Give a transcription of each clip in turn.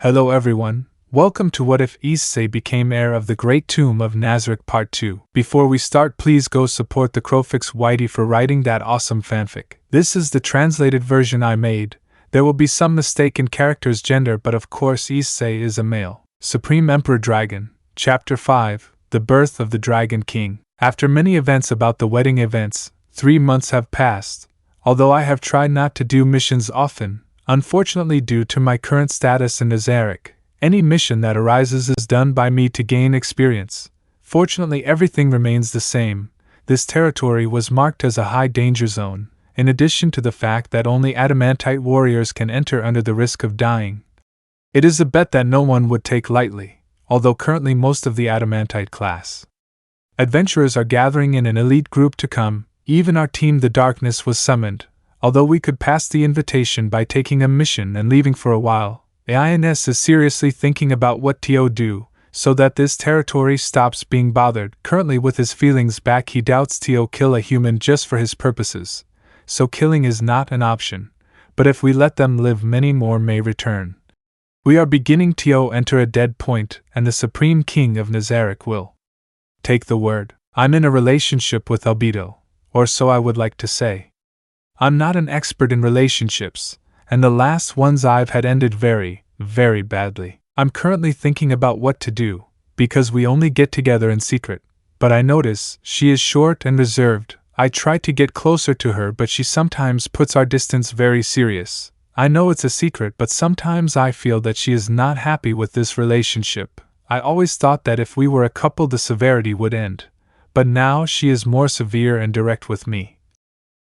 Hello everyone, welcome to What If Issei Became Heir of the Great Tomb of Nazarick Part 2. Before we start, please go support thecrowficsYT for writing that awesome fanfic. This is the translated version I made. There will be some mistake in character's gender, but of course Issei is a male. Supreme Emperor Dragon, Chapter 5, The Birth of the Dragon King. After many events about the wedding events, 3 months have passed. Although I have tried not to do missions often, unfortunately due to my current status in Nzarick, any mission that arises is done by me to gain experience. Fortunately, everything remains the same. This territory was marked as a high danger zone, in addition to the fact that only adamantite warriors can enter under the risk of dying. It is a bet that no one would take lightly, although currently most of the adamantite class adventurers are gathering in an elite group to come. Even our team The Darkness was summoned, although we could pass the invitation by taking a mission and leaving for a while. Ainz is seriously thinking about what to do, so that this territory stops being bothered. Currently with his feelings back, he doubts to kill a human just for his purposes, so killing is not an option, but if we let them live, many more may return. We are beginning to enter a dead point, and the Supreme King of Nzarick will take the word. I'm in a relationship with Albedo, or so I would like to say. I'm not an expert in relationships, and the last ones I've had ended very, very badly. I'm currently thinking about what to do, because we only get together in secret, but I notice she is short and reserved. I try to get closer to her, but she sometimes puts our distance very serious. I know it's a secret, but sometimes I feel that she is not happy with this relationship. I always thought that if we were a couple the severity would end, but now she is more severe and direct with me.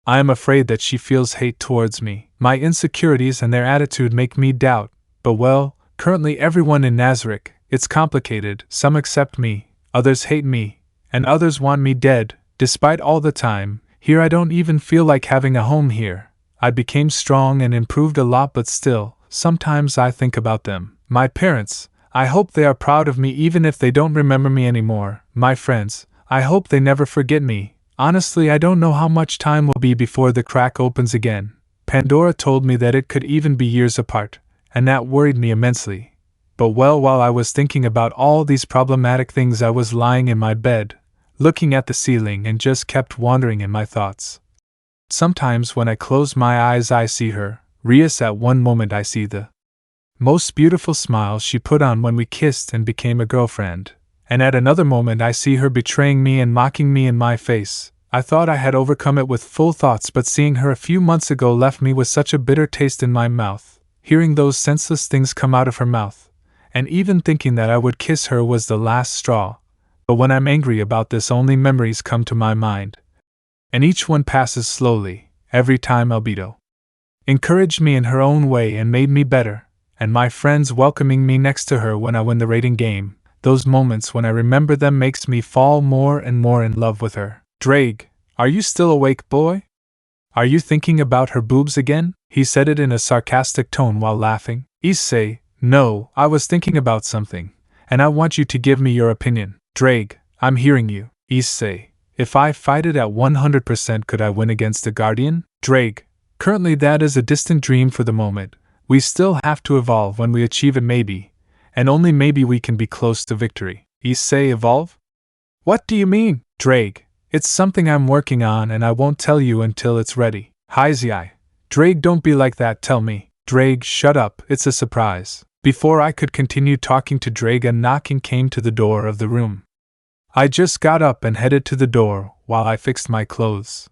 I am afraid that she feels hate towards me. My insecurities and their attitude make me doubt, but well, currently everyone in Nazarick, it's complicated. Some accept me, others hate me, and others want me dead. Despite all the time here, I don't even feel like having a home here. I became strong and improved a lot, but still, sometimes I think about them. My parents, I hope they are proud of me even if they don't remember me anymore. My friends, I hope they never forget me. Honestly, I don't know how much time will be before the crack opens again. Pandora told me that it could even be years apart, and that worried me immensely. But well, while I was thinking about all these problematic things, I was lying in my bed, looking at the ceiling, and just kept wandering in my thoughts. Sometimes when I close my eyes I see her, Rias. At one moment I see the most beautiful smile she put on when we kissed and became a girlfriend. And at another moment I see her betraying me and mocking me in my face. I thought I had overcome it with full thoughts, but seeing her a few months ago left me with such a bitter taste in my mouth. Hearing those senseless things come out of her mouth, and even thinking that I would kiss her, was the last straw. But when I'm angry about this, only memories come to my mind. And each one passes slowly. Every time Albedo encouraged me in her own way and made me better, and my friends welcoming me next to her when I win the rating game. Those moments, when I remember them, makes me fall more and more in love with her. Drake, are you still awake, boy? Are you thinking about her boobs again? He said it in a sarcastic tone while laughing. Issei, no, I was thinking about something, and I want you to give me your opinion. Drake, I'm hearing you. Issei, if I fight it at 100%, could I win against the Guardian? Drake, currently that is a distant dream for the moment. We still have to evolve. When we achieve it, maybe, and only maybe, we can be close to victory. Issei, evolve? What do you mean? Drake, it's something I'm working on, and I won't tell you until it's ready. Issei, Drake, don't be like that, tell me. Drake, shut up, it's a surprise. Before I could continue talking to Drake, a knocking came to the door of the room. I just got up and headed to the door while I fixed my clothes.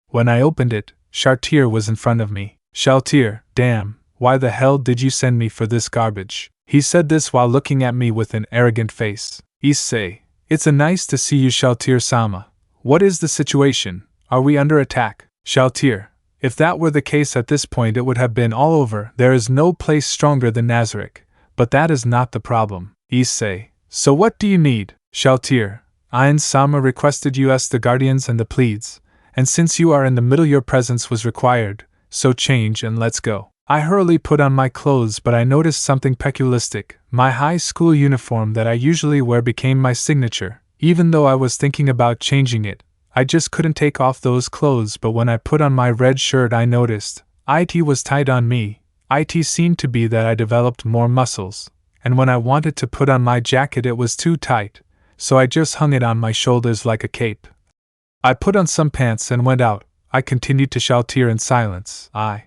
When I opened it, Chartier was in front of me. Chartier, damn, why the hell did you send me for this garbage? He said this while looking at me with an arrogant face. Issei, it's a nice to see you, Chartier-sama. What is the situation? Are we under attack? Chartier, if that were the case at this point, it would have been all over. There is no place stronger than Nazarick, but that is not the problem. Issei, so what do you need? Chartier, Ainz-sama requested us, the Guardians and the Pleads, and since you are in the middle, your presence was required, so change and let's go. I hurriedly put on my clothes, but I noticed something peculiaristic. My high school uniform that I usually wear became my signature. Even though I was thinking about changing it, I just couldn't take off those clothes. But when I put on my red shirt, I noticed it was tied on me. It seemed to be that I developed more muscles, and when I wanted to put on my jacket it was too tight, so I just hung it on my shoulders like a cape. I put on some pants and went out. I continued to Shaltir in silence. I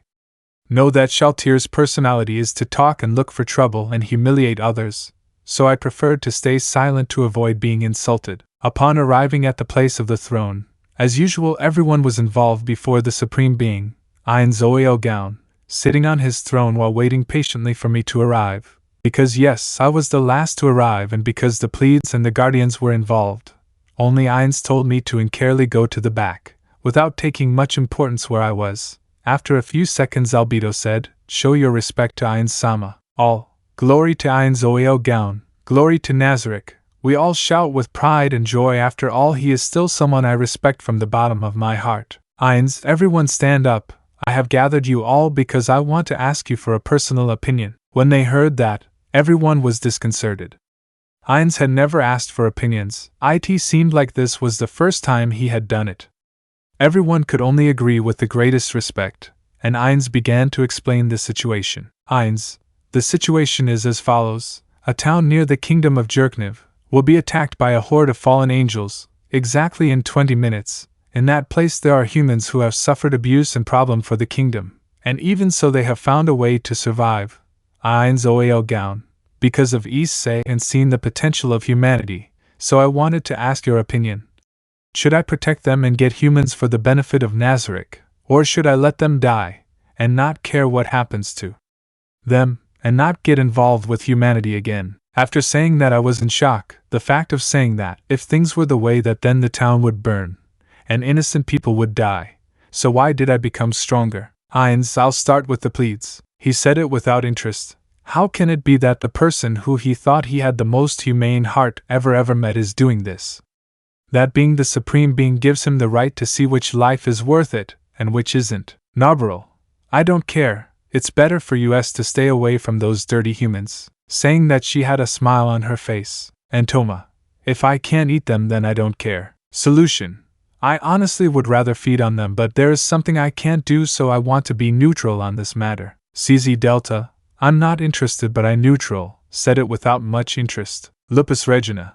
know that Shaltir's personality is to talk and look for trouble and humiliate others, so I preferred to stay silent to avoid being insulted. Upon arriving at the place of the throne, as usual everyone was involved before the supreme being, Ainz Ooal Gown, sitting on his throne while waiting patiently for me to arrive. Because yes, I was the last to arrive and because the Pleads and the Guardians were involved, only Ainz told me to carefully go to the back, without taking much importance where I was. After a few seconds Albedo said, "Show your respect to Ainz-sama." All, "Glory to Ainz Ooal Gown, glory to Nazarick." We all shout with pride and joy. After all, he is still someone I respect from the bottom of my heart. Ainz, everyone stand up. I have gathered you all because I want to ask you for a personal opinion. When they heard that, everyone was disconcerted. Ainz had never asked for opinions. It seemed like this was the first time he had done it. Everyone could only agree with the greatest respect, and Ainz began to explain the situation. Ainz, the situation is as follows. A town near the kingdom of Jerkniv will be attacked by a horde of fallen angels, exactly in 20 minutes. In that place there are humans who have suffered abuse and problem for the kingdom, and even so they have found a way to survive. Ainz Ooal Gown, because of Issei and seen the potential of humanity, so I wanted to ask your opinion. Should I protect them and get humans for the benefit of Nazarick, or should I let them die, and not care what happens to them, and not get involved with humanity again? After saying that I was in shock. The fact of saying that, if things were the way that then the town would burn, and innocent people would die, so why did I become stronger? Ainz, I'll start with the Pleads. He said it without interest. How can it be that the person who he thought he had the most humane heart ever met is doing this? That being the supreme being gives him the right to see which life is worth it, and which isn't. Gabriel, I don't care, it's better for us to stay away from those dirty humans. Saying that she had a smile on her face. And Toma, if I can't eat them then I don't care. Solution, I honestly would rather feed on them but there is something I can't do so I want to be neutral on this matter. CZ Delta, I'm not interested but I neutral, said it without much interest. Lupus Regina,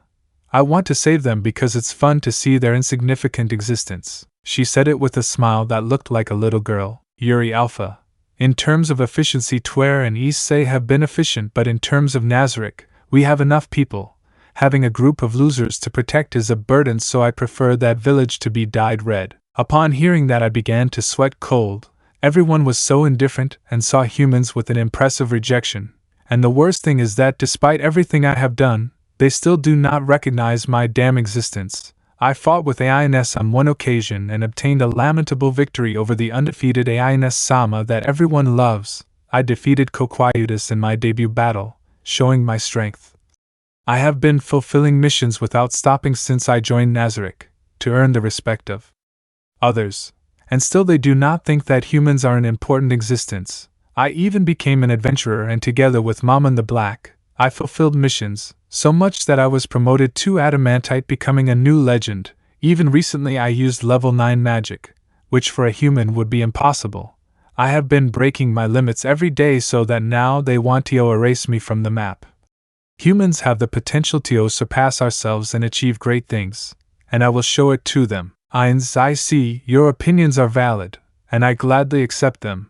I want to save them because it's fun to see their insignificant existence. She said it with a smile that looked like a little girl. Yuri Alpha, in terms of efficiency Twer and Issei have been efficient but in terms of Nazarick, we have enough people. Having a group of losers to protect is a burden so I prefer that village to be dyed red. Upon hearing that I began to sweat cold. Everyone was so indifferent and saw humans with an impressive rejection. And the worst thing is that despite everything I have done, they still do not recognize my damn existence. I fought with Ainz on one occasion and obtained a lamentable victory over the undefeated Ainz-sama that everyone loves. I defeated Coquayutus in my debut battle, showing my strength. I have been fulfilling missions without stopping since I joined Nazarick, to earn the respect of others. And still they do not think that humans are an important existence. I even became an adventurer and together with Mammon the Black, I fulfilled missions, so much that I was promoted to Adamantite, becoming a new legend. Even recently I used level 9 magic, which for a human would be impossible. I have been breaking my limits every day so that now they want to erase me from the map. Humans have the potential to surpass ourselves and achieve great things, and I will show it to them. Ainz, I see your opinions are valid, and I gladly accept them.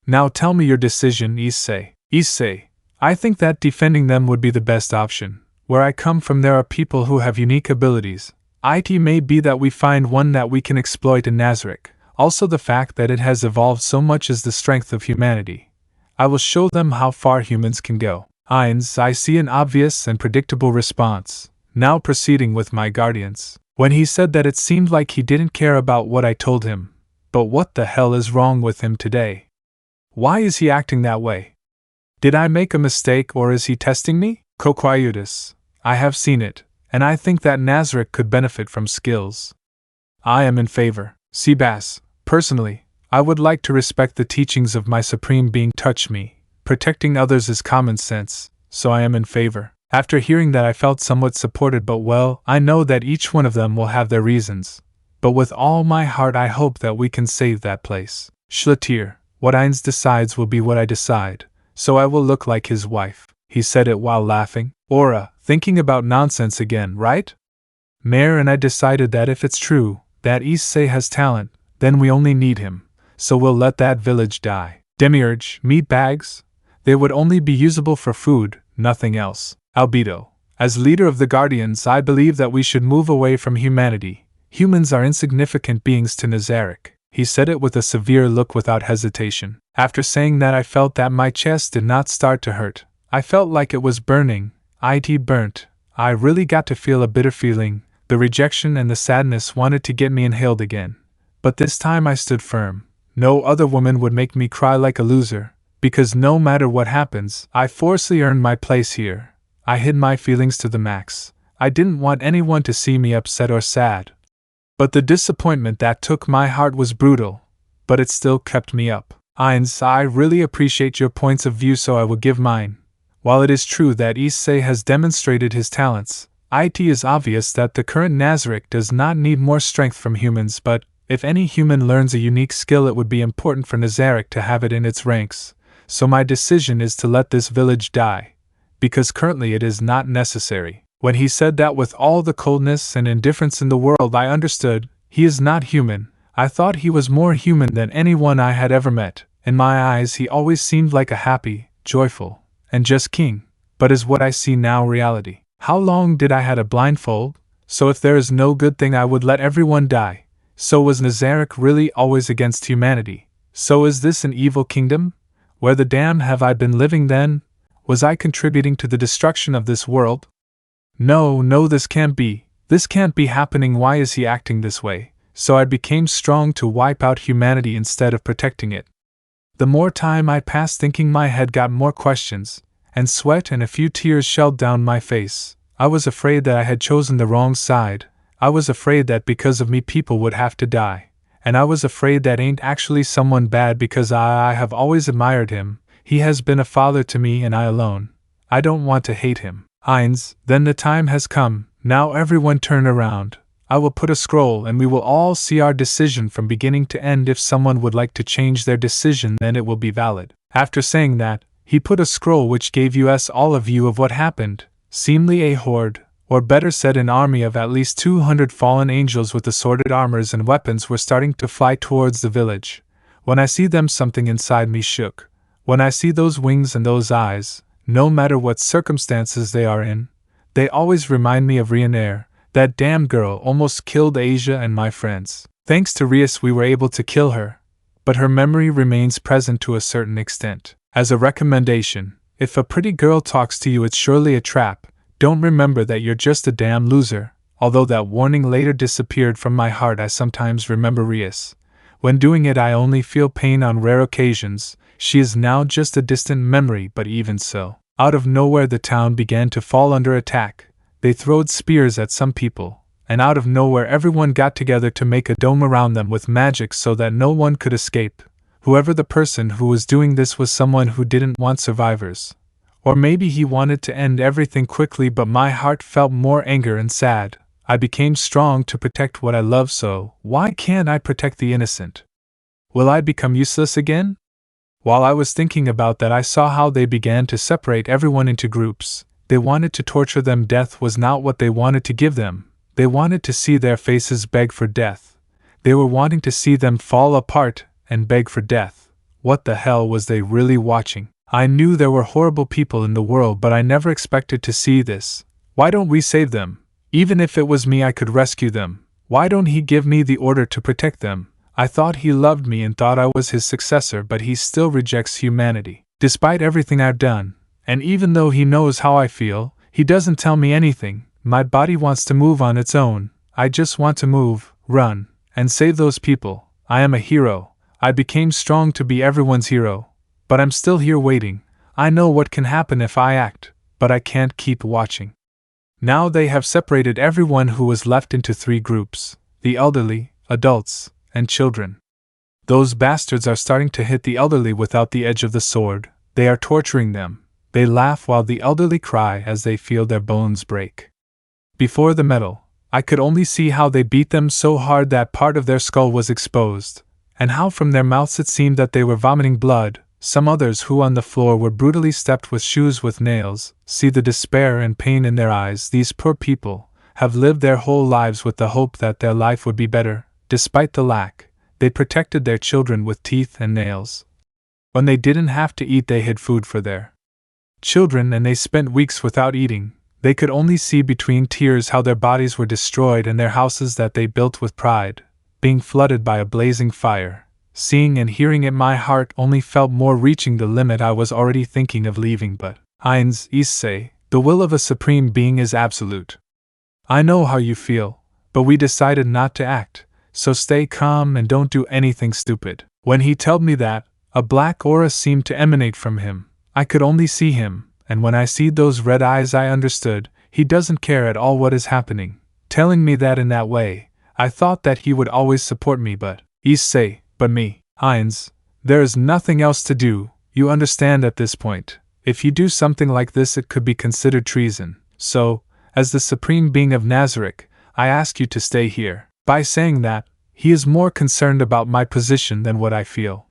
Now tell me your decision, Issei. Issei, I think that defending them would be the best option. Where I come from there are people who have unique abilities. It may be that we find one that we can exploit in Nazarick. Also the fact that it has evolved so much is the strength of humanity. I will show them how far humans can go. Ainz, I see an obvious and predictable response. Now proceeding with my guardians. When he said that it seemed like he didn't care about what I told him. But what the hell is wrong with him today? Why is he acting that way? Did I make a mistake or is he testing me? Coquayutus, I have seen it, and I think that Nazarick could benefit from skills. I am in favor. Seabass, personally, I would like to respect the teachings of my supreme being. Touch me. Protecting others is common sense, so I am in favor. After hearing that I felt somewhat supported, but well, I know that each one of them will have their reasons. But with all my heart I hope that we can save that place. Schlatir, What Ainz decides will be what I decide, so I will look like his wife. He said it while laughing. Aura, thinking about nonsense again, right? Mayor and I decided that if it's true that Issei has talent, then we only need him, so we'll let that village die. Demiurge, meat bags? They would only be usable for food, nothing else. Albedo, as leader of the Guardians, I believe that we should move away from humanity. Humans are insignificant beings to Nazarick. He said it with a severe look without hesitation. After saying that, I felt that my chest did not start to hurt. I felt like it was burning. It burnt. I really got to feel a bitter feeling. The rejection and the sadness wanted to get me inhaled again. But this time I stood firm. No other woman would make me cry like a loser, because no matter what happens, I forcefully earned my place here. I hid my feelings to the max. I didn't want anyone to see me upset or sad. But the disappointment that took my heart was brutal, but it still kept me up. Ainz, I really appreciate your points of view, so I will give mine. While it is true that Issei has demonstrated his talents, it is obvious that the current Nazarick does not need more strength from humans, but if any human learns a unique skill, it would be important for Nazarick to have it in its ranks. So my decision is to let this village die, because currently it is not necessary. When he said that with all the coldness and indifference in the world, I understood. He is not human. I thought he was more human than anyone I had ever met. In my eyes he always seemed like a happy, joyful, and just king. But is what I see now reality? How long did I had a blindfold? So if there is no good thing, I would let everyone die. So was Nazarick really always against humanity? So is this an evil kingdom? Where the damn have I been living then? Was I contributing to the destruction of this world? No, this can't be. This can't be happening. Why is he acting this way? So I became strong to wipe out humanity instead of protecting it. The more time I passed thinking, my head got more questions, and sweat and a few tears shelled down my face. I was afraid that I had chosen the wrong side. I was afraid that because of me people would have to die. And I was afraid that ain't actually someone bad, because I have always admired him. He has been a father to me, and I alone. I don't want to hate him. Ainz, then the time has come. Now everyone turn around. I will put a scroll and we will all see our decision from beginning to end. If someone would like to change their decision, then it will be valid. After saying that, he put a scroll which gave us all a view of what happened. Seemingly a horde, or better said an army of at least 200 fallen angels with assorted armors and weapons were starting to fly towards the village. When I see them, something inside me shook. When I see those wings and those eyes, no matter what circumstances they are in, they always remind me of Reincarnation. That damn girl almost killed Asia and my friends. Thanks to Rias we were able to kill her, but her memory remains present to a certain extent. As a recommendation, if a pretty girl talks to you, it's surely a trap. Don't remember that you're just a damn loser. Although that warning later disappeared from my heart, I sometimes remember Rias. When doing it I only feel pain on rare occasions. She is now just a distant memory, but even so. Out of nowhere the town began to fall under attack. They throwed spears at some people, and out of nowhere everyone got together to make a dome around them with magic so that no one could escape. Whoever the person who was doing this was someone who didn't want survivors. Or maybe he wanted to end everything quickly, but my heart felt more anger and sad. I became strong to protect what I love, so why can't I protect the innocent? Will I become useless again? While I was thinking about that, I saw how they began to separate everyone into groups. They wanted to torture them. Death was not what they wanted to give them. They wanted to see their faces beg for death. They were wanting to see them fall apart and beg for death. What the hell was they really watching? I knew there were horrible people in the world, but I never expected to see this. Why don't we save them? Even if it was me, I could rescue them. Why don't he give me the order to protect them? I thought he loved me and thought I was his successor, but he still rejects humanity. Despite everything I've done, and even though he knows how I feel, he doesn't tell me anything. My body wants to move on its own. I just want to move, run, and save those people. I am a hero. I became strong to be everyone's hero. But I'm still here waiting. I know what can happen if I act, but I can't keep watching. Now they have separated everyone who was left into 3 groups: the elderly, adults, and children. Those bastards are starting to hit the elderly without the edge of the sword. They are torturing them. They laugh while the elderly cry as they feel their bones break. Before the metal, I could only see how they beat them so hard that part of their skull was exposed, and how from their mouths it seemed that they were vomiting blood. Some others who on the floor were brutally stepped with shoes with nails. See the despair and pain in their eyes. These poor people have lived their whole lives with the hope that their life would be better. Despite the lack, they protected their children with teeth and nails. When they didn't have to eat, they hid food for their children, and they spent weeks without eating. They could only see between tears how their bodies were destroyed and their houses that they built with pride being flooded by a blazing fire. Seeing and hearing it, my heart only felt more reaching the limit. I was already thinking of leaving, but Ainz Issei, the will of a supreme being is absolute. I know how you feel, but we decided not to act, so stay calm and don't do anything stupid. When he told me that, a black aura seemed to emanate from him. I could only see him, and when I see those red eyes I understood, he doesn't care at all what is happening. Telling me that in that way, I thought that he would always support me, but Issei, but me, Ainz, there is nothing else to do, you understand at this point. If you do something like this, it could be considered treason. So, as the supreme being of Nazarick, I ask you to stay here. By saying that, he is more concerned about my position than what I feel.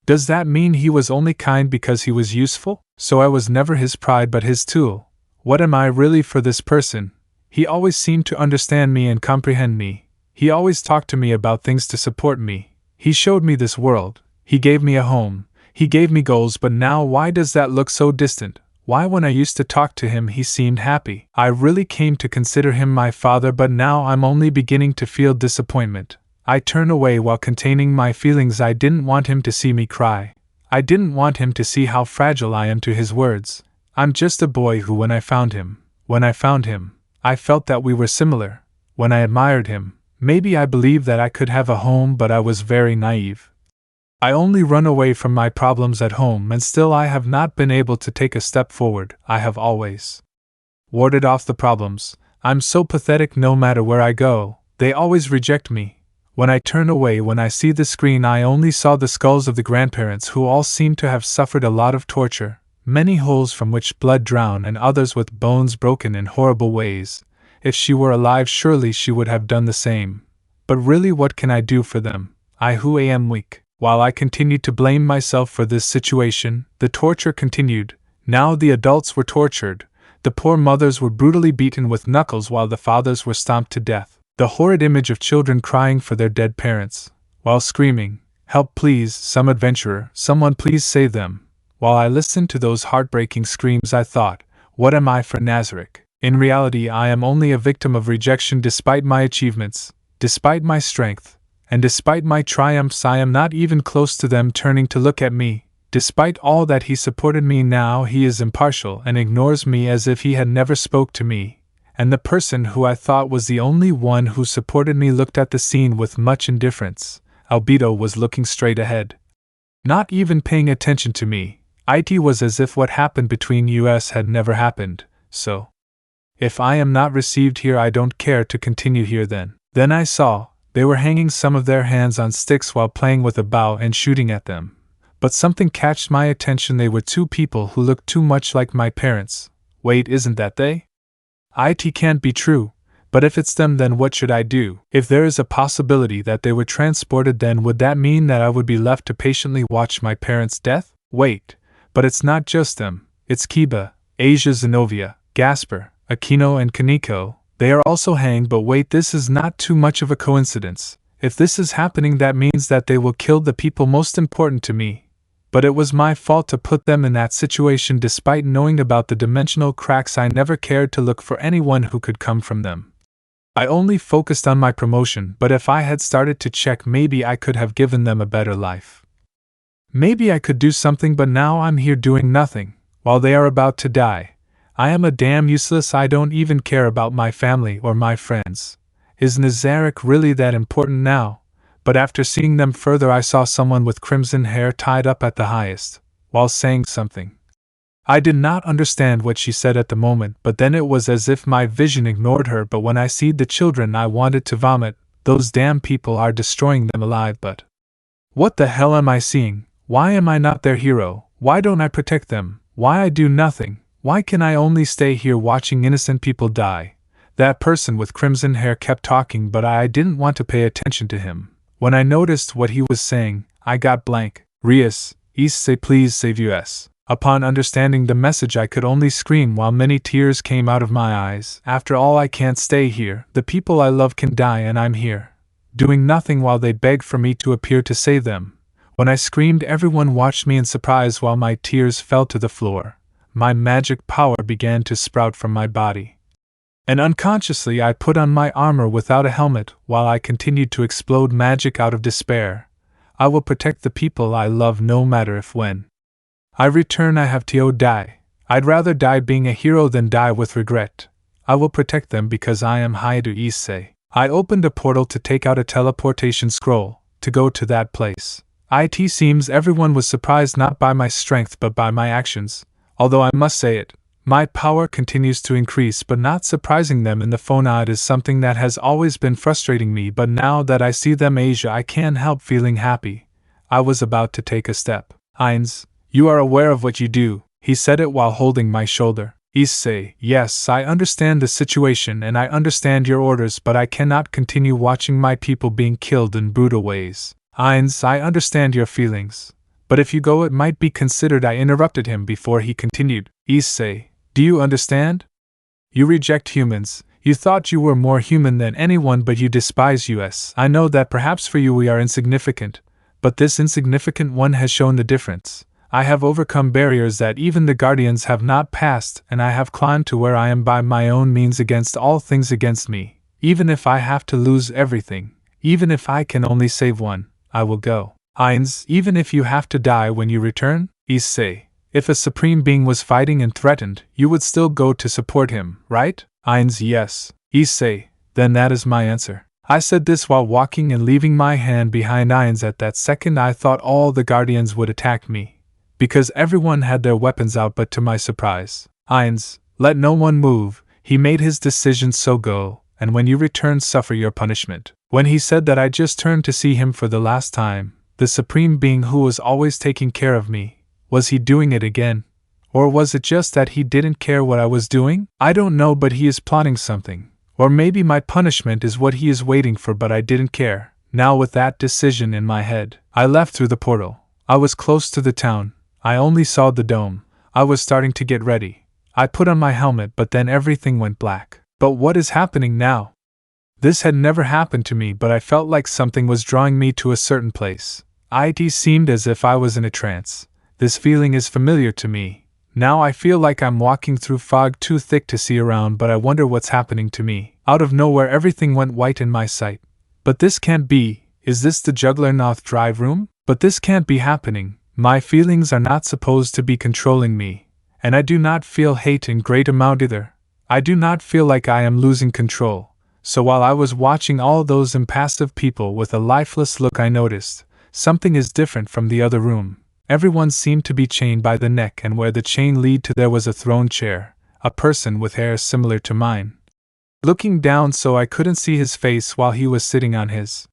Does that mean he was only kind because he was useful? So I was never his pride but his tool. What am I really for this person? He always seemed to understand me and comprehend me. He always talked to me about things to support me. He showed me this world. He gave me a home. He gave me goals, but now why does that look so distant? Why when I used to talk to him he seemed happy? I really came to consider him my father, but now I'm only beginning to feel disappointment. I turn away while containing my feelings. I didn't want him to see me cry. I didn't want him to see how fragile I am to his words. I'm just a boy who, when I found him, I felt that we were similar. When I admired him, maybe I believed that I could have a home, but I was very naive. I only run away from my problems at home, and still I have not been able to take a step forward. I have always warded off the problems. I'm so pathetic. No matter where I go, they always reject me. When I turn away, when I see the screen, I only saw the skulls of the grandparents, who all seem to have suffered a lot of torture, many holes from which blood drowned and others with bones broken in horrible ways. If she were alive, surely she would have done the same. But really, what can I do for them? I who am weak. While I continued to blame myself for this situation, the torture continued. Now the adults were tortured. The poor mothers were brutally beaten with knuckles while the fathers were stomped to death. The horrid image of children crying for their dead parents, while screaming, "Help please, some adventurer, someone please save them." While I listened to those heartbreaking screams, I thought, what am I for Nazarick? In reality, I am only a victim of rejection. Despite my achievements, despite my strength, and despite my triumphs, I am not even close to them turning to look at me. Despite all that he supported me, now he is impartial and ignores me as if he had never spoke to me. And the person who I thought was the only one who supported me looked at the scene with much indifference. Albedo was looking straight ahead, not even paying attention to me. It was as if what happened between us had never happened. So, if I am not received here, I don't care to continue here then. Then I saw, they were hanging some of their hands on sticks while playing with a bow and shooting at them. But something catched my attention. They were two people who looked too much like my parents. Wait, isn't that they? It can't be true, but if it's them, then what should I do? If there is a possibility that they were transported, then would that mean that I would be left to patiently watch my parents' death? Wait, but it's not just them, it's Kiba, Asia, Zenobia, Gasper, Akeno and Kaneko. They are also hanged. But wait, this is not too much of a coincidence. If this is happening, that means that they will kill the people most important to me. But it was my fault to put them in that situation. Despite knowing about the dimensional cracks, I never cared to look for anyone who could come from them. I only focused on my promotion, but if I had started to check, maybe I could have given them a better life. Maybe I could do something, but now I'm here doing nothing, while they are about to die. I am a damn useless. I don't even care about my family or my friends. Is Nzarick really that important now? But after seeing them further, I saw someone with crimson hair tied up at the highest, while saying something. I did not understand what she said at the moment, but then it was as if my vision ignored her. But when I see the children, I wanted to vomit. Those damn people are destroying them alive. But what the hell am I seeing? Why am I not their hero? Why don't I protect them? Why I do nothing? Why can I only stay here watching innocent people die? That person with crimson hair kept talking, but I didn't want to pay attention to him. When I noticed what he was saying, I got blank. Rias, Issei, please save us. Upon understanding the message, I could only scream while many tears came out of my eyes. After all, I can't stay here. The people I love can die and I'm here, doing nothing while they begged for me to appear to save them. When I screamed, everyone watched me in surprise while my tears fell to the floor. My magic power began to sprout from my body, and unconsciously I put on my armor without a helmet while I continued to explode magic out of despair. I will protect the people I love no matter if when I return I have to die. I'd rather die being a hero than die with regret. I will protect them because I am Heir to Issei. I opened a portal to take out a teleportation scroll, to go to that place. It seems everyone was surprised not by my strength but by my actions, although I must say it, my power continues to increase but not surprising them in the phone. It is something that has always been frustrating me, but now that I see them Asia I can't help feeling happy. I was about to take a step. Ainz, you are aware of what you do, he said it while holding my shoulder. Issei, yes, I understand the situation and I understand your orders, but I cannot continue watching my people being killed in brutal ways. Ainz, I understand your feelings, but if you go it might be considered. I interrupted him before he continued. Issei, do you understand? You reject humans. You thought you were more human than anyone, but you despise us. I know that perhaps for you we are insignificant, but this insignificant one has shown the difference. I have overcome barriers that even the Guardians have not passed, and I have climbed to where I am by my own means against all things against me. Even if I have to lose everything, even if I can only save one, I will go. Ainz, even if you have to die when you return? Issei, if a supreme being was fighting and threatened, you would still go to support him, right? Ainz, yes. Issei, then that is my answer. I said this while walking and leaving my hand behind Ainz. At that second I thought all the Guardians would attack me, because everyone had their weapons out, but to my surprise, Ainz, let no one move. He made his decision, so go, and when you return suffer your punishment. When he said that I just turned to see him for the last time, the supreme being who was always taking care of me. Was he doing it again? Or was it just that he didn't care what I was doing? I don't know, but he is plotting something. Or maybe my punishment is what he is waiting for, but I didn't care. Now with that decision in my head, I left through the portal. I was close to the town. I only saw the dome. I was starting to get ready. I put on my helmet, but then everything went black. But what is happening now? This had never happened to me, but I felt like something was drawing me to a certain place. It seemed as if I was in a trance. This feeling is familiar to me. Now I feel like I'm walking through fog too thick to see around, but I wonder what's happening to me. Out of nowhere everything went white in my sight. But this can't be. Is this the Juggernaut drive room? But this can't be happening. My feelings are not supposed to be controlling me, and I do not feel hate in great amount either. I do not feel like I am losing control. So while I was watching all those impassive people with a lifeless look, I noticed something is different from the other room. Everyone seemed to be chained by the neck, and where the chain led to there was a throne chair, a person with hair similar to mine. Looking down so I couldn't see his face while he was sitting on his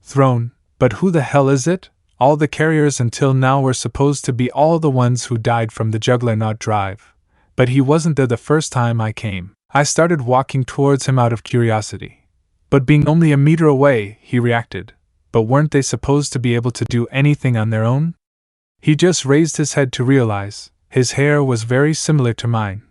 throne. But who the hell is it? All the carriers until now were supposed to be all the ones who died from the Juggernaut drive. But he wasn't there the first time I came. I started walking towards him out of curiosity. But being only a meter away, he reacted. But weren't they supposed to be able to do anything on their own? He just raised his head to realize his hair was very similar to mine,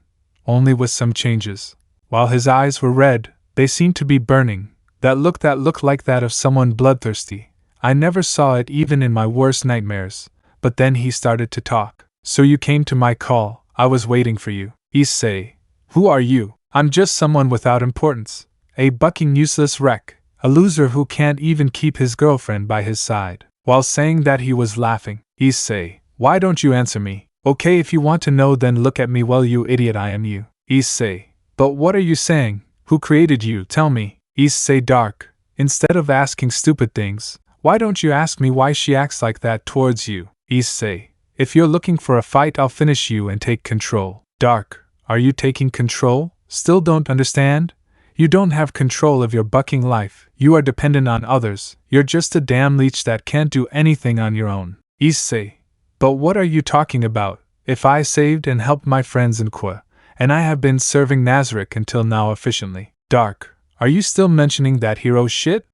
only with some changes. While his eyes were red, they seemed to be burning. That looked like that of someone bloodthirsty. I never saw it even in my worst nightmares. But then he started to talk. So you came to my call. I was waiting for you. Issei, who are you? I'm just someone without importance. A bucking useless wreck. A loser who can't even keep his girlfriend by his side. While saying that he was laughing. Issei, why don't you answer me? Okay, if you want to know then look at me. Well, you idiot, I am you. Issei, but what are you saying? Who created you? Tell me. Issei, dark. Instead of asking stupid things, why don't you ask me why she acts like that towards you? Issei, if you're looking for a fight, I'll finish you and take control. Dark, are you taking control? Still don't understand? You don't have control of your bucking life. You are dependent on others. You're just a damn leech that can't do anything on your own. Issei, but what are you talking about? If I saved and helped my friends in Kwa, and I have been serving Nazarick until now efficiently. Dark, are you still mentioning that hero shit?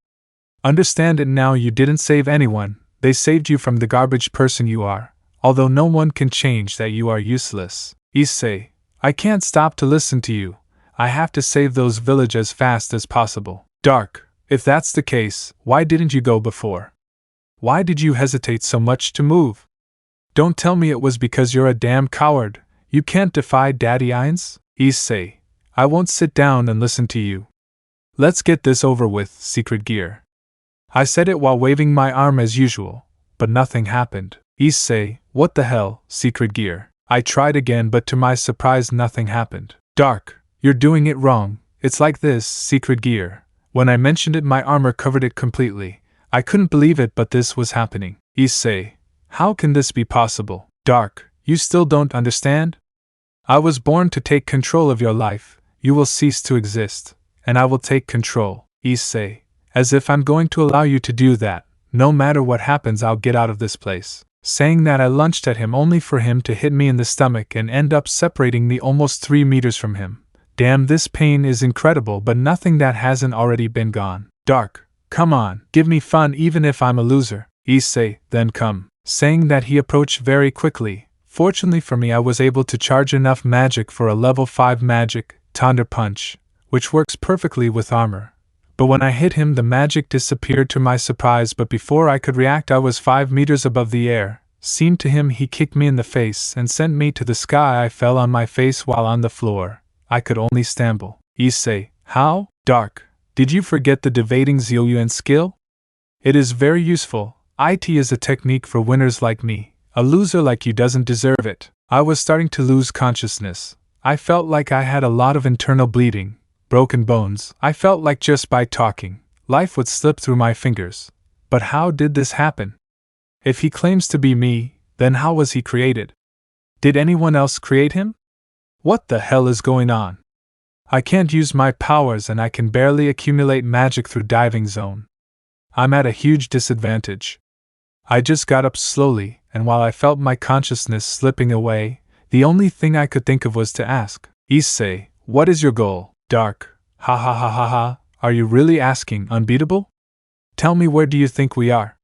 Understand it now, you didn't save anyone, they saved you from the garbage person you are, although no one can change that you are useless. Issei, I can't stop to listen to you. I have to save those village as fast as possible. Dark, if that's the case, why didn't you go before? Why did you hesitate so much to move? Don't tell me it was because you're a damn coward. You can't defy Daddy Ainz? Issei, I won't sit down and listen to you. Let's get this over with, Secret Gear. I said it while waving my arm as usual, but nothing happened. Issei, what the hell, Secret Gear? I tried again, but to my surprise nothing happened. Dark, you're doing it wrong. It's like this, Secret Gear. When I mentioned it, my armor covered it completely. I couldn't believe it, but this was happening. Issei, how can this be possible? Dark, you still don't understand? I was born to take control of your life. You will cease to exist, and I will take control. Issei, as if I'm going to allow you to do that. No matter what happens, I'll get out of this place. Saying that, I lunged at him only for him to hit me in the stomach and end up separating me almost 3 meters from him. Damn, this pain is incredible, but nothing that hasn't already been gone. Dark, come on, give me fun even if I'm a loser. Issei, then come. Saying that, he approached very quickly. Fortunately for me, I was able to charge enough magic for a level 5 magic, Thunder Punch, which works perfectly with armor. But when I hit him, the magic disappeared to my surprise, but before I could react, I was 5 meters above the air. Seemed to him he kicked me in the face and sent me to the sky. I fell on my face while on the floor. I could only stumble. Issei, how? Dark, did you forget the Dividing Ziyuan skill? It is very useful. It is a technique for winners like me. A loser like you doesn't deserve it. I was starting to lose consciousness. I felt like I had a lot of internal bleeding, broken bones. I felt like just by talking, life would slip through my fingers. But how did this happen? If he claims to be me, then how was he created? Did anyone else create him? What the hell is going on? I can't use my powers and I can barely accumulate magic through diving zone. I'm at a huge disadvantage. I just got up slowly, and while I felt my consciousness slipping away, the only thing I could think of was to ask, Issei, what is your goal? Dark, ha ha ha ha ha, are you really asking unbeatable? Tell me, where do you think we are?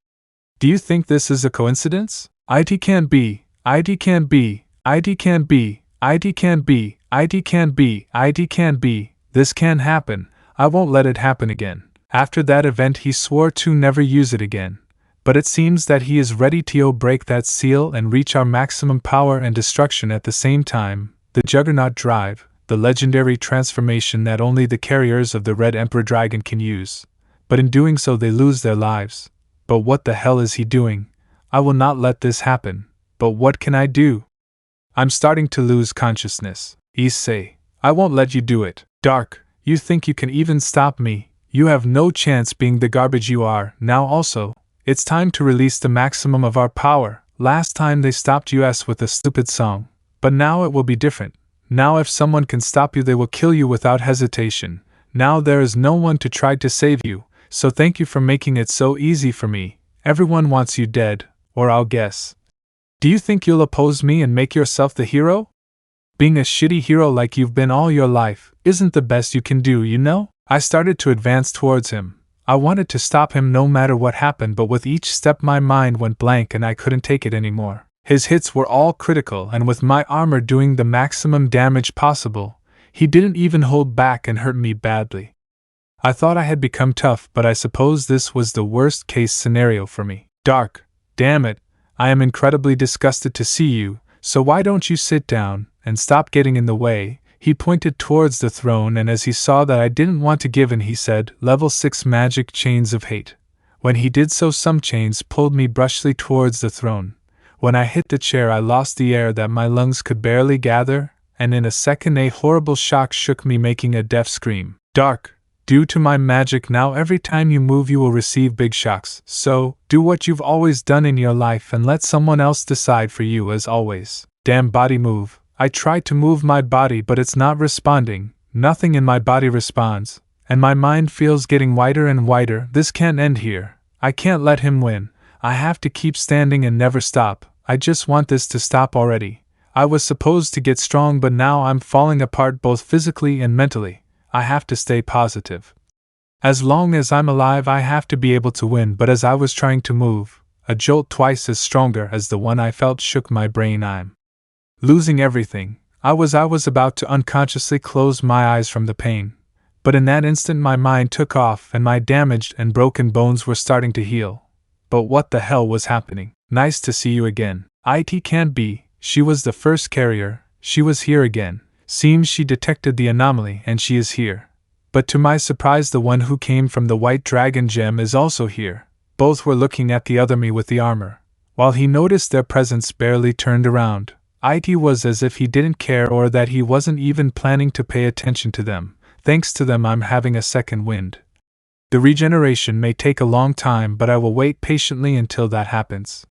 Do you think this is a coincidence? It can't be, it can't be, it can't be, it can't be, it can't be, it can't be, this can't happen, I won't let it happen again. After that event he swore to never use it again. But it seems that he is ready to break that seal and reach our maximum power and destruction at the same time. The Juggernaut Drive, the legendary transformation that only the carriers of the Red Emperor Dragon can use. But in doing so they lose their lives. But what the hell is he doing? I will not let this happen. But what can I do? I'm starting to lose consciousness. Issei, I won't let you do it. Dark, you think you can even stop me? You have no chance, being the garbage you are. Now also, it's time to release the maximum of our power. Last time they stopped us with a stupid song. But now it will be different. Now if someone can stop you, they will kill you without hesitation. Now there is no one to try to save you, so thank you for making it so easy for me. Everyone wants you dead, or I'll guess. Do you think you'll oppose me and make yourself the hero? Being a shitty hero like you've been all your life isn't the best you can do, you know? I started to advance towards him. I wanted to stop him no matter what happened, but with each step my mind went blank and I couldn't take it anymore. His hits were all critical, and with my armor doing the maximum damage possible, he didn't even hold back and hurt me badly. I thought I had become tough, but I suppose this was the worst case scenario for me. Dark, damn it, I am incredibly disgusted to see you, so why don't you sit down and stop getting in the way? He pointed towards the throne, and as he saw that I didn't want to give in, he said, Level 6 Magic Chains of Hate. When he did so, some chains pulled me brusquely towards the throne. When I hit the chair, I lost the air that my lungs could barely gather, and in a second a horrible shock shook me, making a deaf scream. Dark, due to my magic now every time you move you will receive big shocks, so do what you've always done in your life and let someone else decide for you as always. Damn body move. I try to move my body, but it's not responding. Nothing in my body responds, and my mind feels getting wider and wider. This can't end here. I can't let him win. I have to keep standing and never stop. I just want this to stop already. I was supposed to get strong, but now I'm falling apart both physically and mentally. I have to stay positive. As long as I'm alive I have to be able to win, but as I was trying to move, a jolt twice as stronger as the one I felt shook my brain. I'm losing everything. I was about to unconsciously close my eyes from the pain. But in that instant my mind took off and my damaged and broken bones were starting to heal. But what the hell was happening? Nice to see you again. It can't be. She was the first carrier. She was here again. Seems she detected the anomaly and she is here. But to my surprise the one who came from the White Dragon Gem is also here. Both were looking at the other me with the armor. While he noticed their presence barely turned around. It was as if he didn't care or that he wasn't even planning to pay attention to them. Thanks to them I'm having a second wind. The regeneration may take a long time, but I will wait patiently until that happens.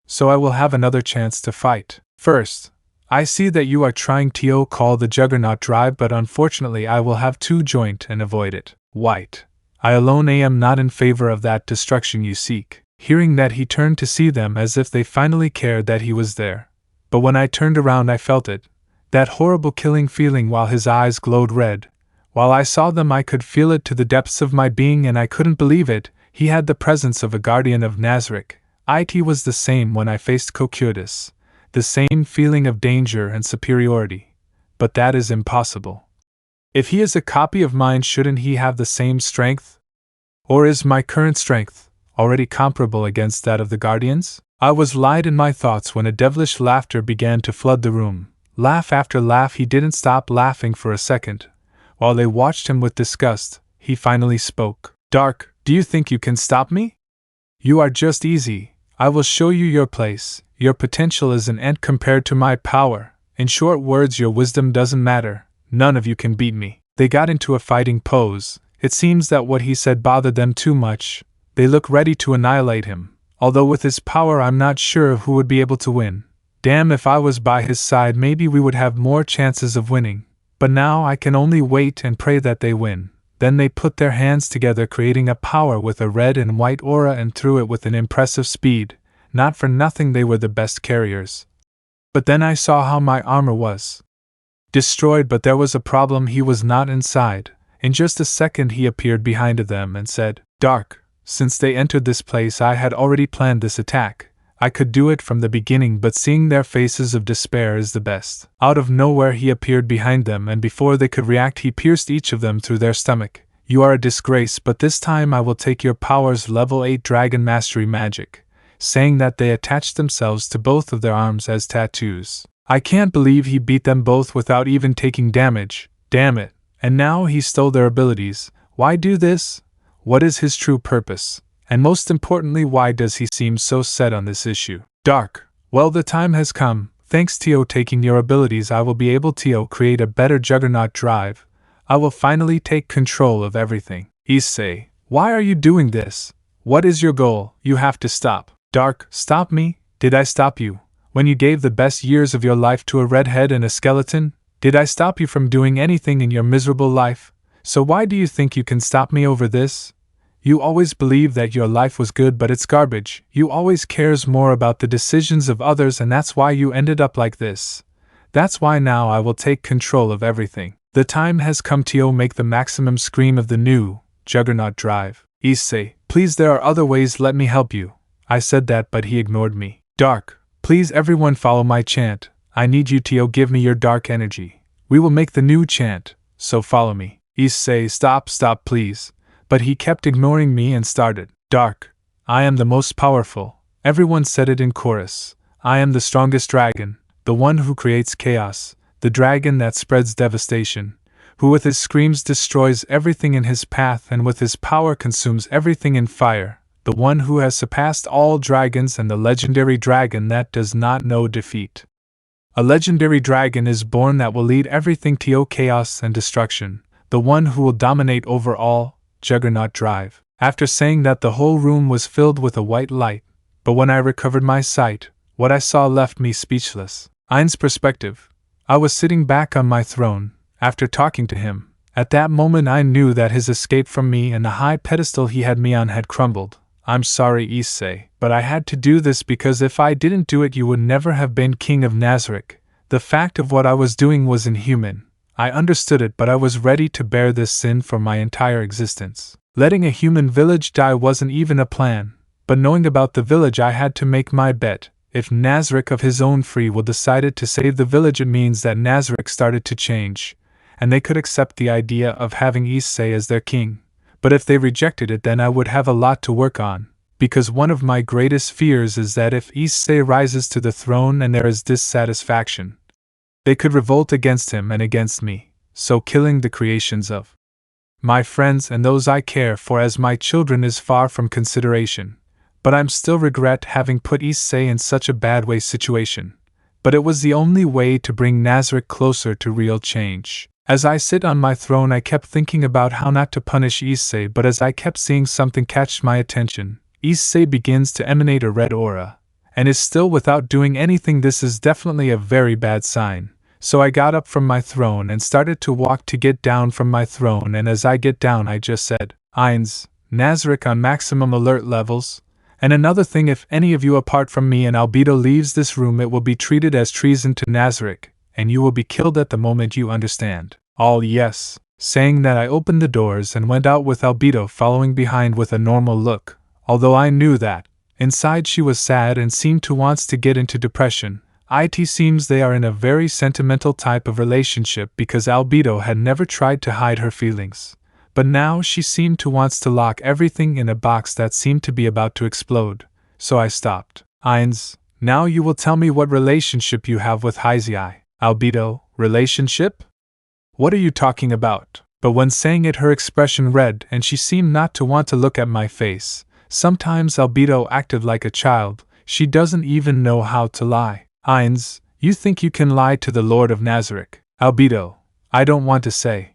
So I will have another chance to fight. First, I see that you are trying to call the Juggernaut Drive, but unfortunately I will have to joint and avoid it. White. I alone am not in favor of that destruction you seek. Hearing that he turned to see them as if they finally cared that he was there. But when I turned around I felt it. That horrible killing feeling while his eyes glowed red. While I saw them I could feel it to the depths of my being and I couldn't believe it. He had the presence of a guardian of Nazarick. It was the same when I faced Cocytus. The same feeling of danger and superiority. But that is impossible. If he is a copy of mine, shouldn't he have the same strength? Or is my current strength already comparable against that of the guardians? I was lied in my thoughts when a devilish laughter began to flood the room. Laugh after laugh, he didn't stop laughing for a second. While they watched him with disgust, he finally spoke. Dark, do you think you can stop me? You are just easy. I will show you your place. Your potential is an ant compared to my power. In short words, your wisdom doesn't matter. None of you can beat me. They got into a fighting pose. It seems that what he said bothered them too much. They look ready to annihilate him. Although with his power I'm not sure who would be able to win. Damn, if I was by his side maybe we would have more chances of winning. But now I can only wait and pray that they win. Then they put their hands together, creating a power with a red and white aura, and threw it with an impressive speed. Not for nothing they were the best carriers. But then I saw how my armor was destroyed, but there was a problem. He was not inside. In just a second he appeared behind them and said, Dark, since they entered this place I had already planned this attack. I could do it from the beginning, but seeing their faces of despair is the best. Out of nowhere he appeared behind them, and before they could react he pierced each of them through their stomach. You are a disgrace, but this time I will take your powers, level 8 Dragon Mastery Magic. Saying that they attached themselves to both of their arms as tattoos. I can't believe he beat them both without even taking damage. Damn it. And now he stole their abilities. Why do this? What is his true purpose? And most importantly, why does he seem so set on this issue? Dark. Well, the time has come. Thanks to taking your abilities I will be able to create a better Juggernaut Drive. I will finally take control of everything. Issei, why are you doing this? What is your goal? You have to stop. Dark, stop me? Did I stop you? When you gave the best years of your life to a redhead and a skeleton? Did I stop you from doing anything in your miserable life? So why do you think you can stop me over this? You always believed that your life was good, but it's garbage. You always cares more about the decisions of others, and that's why you ended up like this. That's why now I will take control of everything. The time has come to make the maximum scream of the new Juggernaut Drive. Issei, please, there are other ways, let me help you. I said that, but he ignored me. Dark, please everyone follow my chant. I need you to give me your dark energy. We will make the new chant, so follow me. Issei, stop please. But he kept ignoring me and started. Dark, I am the most powerful. Everyone said it in chorus. I am the strongest dragon, the one who creates chaos, the dragon that spreads devastation, who with his screams destroys everything in his path and with his power consumes everything in fire, the one who has surpassed all dragons and the legendary dragon that does not know defeat. A legendary dragon is born that will lead everything to chaos and destruction, the one who will dominate over all. Juggernaut Drive. After saying that, the whole room was filled with a white light, but when I recovered my sight, what I saw left me speechless. Ainz perspective. I was sitting back on my throne, after talking to him. At that moment I knew that his escape from me and the high pedestal he had me on had crumbled. I'm sorry, Issei, but I had to do this because if I didn't do it you would never have been king of Nazarick. The fact of what I was doing was inhuman. I understood it, but I was ready to bear this sin for my entire existence. Letting a human village die wasn't even a plan, but knowing about the village I had to make my bet. If Nazarick of his own free will decided to save the village, it means that Nazarick started to change, and they could accept the idea of having Issei as their king. But if they rejected it, then I would have a lot to work on, because one of my greatest fears is that if Issei rises to the throne and there is dissatisfaction, they could revolt against him and against me, so killing the creations of my friends and those I care for as my children is far from consideration. But I'm still regret having put Issei in such a bad way situation. But it was the only way to bring Nazarick closer to real change. As I sit on my throne, I kept thinking about how not to punish Issei, but as I kept seeing something catch my attention, Issei begins to emanate a red aura, and is still without doing anything. This is definitely a very bad sign. So I got up from my throne and started to walk to get down from my throne, and as I get down I just said, Ainz, Nazarick on maximum alert levels. And another thing, if any of you apart from me and Albedo leaves this room, it will be treated as treason to Nazarick, and you will be killed at the moment, you understand? All yes. Saying that, I opened the doors and went out with Albedo following behind with a normal look, although I knew that inside she was sad and seemed to wants to get into depression. It seems they are in a very sentimental type of relationship, because Albedo had never tried to hide her feelings. But now she seemed to wants to lock everything in a box that seemed to be about to explode, so I stopped. Ainz, now you will tell me what relationship you have with Issei. Albedo, relationship? What are you talking about? But when saying it, her expression red and she seemed not to want to look at my face. Sometimes Albedo acted like a child, she doesn't even know how to lie. Ainz, you think you can lie to the Lord of Nazarick? Albedo, I don't want to say.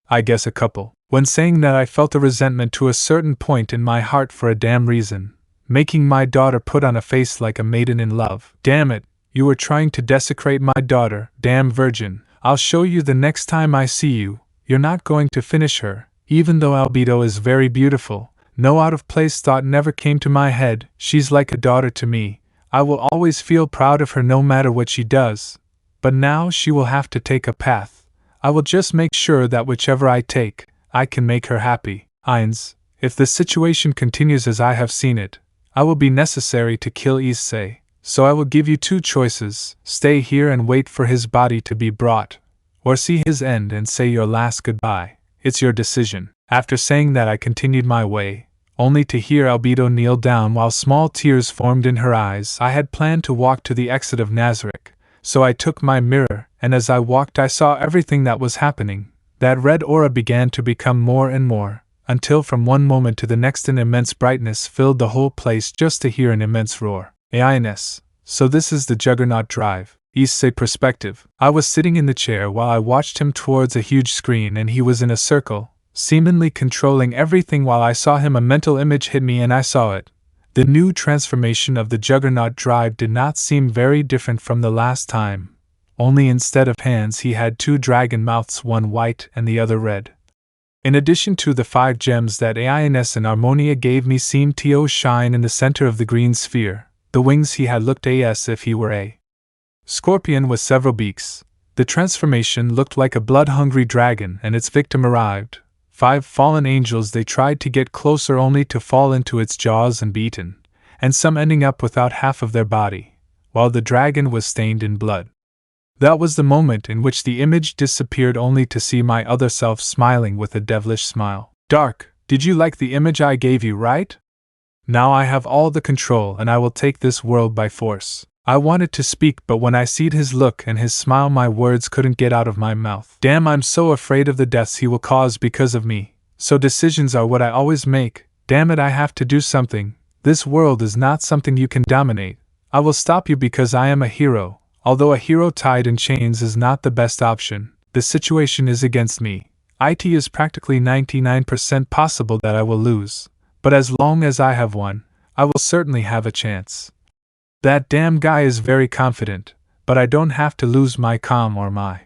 I guess a couple. When saying that, I felt a resentment to a certain point in my heart for a damn reason, making my daughter put on a face like a maiden in love. Damn it, you were trying to desecrate my daughter, damn virgin. I'll show you the next time I see you. You're not going to finish her. Even though Albedo is very beautiful, no out of place thought never came to my head. She's like a daughter to me. I will always feel proud of her no matter what she does. But now she will have to take a path. I will just make sure that whichever I take, I can make her happy. Ainz, if the situation continues as I have seen it, I will be necessary to kill Issei. So I will give you two choices: stay here and wait for his body to be brought, or see his end and say your last goodbye. It's your decision. After saying that, I continued my way, only to hear Albedo kneel down while small tears formed in her eyes. I had planned to walk to the exit of Nazarick, so I took my mirror, and as I walked I saw everything that was happening. That red aura began to become more and more, until from one moment to the next an immense brightness filled the whole place, just to hear an immense roar. Ainz, so this is the Juggernaut Drive. Issei perspective. I was sitting in the chair while I watched him towards a huge screen, and he was in a circle, seemingly controlling everything. While I saw him, a mental image hit me and I saw it. The new transformation of the Juggernaut Drive did not seem very different from the last time. Only instead of hands he had two dragon mouths, one white and the other red. In addition to the 5 gems that Ainz and Harmonia gave me seemed to shine in the center of the green sphere. The wings he had looked as if he were a scorpion with several beaks. The transformation looked like a blood-hungry dragon, and its victim arrived. 5 fallen angels. They tried to get closer only to fall into its jaws and be eaten, and some ending up without half of their body, while the dragon was stained in blood. That was the moment in which the image disappeared, only to see my other self smiling with a devilish smile. Dark, did you like the image I gave you, right? Now I have all the control and I will take this world by force. I wanted to speak, but when I seed his look and his smile, my words couldn't get out of my mouth. Damn, I'm so afraid of the deaths he will cause because of me. So decisions are what I always make. Damn it, I have to do something. This world is not something you can dominate. I will stop you because I am a hero. Although a hero tied in chains is not the best option, the situation is against me. It is practically 99% possible that I will lose. But as long as I have won, I will certainly have a chance. That damn guy is very confident, but I don't have to lose my calm or my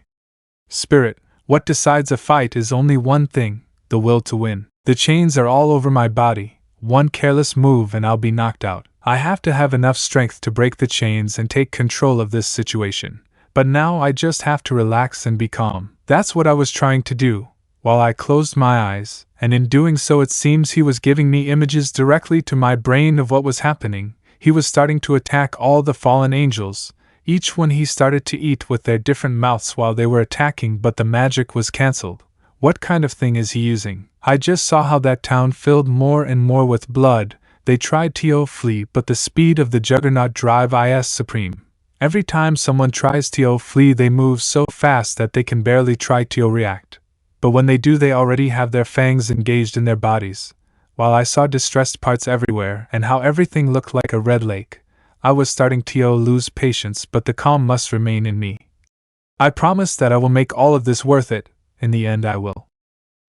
spirit. What decides a fight is only one thing: the will to win. The chains are all over my body. One careless move and I'll be knocked out. I have to have enough strength to break the chains and take control of this situation. But now I just have to relax and be calm. That's what I was trying to do, while I closed my eyes, and in doing so it seems he was giving me images directly to my brain of what was happening. He was starting to attack all the fallen angels. Each one he started to eat with their different mouths while they were attacking, but the magic was cancelled. What kind of thing is he using? I just saw how that town filled more and more with blood. They tried to flee, but the speed of the juggernaut drive is supreme. Every time someone tries to flee, they move so fast that they can barely try to react. But when they do, they already have their fangs engaged in their bodies. While I saw distressed parts everywhere and how everything looked like a red lake, I was starting to lose patience, but the calm must remain in me. I promise that I will make all of this worth it. In the end, I will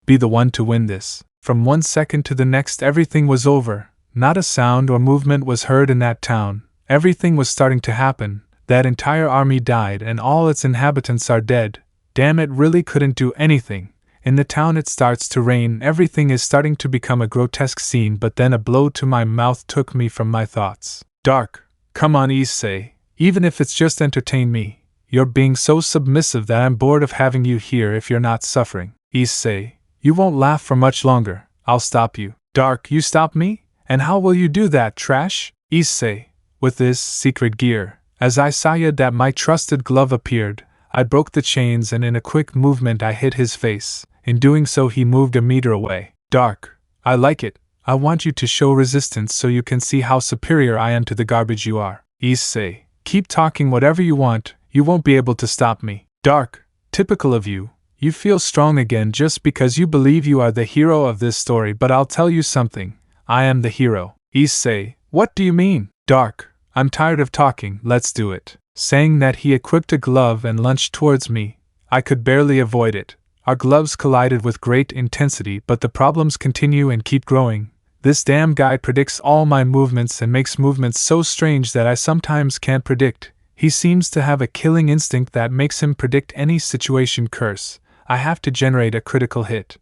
be the one to win this. From one second to the next, everything was over. Not a sound or movement was heard in that town. Everything was starting to happen. That entire army died and all its inhabitants are dead. Damn, it really couldn't do anything. In the town it starts to rain. Everything is starting to become a grotesque scene, but then a blow to my mouth took me from my thoughts. Dark. Come on, Issei. Even if it's just entertain me. You're being so submissive that I'm bored of having you here if you're not suffering. Issei, you won't laugh for much longer. I'll stop you. Dark, you stop me? And how will you do that, trash? Issei, with this secret gear. As I saw that my trusted glove appeared, I broke the chains and in a quick movement I hit his face. In doing so he moved a meter away. Dark, I like it. I want you to show resistance so you can see how superior I am to the garbage you are. Issei, keep talking whatever you want, you won't be able to stop me. Dark, typical of you. You feel strong again just because you believe you are the hero of this story, but I'll tell you something. I am the hero. Issei, what do you mean? Dark, I'm tired of talking, let's do it. Saying that he equipped a glove and lunged towards me. I could barely avoid it. Our gloves collided with great intensity, but the problems continue and keep growing. This damn guy predicts all my movements and makes movements so strange that I sometimes can't predict. He seems to have a killing instinct that makes him predict any situation. Curse. I have to generate a critical hit.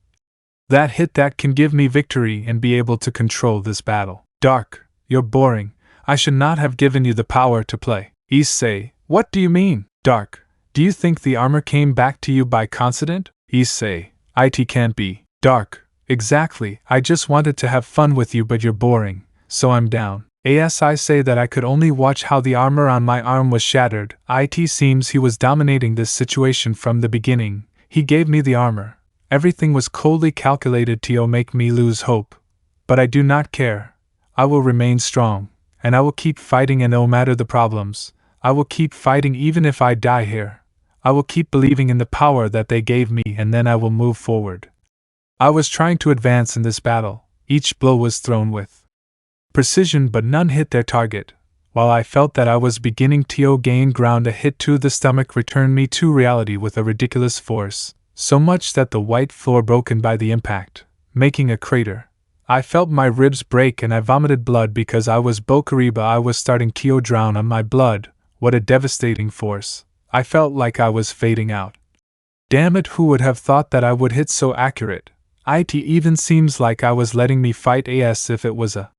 That hit that can give me victory and be able to control this battle. Dark, you're boring. I should not have given you the power to play. Issei, what do you mean? Dark, do you think the armor came back to you by coincidence? Issei, it can't be. Dark, exactly, I just wanted to have fun with you, but you're boring, so I'm down. I say that I could only watch how the armor on my arm was shattered. It seems he was dominating this situation from the beginning. He gave me the armor. Everything was coldly calculated to make me lose hope. But I do not care. I will remain strong, and I will keep fighting, and no matter the problems, I will keep fighting even if I die here. I will keep believing in the power that they gave me, and then I will move forward. I was trying to advance in this battle. Each blow was thrown with precision, but none hit their target. While I felt that I was beginning to gain ground, a hit to the stomach returned me to reality with a ridiculous force, so much that the white floor broken by the impact, making a crater. I felt my ribs break and I vomited blood because I was Bokariba. I was starting to drown on my blood. What a devastating force. I felt like I was fading out. Damn it, who would have thought that I would hit so accurate? It even seems like I was letting me fight as if it was a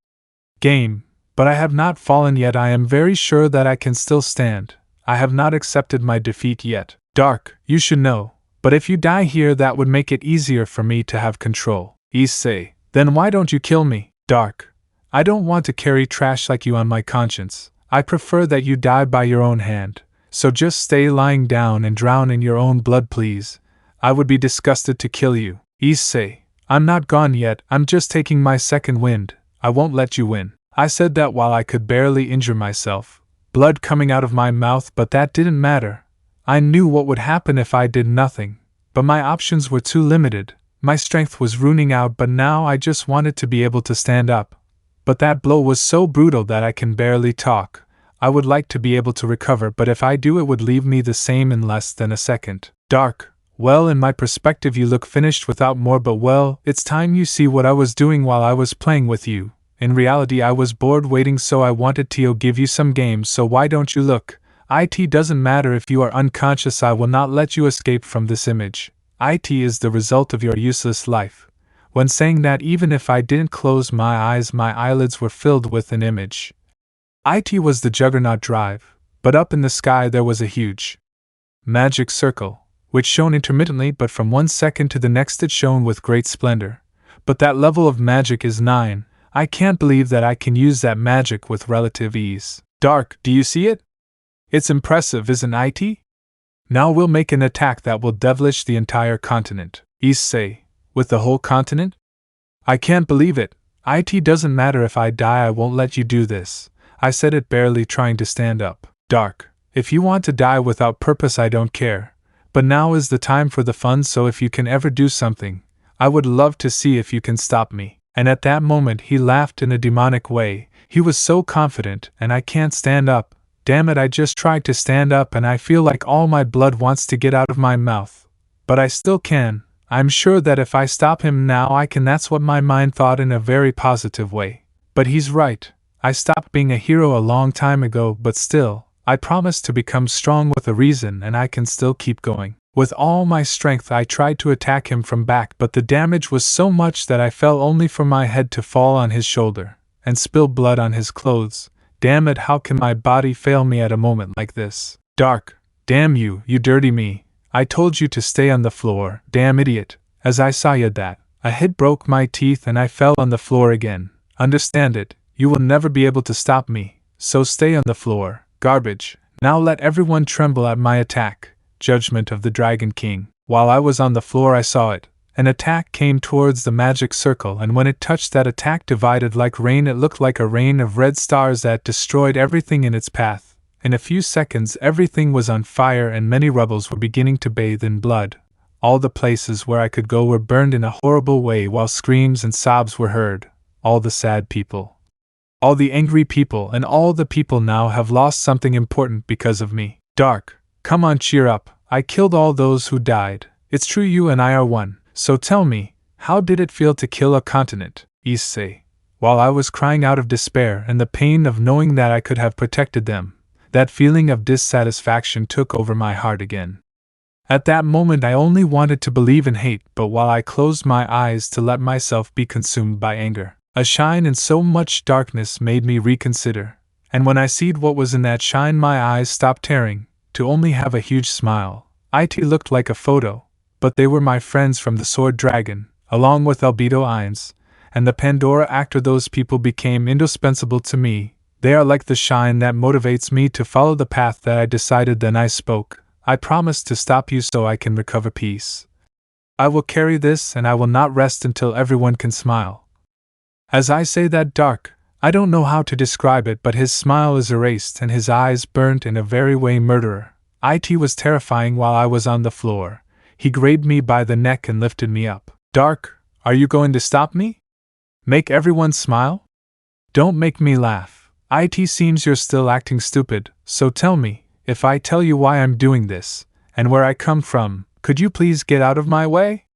game. But I have not fallen yet. I am very sure that I can still stand. I have not accepted my defeat yet. Dark, you should know. But if you die here, that would make it easier for me to have control. Issei, then why don't you kill me? Dark, I don't want to carry trash like you on my conscience. I prefer that you die by your own hand. So just stay lying down and drown in your own blood, please. I would be disgusted to kill you. Issei, I'm not gone yet. I'm just taking my second wind. I won't let you win. I said that while I could barely injure myself, blood coming out of my mouth, but that didn't matter. I knew what would happen if I did nothing, but my options were too limited. My strength was running out, but now I just wanted to be able to stand up. But that blow was so brutal that I can barely talk. I would like to be able to recover, but if I do, it would leave me the same in less than a second. Dark, well, in my perspective you look finished without more, but well, it's time you see what I was doing while I was playing with you. In reality I was bored waiting, so I wanted to give you some games, so why don't you look? It doesn't matter if you are unconscious, I will not let you escape from this image. It is the result of your useless life. When saying that, even if I didn't close my eyes, my eyelids were filled with an image. It was the Juggernaut Drive, but up in the sky there was a huge magic circle, which shone intermittently, but from one second to the next it shone with great splendor. But that level of magic is 9. I can't believe that I can use that magic with relative ease. Dark, do you see it? It's impressive, isn't it? Now we'll make an attack that will devilish the entire continent. Issei, with the whole continent? I can't believe it. It doesn't matter if I die, I won't let you do this. I said it, barely trying to stand up. Dark, if you want to die without purpose, I don't care. But now is the time for the fun, so if you can ever do something, I would love to see if you can stop me. And at that moment he laughed in a demonic way. He was so confident, and I can't stand up. Damn it, I just tried to stand up and I feel like all my blood wants to get out of my mouth. But I still can. I'm sure that if I stop him now I can. That's what my mind thought in a very positive way. But he's right. I stopped being a hero a long time ago, but still, I promised to become strong with a reason, and I can still keep going. With all my strength I tried to attack him from back, but the damage was so much that I fell only for my head to fall on his shoulder, and spill blood on his clothes. Damn it, how can my body fail me at a moment like this? Dark, damn you, you dirty me. I told you to stay on the floor, damn idiot. As I saw you that, a hit broke my teeth and I fell on the floor again. Understand it, you will never be able to stop me, so stay on the floor. Garbage. Now let everyone tremble at my attack. Judgment of the Dragon King. While I was on the floor I saw it. An attack came towards the magic circle, and when it touched that attack divided like rain. It looked like a rain of red stars that destroyed everything in its path. In a few seconds everything was on fire and many rebels were beginning to bathe in blood. All the places where I could go were burned in a horrible way, while screams and sobs were heard. All the sad people, all the angry people, and all the people now have lost something important because of me. Dark, come on, cheer up. I killed all those who died. It's true, you and I are one. So tell me, how did it feel to kill a continent? Issei. While I was crying out of despair and the pain of knowing that I could have protected them, that feeling of dissatisfaction took over my heart again. At that moment I only wanted to believe in hate, but while I closed my eyes to let myself be consumed by anger, a shine in so much darkness made me reconsider, and when I seed what was in that shine my eyes stopped tearing, to only have a huge smile. It looked like a photo, but they were my friends from the Sword Dragon, along with Albedo Ainz, and the Pandora actor. Those people became indispensable to me. They are like the shine that motivates me to follow the path that I decided. Then I spoke. I promise to stop you so I can recover peace. I will carry this and I will not rest until everyone can smile. As I say that, Dark, I don't know how to describe it, but his smile is erased and his eyes burnt in a very way. Murderer. It was terrifying. While I was on the floor, he grabbed me by the neck and lifted me up. Dark, are you going to stop me? Make everyone smile? Don't make me laugh. It seems you're still acting stupid, so tell me, if I tell you why I'm doing this, and where I come from, could you please get out of my way?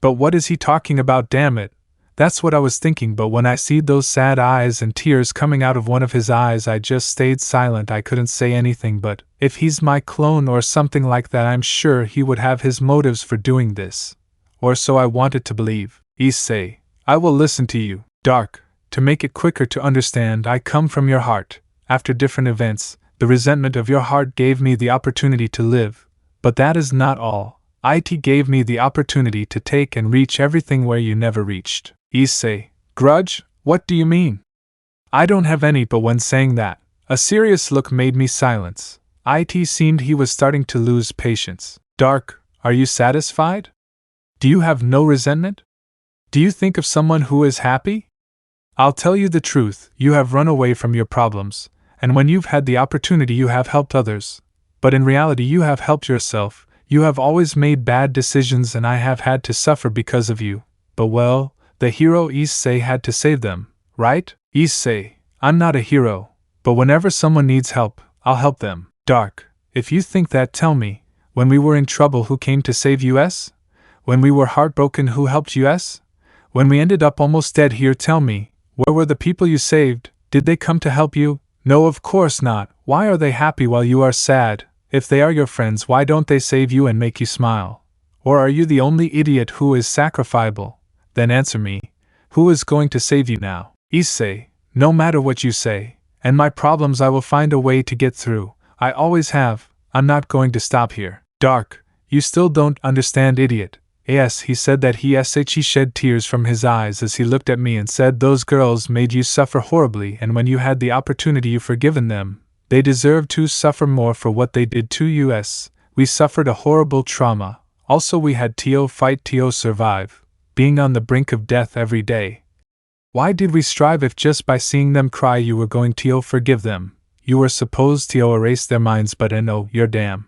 But what is he talking about, damn it? That's what I was thinking, but when I see those sad eyes and tears coming out of one of his eyes I just stayed silent. I couldn't say anything, but if he's my clone or something like that, I'm sure he would have his motives for doing this. Or so I wanted to believe. Issei, I will listen to you. Dark, to make it quicker to understand, I come from your heart. After different events, the resentment of your heart gave me the opportunity to live. But that is not all. It gave me the opportunity to take and reach everything where you never reached. Issei, grudge? What do you mean? I don't have any, but when saying that, a serious look made me silence. It seemed he was starting to lose patience. Dark, are you satisfied? Do you have no resentment? Do you think of someone who is happy? I'll tell you the truth, you have run away from your problems, and when you've had the opportunity you have helped others. But in reality you have helped yourself. You have always made bad decisions and I have had to suffer because of you. But well, the hero Issei had to save them, right? Issei, I'm not a hero, but whenever someone needs help, I'll help them. Dark, if you think that, tell me, when we were in trouble who came to save us? When we were heartbroken who helped us? When we ended up almost dead here, tell me, where were the people you saved? Did they come to help you? No, of course not. Why are they happy while you are sad? If they are your friends, why don't they save you and make you smile? Or are you the only idiot who is sacrificable? Then answer me, who is going to save you now? Issei, no matter what you say, and my problems I will find a way to get through. I always have. I'm not going to stop here. Dark, you still don't understand, idiot. Yes, he said that he shed tears from his eyes as he looked at me and said, those girls made you suffer horribly, and when you had the opportunity you forgiven them. They deserve to suffer more for what they did to us. We suffered a horrible trauma. Also we had to fight to survive, being on the brink of death every day. Why did we strive if just by seeing them cry you were going to forgive them? You were supposed to erase their minds, but no, your damn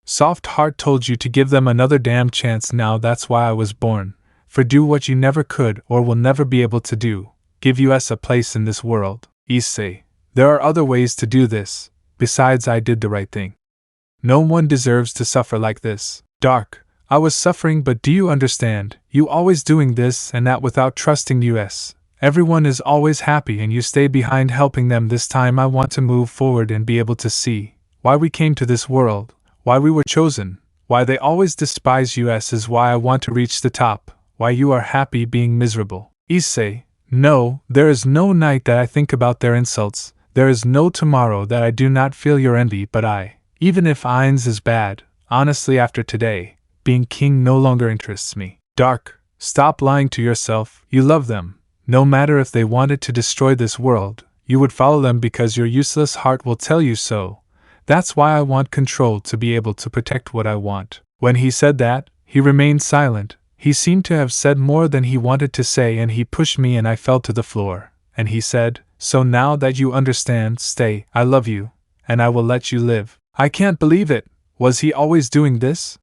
soft heart told you to give them another damn chance. Now that's why I was born. For do what you never could or will never be able to do, give us a place in this world. Issei, there are other ways to do this. Besides, I did the right thing. No one deserves to suffer like this. Dark, I was suffering, but do you understand? You always doing this and that without trusting us. Everyone is always happy and you stay behind helping them. This time I want to move forward and be able to see why we came to this world, why we were chosen, why they always despise us is why I want to reach the top, why you are happy being miserable. Issei, no, there is no night that I think about their insults, there is no tomorrow that I do not feel your envy, but even if Ainz is bad, honestly after today, being king no longer interests me. Dark, stop lying to yourself, you love them. No matter if they wanted to destroy this world, you would follow them because your useless heart will tell you so. That's why I want control, to be able to protect what I want. When he said that, he remained silent. He seemed to have said more than he wanted to say, and he pushed me and I fell to the floor. And he said, so now that you understand, stay, I love you, and I will let you live. I can't believe it. Was he always doing this?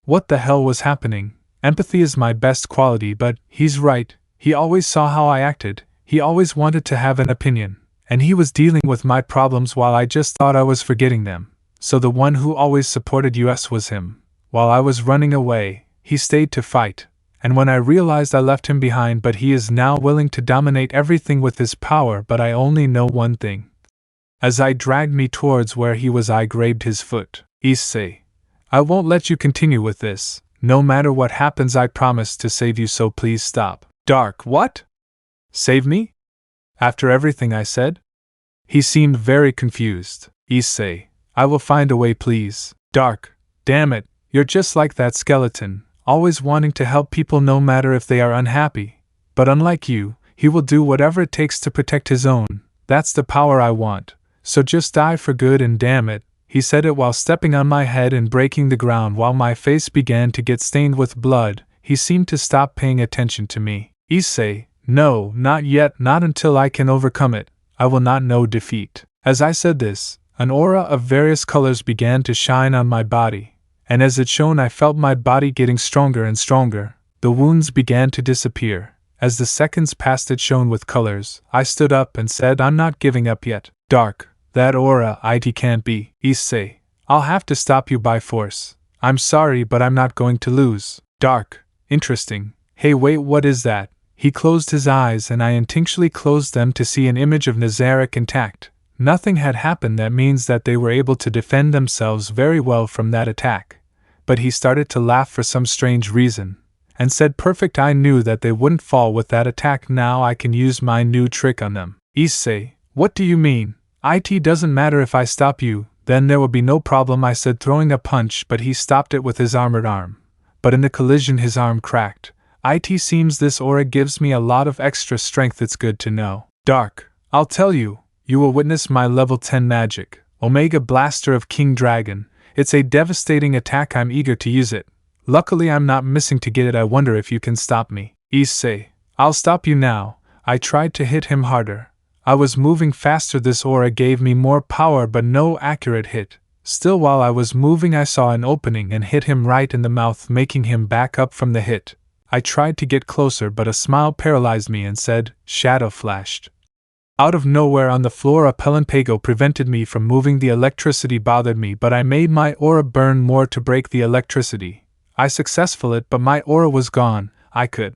What the hell was happening? Empathy is my best quality, but he's right. He always saw how I acted. He always wanted to have an opinion. And he was dealing with my problems while I just thought I was forgetting them. So the one who always supported us was him. While I was running away, he stayed to fight. And when I realized, I left him behind, but he is now willing to dominate everything with his power. But I only know one thing. As I dragged me towards where he was, I grabbed his foot. Issei, I won't let you continue with this. No matter what happens, I promise to save you, so please stop. Dark, what? Save me? After everything I said? He seemed very confused. Issei, I will find a way, please. Dark, damn it, you're just like that skeleton, always wanting to help people no matter if they are unhappy. But unlike you, he will do whatever it takes to protect his own. That's the power I want. So just die for good, and damn it. He said it while stepping on my head and breaking the ground while my face began to get stained with blood. He seemed to stop paying attention to me. Issei, no, not yet, not until I can overcome it. I will not know defeat. As I said this, an aura of various colors began to shine on my body, and as it shone I felt my body getting stronger and stronger. The wounds began to disappear. As the seconds passed, it shone with colors. I stood up and said, I'm not giving up yet. Dark, that aura it can't be. Issei, I'll have to stop you by force. I'm sorry, but I'm not going to lose. Dark, interesting. Hey, wait, what is that? He closed his eyes and I instinctually closed them to see an image of Nzarick intact. Nothing had happened. That means that they were able to defend themselves very well from that attack. But he started to laugh for some strange reason, and said, perfect, I knew that they wouldn't fall with that attack. Now I can use my new trick on them. Issei, what do you mean? It doesn't matter if I stop you, then there will be no problem, I said, throwing a punch, but he stopped it with his armored arm. But in the collision his arm cracked. It seems this aura gives me a lot of extra strength. It's good to know. Dark, I'll tell you, you will witness my level 10 magic, Omega Blaster of King Dragon. It's a devastating attack. I'm eager to use it. Luckily I'm not missing to get it. I wonder if you can stop me. Issei, I'll stop you now. I tried to hit him harder. I was moving faster. This aura gave me more power but no accurate hit. Still, while I was moving I saw an opening and hit him right in the mouth, making him back up from the hit. I tried to get closer, but a smile paralyzed me and said, shadow flashed. Out of nowhere on the floor a pelampago prevented me from moving. The electricity bothered me, but I made my aura burn more to break the electricity. I successful it, but my aura was gone. I could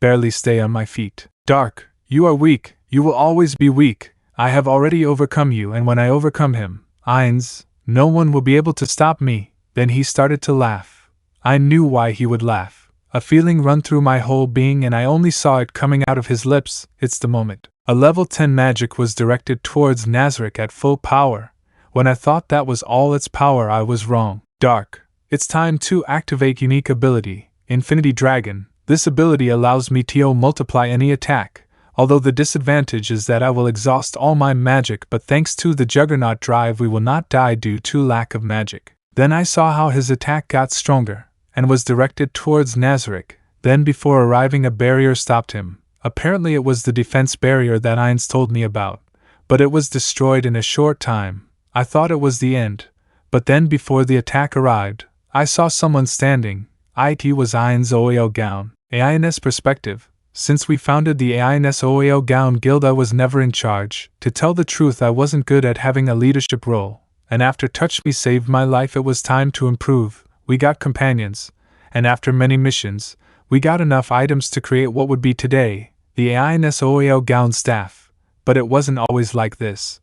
barely stay on my feet. Dark, you are weak. You will always be weak. I have already overcome you, and when I overcome him, Ainz, no one will be able to stop me. Then he started to laugh. I knew why he would laugh. A feeling run through my whole being, and I only saw it coming out of his lips. It's the moment. A level 10 magic was directed towards Nazarick at full power. When I thought that was all its power, I was wrong. Dark, it's time to activate unique ability. Infinity Dragon. This ability allows me to multiply any attack, although the disadvantage is that I will exhaust all my magic, but thanks to the Juggernaut drive we will not die due to lack of magic. Then I saw how his attack got stronger, and was directed towards Nazarick. Then before arriving a barrier stopped him. Apparently it was the defense barrier that Ainz told me about, but it was destroyed in a short time. I thought it was the end, but then before the attack arrived, I saw someone standing. It was Ainz Ooal Gown. Ainz perspective. Since we founded the Ainz Ooal Gown Guild I was never in charge. To tell the truth I wasn't good at having a leadership role, and after Touch Me saved my life it was time to improve. We got companions, and after many missions, we got enough items to create what would be today, the Ainz Ooal Gown staff, but it wasn't always like this.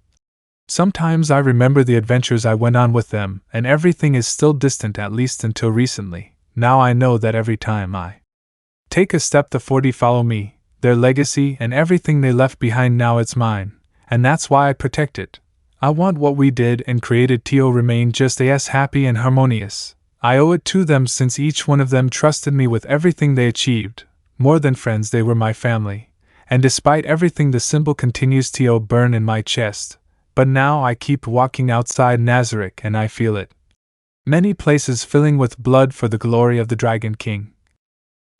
Sometimes I remember the adventures I went on with them, and everything is still distant at least until recently. Now I know that every time I take a step the 40 follow me, their legacy and everything they left behind now it's mine, and that's why I protect it. I want what we did and created to remain just as happy and harmonious. I owe it to them since each one of them trusted me with everything they achieved. More than friends they were my family, and despite everything the symbol continues to burn in my chest, but now I keep walking outside Nazarick and I feel it. Many places filling with blood for the glory of the Dragon King.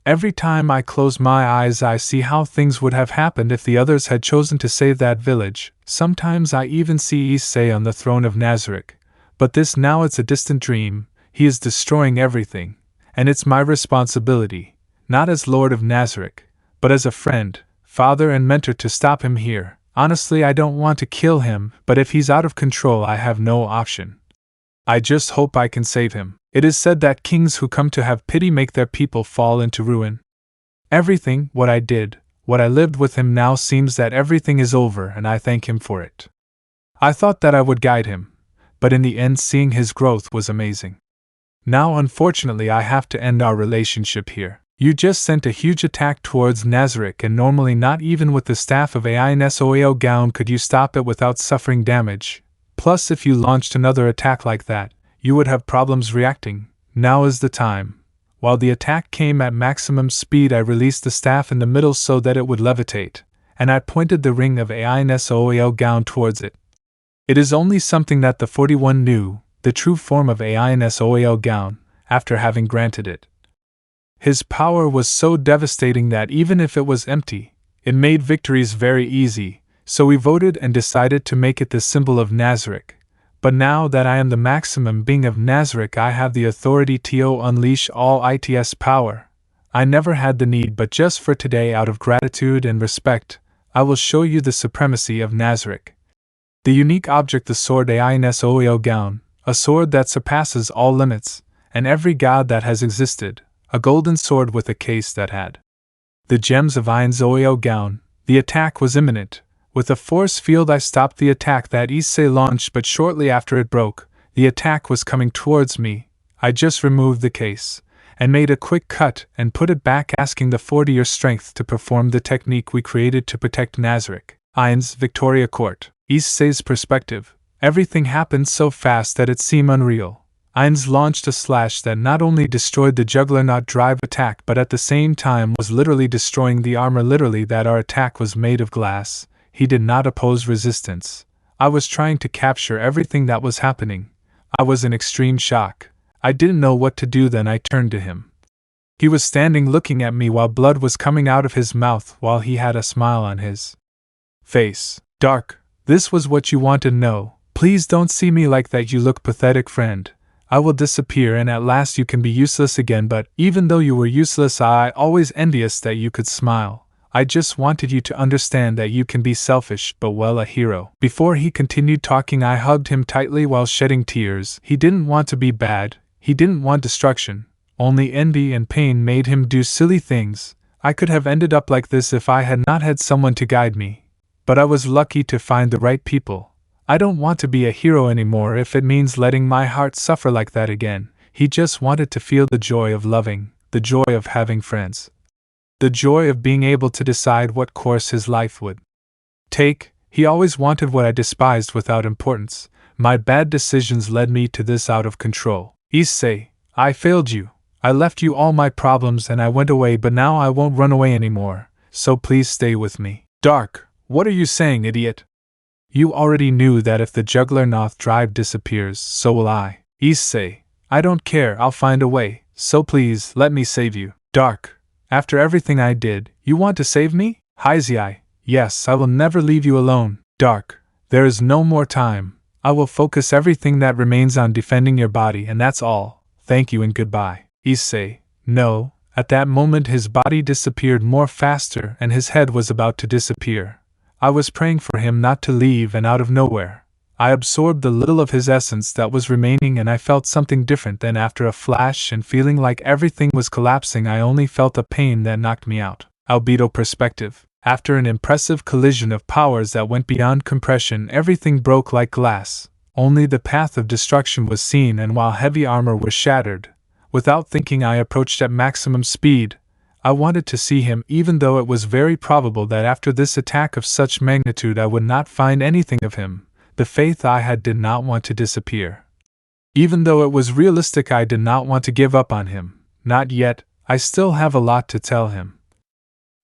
Every time I close my eyes I see how things would have happened if the others had chosen to save that village. Sometimes I even see Issei on the throne of Nazarick, but this now it's a distant dream. He is destroying everything, and it's my responsibility, not as Lord of Nazarick, but as a friend, father and mentor to stop him here. Honestly I don't want to kill him, but if he's out of control I have no option. I just hope I can save him. It is said that kings who come to have pity make their people fall into ruin. Everything, what I did, what I lived with him now seems that everything is over and I thank him for it. I thought that I would guide him, but in the end seeing his growth was amazing. Now unfortunately I have to end our relationship here. You just sent a huge attack towards Nazarick and normally not even with the staff of Ainz Ooal Gown could you stop it without suffering damage. Plus if you launched another attack like that, you would have problems reacting. Now is the time. While the attack came at maximum speed I released the staff in the middle so that it would levitate, and I pointed the ring of Ainz Ooal Gown towards it. It is only something that the 41 knew, the true form of Ainz Ooal Gown, after having granted it. His power was so devastating that even if it was empty, it made victories very easy, so we voted and decided to make it the symbol of Nazarick. But now that I am the maximum being of Nazarick I have the authority to unleash all its power. I never had the need but just for today out of gratitude and respect, I will show you the supremacy of Nazarick. The unique object the sword Ainz Ooal Gown, a sword that surpasses all limits, and every god that has existed, a golden sword with a case that had the gems of Ainz Ooal Gown. The attack was imminent. With a force field I stopped the attack that Issei launched but shortly after it broke, the attack was coming towards me. I just removed the case, and made a quick cut and put it back asking the 40-year strength to perform the technique we created to protect Nazarick. Ainz Victoria Court. Issei's perspective. Everything happened so fast that it seemed unreal. Ainz launched a slash that not only destroyed the Juggernaut drive attack but at the same time was literally destroying the armor literally that our attack was made of glass. He did not oppose resistance. I was trying to capture everything that was happening. I was in extreme shock. I didn't know what to do then I turned to him. He was standing looking at me while blood was coming out of his mouth while he had a smile on his face. Dark, this was what you wanted to know. Please don't see me like that you look pathetic friend. I will disappear and at last you can be useless again but even though you were useless I always envious that you could smile. I just wanted you to understand that you can be selfish but well a hero. Before he continued talking I hugged him tightly while shedding tears. He didn't want to be bad, he didn't want destruction, only envy and pain made him do silly things. I could have ended up like this if I had not had someone to guide me. But I was lucky to find the right people. I don't want to be a hero anymore if it means letting my heart suffer like that again. He just wanted to feel the joy of loving, the joy of having friends. The joy of being able to decide what course his life would take. He always wanted what I despised without importance. My bad decisions led me to this out of control. Issei, I failed you. I left you all my problems and I went away, but now I won't run away anymore, so please stay with me. Dark, what are you saying, idiot? You already knew that if the Juggernaut drive disappears, so will I. Issei, I don't care, I'll find a way, so please let me save you. Dark, after everything I did, you want to save me? Issei, yes, I will never leave you alone. Dark, there is no more time. I will focus everything that remains on defending your body, and that's all. Thank you and goodbye. Issei, no. At that moment his body disappeared more faster and his head was about to disappear. I was praying for him not to leave, and out of nowhere, I absorbed the little of his essence that was remaining, and I felt something different. Then after a flash and feeling like everything was collapsing, I only felt a pain that knocked me out. Albedo perspective. After an impressive collision of powers that went beyond compression, everything broke like glass. Only the path of destruction was seen, and while heavy armor was shattered, without thinking I approached at maximum speed. I wanted to see him, even though it was very probable that after this attack of such magnitude I would not find anything of him. The faith I had did not want to disappear. Even though it was realistic, I did not want to give up on him. Not yet, I still have a lot to tell him.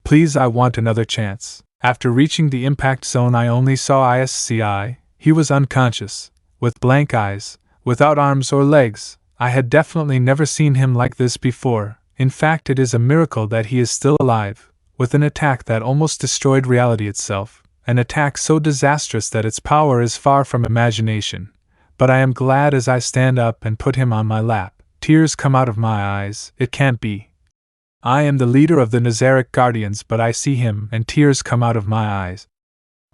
Please, I want another chance. After reaching the impact zone, I only saw Issei. He was unconscious, with blank eyes, without arms or legs. I had definitely never seen him like this before. In fact, it is a miracle that he is still alive, with an attack that almost destroyed reality itself, an attack so disastrous that its power is far from imagination. But I am glad as I stand up and put him on my lap. Tears come out of my eyes. It can't be. I am the leader of the Nazarick Guardians, but I see him and tears come out of my eyes.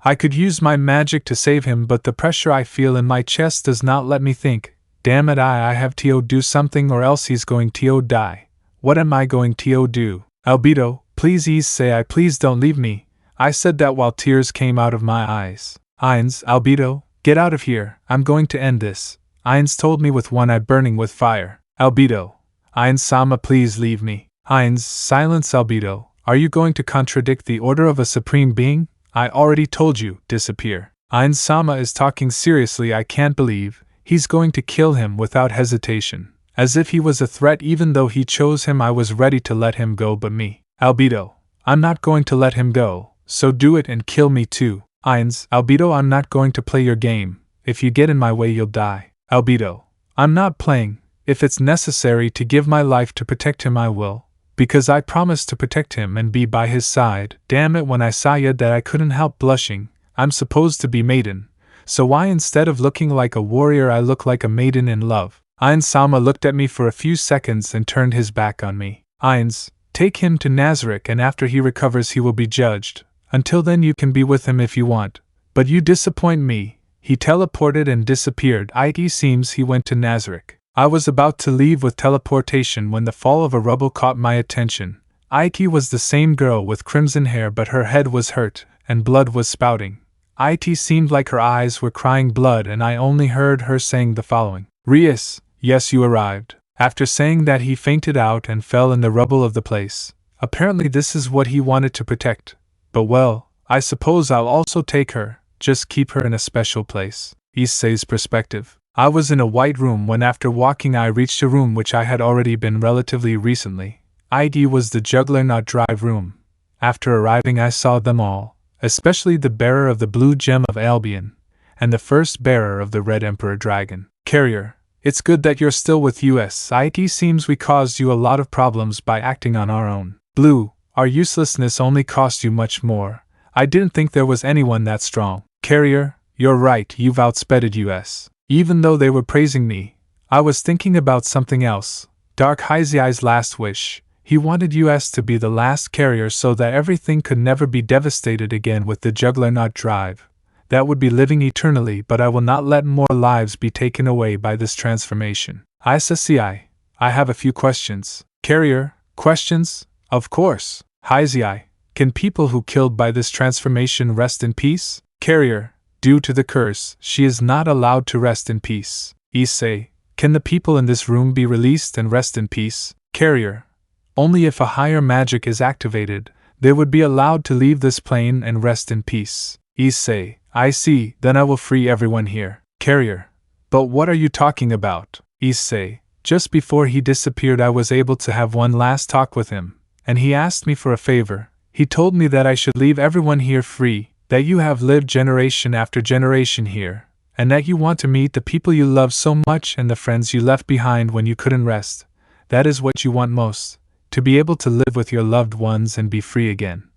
I could use my magic to save him, but the pressure I feel in my chest does not let me think. Damn it, I have to do something, or else he's going to die. What am I going to do? Albedo, please Issei, please don't leave me. I said that while tears came out of my eyes. Ainz, Albedo, get out of here. I'm going to end this. Ainz told me with one eye burning with fire. Albedo, Ainz-sama, please leave me. Ainz, silence. Albedo, are you going to contradict the order of a supreme being? I already told you, disappear. Ainz-sama is talking seriously. I can't believe he's going to kill him without hesitation. As if he was a threat. Even though he chose him, I was ready to let him go, but me. Albedo, I'm not going to let him go, so do it and kill me too. Ainz, Albedo, I'm not going to play your game. If you get in my way, you'll die. Albedo, I'm not playing. If it's necessary to give my life to protect him, I will, because I promised to protect him and be by his side. Damn it, when I saw that I couldn't help blushing. I'm supposed to be maiden, so why instead of looking like a warrior I look like a maiden in love? Ainz-sama looked at me for a few seconds and turned his back on me. Ainz, take him to Nazarick, and after he recovers he will be judged. Until then you can be with him if you want. But you disappoint me. He teleported and disappeared. It seems he went to Nazarick. I was about to leave with teleportation when the fall of a rubble caught my attention. It was the same girl with crimson hair, but her head was hurt, and blood was spouting. It seemed like her eyes were crying blood, and I only heard her saying the following. Rias, yes, you arrived. After saying that, he fainted out and fell in the rubble of the place. Apparently this is what he wanted to protect. But well, I suppose I'll also take her, just keep her in a special place. Issei's perspective. I was in a white room when after walking I reached a room which I had already been relatively recently. It was the Juggernaut drive room. After arriving I saw them all, especially the bearer of the blue gem of Albion, and the first bearer of the red emperor dragon. Carrier, it's good that you're still with us. It seems we caused you a lot of problems by acting on our own. Blue, our uselessness only cost you much more. I didn't think there was anyone that strong. Carrier, you're right, you've outsped us. Even though they were praising me, I was thinking about something else. Dark Issei's last wish. He wanted us to be the last carrier so that everything could never be devastated again with the Juggernaut drive. That would be living eternally, but I will not let more lives be taken away by this transformation. Issei, I have a few questions. Carrier, questions? Of course. Issei, can people who killed by this transformation rest in peace? Carrier, due to the curse, she is not allowed to rest in peace. Issei, can the people in this room be released and rest in peace? Carrier, only if a higher magic is activated, they would be allowed to leave this plane and rest in peace. Issei, I see, then I will free everyone here. Carrier, but what are you talking about? Issei, Just before he disappeared, I was able to have one last talk with him, and he asked me for a favor. He told me that I should leave everyone here free, that you have lived generation after generation here, and that you want to meet the people you love so much and the friends you left behind when you couldn't rest. That is what you want most, to be able to live with your loved ones and be free again.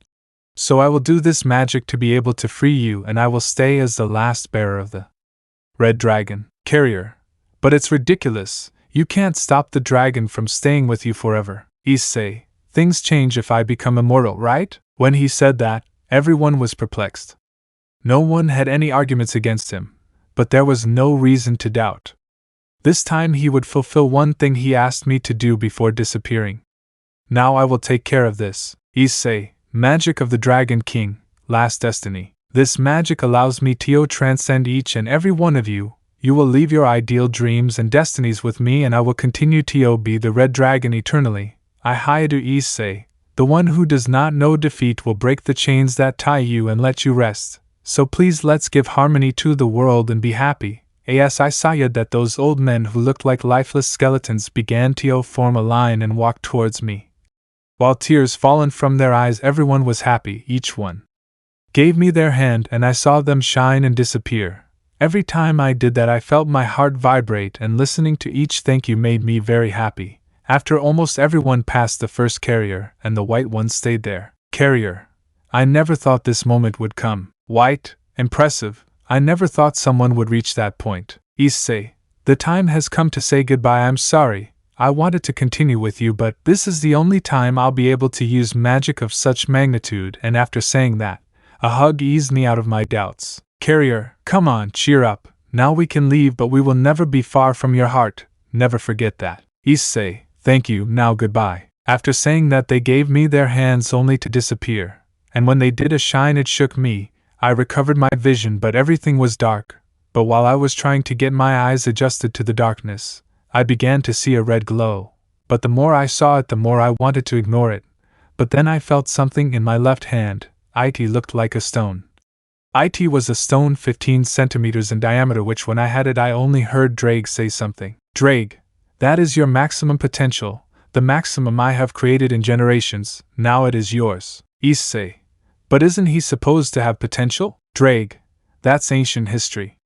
So I will do this magic to be able to free you, and I will stay as the last bearer of the Red Dragon carrier. But it's ridiculous. You can't stop the dragon from staying with you forever. Issei, things change if I become immortal, right? When he said that, everyone was perplexed. No one had any arguments against him, but there was no reason to doubt. This time he would fulfill one thing he asked me to do before disappearing. Now I will take care of this. Issei, magic of the Dragon King, last destiny. This magic allows me to transcend each and every one of you. You will leave your ideal dreams and destinies with me, and I will continue to be the Red Dragon eternally. I Heir Issei, the one who does not know defeat, will break the chains that tie you and let you rest. So please let's give harmony to the world and be happy. As I saw that those old men who looked like lifeless skeletons began to form a line and walk towards me. While tears fallen from their eyes, everyone was happy. Each one gave me their hand, and I saw them shine and disappear. Every time I did that, I felt my heart vibrate, and listening to each thank you made me very happy. After almost everyone passed the first carrier, and the white one stayed there. Carrier. I never thought this moment would come. White. Impressive. I never thought someone would reach that point. Issei, the time has come to say goodbye. I'm sorry. I wanted to continue with you, but this is the only time I'll be able to use magic of such magnitude, and after saying that, a hug eased me out of my doubts. Carrier, come on, cheer up. Now we can leave, but we will never be far from your heart. Never forget that. Issei, thank you, now goodbye. After saying that, they gave me their hands only to disappear, and when they did, a shine it shook me. I recovered my vision, but everything was dark. But while I was trying to get my eyes adjusted to the darkness, I began to see a red glow. But the more I saw it, the more I wanted to ignore it. But then I felt something in my left hand. It looked like a stone. It was a stone 15 centimeters in diameter, which when I had it I only heard Drake say something. Drake, that is your maximum potential, the maximum I have created in generations, now it is yours. Issei, but isn't he supposed to have potential? Drake, that's ancient history.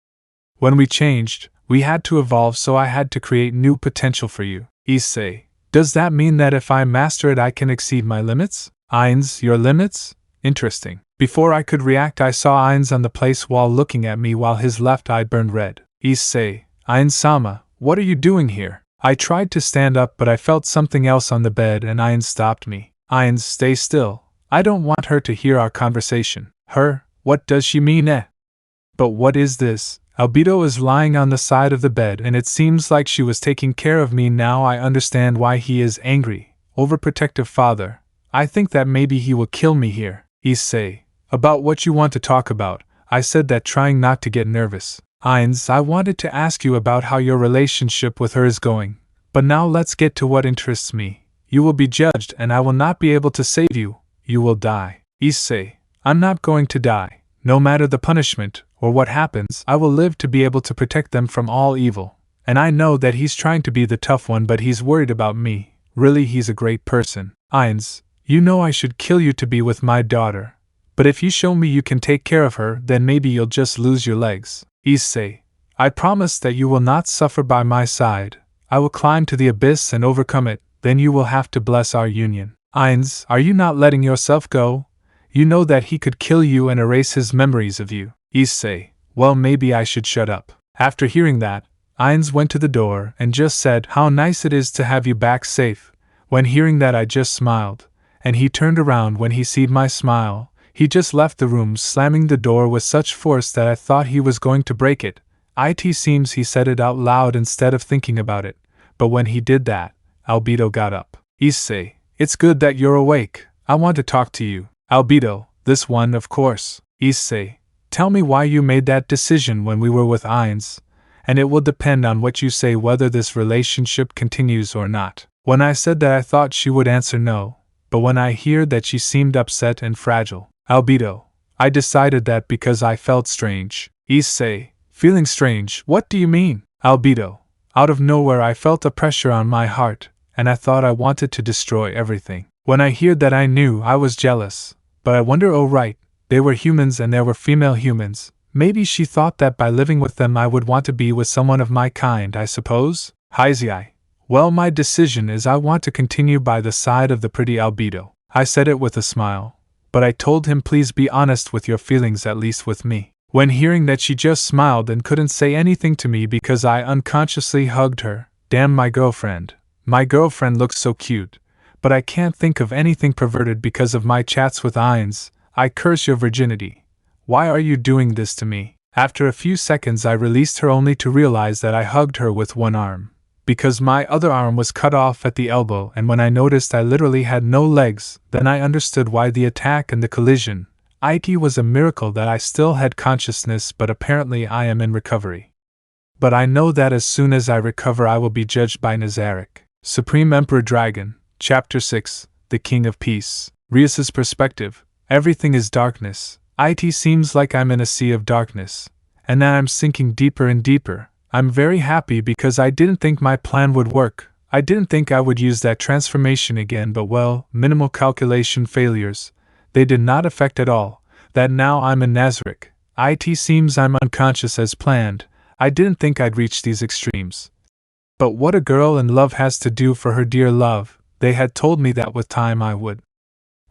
When we changed, we had to evolve, so I had to create new potential for you. Issei, does that mean that if I master it I can exceed my limits? Ainz, your limits? Interesting. Before I could react, I saw Ainz on the place wall looking at me while his left eye burned red. Issei, Ainz-sama, what are you doing here? I tried to stand up, but I felt something else on the bed and Ainz stopped me. Ainz, stay still. I don't want her to hear our conversation. Her? What does she mean, eh? But what is this? Albedo is lying on the side of the bed, and it seems like she was taking care of me. Now I understand why he is angry. Overprotective father. I think that maybe he will kill me here. Issei, about what you want to talk about, I said that, trying not to get nervous. Ainz, I wanted to ask you about how your relationship with her is going. But now let's get to what interests me. You will be judged, and I will not be able to save you. You will die. Issei, I'm not going to die. No matter the punishment, or what happens, I will live to be able to protect them from all evil. And I know that he's trying to be the tough one, but he's worried about me. Really, he's a great person. Ainz, you know I should kill you to be with my daughter. But if you show me you can take care of her, then maybe you'll just lose your legs. Issei, I promise that you will not suffer by my side. I will climb to the abyss and overcome it, then you will have to bless our union. Ainz, are you not letting yourself go? You know that he could kill you and erase his memories of you. Issei, well, maybe I should shut up. After hearing that, Ainz went to the door and just said, how nice it is to have you back safe. When hearing that, I just smiled, and he turned around when he seed my smile. He just left the room, slamming the door with such force that I thought he was going to break it. It seems he said it out loud instead of thinking about it, but when he did that, Albedo got up. Issei, it's good that you're awake. I want to talk to you. Albedo, this one, of course. Issei, tell me why you made that decision when we were with Ainz, and it will depend on what you say whether this relationship continues or not. When I said that, I thought she would answer no, but when I hear that she seemed upset and fragile. Albedo, I decided that because I felt strange. Issei, feeling strange, what do you mean? Albedo, Out of nowhere I felt a pressure on my heart, and I thought I wanted to destroy everything. When I heard that I knew I was jealous, but I wonder right, they were humans and there were female humans. Maybe she thought that by living with them I would want to be with someone of my kind, I suppose? Issei. Well, my decision is I want to continue by the side of the pretty albedo. I said it with a smile, but I told him please be honest with your feelings, at least with me. When hearing that, she just smiled and couldn't say anything to me because I unconsciously hugged her. Damn, my girlfriend. My girlfriend looks so cute, but I can't think of anything perverted because of my chats with Ainz. I curse your virginity. Why are you doing this to me? After a few seconds I released her only to realize that I hugged her with one arm, because my other arm was cut off at the elbow, and when I noticed I literally had no legs, then I understood why the attack and the collision. It was a miracle that I still had consciousness, but apparently I am in recovery. But I know that as soon as I recover I will be judged by Nazarick. Supreme Emperor Dragon, Chapter 6, The King of Peace. Rias's perspective. Everything is darkness. It seems like I'm in a sea of darkness, and now I'm sinking deeper and deeper. I'm very happy because I didn't think my plan would work. I didn't think I would use that transformation again, but well, minimal calculation failures. They did not affect at all. That now I'm in Nazarick. It seems I'm unconscious as planned. I didn't think I'd reach these extremes. But what a girl in love has to do for her dear love, they had told me that with time I would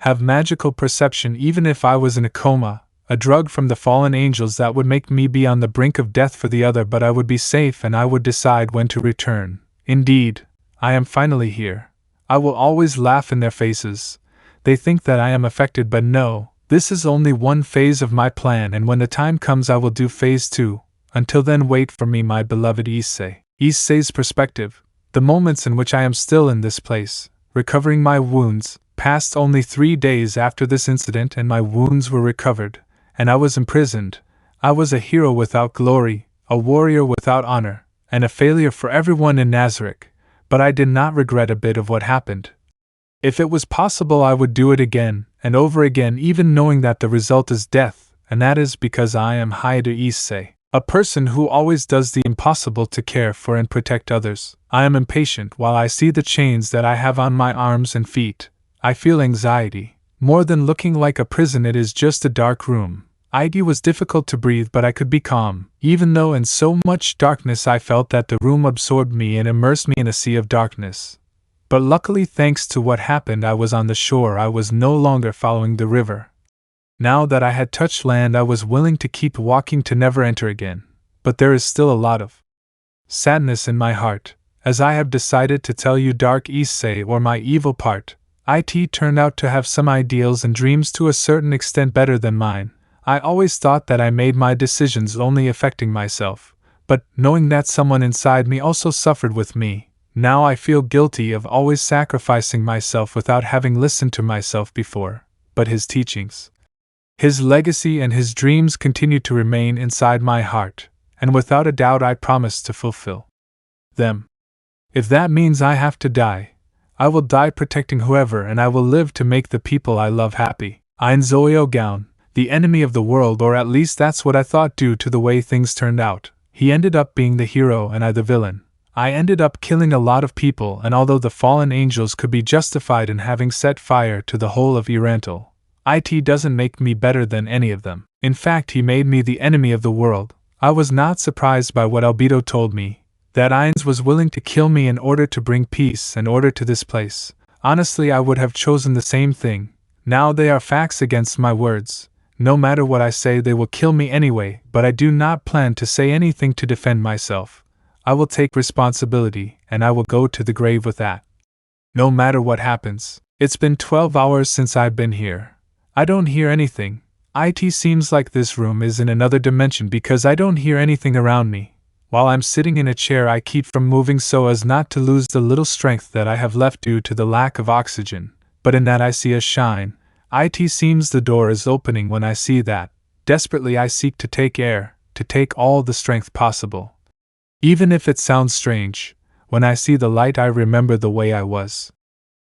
have magical perception even if I was in a coma, a drug from the fallen angels that would make me be on the brink of death for the other, but I would be safe and I would decide when to return. Indeed, I am finally here. I will always laugh in their faces. They think that I am affected, but no, this is only one phase of my plan, and when the time comes I will do phase 2. Until then, wait for me, my beloved Issei. Issei's perspective. The moments in which I am still in this place, recovering my wounds, passed only 3 days after this incident and my wounds were recovered, and I was imprisoned. I was a hero without glory, a warrior without honor, and a failure for everyone in Nazarick, but I did not regret a bit of what happened. If it was possible I would do it again, and over again, even knowing that the result is death, and that is because I am Heir Issei, a person who always does the impossible to care for and protect others. I am impatient while I see the chains that I have on my arms and feet. I feel anxiety. More than looking like a prison, it is just a dark room. It was difficult to breathe, but I could be calm, even though in so much darkness I felt that the room absorbed me and immersed me in a sea of darkness. But luckily, thanks to what happened, I was on the shore. I was no longer following the river. Now that I had touched land, I was willing to keep walking to never enter again. But there is still a lot of sadness in my heart, as I have decided to tell you, Dark Issei, or my evil part. It turned out to have some ideals and dreams to a certain extent better than mine. I always thought that I made my decisions only affecting myself, but knowing that someone inside me also suffered with me, now I feel guilty of always sacrificing myself without having listened to myself before. But his teachings, his legacy and his dreams continue to remain inside my heart, and without a doubt I promise to fulfill them. If that means I have to die, I will die protecting whoever, and I will live to make the people I love happy. Ainz Ooal Gown, the enemy of the world, or at least that's what I thought due to the way things turned out. He ended up being the hero and I the villain. I ended up killing a lot of people, and although the fallen angels could be justified in having set fire to the whole of Irantal, it doesn't make me better than any of them. In fact, he made me the enemy of the world. I was not surprised by what Albedo told me, that Ainz was willing to kill me in order to bring peace and order to this place. Honestly, I would have chosen the same thing. Now they are facts against my words. No matter what I say, they will kill me anyway, but I do not plan to say anything to defend myself. I will take responsibility, and I will go to the grave with that. No matter what happens. It's been 12 hours since I've been here. I don't hear anything. It seems like this room is in another dimension because I don't hear anything around me. While I'm sitting in a chair, I keep from moving so as not to lose the little strength that I have left due to the lack of oxygen, but in that I see a shine. It seems the door is opening when I see that. Desperately I seek to take air, to take all the strength possible. Even if it sounds strange, when I see the light I remember the way I was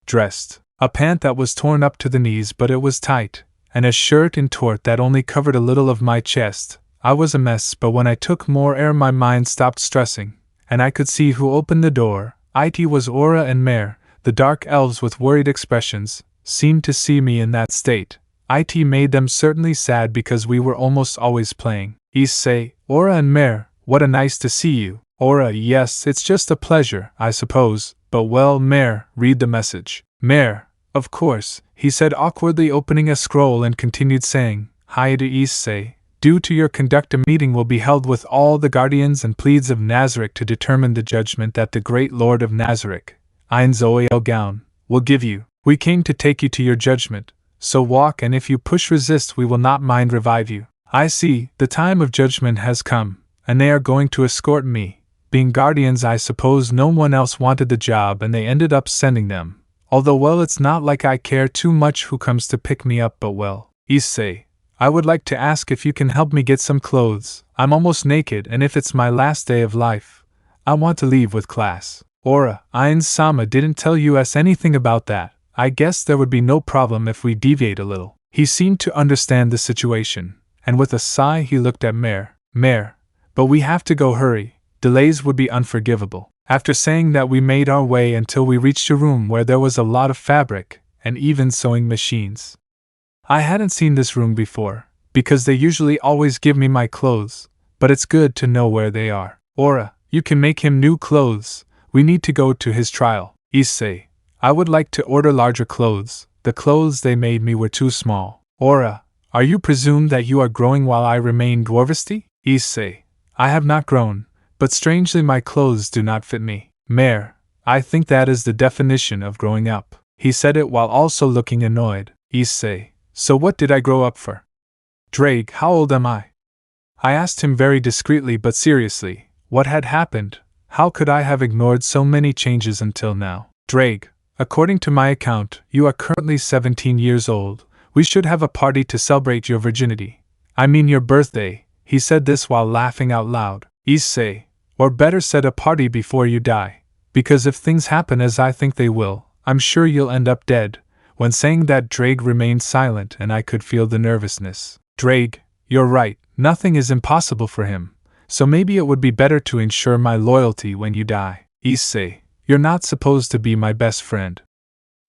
dressed. A pant that was torn up to the knees but it was tight, and a shirt in tort that only covered a little of my chest. I was a mess, but when I took more air my mind stopped stressing, and I could see who opened the door. It was Aura and Mare. The dark elves with worried expressions seemed to see me in that state. It made them certainly sad because we were almost always playing. Issei, Aura and Mare, what a nice to see you. Aura, yes, it's just a pleasure, I suppose, but well, Mare, read the message. Mare, of course, he said awkwardly, opening a scroll, and continued saying, Hi to Issei. Due to your conduct, a meeting will be held with all the guardians and pleads of Nazarick to determine the judgment that the great lord of Nazarick, Ainz Ooal Gown, will give you. We came to take you to your judgment, so walk, and if you push resist we will not mind revive you. I see, the time of judgment has come, and they are going to escort me. Being guardians, I suppose no one else wanted the job and they ended up sending them. Although well, it's not like I care too much who comes to pick me up, but well. Issei, I would like to ask if you can help me get some clothes. I'm almost naked, and if it's my last day of life, I want to leave with class. Aura, Ainz-sama didn't tell us anything about that. I guess there would be no problem if we deviate a little. He seemed to understand the situation, and with a sigh he looked at Mare. Mare, but we have to go, hurry. Delays would be unforgivable. After saying that, we made our way until we reached a room where there was a lot of fabric, and even sewing machines. I hadn't seen this room before, because they usually always give me my clothes, but it's good to know where they are. Aura, you can make him new clothes. We need to go to his trial. Issei, I would like to order larger clothes. The clothes they made me were too small. Aura, are you presumed that you are growing while I remain dwarfisty? Issei, I have not grown, but strangely my clothes do not fit me. Mare, I think that is the definition of growing up. He said it while also looking annoyed. Issei, so what did I grow up for? Drake, how old am I? I asked him very discreetly but seriously. What had happened? How could I have ignored so many changes until now? Drake, according to my account, you are currently 17 years old. We should have a party to celebrate your virginity. I mean your birthday. He said this while laughing out loud. Issei, or better said, a party before you die. Because if things happen as I think they will, I'm sure you'll end up dead. When saying that, Drake remained silent and I could feel the nervousness. Drake, you're right, nothing is impossible for him. So maybe it would be better to ensure my loyalty when you die. Issei, you're not supposed to be my best friend.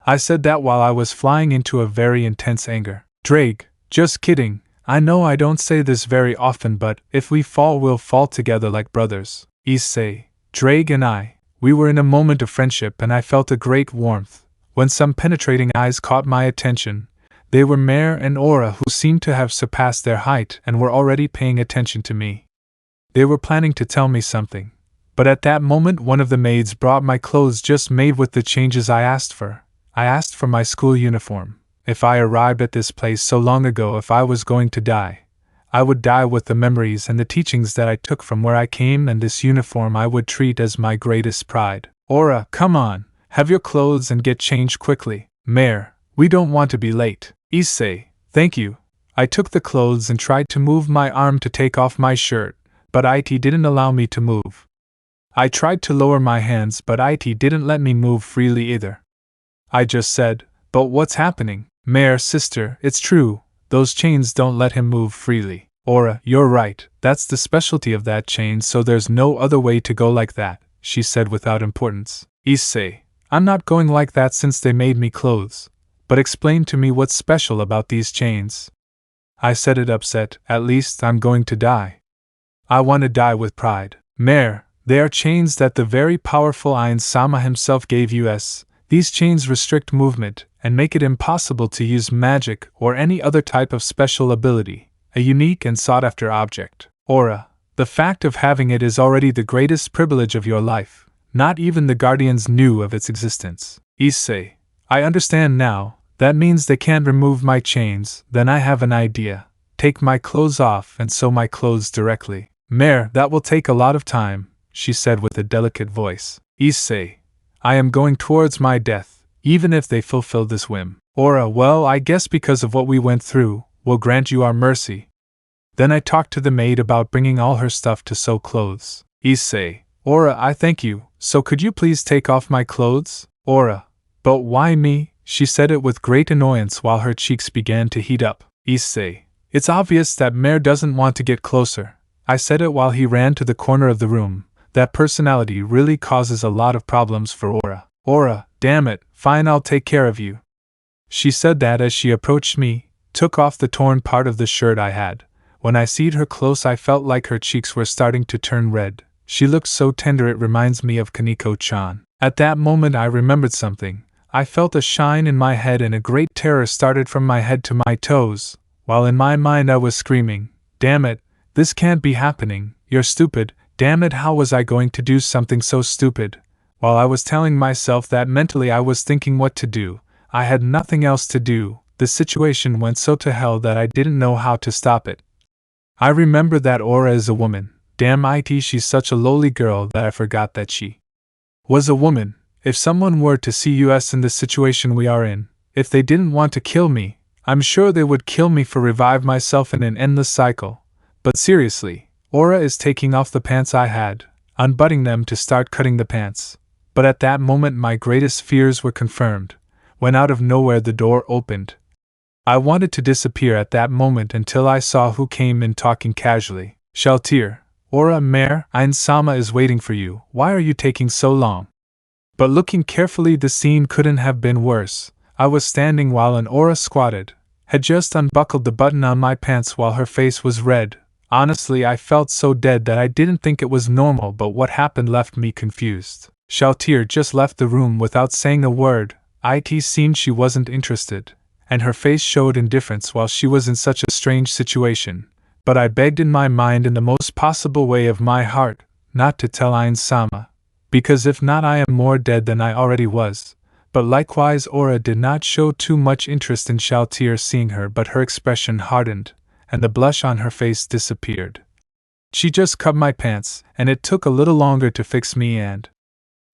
I said that while I was flying into a very intense anger. Drake, just kidding. I know I don't say this very often, but if we fall, we'll fall together like brothers. Issei, Drake and we were in a moment of friendship and I felt a great warmth when some penetrating eyes caught my attention. They were Mare and Aura, who seemed to have surpassed their height and were already paying attention to me. They were planning to tell me something, but at that moment one of the maids brought my clothes just made with the changes I asked for. I asked for my school uniform. If I arrived at this place so long ago, if I was going to die, I would die with the memories and the teachings that I took from where I came, and this uniform I would treat as my greatest pride. Aura, come on, have your clothes and get changed quickly. Mare, we don't want to be late. Issei, thank you. I took the clothes and tried to move my arm to take off my shirt, but IT didn't allow me to move. I tried to lower my hands, but IT didn't let me move freely either. I just said, but what's happening? Mare, sister, it's true, those chains don't let him move freely. Aura, you're right, that's the specialty of that chain, so there's no other way to go like that, she said without importance. Issei, I'm not going like that since they made me clothes, but explain to me what's special about these chains. I said it upset. At least I'm going to die. I want to die with pride. Mare, they are chains that the very powerful Ainz-sama himself gave us. These chains restrict movement and make it impossible to use magic or any other type of special ability, a unique and sought-after object. Aura, the fact of having it is already the greatest privilege of your life. Not even the guardians knew of its existence. Issei, I understand now. That means they can't remove my chains. Then I have an idea. Take my clothes off and sew my clothes directly. Mare, that will take a lot of time, she said with a delicate voice. Issei, I am going towards my death, even if they fulfill this whim. Aura, well, I guess because of what we went through, we'll grant you our mercy. Then I talked to the maid about bringing all her stuff to sew clothes. Issei, Aura, I thank you, so could you please take off my clothes? Aura, but why me? She said it with great annoyance while her cheeks began to heat up. Issei, it's obvious that Mare doesn't want to get closer. I said it while he ran to the corner of the room. That personality really causes a lot of problems for Aura. Aura, damn it, fine, I'll take care of you. She said that as she approached me, took off the torn part of the shirt I had. When I seed her close, I felt like her cheeks were starting to turn red. She looked so tender, it reminds me of Kaneko-chan. At that moment I remembered something. I felt a shine in my head and a great terror started from my head to my toes, while in my mind I was screaming, "Damn it, this can't be happening, you're stupid, damn it, how was I going to do something so stupid?" While I was telling myself that, mentally I was thinking what to do. I had nothing else to do. The situation went so to hell that I didn't know how to stop it. I remember that Aura is a woman. Damn it, she's such a lowly girl that I forgot that she was a woman. If someone were to see us in the situation we are in, if they didn't want to kill me, I'm sure they would kill me for revive myself in an endless cycle. But seriously, Aura is taking off the pants I had, unbuttoning them to start cutting the pants. But at that moment my greatest fears were confirmed, when out of nowhere the door opened. I wanted to disappear at that moment until I saw who came in talking casually. "Shaltir, Aura, Mare, Ainz-sama is waiting for you, why are you taking so long?" But looking carefully, the scene couldn't have been worse. I was standing while an Aura squatted, had just unbuckled the button on my pants while her face was red. Honestly, I felt so dead that I didn't think it was normal, but what happened left me confused. Shaltir just left the room without saying a word. It seemed she wasn't interested, and her face showed indifference while she was in such a strange situation. But I begged in my mind, in the most possible way of my heart, not to tell Ainz-sama, because if not I am more dead than I already was. But likewise Aura did not show too much interest in Shaltir seeing her, but her expression hardened, and the blush on her face disappeared. She just cut my pants, and it took a little longer to fix me and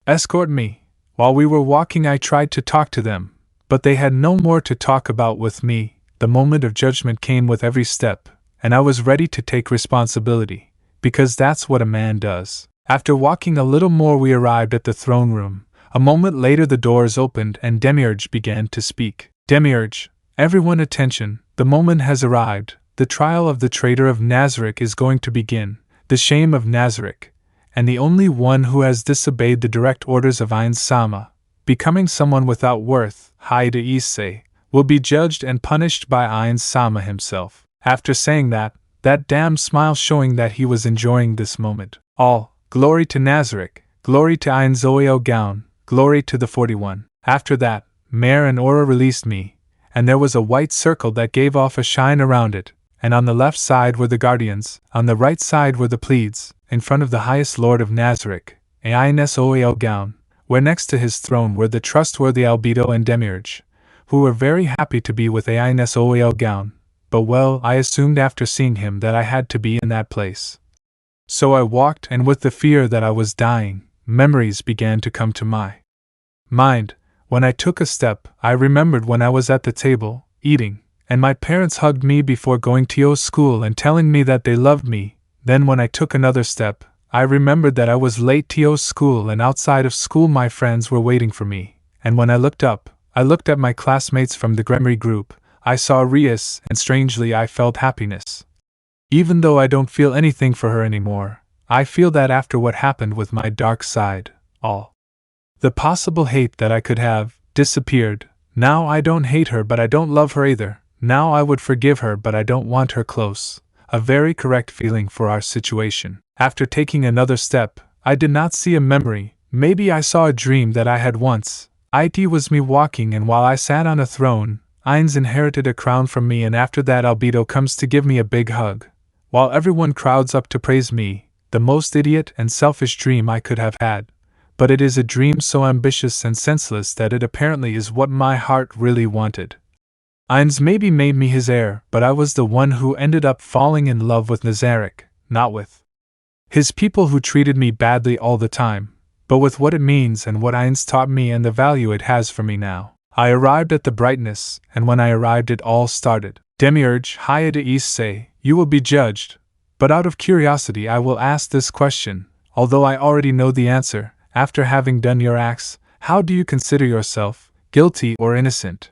escort me. While we were walking I tried to talk to them, but they had no more to talk about with me. The moment of judgment came with every step, and I was ready to take responsibility, because that's what a man does. After walking a little more we arrived at the throne room. A moment later the doors opened and Demiurge began to speak. "Demiurge, everyone attention, the moment has arrived. The trial of the traitor of Nazarick is going to begin. The shame of Nazarick, and the only one who has disobeyed the direct orders of Ainz-sama, becoming someone without worth, Heir Issei, will be judged and punished by Ainz-sama himself." After saying that damn smile showing that he was enjoying this moment. All glory to Nazarick, glory to Ainz Ooal Gown, glory to the 41. After that, Mare and Aura released me, and there was a white circle that gave off a shine around it, and on the left side were the guardians, on the right side were the pleads, in front of the highest lord of Nazarick, Ainz Ooal Gown, where next to his throne were the trustworthy Albedo and Demiurge, who were very happy to be with Ainz Ooal Gown, but well, I assumed after seeing him that I had to be in that place. So I walked, and with the fear that I was dying, memories began to come to my mind. When I took a step, I remembered when I was at the table, eating, and my parents hugged me before going to school and telling me that they loved me. Then when I took another step, I remembered that I was late to school, and outside of school my friends were waiting for me. And when I looked up, I looked at my classmates from the Gremory group. I saw Rias, and strangely I felt happiness. Even though I don't feel anything for her anymore, I feel that after what happened with my dark side, all the possible hate that I could have disappeared. Now I don't hate her, but I don't love her either. Now I would forgive her, but I don't want her close. A very correct feeling for our situation. After taking another step, I did not see a memory. Maybe I saw a dream that I had once. It was me walking, and while I sat on a throne, Ainz inherited a crown from me, and after that Albedo comes to give me a big hug, while everyone crowds up to praise me. The most idiot and selfish dream I could have had. But it is a dream so ambitious and senseless that it apparently is what my heart really wanted. Ainz maybe made me his heir, but I was the one who ended up falling in love with Nzarick, not with his people who treated me badly all the time, but with what it means and what Ainz taught me and the value it has for me now. I arrived at the brightness, and when I arrived it all started. "Demiurge, Heir Issei, you will be judged. But out of curiosity I will ask this question, although I already know the answer. After having done your acts, how do you consider yourself, guilty or innocent?"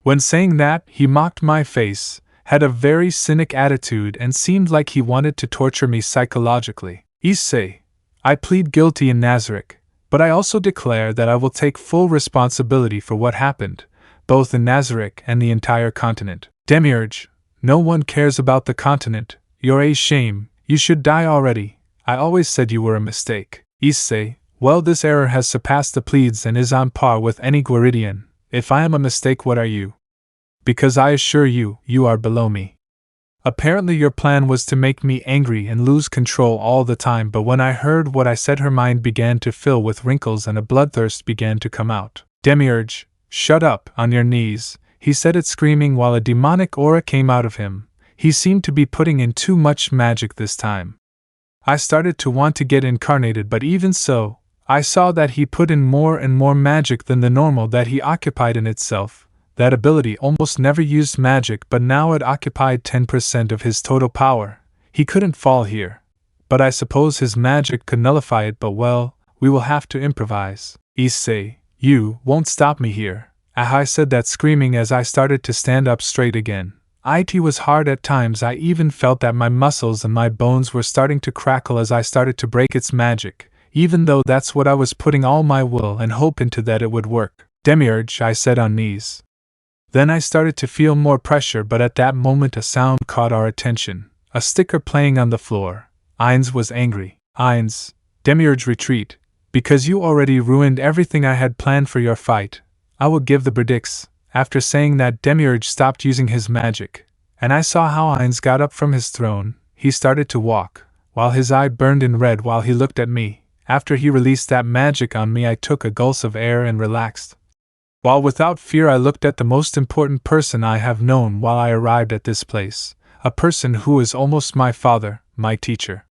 When saying that, he mocked my face, had a very cynic attitude, and seemed like he wanted to torture me psychologically. "Issei, I plead guilty in Nazarick, but I also declare that I will take full responsibility for what happened, both in Nazarick and the entire continent. Demiurge, no one cares about the continent. You're a shame. You should die already. I always said you were a mistake. Issei, well, this error has surpassed the Pleiades and is on par with any Gueridian. If I am a mistake, what are you? Because I assure you, you are below me. Apparently your plan was to make me angry and lose control all the time, but when I heard what I said, her mind began to fill with wrinkles and a bloodthirst began to come out. Demiurge, shut up, on your knees, he said it screaming while a demonic aura came out of him. He seemed to be putting in too much magic this time. I started to want to get incarnated, but even so, I saw that he put in more and more magic than the normal that he occupied in itself. That ability almost never used magic, but now it occupied 10% of his total power. He couldn't fall here. But I suppose his magic could nullify it, but well, we will have to improvise. Issei, you won't stop me here. I said that screaming as I started to stand up straight again. It was hard at times. I even felt that my muscles and my bones were starting to crackle as I started to break its magic, even though that's what I was putting all my will and hope into that it would work. Demiurge, I said on knees. Then I started to feel more pressure, but at that moment a sound caught our attention. A sticker playing on the floor. Ainz was angry. Ainz, Demiurge, retreat. Because you already ruined everything I had planned for your fight. I will give the verdicts. After saying that, Demiurge stopped using his magic, and I saw how Ainz got up from his throne. He started to walk, while his eye burned in red while he looked at me. After he released that magic on me, I took a gulp of air and relaxed. While without fear I looked at the most important person I have known while I arrived at this place, a person who is almost my father, my teacher,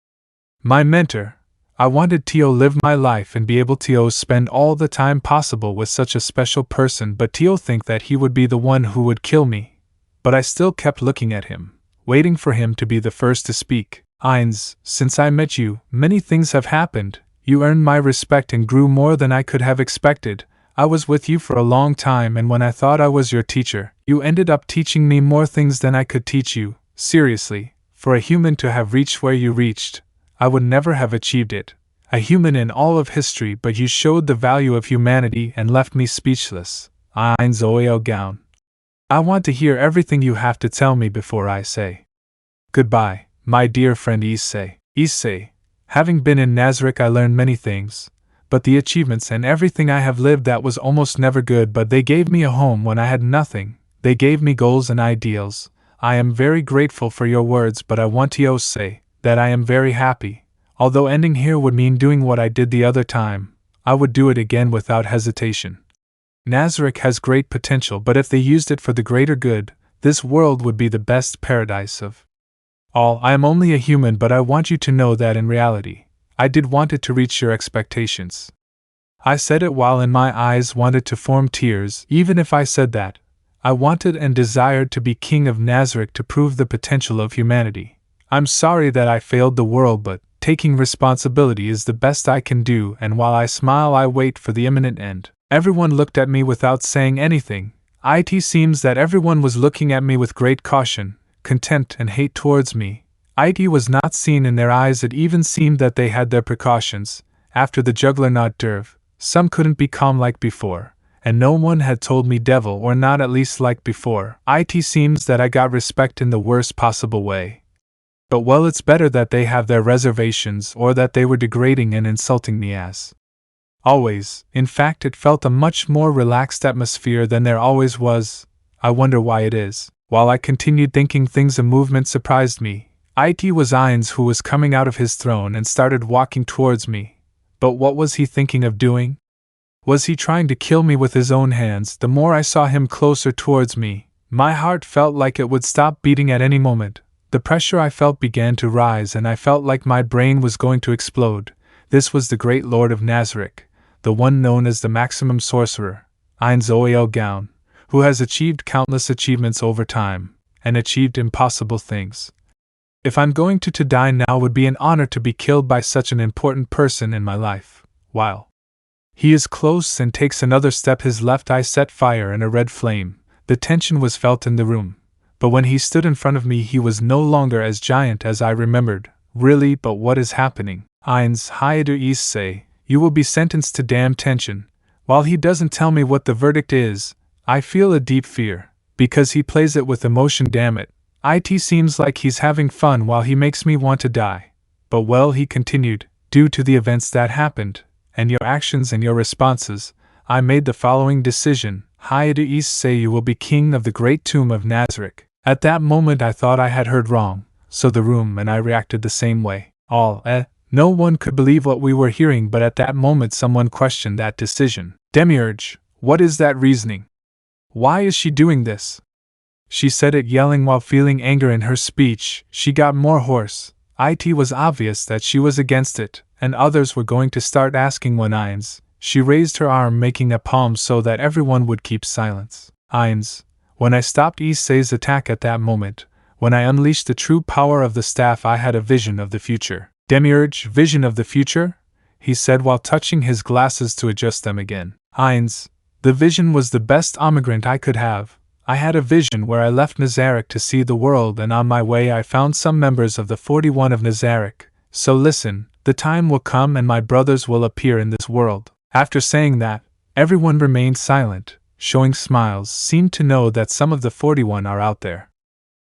my mentor. I wanted to live my life and be able to spend all the time possible with such a special person, but to think that he would be the one who would kill me. But I still kept looking at him, waiting for him to be the first to speak. Ainz, since I met you, many things have happened. You earned my respect and grew more than I could have expected. I was with you for a long time, and when I thought I was your teacher, you ended up teaching me more things than I could teach you. Seriously, for a human to have reached where you reached, I would never have achieved it. A human in all of history, but you showed the value of humanity and left me speechless. Ainz Ooal Gown. I want to hear everything you have to tell me before I say goodbye, my dear friend Issei. Issei, having been in Nazarick, I learned many things. But the achievements and everything I have lived, that was almost never good, but they gave me a home when I had nothing. They gave me goals and ideals. I am very grateful for your words, but I want to say that I am very happy. Although ending here would mean doing what I did the other time, I would do it again without hesitation. Nazarick has great potential, but if they used it for the greater good, this world would be the best paradise of all. I am only a human, but I want you to know that in reality, I did want it to reach your expectations. I said it while in my eyes wanted to form tears. Even if I said that, I wanted and desired to be king of Nazarick to prove the potential of humanity. I'm sorry that I failed the world, but taking responsibility is the best I can do, and while I smile I wait for the imminent end. Everyone looked at me without saying anything. It seems that everyone was looking at me with great caution, contempt and hate towards me. It was not seen in their eyes. It even seemed that they had their precautions. After the Juggernaut Derv, some couldn't be calm like before, and no one had told me devil, or not at least like before. It seems that I got respect in the worst possible way. But well, it's better that they have their reservations, or that they were degrading and insulting me as always. In fact, it felt a much more relaxed atmosphere than there always was. I wonder why it is. While I continued thinking things, a movement surprised me. It was Ainz who was coming out of his throne and started walking towards me. But what was he thinking of doing? Was he trying to kill me with his own hands? The more I saw him closer towards me, my heart felt like it would stop beating at any moment. The pressure I felt began to rise, and I felt like my brain was going to explode. This was the great Lord of Nazarick, the one known as the maximum sorcerer, Ainz Ooal Gown, who has achieved countless achievements over time, and achieved impossible things. If I'm going to die now, would be an honor to be killed by such an important person in my life. While he is close and takes another step, his left eye set fire in a red flame. The tension was felt in the room. But when he stood in front of me, he was no longer as giant as I remembered. Really, but what is happening? Ainz Ooal Issei, you will be sentenced to damn tension. While he doesn't tell me what the verdict is, I feel a deep fear, because he plays it with emotion. Damn it. It seems like he's having fun while he makes me want to die. But well, he continued, due to the events that happened, and your actions and your responses, I made the following decision. Ooal Issei, you will be king of the great tomb of Nazarick. At that moment I thought I had heard wrong, so the room and I reacted the same way. No one could believe what we were hearing, but at that moment someone questioned that decision. Demiurge, what is that reasoning? Why is she doing this? She said it yelling while feeling anger in her speech. She got more hoarse. It was obvious that she was against it, and others were going to start asking when Ainz. She raised her arm, making a palm so that everyone would keep silence. Ainz, when I stopped Issei's attack at that moment, when I unleashed the true power of the staff, I had a vision of the future. Demiurge, vision of the future? He said while touching his glasses to adjust them again. Ainz, the vision was the best emigrant I could have. I had a vision where I left Nzarick to see the world, and on my way I found some members of the 41 of Nzarick. So listen, the time will come and my brothers will appear in this world. After saying that, everyone remained silent, showing smiles, seemed to know that some of the 41 are out there.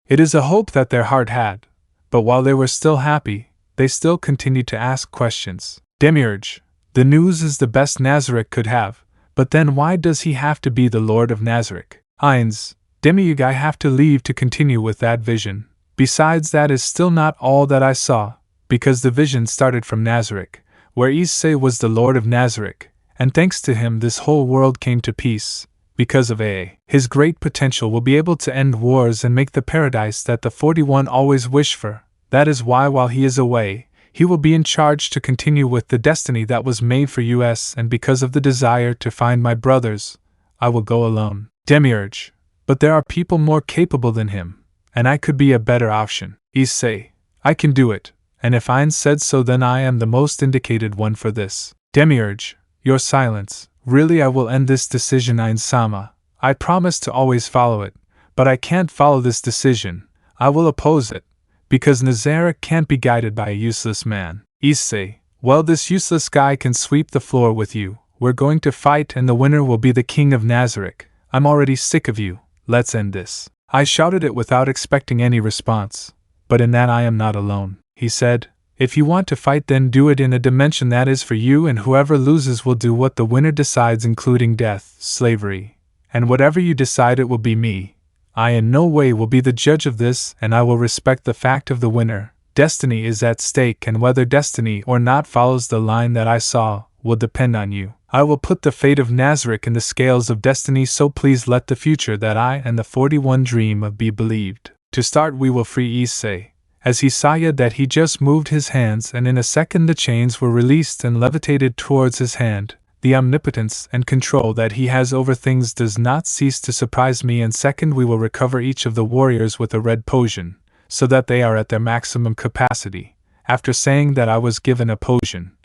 It is a hope that their heart had, but while they were still happy, they still continued to ask questions. Demiurge, the news is the best Nazarick could have, but then why does he have to be the Lord of Nazarick? Ainz, Demiurge, I have to leave to continue with that vision. Besides, that is still not all that I saw, because the vision started from Nazarick, where Issei was the Lord of Nazarick, and thanks to him this whole world came to peace. Because of his great potential will be able to end wars and make the paradise that the 41 always wish for. That is why while he is away, he will be in charge to continue with the destiny that was made for us, and because of the desire to find my brothers, I will go alone. Demiurge, but there are people more capable than him, and I could be a better option. Issei, I can do it, and if Ainz said so, then I am the most indicated one for this. Demiurge, your silence. Really, I will end this decision, Ainz-sama. I promise to always follow it, but I can't follow this decision. I will oppose it, because Nzarick can't be guided by a useless man. Issei, well, this useless guy can sweep the floor with you. We're going to fight and the winner will be the king of Nazarick. I'm already sick of you. Let's end this. I shouted it without expecting any response. But in that I am not alone. He said, if you want to fight, then do it in a dimension that is for you, and whoever loses will do what the winner decides, including death, slavery, and whatever you decide, it will be me. I in no way will be the judge of this, and I will respect the fact of the winner. Destiny is at stake, and whether destiny or not follows the line that I saw will depend on you. I will put the fate of Nazarick in the scales of destiny, so please let the future that I and the 41 dream of be believed. To start, we will free Issei. As he saw that he just moved his hands, and in a second the chains were released and levitated towards his hand. The omnipotence and control that he has over things does not cease to surprise me. In second, we will recover each of the warriors with a red potion, so that they are at their maximum capacity. After saying that, I was given a potion,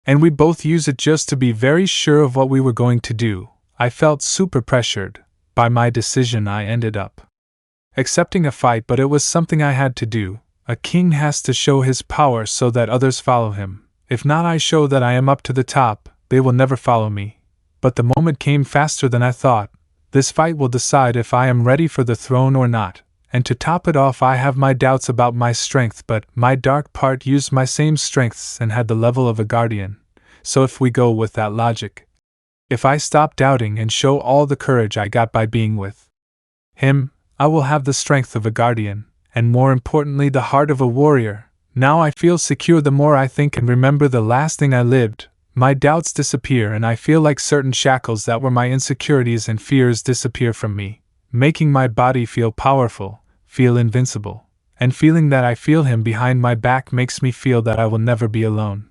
and we both use it just to be very sure of what we were going to do. I felt super pressured. By my decision, I ended up accepting a fight, but it was something I had to do. A king has to show his power so that others follow him. If not, I show that I am up to the top, they will never follow me. But the moment came faster than I thought. This fight will decide if I am ready for the throne or not. And to top it off, I have my doubts about my strength, but my dark part used my same strengths and had the level of a guardian. So if we go with that logic, if I stop doubting and show all the courage I got by being with him, I will have the strength of a guardian, and more importantly the heart of a warrior. Now I feel secure. The more I think and remember the last thing I lived, my doubts disappear, and I feel like certain shackles that were my insecurities and fears disappear from me, making my body feel powerful, feel invincible, and feeling that I feel him behind my back makes me feel that I will never be alone.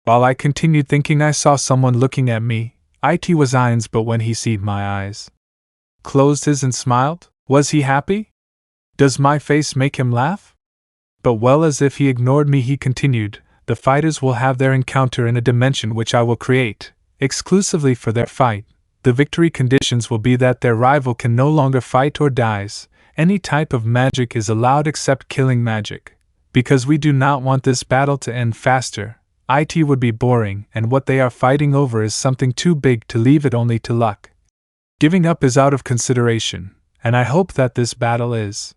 While I continued thinking, I saw someone looking at me. It was Ainz, but when he seed my eyes closed his and smiled, was he happy? Does my face make him laugh? But well, as if he ignored me, he continued, the fighters will have their encounter in a dimension which I will create, exclusively for their fight. The victory conditions will be that their rival can no longer fight or dies. Any type of magic is allowed except killing magic. Because we do not want this battle to end faster, It would be boring, and what they are fighting over is something too big to leave it only to luck. Giving up is out of consideration, and I hope that this battle is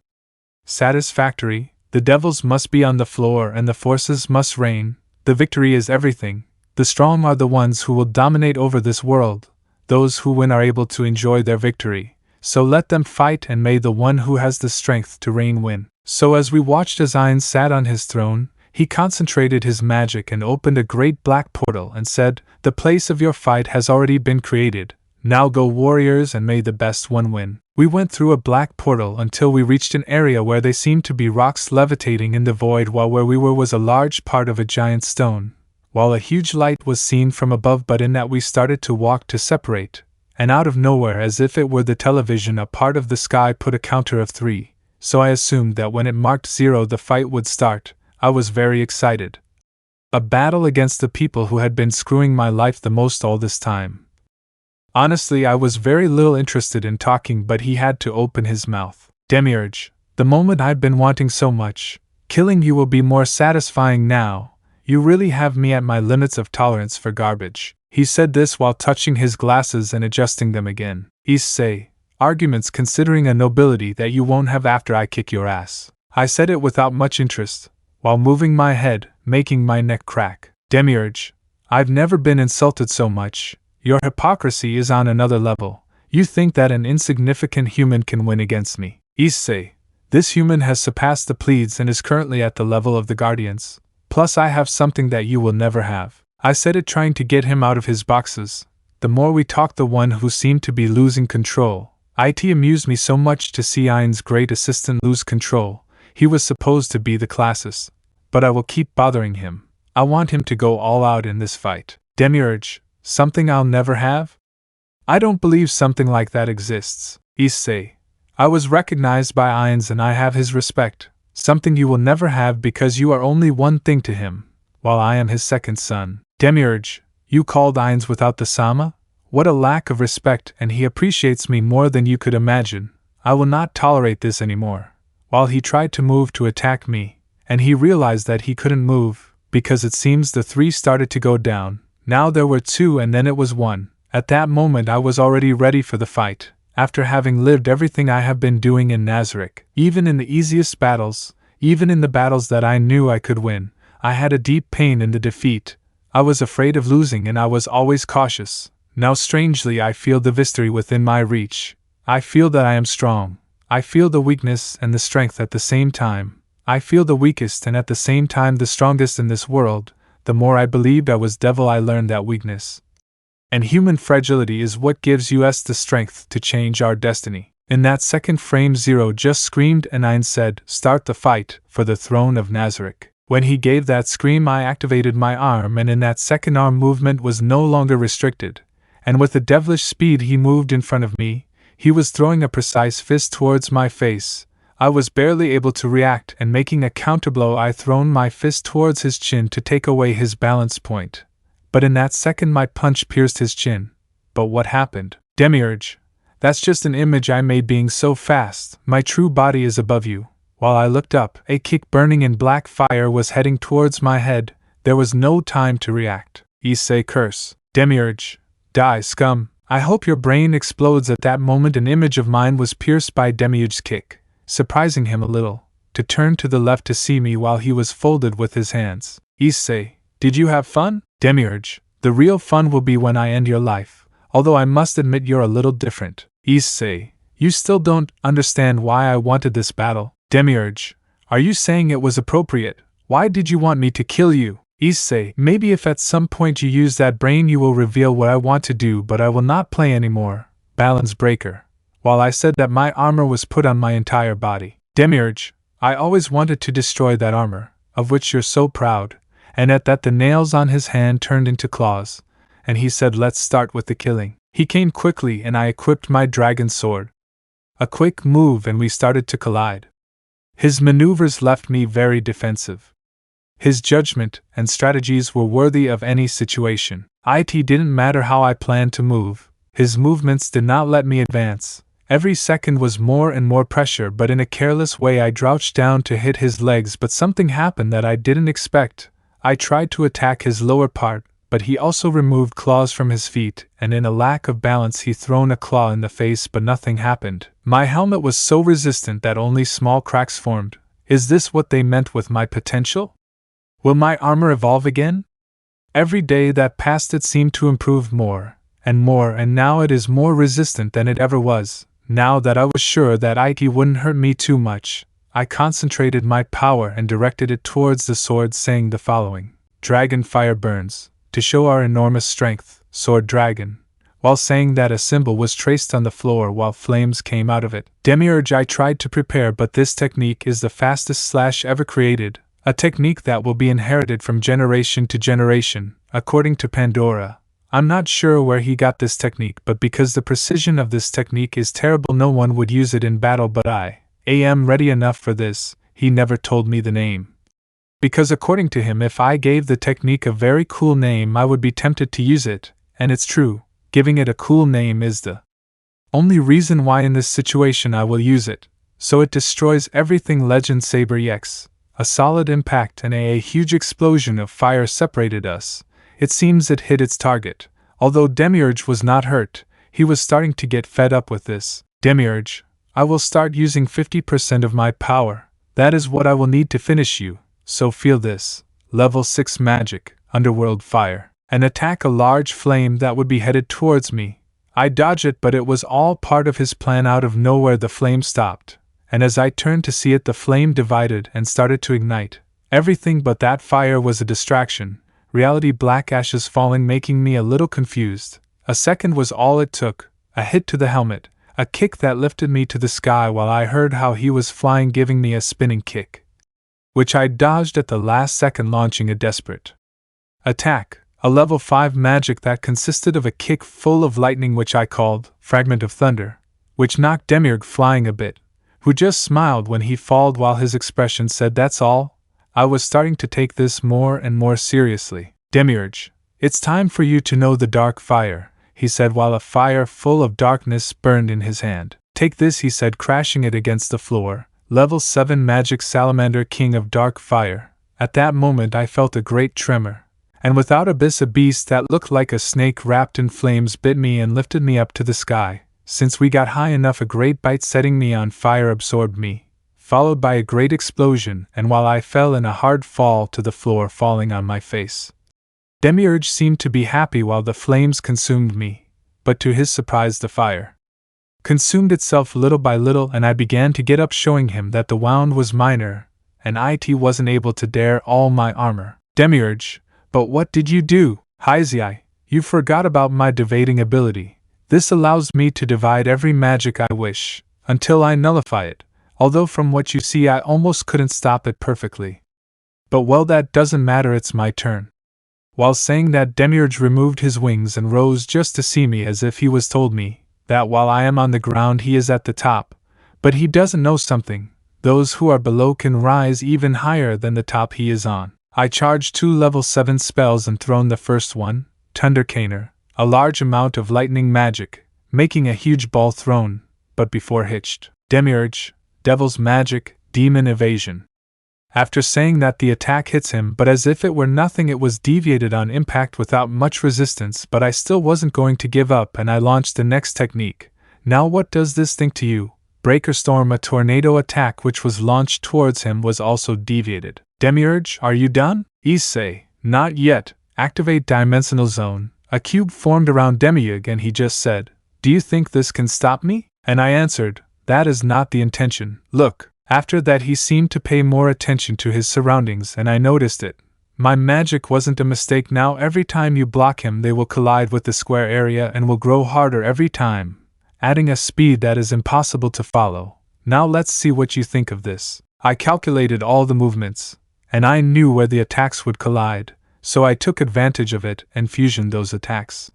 satisfactory. The devils must be on the floor and the forces must reign. The victory is everything. The strong are the ones who will dominate over this world. Those who win are able to enjoy their victory. So let them fight, and may the one who has the strength to reign win. So as we watched as Ainz sat on his throne, he concentrated his magic and opened a great black portal and said, "The place of your fight has already been created. Now go, warriors, and may the best one win." We went through a black portal until we reached an area where they seemed to be rocks levitating in the void, while where we were was a large part of a giant stone, while a huge light was seen from above, but in that we started to walk to separate, and out of nowhere, as if it were the television, a part of the sky put a counter of 3, so I assumed that when it marked 0 the fight would start. I was very excited. A battle against the people who had been screwing my life the most all this time. Honestly, I was very little interested in talking, but he had to open his mouth. "Demiurge, the moment I've been wanting so much. Killing you will be more satisfying now. You really have me at my limits of tolerance for garbage." He said this while touching his glasses and adjusting them again. "Issei, arguments considering a nobility that you won't have after I kick your ass." I said it without much interest, while moving my head, making my neck crack. "Demiurge, I've never been insulted so much. Your hypocrisy is on another level. You think that an insignificant human can win against me. Issei, this human has surpassed the Pleads and is currently at the level of the Guardians. Plus I have something that you will never have." I said it, trying to get him out of his boxes. The more we talked, the one who seemed to be losing control. It amused me so much to see Ainz's great assistant lose control. He was supposed to be the classist. But I will keep bothering him. I want him to go all out in this fight. "Demiurge, something I'll never have? I don't believe something like that exists. Issei, I was recognized by Ainz and I have his respect. Something you will never have because you are only one thing to him, while I am his second son." "Demiurge, you called Ainz without the Sama? What a lack of respect, and he appreciates me more than you could imagine. I will not tolerate this anymore." While he tried to move to attack me, and he realized that he couldn't move, because it seems the 3 started to go down. Now there were 2 and then it was 1. At that moment I was already ready for the fight, after having lived everything I have been doing in Nazarick. Even in the easiest battles, even in the battles that I knew I could win, I had a deep pain in the defeat. I was afraid of losing and I was always cautious. Now strangely I feel the victory within my reach. I feel that I am strong. I feel the weakness and the strength at the same time. I feel the weakest and at the same time the strongest in this world. The more I believed I was devil, I learned that weakness and human fragility is what gives us the strength to change our destiny. In that second frame, 0 just screamed and Ainz said, "Start the fight for the throne of Nazarick." When he gave that scream, I activated my arm, and in that second, arm movement was no longer restricted, and with a devilish speed he moved in front of me. He was throwing a precise fist towards my face. I was barely able to react, and making a counterblow I thrown my fist towards his chin to take away his balance point. But in that second my punch pierced his chin. But what happened? "Demiurge, that's just an image I made being so fast. My true body is above you." While I looked up, a kick burning in black fire was heading towards my head. There was no time to react. Issei curse. "Demiurge, die, scum. I hope your brain explodes." At that moment an image of mine was pierced by Demiurge's kick, surprising him a little, to turn to the left to see me while he was folded with his hands. "Issei, did you have fun?" "Demiurge, the real fun will be when I end your life, although I must admit you're a little different." "Issei, you still don't understand why I wanted this battle." "Demiurge, are you saying it was appropriate? Why did you want me to kill you?" "Issei, maybe if at some point you use that brain you will reveal what I want to do, but I will not play anymore." Balance breaker. While I said that, my armor was put on my entire body. "Demiurge, I always wanted to destroy that armor, of which you're so proud." And at that the nails on his hand turned into claws, and he said, "Let's start with the killing." He came quickly and I equipped my dragon sword. A quick move and we started to collide. His maneuvers left me very defensive. His judgment and strategies were worthy of any situation. It didn't matter how I planned to move, his movements did not let me advance. Every second was more and more pressure, but in a careless way I crouched down to hit his legs, but something happened that I didn't expect. I tried to attack his lower part, but he also removed claws from his feet, and in a lack of balance he thrown a claw in the face, but nothing happened. My helmet was so resistant that only small cracks formed. Is this what they meant with my potential? Will my armor evolve again? Every day that passed it seemed to improve more, and now it is more resistant than it ever was. Now that I was sure that Ike wouldn't hurt me too much, I concentrated my power and directed it towards the sword, saying the following: Dragon fire burns, to show our enormous strength, sword dragon. While saying that, a symbol was traced on the floor while flames came out of it. Demiurge, I tried to prepare, but this technique is the fastest slash ever created, a technique that will be inherited from generation to generation, according to Pandora. I'm not sure where he got this technique, but because the precision of this technique is terrible, no one would use it in battle, but I am ready enough for this. He never told me the name. Because according to him, if I gave the technique a very cool name, I would be tempted to use it, and it's true, giving it a cool name is the only reason why in this situation I will use it. So it destroys everything. Legend Saber EX. A solid impact and a huge explosion of fire separated us. It seems it hit its target. Although Demiurge was not hurt, he was starting to get fed up with this. Demiurge, I will start using 50% of my power. That is what I will need to finish you. So feel this. Level 6 magic, underworld fire. And attack a large flame that would be headed towards me. I dodged it, but it was all part of his plan. Out of nowhere the flame stopped, and as I turned to see it, the flame divided and started to ignite. Everything but that fire was a distraction. Reality, black ashes falling, making me a little confused. A second was all it took. A hit to the helmet, a kick that lifted me to the sky while I heard how he was flying, giving me a spinning kick, which I dodged at the last second, launching a desperate attack, a level 5 magic that consisted of a kick full of lightning, which I called Fragment of Thunder, which knocked Demiurge flying a bit, who just smiled when he falled while his expression said, "That's all." I was starting to take this more and more seriously. Demiurge, it's time for you to know the dark fire, he said while a fire full of darkness burned in his hand. Take this, he said, crashing it against the floor. Level 7 magic salamander, king of dark fire. At that moment I felt a great tremor, and without abyss a beast that looked like a snake wrapped in flames bit me and lifted me up to the sky. Since we got high enough, a great bite setting me on fire absorbed me, followed by a great explosion, and while I fell in a hard fall to the floor, falling on my face. Demiurge seemed to be happy while the flames consumed me, but to his surprise the fire consumed itself little by little, and I began to get up, showing him that the wound was minor, and it wasn't able to dare all my armor. Demiurge, but what did you do? Issei, you forgot about my dividing ability. This allows me to divide every magic I wish, until I nullify it, although from what you see I almost couldn't stop it perfectly. But well, that doesn't matter, it's my turn. While saying that, Demiurge removed his wings and rose just to see me, as if he was told me that while I am on the ground he is at the top. But he doesn't know something. Those who are below can rise even higher than the top he is on. I charged 2 level 7 spells and thrown the first one, Thundercaner, a large amount of lightning magic, making a huge ball thrown, but before hitched. Demiurge, Devil's Magic, Demon Evasion. After saying that, the attack hits him, but as if it were nothing it was deviated on impact without much resistance, but I still wasn't going to give up and I launched the next technique. Now what does this think to you? Breaker Storm, a tornado attack which was launched towards him, was also deviated. Demiurge, are you done? Issei, not yet. Activate Dimensional Zone. A cube formed around Demiurge and he just said, "Do you think this can stop me?" And I answered, "That is not the intention. Look." After that he seemed to pay more attention to his surroundings and I noticed it. My magic wasn't a mistake now. Every time you block him they will collide with the square area and will grow harder every time, adding a speed that is impossible to follow. Now let's see what you think of this. I calculated all the movements, and I knew where the attacks would collide, so I took advantage of it and fusioned those attacks.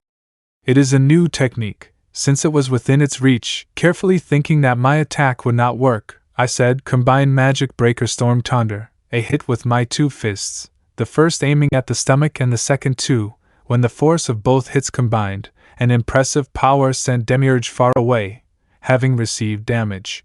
It is a new technique, since it was within its reach. Carefully thinking that my attack would not work, I said, "Combine Magic Breaker Storm Thunder," a hit with my 2 fists, the first aiming at the stomach and the second too. When the force of both hits combined, an impressive power sent Demiurge far away, having received damage,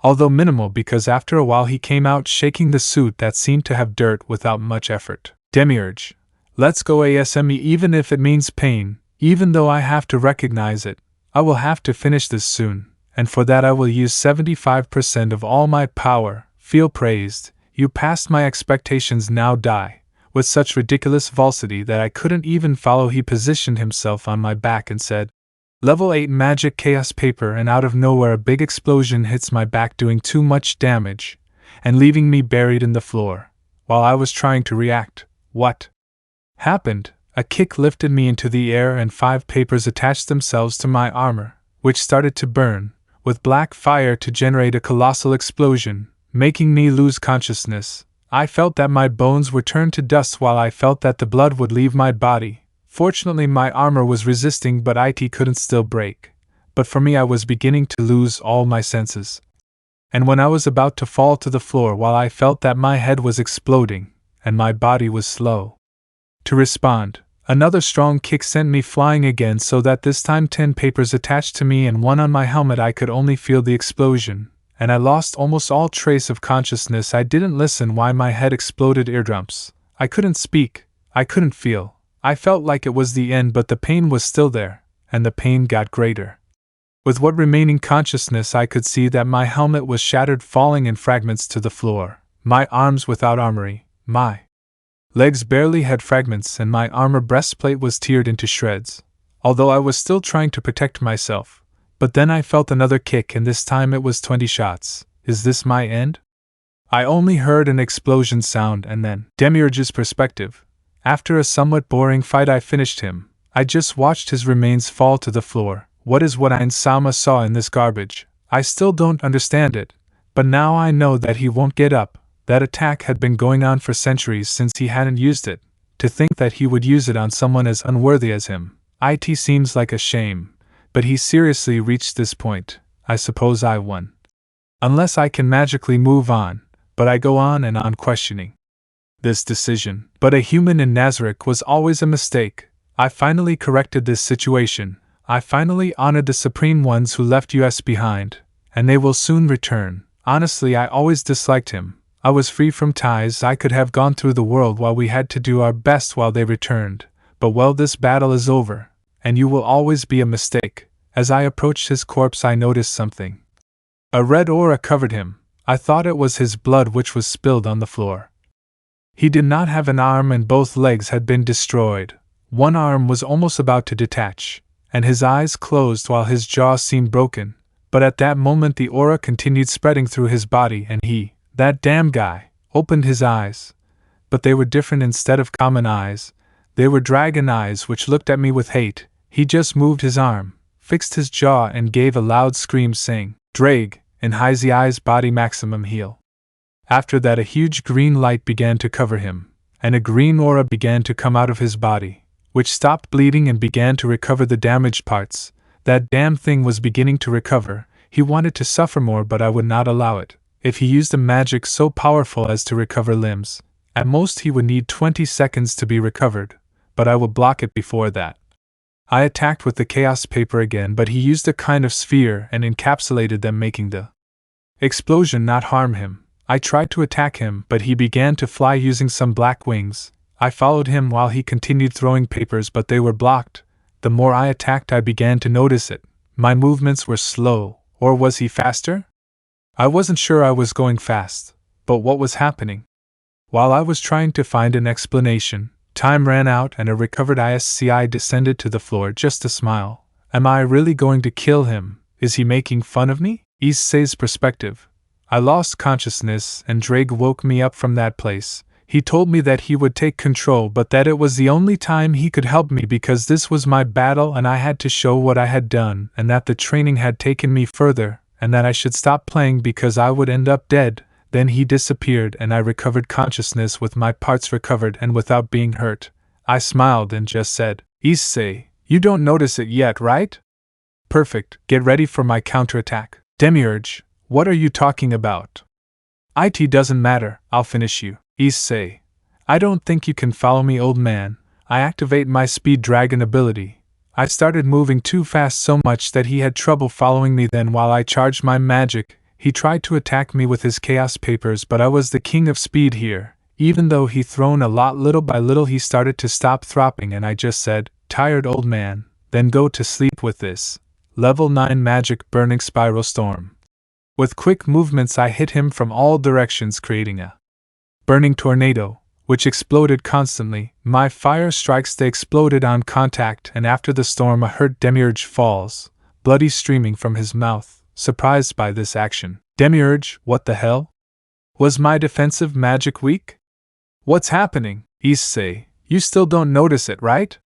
although minimal, because after a while he came out shaking the suit that seemed to have dirt without much effort. Demiurge. Let's go ASME even if it means pain, even though I have to recognize it. I will have to finish this soon, and for that I will use 75% of all my power. Feel praised. You passed my expectations, now die. With such ridiculous falsity that I couldn't even follow, he positioned himself on my back and said, Level 8 magic chaos paper, and out of nowhere a big explosion hits my back, doing too much damage, and leaving me buried in the floor. While I was trying to react, what happened? A kick lifted me into the air and 5 papers attached themselves to my armor, which started to burn, with black fire to generate a colossal explosion, making me lose consciousness. I felt that my bones were turned to dust while I felt that the blood would leave my body. Fortunately, my armor was resisting, but it couldn't still break. But for me, I was beginning to lose all my senses. And when I was about to fall to the floor, while I felt that my head was exploding, and my body was slow to respond, another strong kick sent me flying again, so that this time 10 papers attached to me and 1 on my helmet. I could only feel the explosion, and I lost almost all trace of consciousness. I didn't listen why my head exploded eardrums. I couldn't speak. I couldn't feel. I felt like it was the end, but the pain was still there, and the pain got greater. With what remaining consciousness, I could see that my helmet was shattered, falling in fragments to the floor. My arms without armory, my legs barely had fragments, and my armor breastplate was teared into shreds, although I was still trying to protect myself. But then I felt another kick, and this time it was 20 shots. Is this my end? I only heard an explosion sound, and then Demiurge's perspective. After a somewhat boring fight, I finished him. I just watched his remains fall to the floor. What is what Ainz saw in this garbage? I still don't understand it, but now I know that he won't get up. That attack had been going on for centuries since he hadn't used it. To think that he would use it on someone as unworthy as him. It seems like a shame, but he seriously reached this point. I suppose I won. Unless I can magically move on, but I go on and on questioning this decision. But a human in Nazarick was always a mistake. I finally corrected this situation. I finally honored the supreme ones who left us behind, and they will soon return. Honestly, I always disliked him. I was free from ties. I could have gone through the world while we had to do our best while they returned. But well, this battle is over, and you will always be a mistake. As I approached his corpse, I noticed something. A red aura covered him. I thought it was his blood which was spilled on the floor. He did not have an arm, and both legs had been destroyed. One arm was almost about to detach, and his eyes closed while his jaw seemed broken. But at that moment the aura continued spreading through his body, and he, that damn guy, opened his eyes. But they were different. Instead of common eyes, they were dragon eyes which looked at me with hate. He just moved his arm, fixed his jaw, and gave a loud scream saying, Drag, in Heiz's eyes body maximum heal. After that a huge green light began to cover him, and a green aura began to come out of his body, which stopped bleeding and began to recover the damaged parts. That damn thing was beginning to recover. He wanted to suffer more, but I would not allow it. If he used a magic so powerful as to recover limbs, at most he would need 20 seconds to be recovered, but I would block it before that. I attacked with the chaos paper again, but he used a kind of sphere and encapsulated them, making the explosion not harm him. I tried to attack him, but he began to fly using some black wings. I followed him while he continued throwing papers, but they were blocked. The more I attacked, I began to notice it. My movements were slow, or was he faster? I wasn't sure. I was going fast, but what was happening? While I was trying to find an explanation, time ran out and a recovered Issei descended to the floor. Just a smile. Am I really going to kill him? Is he making fun of me? Issei's perspective. I lost consciousness, and Drag woke me up from that place. He told me that he would take control, but that it was the only time he could help me because this was my battle and I had to show what I had done, and that the training had taken me further, and that I should stop playing because I would end up dead. Then he disappeared and I recovered consciousness with my parts recovered and without being hurt. I smiled and just said, Issei, you don't notice it yet, right? Perfect, get ready for my counterattack. Demiurge, what are you talking about? It doesn't matter, I'll finish you. Issei, I don't think you can follow me, old man. I activate my speed dragon ability. I started moving too fast, so much that he had trouble following me. Then while I charged my magic, he tried to attack me with his chaos papers, but I was the king of speed here. Even though he thrown a lot, little by little he started to stop throbbing, and I just said, "Tired old man, then go to sleep with this. Level 9 magic burning spiral storm." With quick movements I hit him from all directions, creating a burning tornado, which exploded constantly. My fire strikes, they exploded on contact, and after the storm a hurt Demiurge falls, bloody streaming from his mouth, surprised by this action. Demiurge, what the hell? Was my defensive magic weak? What's happening? Issei, you still don't notice it, right?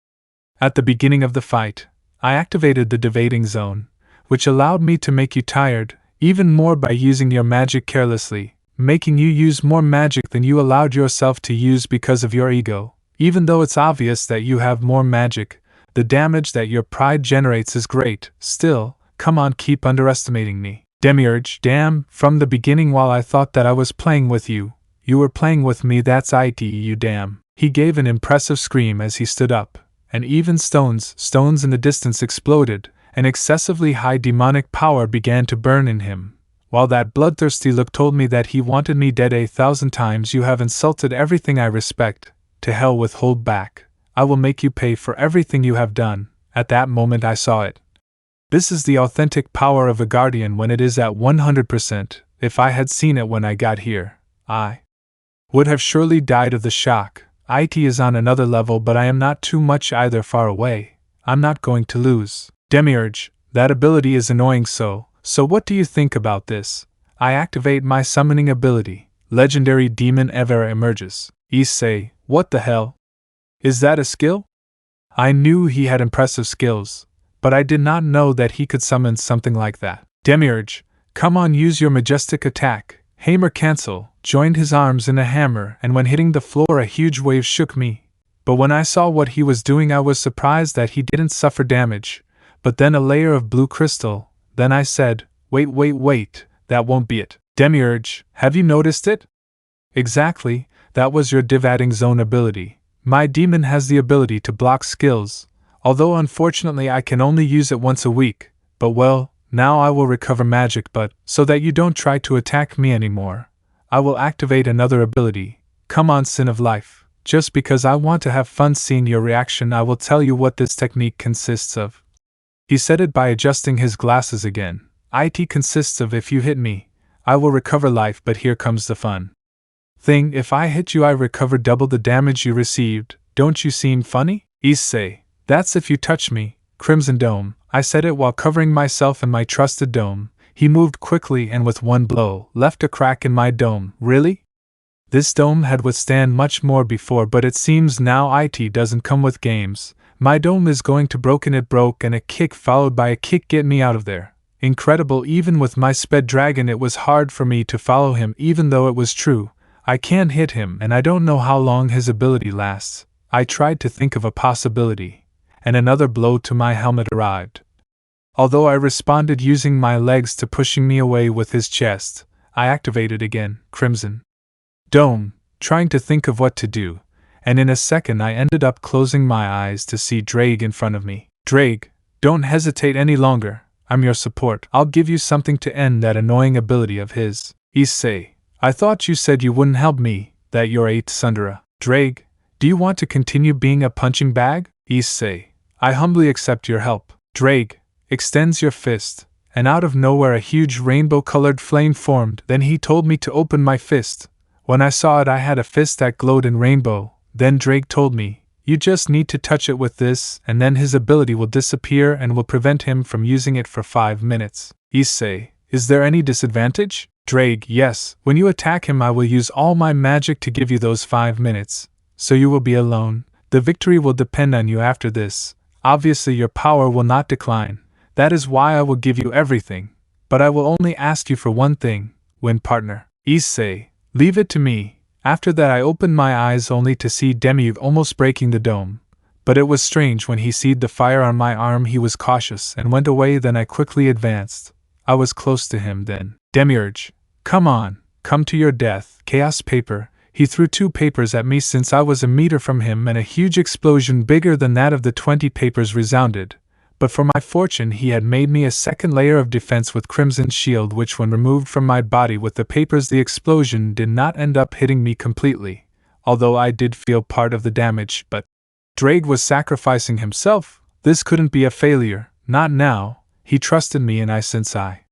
At the beginning of the fight, I activated the dividing zone, which allowed me to make you tired, even more by using your magic carelessly, making you use more magic than you allowed yourself to use because of your ego. Even though it's obvious that you have more magic, the damage that your pride generates is great. Still, come on, keep underestimating me. Demiurge, damn, from the beginning while I thought that I was playing with you, you were playing with me, that's it, you damn. He gave an impressive scream as he stood up, and even stones in the distance exploded. An excessively high demonic power began to burn in him, while that bloodthirsty look told me that he wanted me dead 1,000 times. You have insulted everything I respect. To hell with hold back. I will make you pay for everything you have done. At that moment I saw it. This is the authentic power of a guardian when it is at 100%. If I had seen it when I got here, I would have surely died of the shock. It is on another level, but I am not too much either far away. I'm not going to lose. Demiurge, that ability is annoying, so what do you think about this? I activate my summoning ability. Legendary Demon Ever emerges. Issei, what the hell? Is that a skill? I knew he had impressive skills, but I did not know that he could summon something like that. Demiurge, come on, use your majestic attack. Hammer cancel, joined his arms in a hammer, and when hitting the floor a huge wave shook me. But when I saw what he was doing I was surprised that he didn't suffer damage. But then a layer of blue crystal. Then I said, wait, that won't be it. Demiurge, have you noticed it? Exactly, that was your dividing zone ability. My demon has the ability to block skills, although unfortunately I can only use it once a week. But well, now I will recover magic, but so that you don't try to attack me anymore, I will activate another ability. Come on, Sin of Life. Just because I want to have fun seeing your reaction, I will tell you what this technique consists of. He said it by adjusting his glasses again. It consists of, if you hit me, I will recover life, but here comes the fun thing. If I hit you I recover double the damage you received. Don't you seem funny? Issei, that's if you touch me. Crimson Dome. I said it while covering myself in my trusted dome. He moved quickly and with one blow left a crack in my dome. Really? This dome had withstand much more before, but it seems now it doesn't come with games. My dome is going to broken. It broke, and a kick followed by a kick. Get me out of there. Incredible, even with my sped dragon it was hard for me to follow him, even though it was true. I can't hit him, and I don't know how long his ability lasts. I tried to think of a possibility, and another blow to my helmet arrived. Although I responded using my legs to pushing me away with his chest, I activated again, Crimson Dome, trying to think of what to do, and in a second I ended up closing my eyes to see Drake in front of me. Drake, don't hesitate any longer. I'm your support. I'll give you something to end that annoying ability of his. Issei, I thought you said you wouldn't help me, that you're a tsundere. Drake, do you want to continue being a punching bag? Issei, I humbly accept your help. Drake extends your fist, and out of nowhere a huge rainbow-colored flame formed. Then he told me to open my fist. When I saw it I had a fist that glowed in rainbow. Then Drake told me, you just need to touch it with this, and then his ability will disappear and will prevent him from using it for 5 minutes. Issei, is there any disadvantage? Drake, yes, when you attack him I will use all my magic to give you those 5 minutes. So you will be alone. The victory will depend on you after this. Obviously your power will not decline. That is why I will give you everything. But I will only ask you for one thing. Win, partner. Issei, leave it to me. After that I opened my eyes only to see Demiurge almost breaking the dome. But it was strange, when he seed the fire on my arm he was cautious and went away. Then I quickly advanced. I was close to him then. Demiurge, come on, come to your death. Chaos paper. He threw 2 papers at me since I was a meter from him, and a huge explosion bigger than that of the 20 papers resounded. But for my fortune he had made me a second layer of defense with Crimson Shield, which when removed from my body with the papers the explosion did not end up hitting me completely, although I did feel part of the damage, but Drake was sacrificing himself. This couldn't be a failure, not now. He trusted me, and since I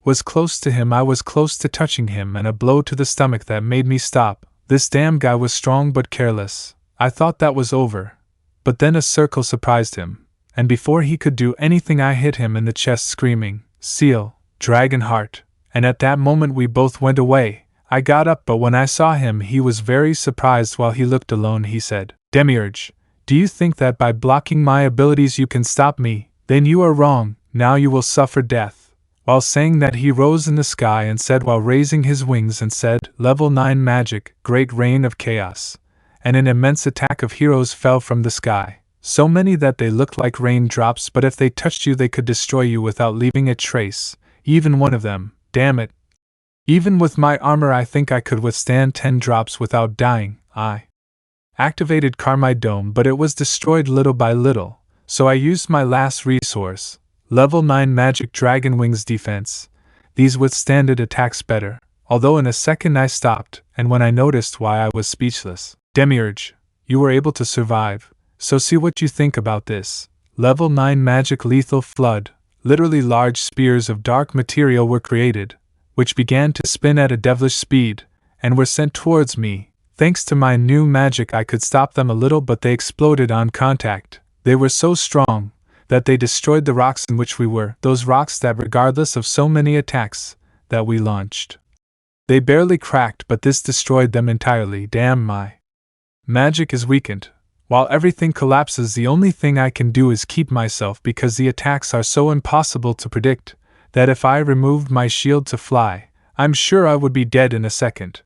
was close to him, I was close to touching him, and a blow to the stomach that made me stop. This damn guy was strong but careless. I thought that was over. But then a circle surprised him, and before he could do anything I hit him in the chest screaming, "Seal, Dragon Heart," and at that moment we both went away. I got up, but when I saw him he was very surprised. While he looked alone, he said, "Demiurge, do you think that by blocking my abilities you can stop me? Then you are wrong, now you will suffer death." While saying that he rose in the sky and said while raising his wings and said, "Level 9 magic, great rain of chaos," and an immense attack of heroes fell from the sky, so many that they looked like raindrops, but if they touched you they could destroy you without leaving a trace, even one of them. Damn it. Even with my armor I think I could withstand 10 drops without dying. I activated Carmine Dome, but it was destroyed little by little, so I used my last resource, Level 9 Magic Dragon Wings Defense. These withstanded attacks better, although in a second I stopped, and when I noticed why I was speechless. "Demiurge, you were able to survive, so see what you think about this. Level 9 Magic Lethal Flood." Literally large spears of dark material were created, which began to spin at a devilish speed, and were sent towards me. Thanks to my new magic I could stop them a little, but they exploded on contact. They were so strong that they destroyed the rocks in which we were, those rocks that, regardless of so many attacks that we launched, they barely cracked, but this destroyed them entirely. Damn, my magic is weakened. While everything collapses, the only thing I can do is keep myself, because the attacks are so impossible to predict that if I removed my shield to fly, I'm sure I would be dead in a second.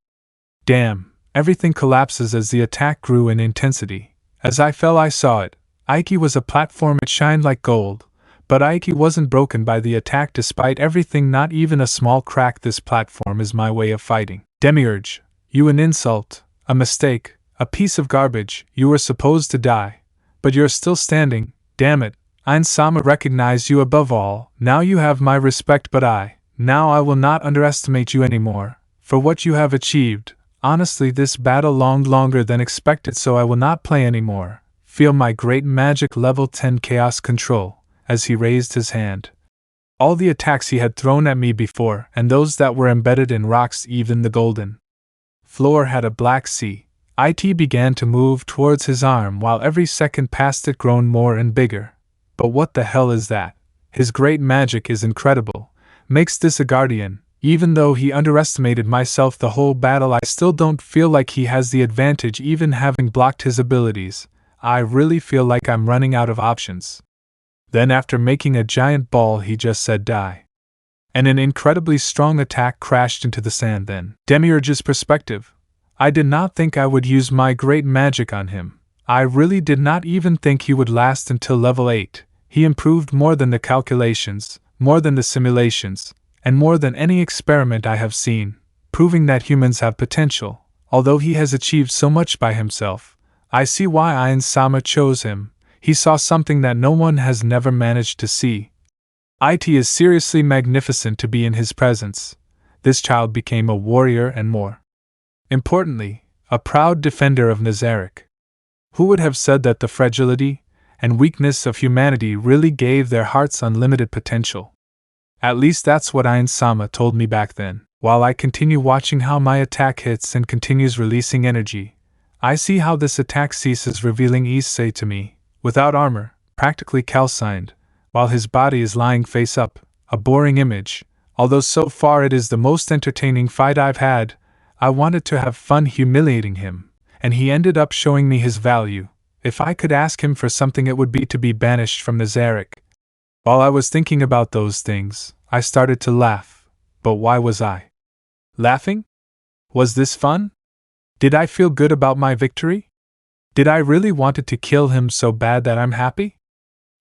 Damn, everything collapses as the attack grew in intensity. As I fell I saw it. Ike was a platform, it shined like gold, but Ike wasn't broken by the attack despite everything, not even a small crack. This platform is my way of fighting. Demiurge, you an insult, a mistake, a piece of garbage. You were supposed to die, but you're still standing. Damn it, Ainz recognized you above all. Now you have my respect, but I will not underestimate you anymore for what you have achieved. Honestly, this battle longed longer than expected, so I will not play anymore. Feel my great magic level 10 chaos control, as he raised his hand. All the attacks he had thrown at me before, and those that were embedded in rocks, even the golden floor had a black sea. It began to move towards his arm, while every second past it grown more and bigger. But what the hell is that? His great magic is incredible, makes this a guardian. Even though he underestimated myself the whole battle, I still don't feel like he has the advantage, even having blocked his abilities. I really feel like I'm running out of options. Then after making a giant ball he just said die. And an incredibly strong attack crashed into the sand. Then, Demiurge's perspective. I did not think I would use my great magic on him. I really did not even think he would last until level 8. He improved more than the calculations, more than the simulations, and more than any experiment I have seen, proving that humans have potential. Although he has achieved so much by himself, I see why Ainz chose him. He saw something that no one has never managed to see. It is seriously magnificent to be in his presence. This child became a warrior and, more importantly, a proud defender of Nazarick. Who would have said that the fragility and weakness of humanity really gave their hearts unlimited potential? At least that's what Ainz told me back then. While I continue watching how my attack hits and continues releasing energy, I see how this attack ceases, revealing Issei to me, without armor, practically calcined, while his body is lying face up, a boring image. Although so far it is the most entertaining fight I've had, I wanted to have fun humiliating him, and he ended up showing me his value. If I could ask him for something, it would be to be banished from Nzarick. While I was thinking about those things, I started to laugh. But why was I laughing? Was this fun? Did I feel good about my victory? Did I really wanted to kill him so bad that I'm happy?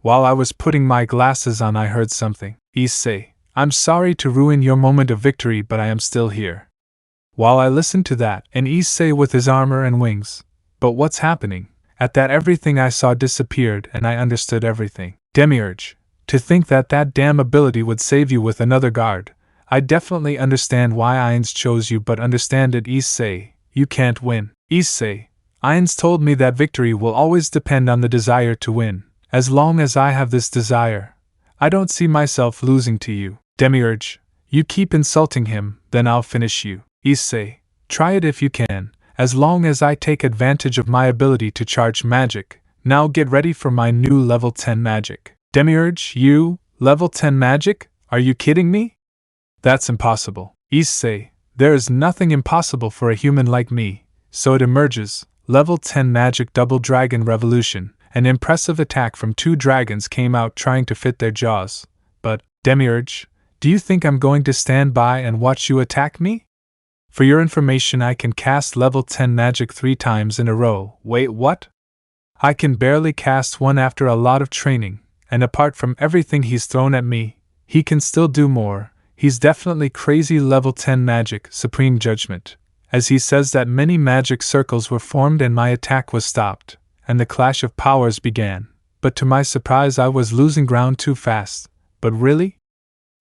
While I was putting my glasses on, I heard something. Issei, I'm sorry to ruin your moment of victory, but I am still here. While I listened to that, and Issei with his armor and wings. But what's happening? At that, everything I saw disappeared, and I understood everything. Demiurge, to think that that damn ability would save you with another guard. I definitely understand why Ainz chose you, but understand it, Issei. You can't win. Issei, Ainz told me that victory will always depend on the desire to win. As long as I have this desire, I don't see myself losing to you. Demiurge, you keep insulting him, then I'll finish you. Issei, try it if you can, as long as I take advantage of my ability to charge magic. Now get ready for my new level 10 magic. Demiurge, you, level 10 magic? Are you kidding me? That's impossible. Issei, there is nothing impossible for a human like me, so it emerges. Level 10 magic double dragon revolution. An impressive attack from 2 dragons came out trying to fit their jaws. But, Demiurge, do you think I'm going to stand by and watch you attack me? For your information, I can cast level 10 magic 3 times in a row. Wait, what? I can barely cast one after a lot of training, and apart from everything he's thrown at me, he can still do more. He's definitely crazy. Level 10 magic, supreme judgment. As he says that, many magic circles were formed and my attack was stopped, and the clash of powers began. But to my surprise, I was losing ground too fast. But really?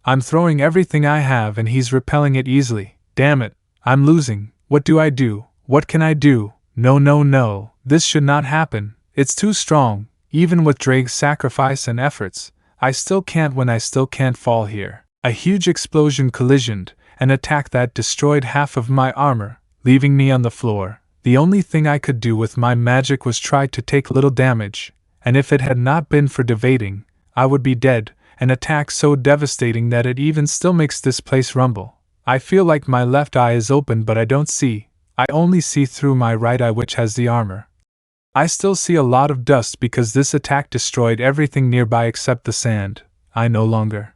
I'm throwing everything I have and he's repelling it easily. Damn it, I'm losing. What do I do? What can I do? No, this should not happen. It's too strong. Even with Drake's sacrifice and efforts, I still can't win. I still can't fall here. A huge explosion collisioned, an attack that destroyed half of my armor, leaving me on the floor. The only thing I could do with my magic was try to take little damage, and if it had not been for evading, I would be dead. An attack so devastating that it even still makes this place rumble. I feel like my left eye is open, but I don't see. I only see through my right eye, which has the armor. I still see a lot of dust because this attack destroyed everything nearby except the sand. I no longer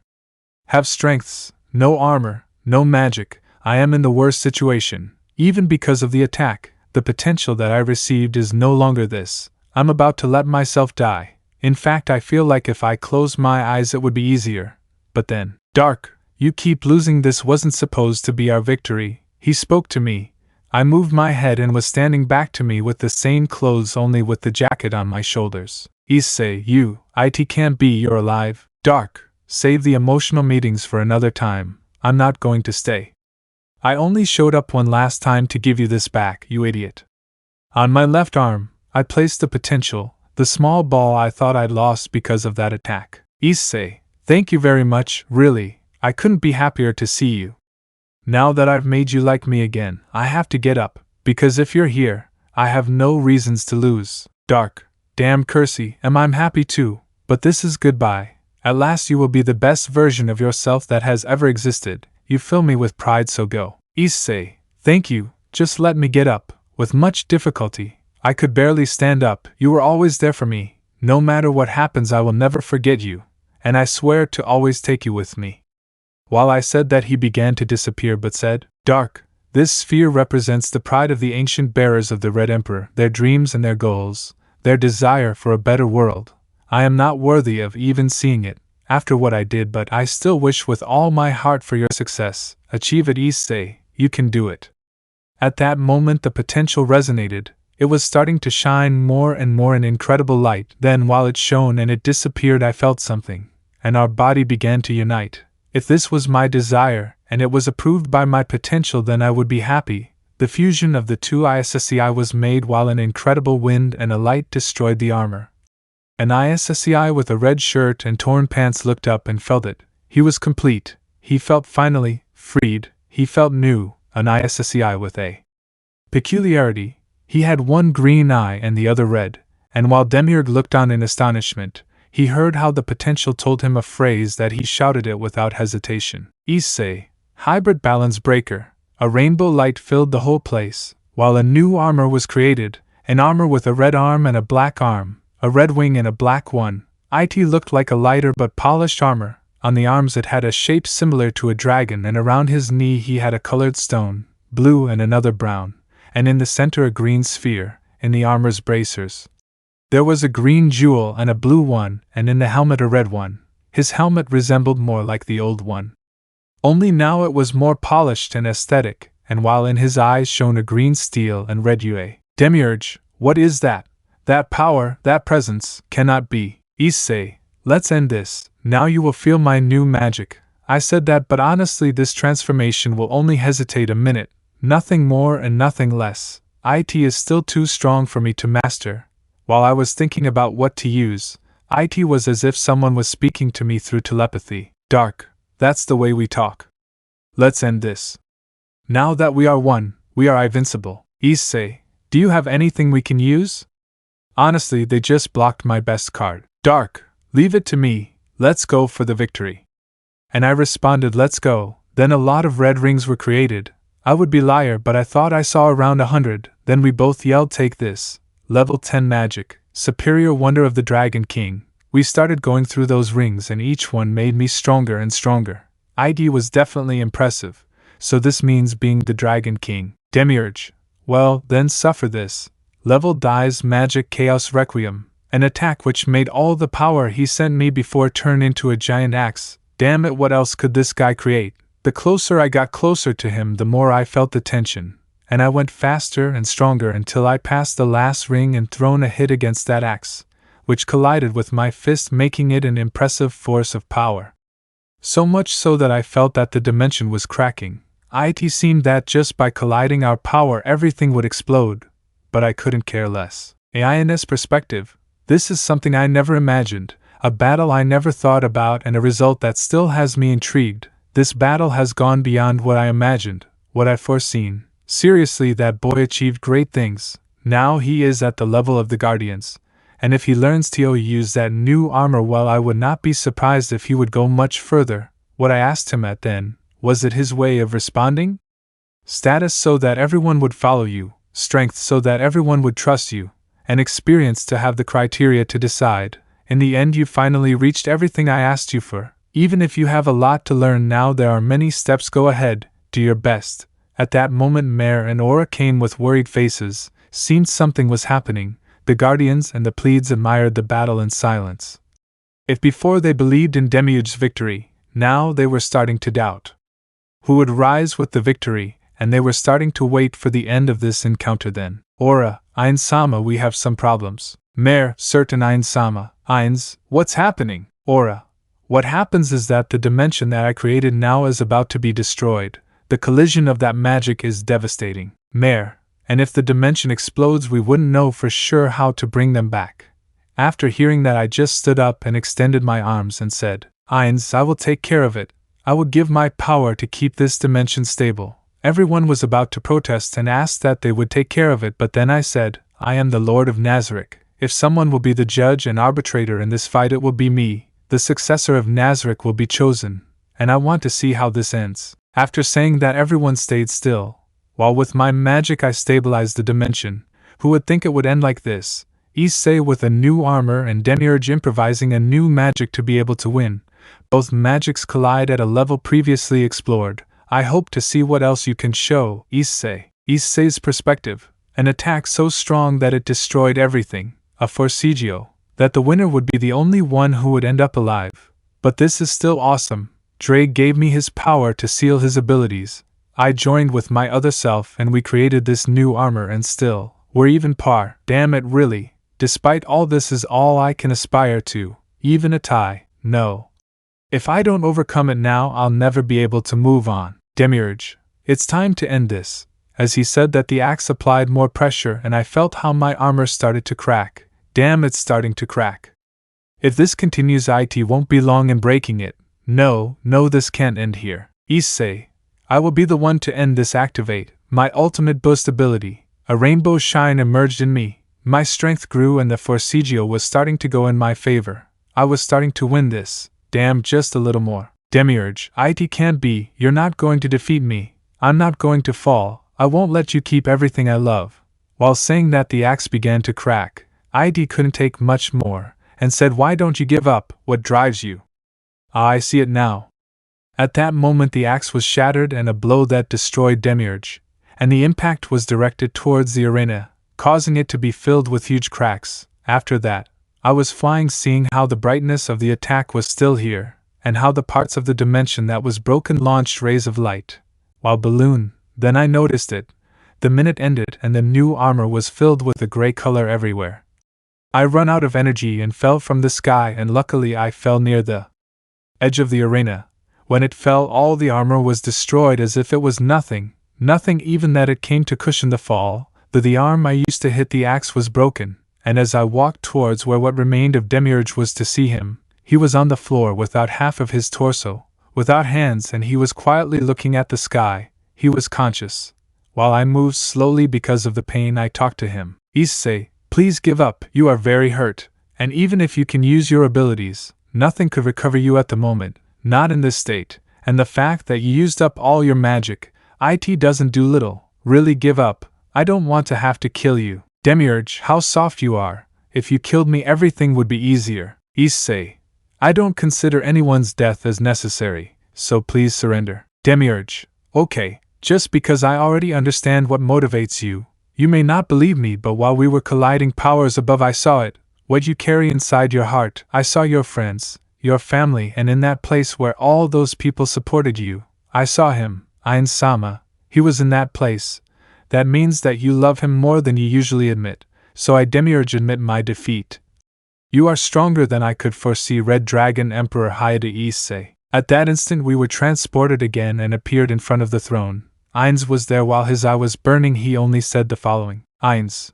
have strengths, no armor, no magic. I am in the worst situation. Even because of the attack, the potential that I received is no longer this. I'm about to let myself die. In fact, I feel like if I close my eyes it would be easier. But then, Dark, you keep losing. This wasn't supposed to be our victory. He spoke to me. I moved my head and was standing back to me with the same clothes, only with the jacket on my shoulders. Issei, it can't be. You're alive. Dark, save the emotional meetings for another time. I'm not going to stay. I only showed up one last time to give you this back, you idiot. On my left arm, I placed the potential, the small ball I thought I'd lost because of that attack. Issei, thank you very much, really. I couldn't be happier to see you. Now that I've made you like me again, I have to get up, because if you're here, I have no reasons to lose. Dark, damn cursey, I'm happy too, but this is goodbye. At last you will be the best version of yourself that has ever existed. You fill me with pride, so go. Issei, thank you, just let me get up. With much difficulty, I could barely stand up. You were always there for me. No matter what happens, I will never forget you, and I swear to always take you with me. While I said that, he began to disappear but said, Dark, this sphere represents the pride of the ancient bearers of the Red Emperor, their dreams and their goals, their desire for a better world. I am not worthy of even seeing it, after what I did, but I still wish with all my heart for your success. Achieve it, Issei, you can do it. At that moment the potential resonated. It was starting to shine more and more in incredible light. Then while it shone and it disappeared, I felt something, and our body began to unite. If this was my desire, and it was approved by my potential, then I would be happy. The fusion of the two Issei was made while an incredible wind and a light destroyed the armor. An Issei with a red shirt and torn pants looked up and felt it. He was complete. He felt finally freed. He felt new. An Issei with a peculiarity. He had one green eye and the other red, and while Demiurge looked on in astonishment, he heard how the potential told him a phrase that he shouted it without hesitation. Issei, hybrid balance breaker. A rainbow light filled the whole place, while a new armor was created, an armor with a red arm and a black arm, a red wing and a black one. It looked like a lighter but polished armor. On the arms it had a shape similar to a dragon, and around his knee he had a colored stone, blue and another brown, and in the center a green sphere. In the armor's bracers there was a green jewel and a blue one, and in the helmet a red one. His helmet resembled more like the old one, only now it was more polished and aesthetic, and while in his eyes shone a green steel and red UE. Demiurge, what is that? That power, that presence, cannot be. Issei, let's end this. Now you will feel my new magic. I said that, but honestly this transformation will only hesitate a minute. Nothing more and nothing less. IT is still too strong for me to master. While I was thinking about what to use, it was as if someone was speaking to me through telepathy. Dark, that's the way we talk. Let's end this. Now that we are one, we are invincible. Issei, do you have anything we can use? Honestly, they just blocked my best card. Dark, leave it to me, let's go for the victory. And I responded, let's go. Then a lot of red rings were created. I would be liar, but I thought I saw around 100. Then we both yelled, take this. Level 10 magic, superior wonder of the Dragon King. We started going through those rings and each one made me stronger and stronger. ID was definitely impressive, so this means being the Dragon King. Demiurge. Well, then suffer this. Level dies magic chaos requiem, an attack which made all the power he sent me before turn into a giant axe. Damn it, what else could this guy create? The closer I got closer to him, the more I felt the tension, and I went faster and stronger until I passed the last ring and thrown a hit against that axe, which collided with my fist, making it an impressive force of power. So much so that I felt that the dimension was cracking. It seemed that just by colliding our power everything would explode, but I couldn't care less. Ainz perspective, this is something I never imagined, a battle I never thought about and a result that still has me intrigued. This battle has gone beyond what I imagined, what I foreseen. Seriously, that boy achieved great things. Now he is at the level of the Guardians, and if he learns to use that new armor well, I would not be surprised if he would go much further. What I asked him at then, was it his way of responding? Status so that everyone would follow you, strength so that everyone would trust you, and experience to have the criteria to decide. In the end you finally reached everything I asked you for. Even if you have a lot to learn now, there are many steps. Go ahead, do your best. At that moment Mare and Aura came with worried faces, seemed something was happening. The Guardians and the Pleads admired the battle in silence. If before they believed in Demiurge's victory, now they were starting to doubt who would rise with the victory, and they were starting to wait for the end of this encounter. Then, Aura, Ainz-sama, we have some problems. Mare, certain Ainz-sama. Ainz, what's happening? Aura, what happens is that the dimension that I created now is about to be destroyed. The collision of that magic is devastating. Mare, and if the dimension explodes we wouldn't know for sure how to bring them back. After hearing that I just stood up and extended my arms and said, Ainz, I will take care of it. I will give my power to keep this dimension stable. Everyone was about to protest and ask that they would take care of it, but then I said, I am the Lord of Nazarick. If someone will be the judge and arbitrator in this fight, it will be me. The successor of Nazarick will be chosen, and I want to see how this ends. After saying that, everyone stayed still, while with my magic I stabilized the dimension. Who would think it would end like this? Issei with a new armor and Demiurge improvising a new magic to be able to win. Both magics collide at a level previously explored. I hope to see what else you can show, Issei. Issei's perspective, an attack so strong that it destroyed everything, a forcigio, that the winner would be the only one who would end up alive. But this is still awesome. Dre gave me his power to seal his abilities. I joined with my other self and we created this new armor, and still, we're even par. Damn it, really. Despite all this is all I can aspire to. Even a tie, no. If I don't overcome it now, I'll never be able to move on. Demiurge, it's time to end this. As he said that, the axe applied more pressure and I felt how my armor started to crack. Damn, it's starting to crack. If this continues, it won't be long in breaking it. No, this can't end here. Issei, I will be the one to end this. Activate my ultimate boost ability. A rainbow shine emerged in me. My strength grew and the forcigio was starting to go in my favor. I was starting to win this. Damn, just a little more. Demiurge, it can't be. You're not going to defeat me. I'm not going to fall. I won't let you keep everything I love. While saying that, the axe began to crack. It couldn't take much more, and said, why don't you give up? What drives you? Ah, I see it now. At that moment the axe was shattered and a blow that destroyed Demiurge, and the impact was directed towards the arena, causing it to be filled with huge cracks. After that, I was flying, seeing how the brightness of the attack was still here, and how the parts of the dimension that was broken launched rays of light. While balloon, then I noticed it. The minute ended and the new armor was filled with a gray color everywhere. I run out of energy and fell from the sky, and luckily I fell near the edge of the arena. When it fell, all the armor was destroyed as if it was nothing even that it came to cushion the fall. The arm I used to hit the axe was broken, and as I walked towards where what remained of Demiurge was to see him, he was on the floor without half of his torso, without hands, and he was quietly looking at the sky. He was conscious. While I moved slowly because of the pain, I talked to him. Issei, please give up, you are very hurt, and even if you can use your abilities, nothing could recover you at the moment, not in this state, and the fact that you used up all your magic, it doesn't do little. Really give up, I don't want to have to kill you. Demiurge, how soft you are. If you killed me everything would be easier. Issei, I don't consider anyone's death as necessary, so please surrender. Demiurge, okay, just because I already understand what motivates you. You may not believe me, but while we were colliding powers above I saw it. What you carry inside your heart. I saw your friends, your family, and in that place where all those people supported you. I saw him, Ainz. He was in that place. That means that you love him more than you usually admit, so I Demiurge admit my defeat. You are stronger than I could foresee. Red Dragon Emperor Heir Issei. At that instant we were transported again and appeared in front of the throne. Ainz was there. While his eye was burning, he only said the following. Ainz.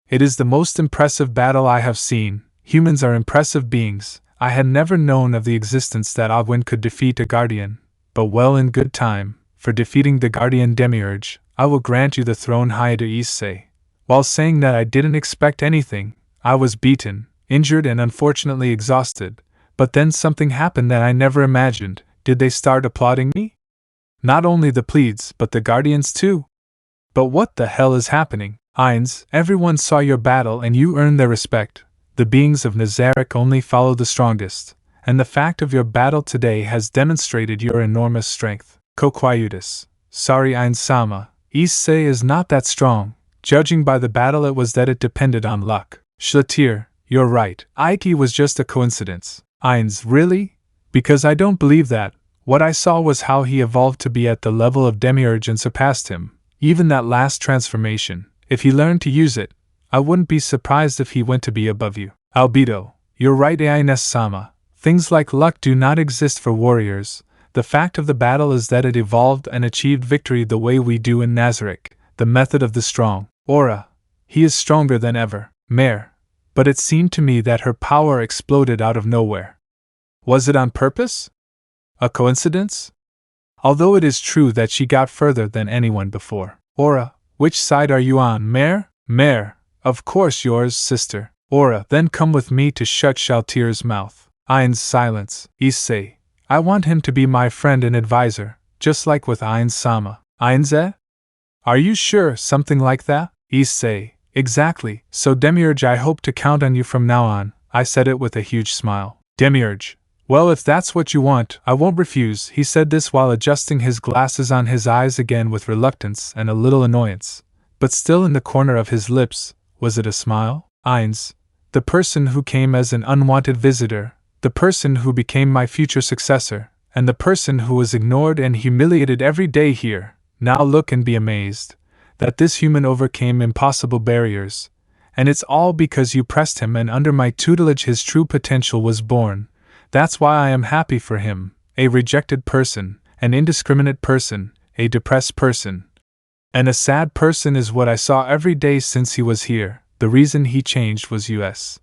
It is the most impressive battle I have seen. Humans are impressive beings. I had never known of the existence that Ogwyn could defeat a guardian, but well in good time. For defeating the guardian Demiurge, I will grant you the throne. Heir Issei. While saying that, I didn't expect anything. I was beaten, injured, and unfortunately exhausted. But then something happened that I never imagined. Did they start applauding me? Not only the Pleads, but the guardians too. But what the hell is happening? Ainz, everyone saw your battle and you earned their respect. The beings of Nazarick only follow the strongest, and the fact of your battle today has demonstrated your enormous strength. Coquiutus. Sorry, Ainz-sama. Issei is not that strong. Judging by the battle, it was that it depended on luck. Schlatir, you're right. It was just a coincidence. Ainz, really? Because I don't believe that. What I saw was how he evolved to be at the level of Demiurge and surpassed him. Even that last transformation, if he learned to use it, I wouldn't be surprised if he went to be above you. Albedo, you're right, Ainz-sama. Things like luck do not exist for warriors. The fact of the battle is that it evolved and achieved victory the way we do in Nazarick, the method of the strong. Aura. He is stronger than ever. Mare. But it seemed to me that her power exploded out of nowhere. Was it on purpose? A coincidence? Although it is true that she got further than anyone before. Aura, which side are you on, Mare? Mare, of course yours, sister. Aura, then come with me to shut Schlatir's mouth. Ainz, silence. Issei, I want him to be my friend and advisor, just like with Ainz-sama. Ainz? Are you sure? Something like that? Issei, exactly. So Demiurge, I hope to count on you from now on. I said it with a huge smile. Demiurge. Well, if that's what you want, I won't refuse. He said this while adjusting his glasses on his eyes again with reluctance and a little annoyance. But still in the corner of his lips, was it a smile? Ainz, the person who came as an unwanted visitor, the person who became my future successor, and the person who was ignored and humiliated every day here, now look and be amazed that this human overcame impossible barriers. And it's all because you pressed him, and under my tutelage his true potential was born. That's why I am happy for him, a rejected person, an indiscriminate person, a depressed person. And a sad person is what I saw every day since he was here. The reason he changed was US.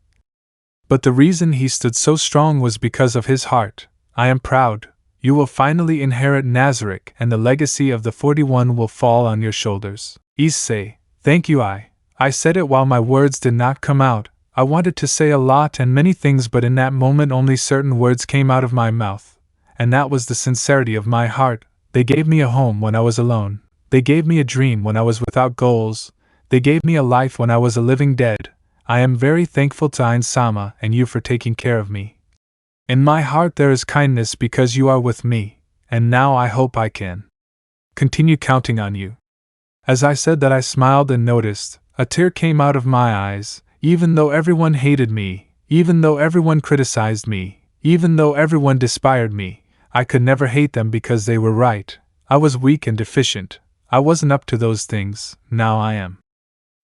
But the reason he stood so strong was because of his heart. I am proud. You will finally inherit Nazarick, and the legacy of the 41 will fall on your shoulders. Issei, thank you. I said it while my words did not come out. I wanted to say a lot and many things, but in that moment only certain words came out of my mouth. And that was the sincerity of my heart. They gave me a home when I was alone. They gave me a dream when I was without goals. They gave me a life when I was a living dead. I am very thankful to Ainz-sama and you for taking care of me. In my heart there is kindness because you are with me, and now I hope I can continue counting on you. As I said that, I smiled and noticed a tear came out of my eyes. Even though everyone hated me, even though everyone criticized me, even though everyone despised me, I could never hate them because they were right. I was weak and deficient. I wasn't up to those things. Now I am.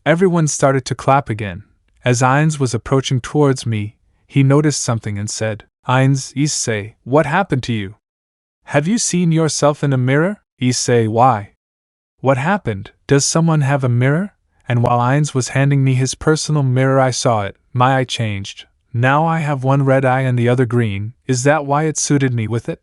Everyone started to clap again. As Ainz was approaching towards me, he noticed something and said, Ainz, Issei, what happened to you? Have you seen yourself in a mirror? Issei, why? What happened? Does someone have a mirror? and while Ainz was handing me his personal mirror I saw it. My eye changed. Now I have one red eye and the other green. Is that why it suited me with it?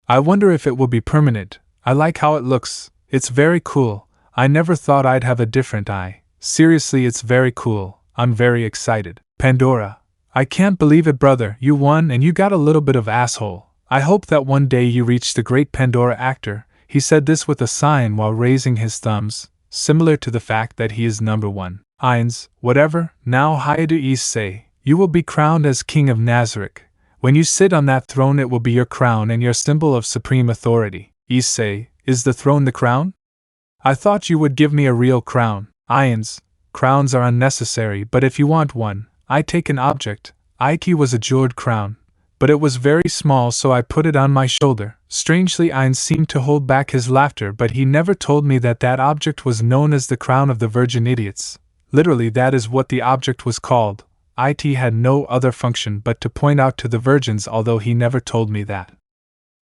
I wonder if it will be permanent. I like how it looks. It's very cool. I never thought I'd have a different eye. Seriously, it's very cool. I'm very excited. Pandora. I can't believe it, brother. You won and you got a little bit of asshole. I hope that one day you reach the great Pandora actor. He said this with a sign while raising his thumbs, similar to the fact that he is number one. Ainz, whatever. Now Heir to Issei. You will be crowned as King of Nazarick. When you sit on that throne it will be your crown and your symbol of supreme authority. Issei, is the throne the crown? I thought you would give me a real crown. Ainz, crowns are unnecessary, but if you want one, I take an object. Ike was a jeweled crown, but it was very small, so I put it on my shoulder. Strangely, Ainz seemed to hold back his laughter, but he never told me that that object was known as the crown of the virgin idiots. Literally, that is what the object was called. It had no other function but to point out to the virgins, although he never told me that.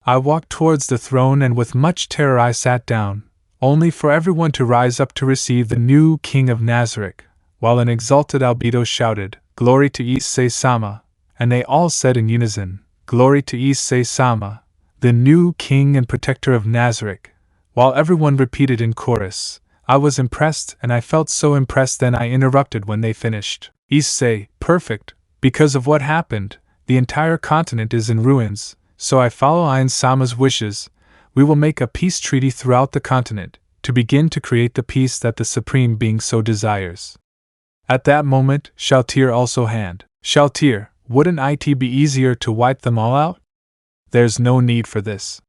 I walked towards the throne and with much terror I sat down, only for everyone to rise up to receive the new King of Nazarick, while an exalted albedo shouted, "Glory to Issei-sama," and they all said in unison, "Glory to Issei-sama, the new King and Protector of Nazarick," while everyone repeated in chorus. I was impressed, and I felt so impressed then I interrupted when they finished. Issei, perfect. Because of what happened, the entire continent is in ruins, so I follow Ainz-sama's wishes. We will make a peace treaty throughout the continent, to begin to create the peace that the Supreme Being so desires. At that moment, Shaltir also hand. Shaltir, wouldn't it be easier to wipe them all out? There's no need for this.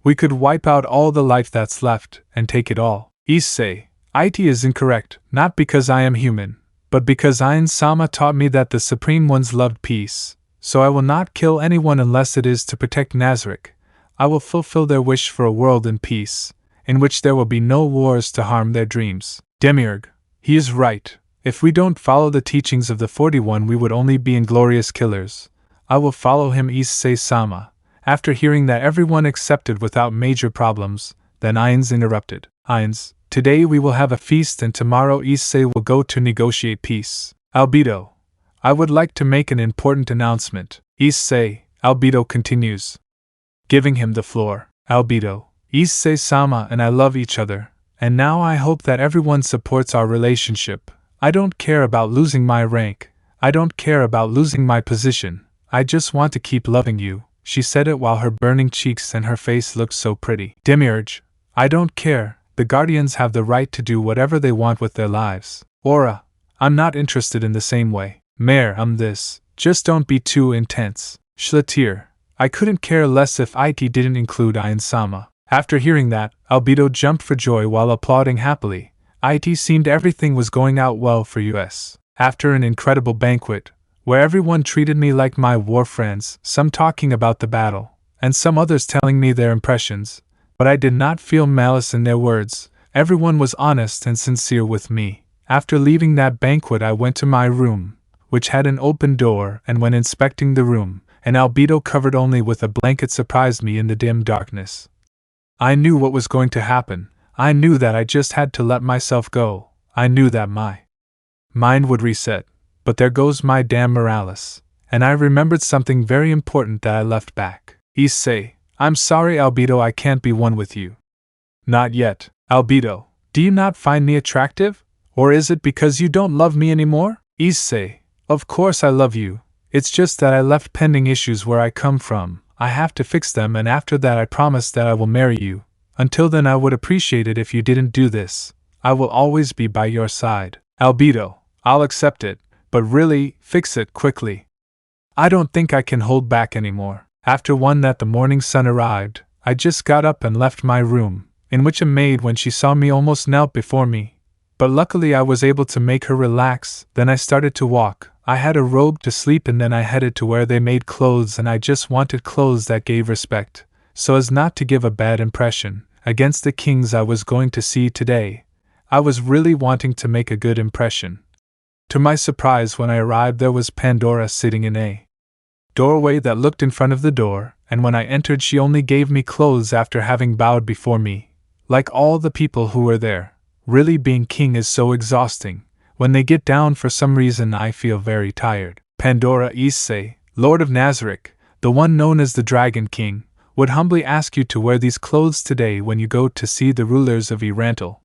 We could wipe out all the life that's left, and take it all. Issei, it is incorrect, not because I am human, but because Ainz-sama taught me that the Supreme Ones loved peace, so I will not kill anyone unless it is to protect Nazarick. I will fulfill their wish for a world in peace, in which there will be no wars to harm their dreams. Demiurge, he is right. If we don't follow the teachings of the 41 we would only be inglorious killers. I will follow him, Issei-sama. After hearing that everyone accepted without major problems, then Ainz interrupted. Ainz, today we will have a feast and tomorrow Issei will go to negotiate peace. Albedo, I would like to make an important announcement. Issei, Albedo continues, giving him the floor. Albedo, Issei-sama and I love each other, and now I hope that everyone supports our relationship. I don't care about losing my rank. I don't care about losing my position. I just want to keep loving you. She said it while her burning cheeks and her face looked so pretty. Demiurge, I don't care. The Guardians have the right to do whatever they want with their lives. Aura, I'm not interested in the same way. Mare, this. Just don't be too intense. Shlatir, I couldn't care less if it didn't include Ainz-sama. After hearing that, Albedo jumped for joy while applauding happily. It seemed everything was going out well for us. After an incredible banquet, where everyone treated me like my war friends, some talking about the battle, and some others telling me their impressions, but I did not feel malice in their words. Everyone was honest and sincere with me. After leaving that banquet I went to my room, which had an open door, and when inspecting the room, an albedo covered only with a blanket surprised me in the dim darkness. I knew what was going to happen. I knew that I just had to let myself go. I knew that my mind would reset. But there goes my damn Morales. And I remembered something very important that I left back. Issei, I'm sorry Albedo, I can't be one with you. Not yet. Albedo, do you not find me attractive? Or is it because you don't love me anymore? Issei, of course I love you. It's just that I left pending issues where I come from. I have to fix them, and after that I promise that I will marry you. Until then I would appreciate it if you didn't do this. I will always be by your side. Albedo, I'll accept it, but really, fix it quickly. I don't think I can hold back anymore. After that the morning sun arrived, I just got up and left my room, in which a maid when she saw me almost knelt before me. But luckily I was able to make her relax. Then I started to walk. I had a robe to sleep in, then I headed to where they made clothes, and I just wanted clothes that gave respect, so as not to give a bad impression against the kings I was going to see today. I was really wanting to make a good impression. To my surprise, when I arrived there was Pandora sitting in a doorway that looked in front of the door, and when I entered she only gave me clothes after having bowed before me, like all the people who were there. Really, being king is so exhausting. When they get down, for some reason I feel very tired. Pandora Issei, Lord of Nazarick, the one known as the Dragon King, would humbly ask you to wear these clothes today when you go to see the rulers of Irantal.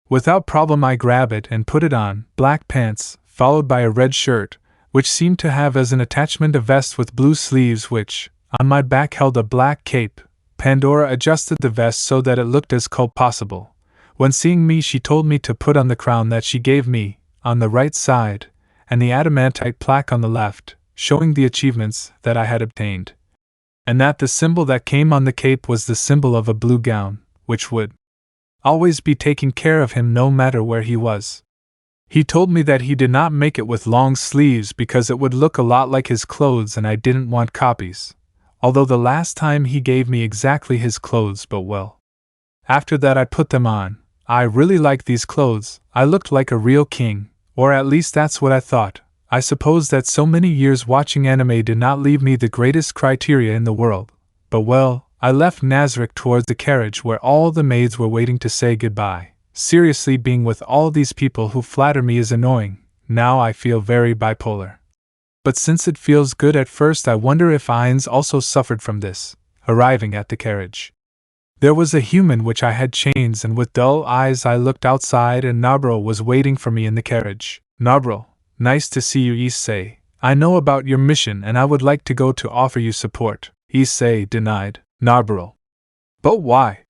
Without problem I grab it and put it on, black pants, followed by a red shirt, which seemed to have as an attachment a vest with blue sleeves which, on my back, held a black cape. Pandora adjusted the vest so that it looked as cool possible. When seeing me, she told me to put on the crown that she gave me, on the right side, and the adamantite plaque on the left, showing the achievements that I had obtained. And that the symbol that came on the cape was the symbol of a blue gown, which would always be taking care of him no matter where he was. He told me that he did not make it with long sleeves because it would look a lot like his clothes and I didn't want copies. Although the last time he gave me exactly his clothes, but well. After that I put them on. I really liked these clothes. I looked like a real king, or at least that's what I thought. I suppose that so many years watching anime did not leave me the greatest criteria in the world. But well, I left Nazarick towards the carriage where all the maids were waiting to say goodbye. Seriously, being with all these people who flatter me is annoying. Now I feel very bipolar. But since it feels good at first, I wonder if Ainz also suffered from this. Arriving at the carriage, there was a human which I had chains, and with dull eyes I looked outside, and Gabriel was waiting for me in the carriage. Gabriel, nice to see you, Issei. I know about your mission and I would like to go to offer you support. Issei denied. Gabriel. But why?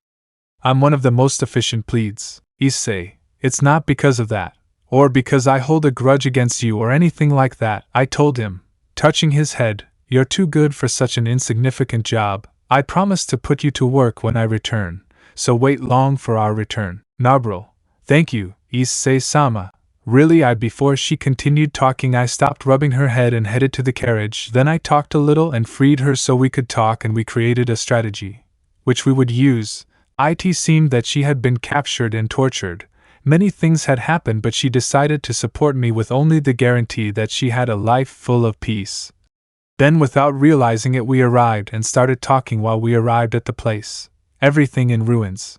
I'm one of the most efficient pleads. Issei, it's not because of that, or because I hold a grudge against you or anything like that, I told him, touching his head. You're too good for such an insignificant job. I promise to put you to work when I return, so wait long for our return. Gabriel, thank you, Issei-sama. Really, before she continued talking, I stopped rubbing her head and headed to the carriage. Then I talked a little and freed her so we could talk, and we created a strategy, which we would use. It seemed that she had been captured and tortured. Many things had happened, but she decided to support me with only the guarantee that she had a life full of peace. Then, without realizing it, we arrived and started talking while we arrived at the place. Everything in ruins,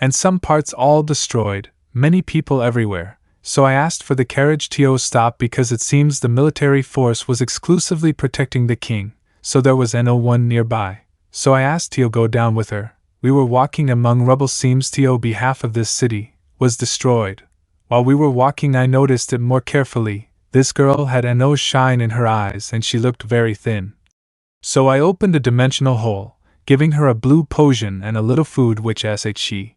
and some parts all destroyed, many people everywhere. So I asked for the carriage to stop because it seems the military force was exclusively protecting the king, so there was no one nearby. So I asked to go down with her. We were walking among rubble. Seems to be half of this city was destroyed. While we were walking, I noticed it more carefully. This girl had no shine in her eyes and she looked very thin. So I opened a dimensional hole, giving her a blue potion and a little food which she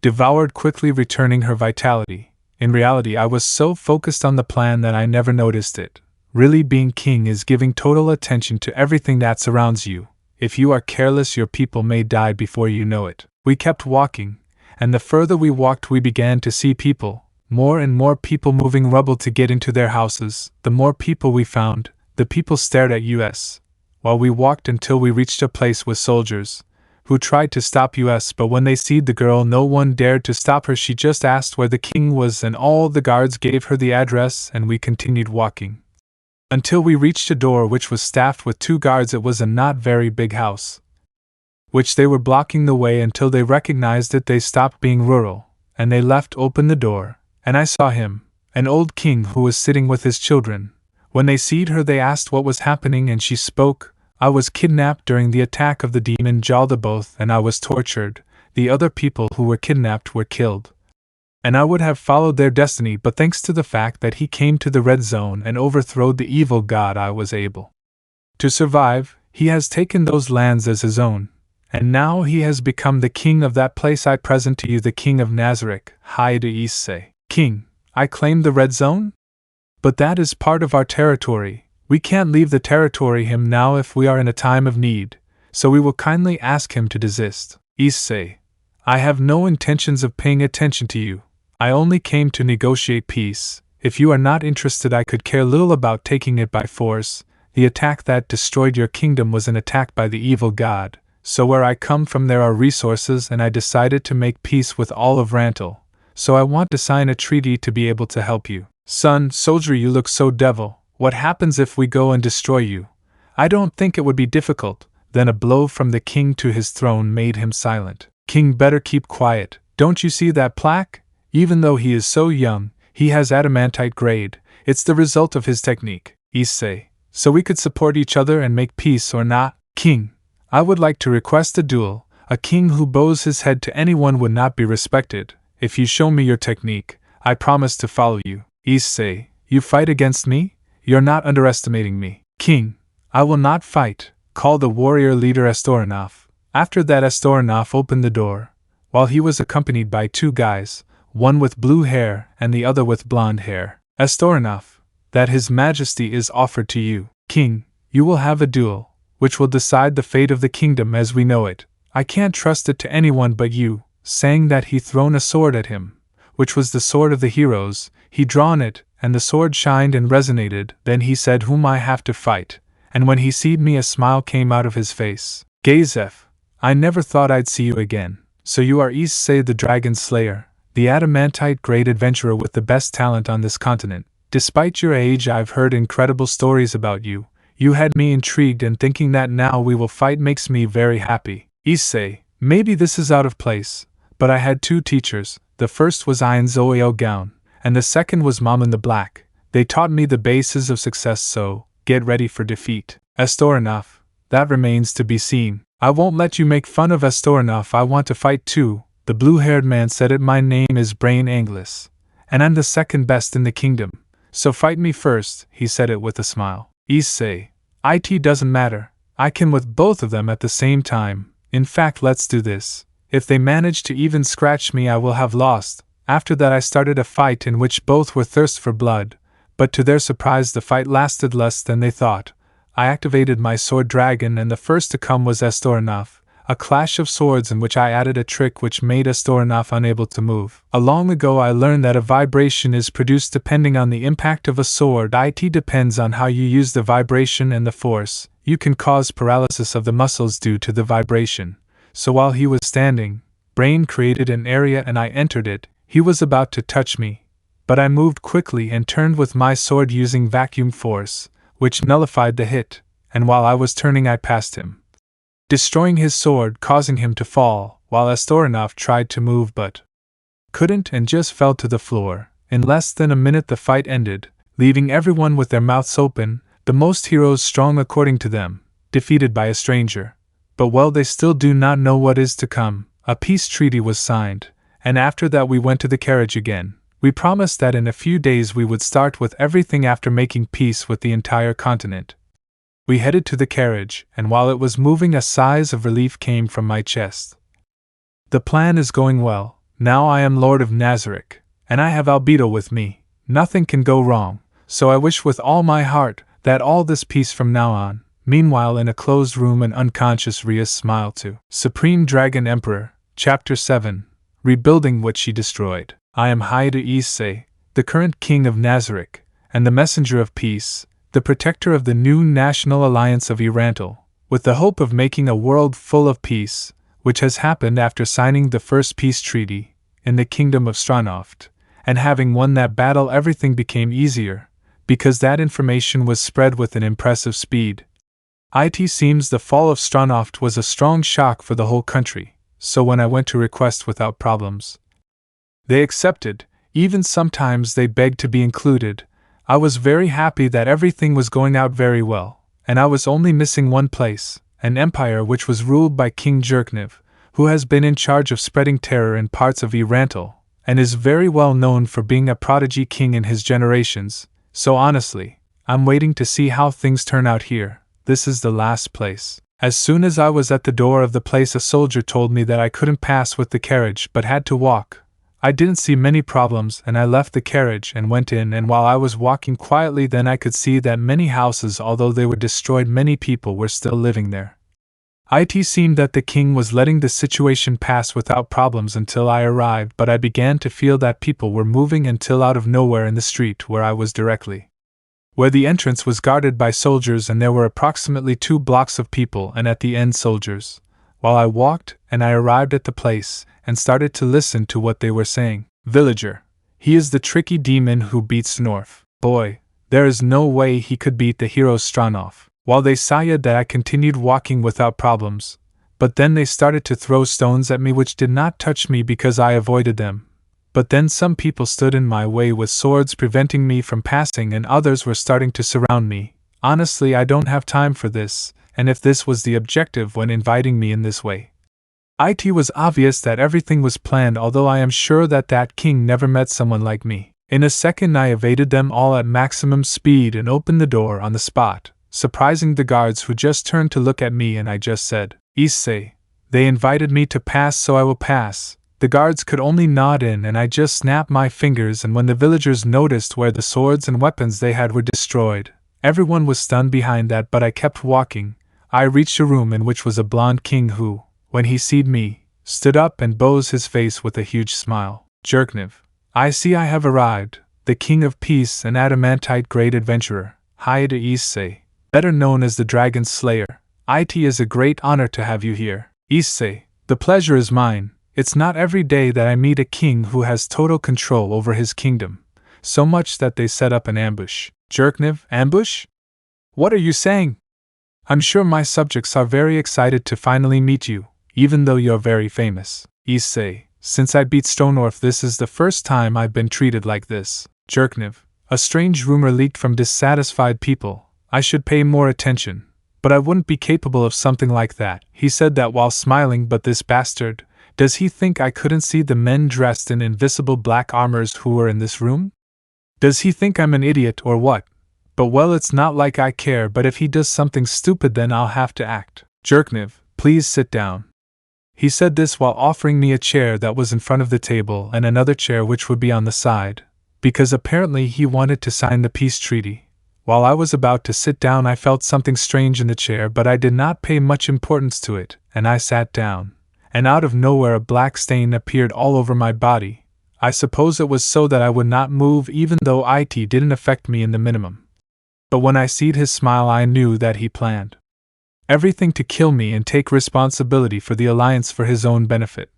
devoured quickly, returning her vitality. In reality, I was so focused on the plan that I never noticed it. Really, being king is giving total attention to everything that surrounds you. If you are careless, your people may die before you know it. We kept walking, and the further we walked, we began to see people. More and more people moving rubble to get into their houses. The more people we found, the people stared at us. While we walked until we reached a place with soldiers, who tried to stop us, but when they seed the girl, no one dared to stop her. She just asked where the king was, and all the guards gave her the address, and we continued walking until we reached a door which was staffed with 2 guards. It was a not very big house, which they were blocking the way until they recognized it. They stopped being rural, and they left open the door. And I saw him, an old king who was sitting with his children. When they seed her, they asked what was happening, and she spoke. I was kidnapped during the attack of the demon Jaldaboth, and I was tortured. The other people who were kidnapped were killed. And I would have followed their destiny, but thanks to the fact that he came to the red zone and overthrowed the evil god, I was able to survive. He has taken those lands as his own, and now he has become the king of that place. I present to you the king of Nazarick, Heir to Issei. King, I claim the red zone? But that is part of our territory. We can't leave the territory him now if we are in a time of need, so we will kindly ask him to desist. Issei, I have no intentions of paying attention to you. I only came to negotiate peace. If you are not interested, I could care little about taking it by force. The attack that destroyed your kingdom was an attack by the evil god, so where I come from there are resources, and I decided to make peace with all of Rantal. So I want to sign a treaty to be able to help you. Son, soldier, you look so devil. What happens if we go and destroy you? I don't think it would be difficult. Then a blow from the king to his throne made him silent. King, better keep quiet. Don't you see that plaque? Even though he is so young, he has adamantite grade. It's the result of his technique, Issei. So we could support each other and make peace or not. King, I would like to request a duel. A king who bows his head to anyone would not be respected. If you show me your technique, I promise to follow you. Issei, you fight against me? You're not underestimating me. King, I will not fight, called the warrior leader Estoranov. After that, Estoranov opened the door, while he was accompanied by two guys, one with blue hair and the other with blonde hair. Estoranov, that His Majesty is offered to you. King, you will have a duel, which will decide the fate of the kingdom as we know it. I can't trust it to anyone but you. Saying that, he thrown a sword at him, which was the sword of the heroes. He drawn it, and the sword shined and resonated. Then he said, whom I have to fight. And when he seed me, a smile came out of his face. Gazef, I never thought I'd see you again. So you are Issei the Dragon Slayer, the adamantite great adventurer with the best talent on this continent. Despite your age, I've heard incredible stories about you. You had me intrigued, and thinking that now we will fight makes me very happy. Issei, maybe this is out of place, but I had two teachers. The first was Ainz Ooal Gown, and the second was Maman the Black. They taught me the basis of success, so get ready for defeat. Estoranov, that remains to be seen. I won't let you make fun of Estoranov. I want to fight too. The blue-haired man said it. My name is Brain Anglis, and I'm the second best in the kingdom. So fight me first, he said it with a smile. Issei, it doesn't matter. I can with both of them at the same time. In fact, let's do this. If they manage to even scratch me, I will have lost. After that, I started a fight in which both were thirst for blood, but to their surprise the fight lasted less than they thought. I activated my sword dragon, and the first to come was Estoranov. A clash of swords in which I added a trick which made Estoranov unable to move. Long ago I learned that a vibration is produced depending on the impact of a sword. It depends on how you use the vibration and the force. You can cause paralysis of the muscles due to the vibration. So while he was standing, Brain created an area and I entered it. He was about to touch me, but I moved quickly and turned with my sword using vacuum force, which nullified the hit, and while I was turning I passed him, destroying his sword, causing him to fall, while Estoranov tried to move but couldn't and just fell to the floor. In less than a minute the fight ended, leaving everyone with their mouths open, the most heroes strong according to them, defeated by a stranger. But well, they still do not know what is to come. A peace treaty was signed, and after that we went to the carriage again. We promised that in a few days we would start with everything after making peace with the entire continent. We headed to the carriage, and while it was moving, a sigh of relief came from my chest. The plan is going well. Now I am Lord of Nazarick, and I have Albedo with me. Nothing can go wrong, so I wish with all my heart that all this peace from now on. Meanwhile, in a closed room, an unconscious Rias smiled to Supreme Dragon Emperor, Chapter 7, Rebuilding What She Destroyed. I am Heir Issei, the current king of Nazarick, and the messenger of peace, the protector of the new national alliance of Irantal, with the hope of making a world full of peace, which has happened after signing the first peace treaty in the kingdom of Stranoft, and having won that battle everything became easier, because that information was spread with an impressive speed. It seems the fall of Stranoft was a strong shock for the whole country, so when I went to request without problems, they accepted. Even sometimes they begged to be included. I was very happy that everything was going out very well, and I was only missing one place, an empire which was ruled by King Jerkniv, who has been in charge of spreading terror in parts of Irantal, and is very well known for being a prodigy king in his generations. So honestly, I'm waiting to see how things turn out here. This is the last place. As soon as I was at the door of the place, a soldier told me that I couldn't pass with the carriage but had to walk. I didn't see many problems, and I left the carriage and went in, and while I was walking quietly, then I could see that many houses, although they were destroyed, many people were still living there. It seemed that the king was letting the situation pass without problems until I arrived, but I began to feel that people were moving until out of nowhere in the street where I was directly, where the entrance was guarded by soldiers, and there were approximately 2 blocks of people, and at the end soldiers. While I walked, and I arrived at the place, and started to listen to what they were saying. Villager, he is the tricky demon who beats North. Boy, there is no way he could beat the hero Stranov. While they sighed that, I continued walking without problems, but then they started to throw stones at me which did not touch me because I avoided them. but then some people stood in my way with swords preventing me from passing and others were starting to surround me. Honestly, I don't have time for this, and if this was the objective when inviting me in this way. It was obvious that everything was planned, although I am sure that that king never met someone like me. In a second I evaded them all at maximum speed and opened the door on the spot, surprising the guards who just turned to look at me, and I just said, Issei. They invited me to pass, so I will pass. The guards could only nod in and I just snapped my fingers, and when the villagers noticed where the swords and weapons they had were destroyed, everyone was stunned behind that, but I kept walking. I reached a room in which was a blonde king who, when he seed me, stood up and bows his face with a huge smile. Jerkniv. I see I have arrived, the king of peace and adamantite great adventurer, Heir Issei, better known as the Dragon Slayer. It is a great honor to have you here. Issei, the pleasure is mine. It's not every day that I meet a king who has total control over his kingdom, so much that they set up an ambush. Jerkniv, ambush? What are you saying? I'm sure my subjects are very excited to finally meet you, even though you're very famous. Issei, since I beat Stoneorf, this is the first time I've been treated like this. Jerkniv, a strange rumor leaked from dissatisfied people. I should pay more attention, but I wouldn't be capable of something like that. He said that while smiling, but this bastard, does he think I couldn't see the men dressed in invisible black armors who were in this room? Does he think I'm an idiot or what? But well, it's not like I care, but if he does something stupid then I'll have to act. Jerkniv, please sit down. He said this while offering me a chair that was in front of the table and another chair which would be on the side, because apparently he wanted to sign the peace treaty. While I was about to sit down I felt something strange in the chair, but I did not pay much importance to it, and I sat down. And out of nowhere a black stain appeared all over my body. I suppose it was so that I would not move, even though it didn't affect me in the minimum. But when I seed his smile I knew that he planned everything to kill me and take responsibility for the alliance for his own benefit.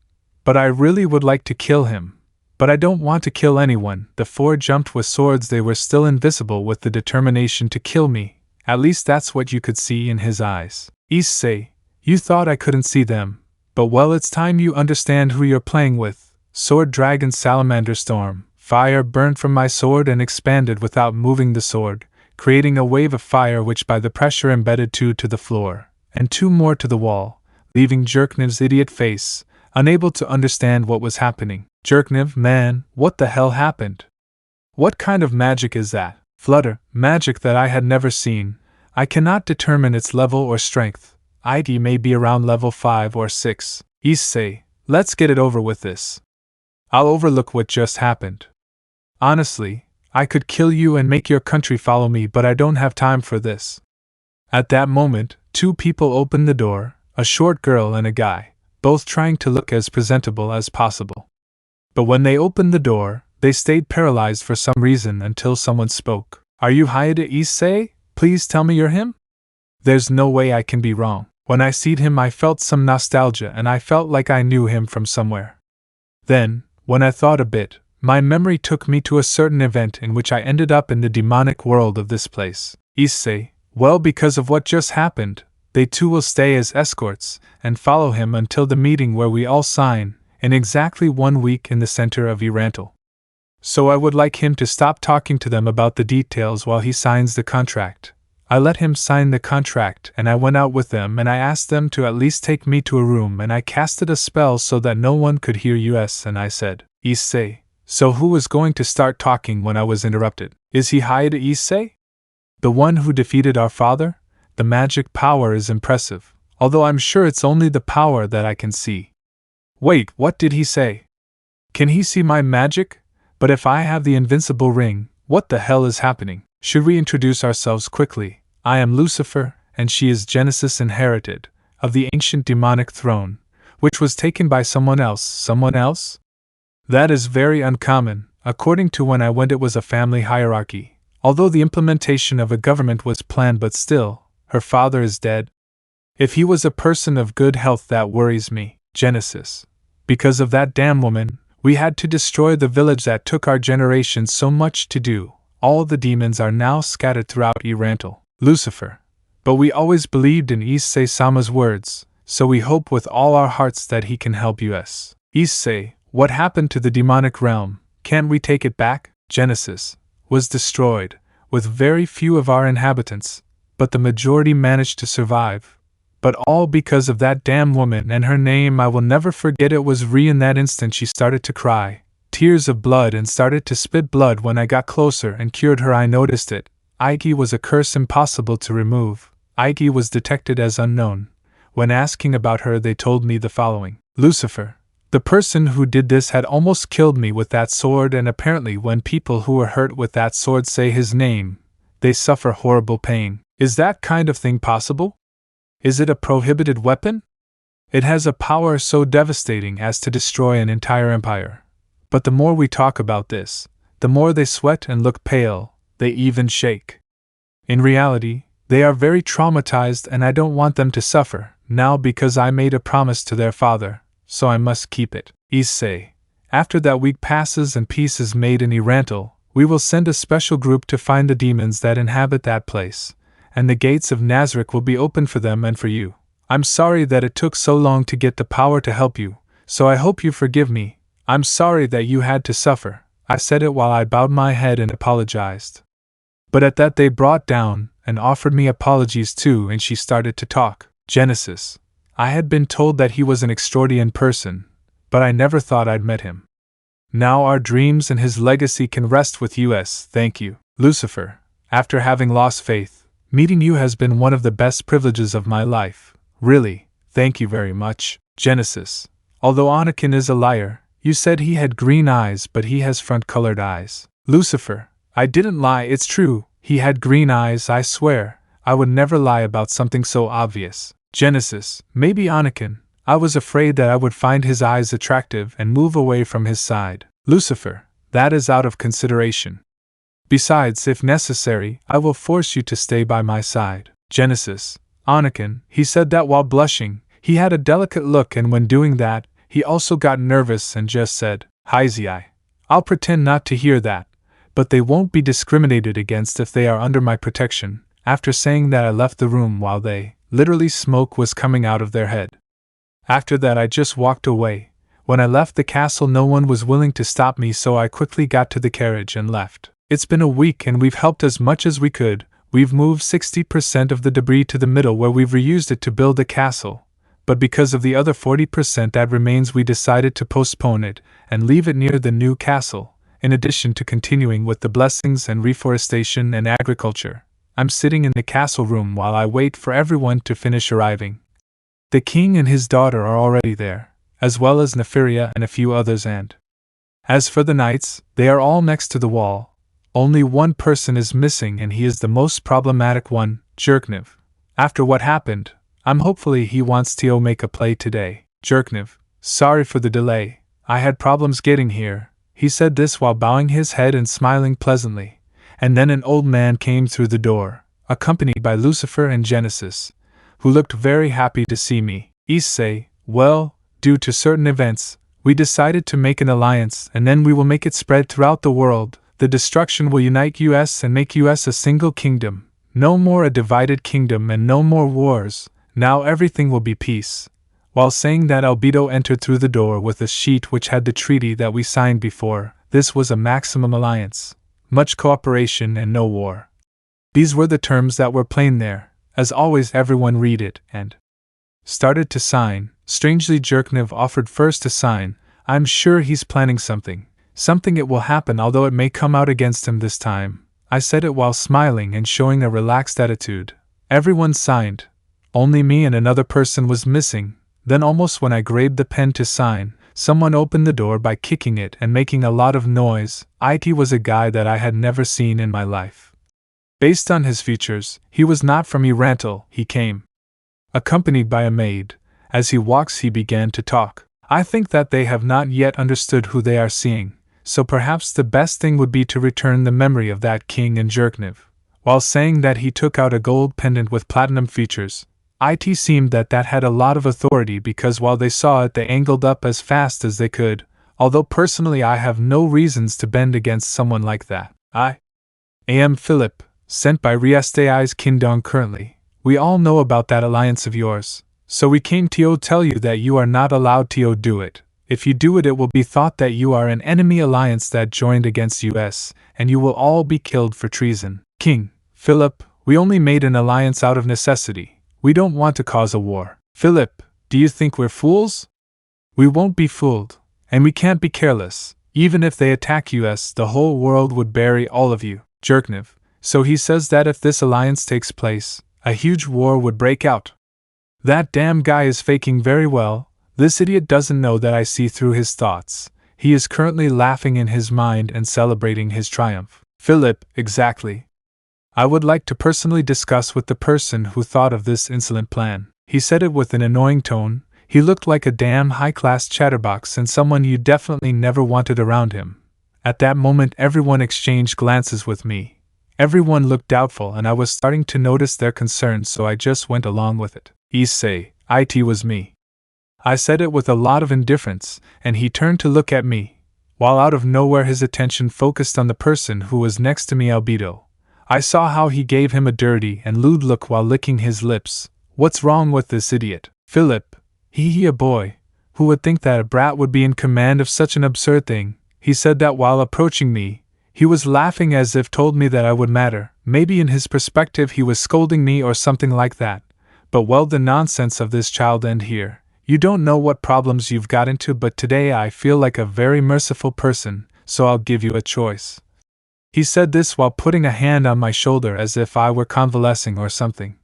But I really would like to kill him. But I don't want to kill anyone. The four jumped with swords. They were still invisible, with the determination to kill me. At least that's what you could see in his eyes. Issei, you thought I couldn't see them. But well, it's time you understand who you're playing with. Sword Dragon Salamander Storm. Fire burned from my sword and expanded without moving the sword, creating a wave of fire which by the pressure embedded 2 to the floor, and 2 more to the wall, leaving Jerkniv's idiot face, unable to understand what was happening. Jerkniv, man, what the hell happened? What kind of magic is that? Flutter, magic that I had never seen. I cannot determine its level or strength. It may be around level 5 or 6. Issei, let's get it over with this. I'll overlook what just happened. Honestly, I could kill you and make your country follow me, but I don't have time for this. At that moment, 2 people opened the door, a short girl and a guy, both trying to look as presentable as possible. But when they opened the door, they stayed paralyzed for some reason until someone spoke. Are you Heir Issei? Please tell me you're him? There's no way I can be wrong. When I seed him I felt some nostalgia and I felt like I knew him from somewhere. Then, when I thought a bit, my memory took me to a certain event in which I ended up in the demonic world of this place. Issei, well, because of what just happened, they too will stay as escorts and follow him until the meeting where we all sign, in exactly 1 week in the center of Irantal. So I would like him to stop talking to them about the details while he signs the contract. I let him sign the contract and I went out with them and I asked them to at least take me to a room and I casted a spell so that no one could hear us and I said, Issei. So who was going to start talking when I was interrupted? Is he Heir Issei? The one who defeated our father? The magic power is impressive, although I'm sure it's only the power that I can see. Wait, what did he say? Can he see my magic? But if I have the invincible ring, what the hell is happening? Should we introduce ourselves quickly? I am Lucifer, and she is Genesis inherited, of the ancient demonic throne, which was taken by someone else. Someone else? That is very uncommon. According to when I went, it was a family hierarchy, although the implementation of a government was planned, but still, her father is dead. If he was a person of good health, that worries me. Genesis. Because of that damn woman, we had to destroy the village that took our generation so much to do. All the demons are now scattered throughout Irantal. Lucifer. But we always believed in Issei-sama's words, so we hope with all our hearts that he can help us. Issei, What happened to the demonic realm? Can't we take it back? Genesis was destroyed, with very few of our inhabitants, but the majority managed to survive. But all because of that damn woman, and her name I will never forget. It was Ri. In that instant she started to cry, tears of blood, and started to spit blood. When I got closer and cured her, I noticed it. Ike was a curse impossible to remove. Ike was detected as unknown. When asking about her, they told me the following. Lucifer, the person who did this, had almost killed me with that sword, and apparently when people who are hurt with that sword say his name, they suffer horrible pain. Is that kind of thing possible? Is it a prohibited weapon? It has a power so devastating as to destroy an entire empire. But the more we talk about this, the more they sweat and look pale, they even shake. In reality, they are very traumatized, and I don't want them to suffer, now because I made a promise to their father, so I must keep it. Issei, after that week passes and peace is made in Irantal, we will send a special group to find the demons that inhabit that place, and the gates of Nazarick will be open for them and for you. I'm sorry that it took so long to get the power to help you, so I hope you forgive me. I'm sorry that you had to suffer. I said it while I bowed my head and apologized. But at that they brought down and offered me apologies too, and she started to talk. Genesis. I had been told that he was an extraordinary person, but I never thought I'd met him. Now our dreams and his legacy can rest with us, thank you. Lucifer, after having lost faith, meeting you has been one of the best privileges of my life. Really, thank you very much. Genesis, although Anakin is a liar, you said he had green eyes, but he has front-colored eyes. Lucifer, I didn't lie, it's true, he had green eyes, I swear. I would never lie about something so obvious. Genesis, maybe Anakin. I was afraid that I would find his eyes attractive and move away from his side. Lucifer, that is out of consideration. Besides, if necessary, I will force you to stay by my side. Genesis, Anakin, he said that while blushing. He had a delicate look, and when doing that, he also got nervous and just said, Issei. I'll pretend not to hear that, but they won't be discriminated against if they are under my protection. After saying that, I left the room while literally smoke was coming out of their head. After that I just walked away. When I left the castle no one was willing to stop me, so I quickly got to the carriage and left. It's been a week and we've helped as much as we could. We've moved 60% of the debris to the middle where we've reused it to build the castle. But because of the other 40% that remains, we decided to postpone it and leave it near the new castle, in addition to continuing with the blessings and reforestation and agriculture. I'm sitting in the castle room while I wait for everyone to finish arriving. The king and his daughter are already there, as well as Neferia and a few others, and as for the knights, they are all next to the wall. Only one person is missing, and he is the most problematic one, Jerkniv. After what happened, hopefully he wants to make a play today. Jerkniv, sorry for the delay. I had problems getting here. He said this while bowing his head and smiling pleasantly. And then an old man came through the door, accompanied by Lucifer and Genesis, who looked very happy to see me. Issei, well, due to certain events, we decided to make an alliance, and then we will make it spread throughout the world. The destruction will unite us and make us a single kingdom. No more a divided kingdom and no more wars. Now everything will be peace. While saying that, Albedo entered through the door with a sheet which had the treaty that we signed before. This was a maximum alliance. Much cooperation and no war. These were the terms that were plain there. As always, everyone read it and started to sign. Strangely, Jerkniv offered first to sign. I'm sure he's planning something. Something it will happen, although it may come out against him this time. I said it while smiling and showing a relaxed attitude. Everyone signed. Only me and another person was missing. Then almost when I grabbed the pen to sign, someone opened the door by kicking it and making a lot of noise. It was a guy that I had never seen in my life. Based on his features, he was not from Irantal. He came accompanied by a maid. As he walks, he began to talk. I think that they have not yet understood who they are seeing, so perhaps the best thing would be to return the memory of that king and Jerkniv. While saying that, he took out a gold pendant with platinum features. It seemed that had a lot of authority, because while they saw it they angled up as fast as they could, although personally I have no reasons to bend against someone like that. I am Philip, sent by Rias Deis Kingdom currently. We all know about that alliance of yours, so we came to tell you that you are not allowed to do it. If you do it, it will be thought that you are an enemy alliance that joined against us, and you will all be killed for treason. King Philip, we only made an alliance out of necessity. We don't want to cause a war. Philip, do you think we're fools? We won't be fooled, and we can't be careless. Even if they attack us, the whole world would bury all of you. Jerkniv, so he says that if this alliance takes place, a huge war would break out. That damn guy is faking very well. This idiot doesn't know that I see through his thoughts. He is currently laughing in his mind and celebrating his triumph. Philip, exactly. I would like to personally discuss with the person who thought of this insolent plan. He said it with an annoying tone. He looked like a damn high-class chatterbox and someone you definitely never wanted around him. At that moment everyone exchanged glances with me. Everyone looked doubtful and I was starting to notice their concern, so I just went along with it. Issei, it was me. I said it with a lot of indifference, and he turned to look at me, while out of nowhere his attention focused on the person who was next to me, Albedo. I saw how he gave him a dirty and lewd look while licking his lips. What's wrong with this idiot? Philip, he a boy. Who would think that a brat would be in command of such an absurd thing? He said that while approaching me. He was laughing as if told me that I would matter. Maybe in his perspective he was scolding me or something like that. But well, the nonsense of this child end here. You don't know what problems you've got into, but today I feel like a very merciful person, so I'll give you a choice. He said this while putting a hand on my shoulder as if I were convalescing or something.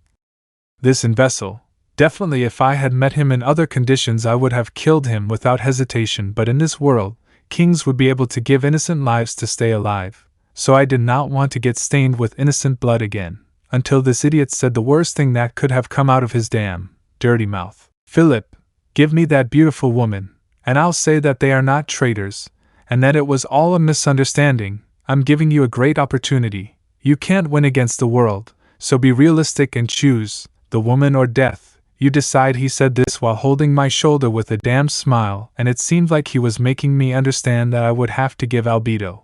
This imbecile. Definitely if I had met him in other conditions I would have killed him without hesitation, but in this world, kings would be able to give innocent lives to stay alive, so I did not want to get stained with innocent blood again, until this idiot said the worst thing that could have come out of his damn, dirty mouth. Philip, give me that beautiful woman, and I'll say that they are not traitors, and that it was all a misunderstanding. I'm giving you a great opportunity. You can't win against the world, so be realistic and choose, the woman or death. You decide. He said this while holding my shoulder with a damn smile, and it seemed like he was making me understand that I would have to give Albedo.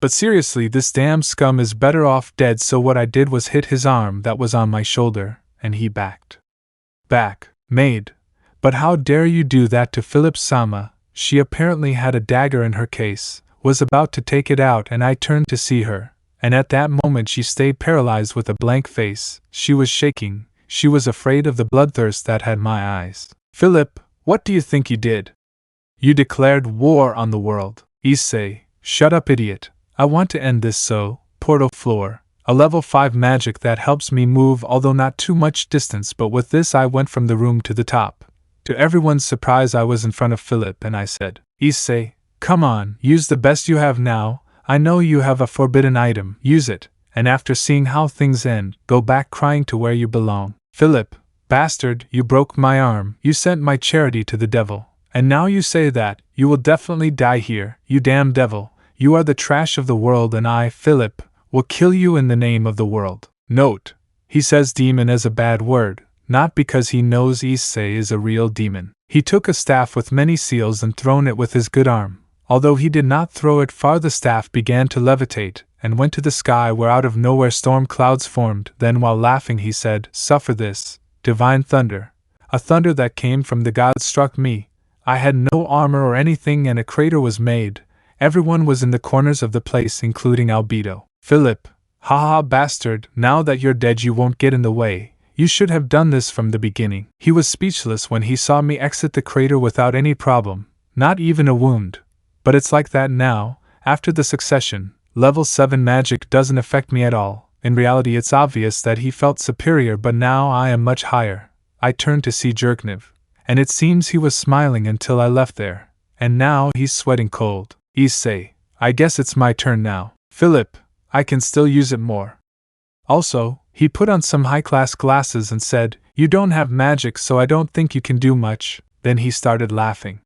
But seriously, this damn scum is better off dead, so what I did was hit his arm that was on my shoulder, and he backed. Back, maid. But how dare you do that to Philip Sama? She apparently had a dagger in her case, was about to take it out, and I turned to see her, and at that moment she stayed paralyzed with a blank face. She was shaking. She was afraid of the bloodthirst that had my eyes. Philip, what do you think you did? You declared war on the world. Issei, shut up, idiot. I want to end this. So, portal floor, a level 5 magic that helps me move, although not too much distance, but with this I went from the room to the top. To everyone's surprise I was in front of Philip and I said, Issei, come on, use the best you have now. I know you have a forbidden item, use it, and after seeing how things end, go back crying to where you belong. Philip, bastard, you broke my arm, you sent my charity to the devil, and now you say that you will definitely die here, you damn devil. You are the trash of the world, and I, Philip, will kill you in the name of the world. Note, he says demon as a bad word, not because he knows Issei is a real demon. He took a staff with many seals and thrown it with his good arm. Although he did not throw it far, the staff began to levitate, and went to the sky, where out of nowhere storm clouds formed. Then while laughing he said, Suffer this, divine thunder. A thunder that came from the gods struck me. I had no armor or anything, and a crater was made. Everyone was in the corners of the place, including Albedo. Philip, haha bastard, now that you're dead you won't get in the way. You should have done this from the beginning. He was speechless when he saw me exit the crater without any problem, not even a wound. But it's like that now, after the succession. Level 7 magic doesn't affect me at all. In reality it's obvious that he felt superior, but now I am much higher. I turned to see Jerkniv, and it seems he was smiling until I left there, and now he's sweating cold. Issei, I guess it's my turn now. Philip, I can still use it more. Also, he put on some high-class glasses and said, You don't have magic, so I don't think you can do much. Then he started laughing.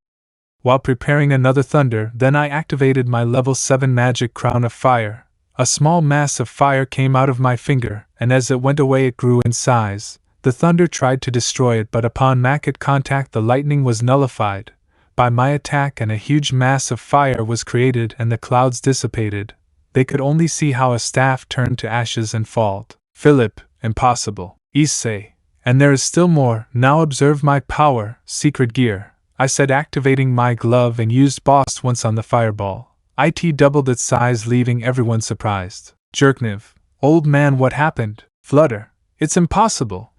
While preparing another thunder, then I activated my level 7 magic crown of fire. A small mass of fire came out of my finger, and as it went away it grew in size. The thunder tried to destroy it, but upon market contact the lightning was nullified by my attack, and a huge mass of fire was created and the clouds dissipated. They could only see how a staff turned to ashes and falled. Philip, impossible. Issei, and there is still more. Now observe my power, secret gear. I said, activating my glove, and used Boss once on the fireball. It doubled its size, leaving everyone surprised. Jerkniv, old man, what happened? Flutter. It's impossible.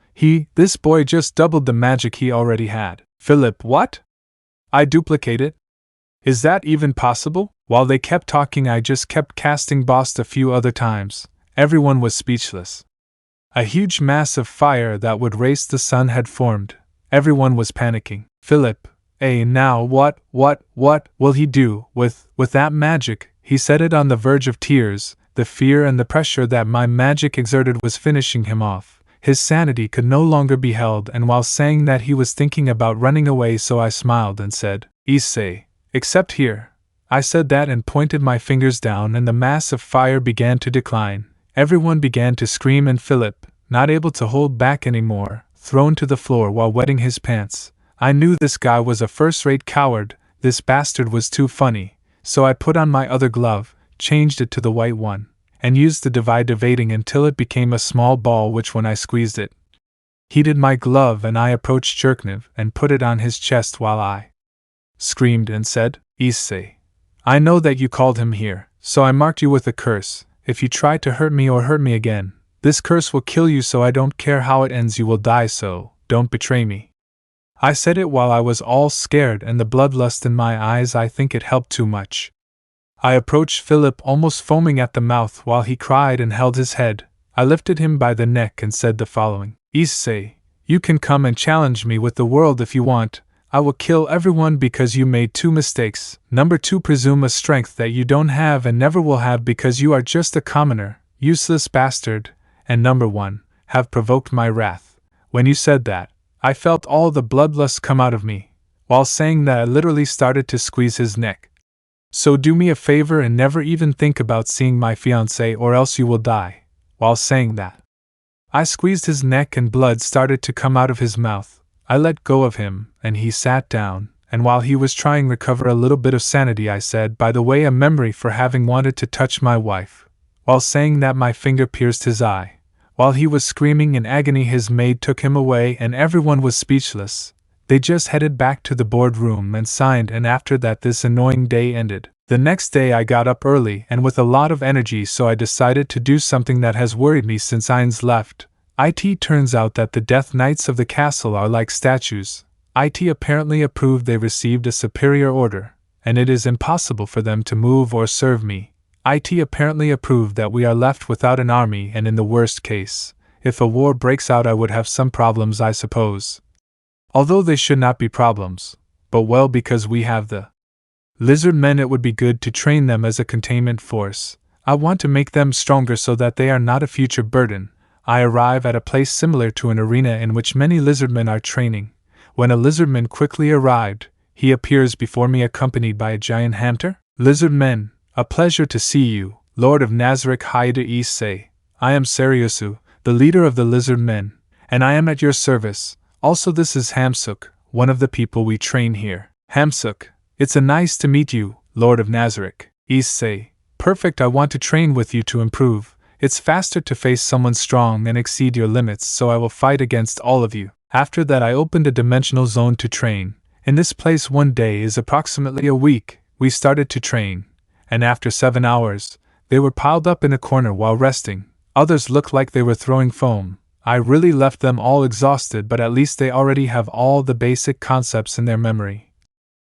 This boy just doubled the magic he already had. Philip, what? I duplicate it? Is that even possible? While they kept talking, I just kept casting Boss a few other times. Everyone was speechless. A huge mass of fire that would race the sun had formed. Everyone was panicking. Philip, now what will he do with that magic? He said it on the verge of tears. The fear and the pressure that my magic exerted was finishing him off. His sanity could no longer be held, and while saying that he was thinking about running away, so I smiled and said, Issei, except here. I said that and pointed my fingers down, and the mass of fire began to decline. Everyone began to scream, and Philip, not able to hold back anymore, thrown to the floor while wetting his pants. I knew this guy was a first-rate coward. This bastard was too funny, so I put on my other glove, changed it to the white one, and used the divide evading until it became a small ball, which when I squeezed it, heated my glove, and I approached Jerkniv and put it on his chest while I screamed and said, Issei, I know that you called him here, so I marked you with a curse. If you try to hurt me or hurt me again, this curse will kill you, so I don't care how it ends, you will die, so don't betray me. I said it while I was all scared and the bloodlust in my eyes. I think it helped too much. I approached Philip, almost foaming at the mouth, while he cried and held his head. I lifted him by the neck and said the following, Issei, you can come and challenge me with the world if you want. I will kill everyone because you made 2 mistakes. Number 2, presume a strength that you don't have and never will have because you are just a commoner, useless bastard. And number 1, have provoked my wrath. When you said that, I felt all the bloodlust come out of me. While saying that, I literally started to squeeze his neck. So do me a favor and never even think about seeing my fiancée, or else you will die. While saying that, I squeezed his neck and blood started to come out of his mouth. I let go of him, and he sat down, and while he was trying to recover a little bit of sanity, I said, by the way, a memory for having wanted to touch my wife. While saying that, my finger pierced his eye. While he was screaming in agony, his maid took him away, and everyone was speechless. They just headed back to the boardroom and signed, and after that this annoying day ended. The next day I got up early and with a lot of energy, so I decided to do something that has worried me since Ainz left. It turns out that the Death Knights of the castle are like statues. It apparently approved they received a superior order, and it is impossible for them to move or serve me. It apparently approved that we are left without an army, and in the worst case, if a war breaks out, I would have some problems, I suppose. Although they should not be problems, but well, because we have the lizard men, it would be good to train them as a containment force. I want to make them stronger so that they are not a future burden. I arrive at a place similar to an arena in which many lizardmen are training. When a lizardman quickly arrived, he appears before me accompanied by a giant hunter. Lizardmen, a pleasure to see you, Lord of Nazarick. Hi to Issei. I am Sariosu, the leader of the lizard men, and I am at your service. Also, this is Hamsuk, one of the people we train here. Hamsuk, it's a nice to meet you, Lord of Nazarick. Issei, perfect. I want to train with you to improve. It's faster to face someone strong and exceed your limits, so I will fight against all of you. After that, I opened a dimensional zone to train. In this place, 1 day is approximately a week. We started to train, and after 7 hours, they were piled up in a corner while resting. Others looked like they were throwing foam. I really left them all exhausted, but at least they already have all the basic concepts in their memory.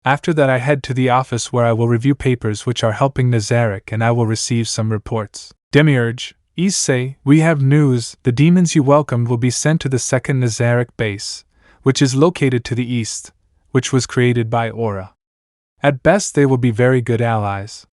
After that, I head to the office where I will review papers which are helping Nzarick, and I will receive some reports. Demiurge, Issei, we have news. The demons you welcomed will be sent to the second Nzarick base, which is located to the east, which was created by Aura. At best, they will be very good allies.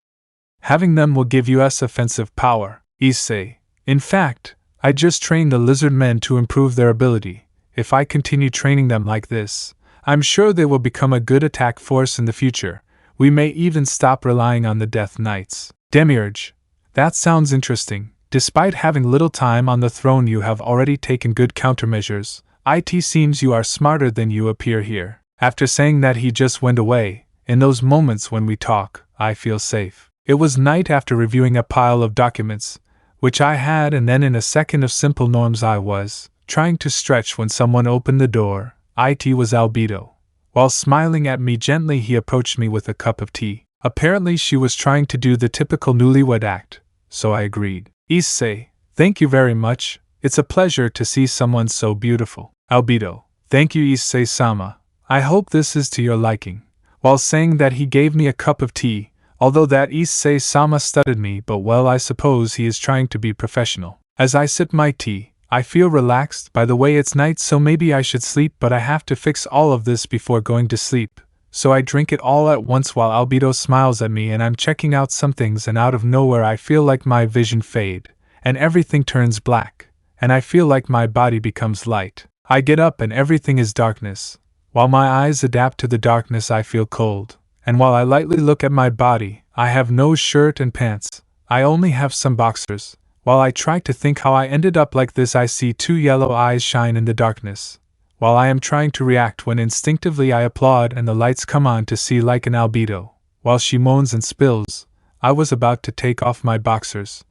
Having them will give us offensive power. Issei, in fact, I just trained the lizard men to improve their ability. If I continue training them like this, I'm sure they will become a good attack force in the future. We may even stop relying on the Death Knights. Demiurge, that sounds interesting. Despite having little time on the throne, you have already taken good countermeasures. It seems you are smarter than you appear here. After saying that, he just went away. In those moments when we talk, I feel safe. It was night after reviewing a pile of documents, which I had, and then in a second of simple norms I was trying to stretch when someone opened the door. It was Albedo. While smiling at me gently, he approached me with a cup of tea. Apparently she was trying to do the typical newlywed act, so I agreed. Issei, thank you very much. It's a pleasure to see someone so beautiful. Albedo, thank you Issei-sama. I hope this is to your liking. While saying that, he gave me a cup of tea, although that Issei-sama studied me, but well, I suppose he is trying to be professional. As I sip my tea, I feel relaxed. By the way, it's night, so maybe I should sleep, but I have to fix all of this before going to sleep. So I drink it all at once while Albedo smiles at me and I'm checking out some things, and out of nowhere I feel like my vision fade, and everything turns black, and I feel like my body becomes light. I get up and everything is darkness. While my eyes adapt to the darkness, I feel cold, and while I lightly look at my body, I have no shirt and pants. I only have some boxers. While I try to think how I ended up like this, I see two yellow eyes shine in the darkness. While I am trying to react, when instinctively I applaud and the lights come on to see like an Albedo. While she moans and spills, I was about to take off my boxers.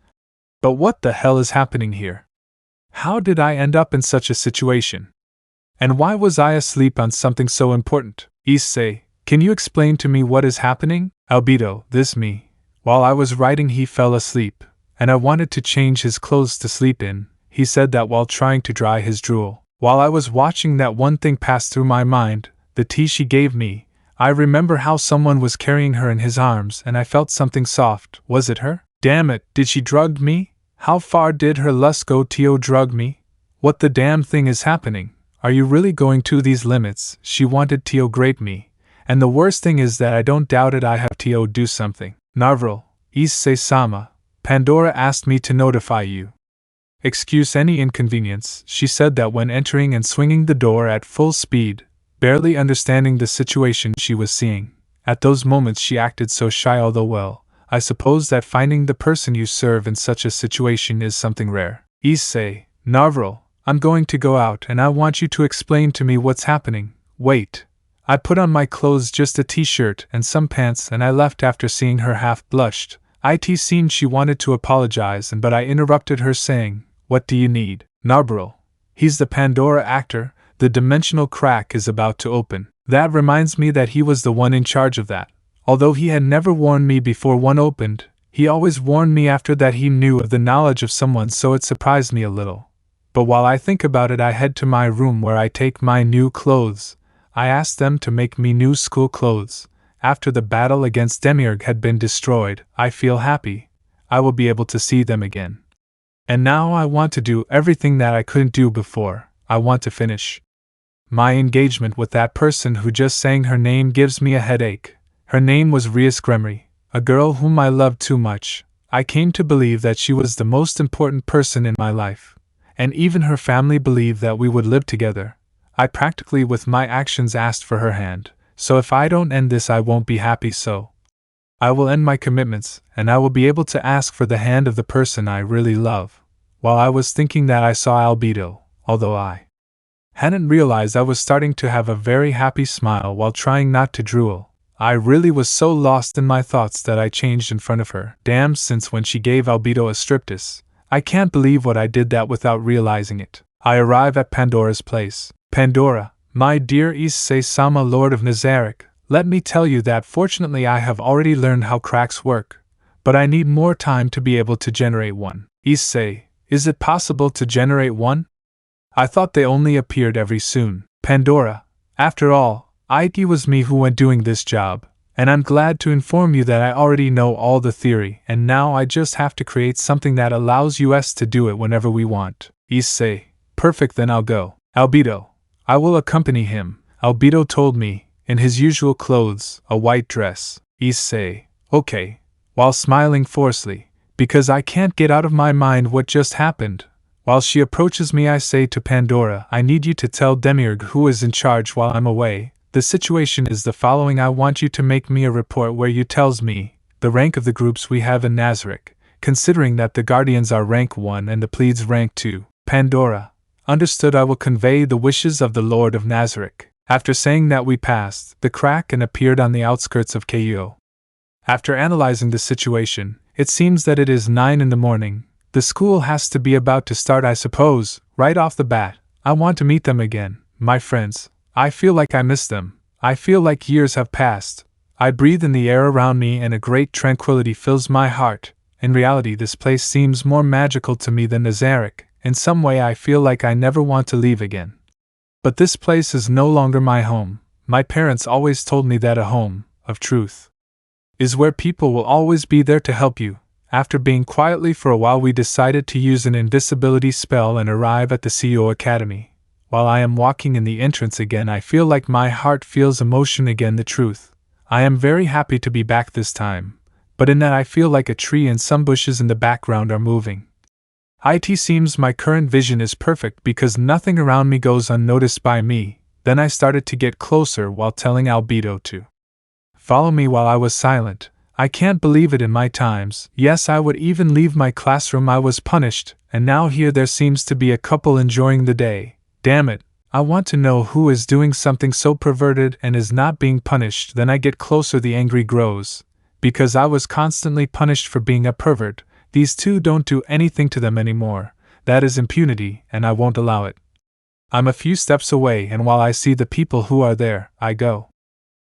But what the hell is happening here? How did I end up in such a situation? And why was I asleep on something so important? Issei, can you explain to me what is happening? Albedo, this me. While I was writing, he fell asleep, and I wanted to change his clothes to sleep in. He said that while trying to dry his drool. While I was watching that, one thing passed through my mind, the tea she gave me. I remember how someone was carrying her in his arms and I felt something soft. Was it her? Damn it, did she drug me? How far did her lust go? Tio drug me? What the damn thing is happening? Are you really going to these limits? She wanted Tio grape me. And the worst thing is that I don't doubt it, I have Tio do something. Narvel, Issei-sama, Pandora asked me to notify you. Excuse any inconvenience, she said that when entering and swinging the door at full speed, barely understanding the situation she was seeing. At those moments she acted so shy, although well, I suppose that finding the person you serve in such a situation is something rare. Issei, Narvel, I'm going to go out and I want you to explain to me what's happening. Wait. I put on my clothes, just a t-shirt and some pants, and I left after seeing her half blushed. It seemed she wanted to apologize, but I interrupted her saying, what do you need? Narvel, he's the Pandora actor, the dimensional crack is about to open. That reminds me that he was the one in charge of that. Although he had never warned me before one opened, he always warned me after that. He knew of the knowledge of someone, so it surprised me a little. But while I think about it, I head to my room where I take my new clothes. I asked them to make me new school clothes. After the battle against Demiurge had been destroyed, I feel happy. I will be able to see them again. And now I want to do everything that I couldn't do before. I want to finish my engagement with that person who just saying her name gives me a headache. Her name was Rias Gremory, a girl whom I loved too much. I came to believe that she was the most important person in my life. And even her family believed that we would live together. I practically with my actions asked for her hand, so if I don't end this I won't be happy, so I will end my commitments, and I will be able to ask for the hand of the person I really love. While I was thinking that, I saw Albedo, although I hadn't realized I was starting to have a very happy smile while trying not to drool. I really was so lost in my thoughts that I changed in front of her. Damn, since when she gave Albedo a striptease. I can't believe what I did that without realizing it. I arrive at Pandora's place. Pandora, my dear Issei-sama, Lord of Nazarick, let me tell you that fortunately I have already learned how cracks work, but I need more time to be able to generate one. Issei, is it possible to generate one? I thought they only appeared every soon. Pandora, after all, it was me who went doing this job, and I'm glad to inform you that I already know all the theory, and now I just have to create something that allows us to do it whenever we want. Issei, perfect, then I'll go. Albedo, I will accompany him, Albedo told me, in his usual clothes, a white dress. Issei, okay, while smiling forcefully, because I can't get out of my mind what just happened. While she approaches me, I say to Pandora, I need you to tell Demiurge who is in charge while I'm away. The situation is the following. I want you to make me a report where you tells me the rank of the groups we have in Nazarick, considering that the Guardians are rank 1 and the Pleads rank 2. Pandora, understood. I will convey the wishes of the Lord of Nazarick. After saying that, we passed the crack and appeared on the outskirts of Ku. After analyzing the situation, it seems that it is 9 in the morning. The school has to be about to start, I suppose. Right off the bat, I want to meet them again, my friends. I feel like I miss them. I feel like years have passed. I breathe in the air around me and a great tranquility fills my heart. In reality, this place seems more magical to me than Nzarick. In some way I feel like I never want to leave again. But this place is no longer my home. My parents always told me that a home, of truth, is where people will always be there to help you. After being quietly for a while, we decided to use an invisibility spell and arrive at the CEO Academy. While I am walking in the entrance again, I feel like my heart feels emotion again. The truth, I am very happy to be back this time, but in that I feel like a tree and some bushes in the background are moving. It seems my current vision is perfect because nothing around me goes unnoticed by me. Then I started to get closer while telling Albedo to follow me while I was silent. I can't believe it in my times. Yes, I would even leave my classroom. I was punished, and now here there seems to be a couple enjoying the day. Damn it, I want to know who is doing something so perverted and is not being punished. Then I get closer, the angry grows. Because I was constantly punished for being a pervert. These two don't do anything to them anymore. That is impunity, and I won't allow it. I'm a few steps away, and while I see the people who are there, I go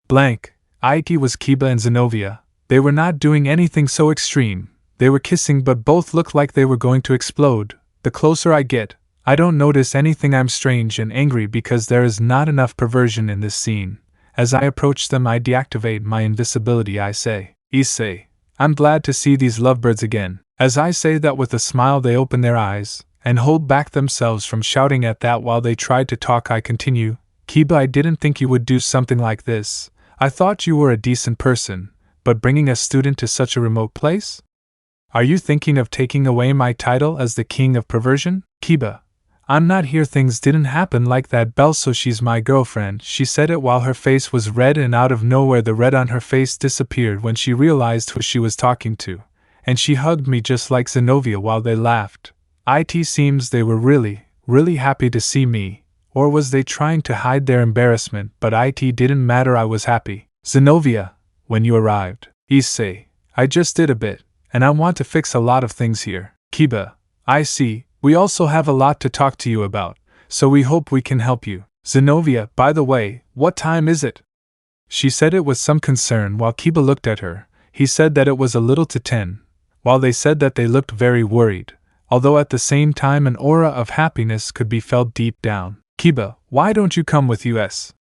blank. It was Kiba and Zenobia. They were not doing anything so extreme. They were kissing, but both looked like they were going to explode. The closer I get, I don't notice anything. I'm strange and angry because there is not enough perversion in this scene. As I approach them, I deactivate my invisibility. I say, Issei, I'm glad to see these lovebirds again. As I say that with a smile, they open their eyes and hold back themselves from shouting at that. While they tried to talk, I continue, Kiba, I didn't think you would do something like this. I thought you were a decent person, but bringing a student to such a remote place? Are you thinking of taking away my title as the king of perversion? Kiba, I'm not here. Things didn't happen like that. Belle, so she's my girlfriend. She said it while her face was red, and out of nowhere the red on her face disappeared when she realized who she was talking to. And she hugged me just like Zenobia while they laughed. It seems they were really happy to see me, or was they trying to hide their embarrassment? But it didn't matter, I was happy. Zenobia, when you arrived. Issei, I just did a bit, and I want to fix a lot of things here. Kiba, I see, we also have a lot to talk to you about, so we hope we can help you. Zenobia, by the way, what time is it? She said it with some concern while Kiba looked at her. He said that it was a little to 10. While they said that, they looked very worried, although at the same time an aura of happiness could be felt deep down. Kiba, why don't you come with us?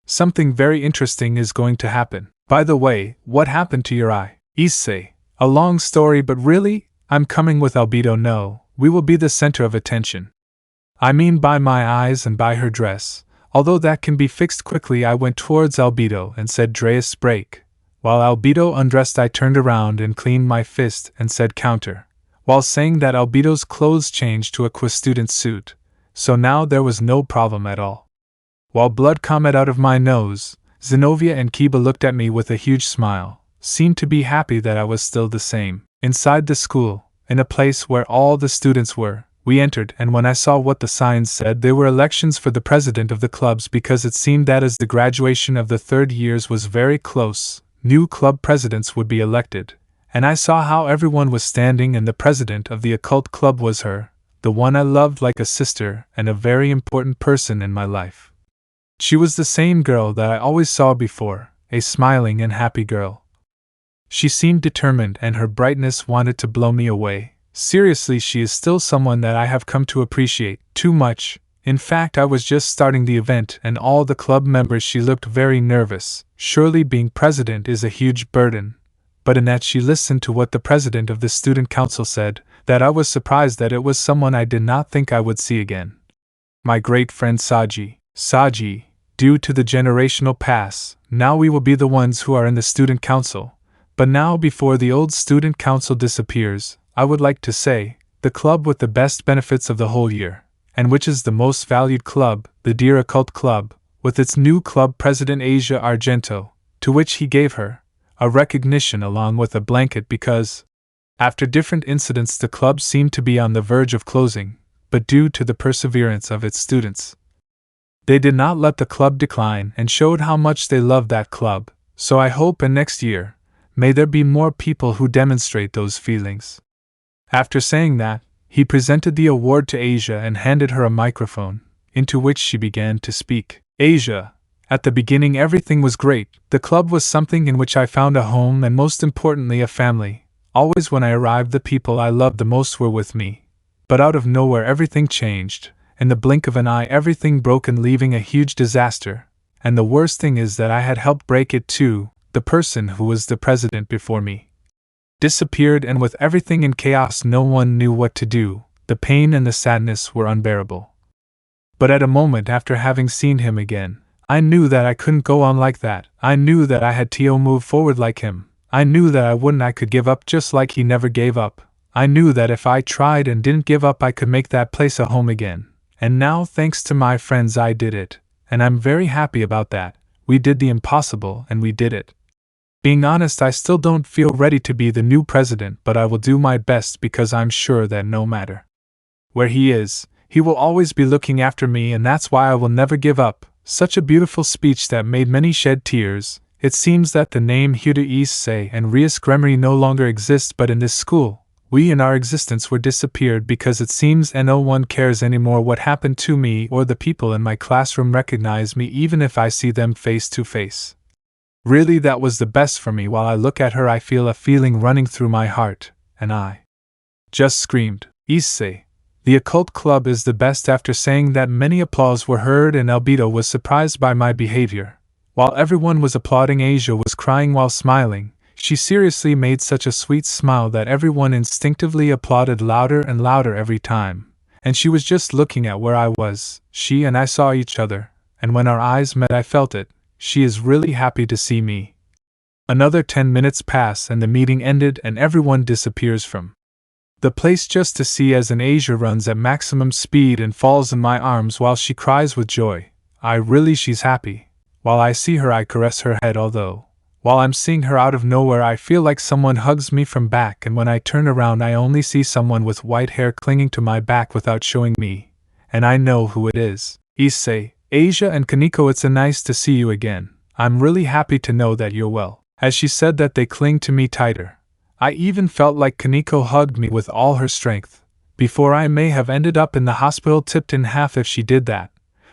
Something very interesting is going to happen. By the way, what happened to your eye? Issei, a long story, but really, I'm coming with Albedo. No, we will be the center of attention. I mean by my eyes and by her dress, although that can be fixed quickly. I went towards Albedo and said, Dreas, break. While Albedo undressed, I turned around and cleaned my fist and said, counter. While saying that, Albedo's clothes changed to a student suit, so now there was no problem at all. While blood comed out of my nose, Zenobia and Kiba looked at me with a huge smile, seemed to be happy that I was still the same. Inside the school, in a place where all the students were, we entered, and when I saw what the signs said, there were elections for the president of the clubs, because it seemed that as the graduation of the third years was very close, new club presidents would be elected, and I saw how everyone was standing, and the president of the occult club was her, the one I loved like a sister and a very important person in my life. She was the same girl that I always saw before, a smiling and happy girl. She seemed determined, and her brightness wanted to blow me away. Seriously, she is still someone that I have come to appreciate too much. In fact, I was just starting the event and all the club members. She looked very nervous. Surely being president is a huge burden. But in that she listened to what the president of the student council said, that I was surprised that it was someone I did not think I would see again. My great friend Saji. Saji, due to the generational pass, now we will be the ones who are in the student council. But now, before the old student council disappears, I would like to say, the club with the best benefits of the whole year, and which is the most valued club, the Dear Occult Club, with its new club president Asia Argento, to which he gave her a recognition along with a blanket because, after different incidents, the club seemed to be on the verge of closing, but due to the perseverance of its students, they did not let the club decline and showed how much they loved that club. So I hope in next year, may there be more people who demonstrate those feelings. After saying that, he presented the award to Asia and handed her a microphone, into which she began to speak. Asia, At the beginning everything was great, the club was something in which I found a home and most importantly a family. Always when I arrived the people I loved the most were with me. But out of nowhere everything changed. In the blink of an eye everything broke and leaving a huge disaster. And the worst thing is that I had helped break it too. The person who was the president before me disappeared, and with everything in chaos no one knew what to do. The pain and the sadness were unbearable. But at a moment after having seen him again, I knew that I couldn't go on like that. I knew that I had to move forward like him. I knew that I could give up just like he never gave up. I knew that if I tried and didn't give up I could make that place a home again. And now thanks to my friends I did it. And I'm very happy about that. We did the impossible and we did it. Being honest, I still don't feel ready to be the new president, but I will do my best because I'm sure that no matter where he is, he will always be looking after me, and that's why I will never give up. Such a beautiful speech that made many shed tears. It seems that the name Issei and Rias Gremory no longer exist, but in this school, we in our existence were disappeared because it seems no one cares anymore what happened to me, or the people in my classroom recognize me even if I see them face to face. Really, that was the best for me. While I look at her I feel a feeling running through my heart, and I just screamed, Issei, the occult club is the best. After saying that many applause were heard and Albedo was surprised by my behavior. While everyone was applauding, Asia was crying while smiling. She seriously made such a sweet smile that everyone instinctively applauded louder and louder every time. And she was just looking at where I was. She and I saw each other, and when our eyes met I felt it. She is really happy to see me. Another 10 minutes pass and the meeting ended and everyone disappears from the place just to see as an Asia runs at maximum speed and falls in my arms while she cries with joy. She's happy. While I see her I caress her head, although while I'm seeing her out of nowhere I feel like someone hugs me from back, and when I turn around I only see someone with white hair clinging to my back without showing me. And I know who it is. Issei, Asia and Kaneko, it's nice to see you again. I'm really happy to know that you're well. As she said that they cling to me tighter. I even felt like Kaneko hugged me with all her strength. Before I may have ended up in the hospital tipped in half if she did that.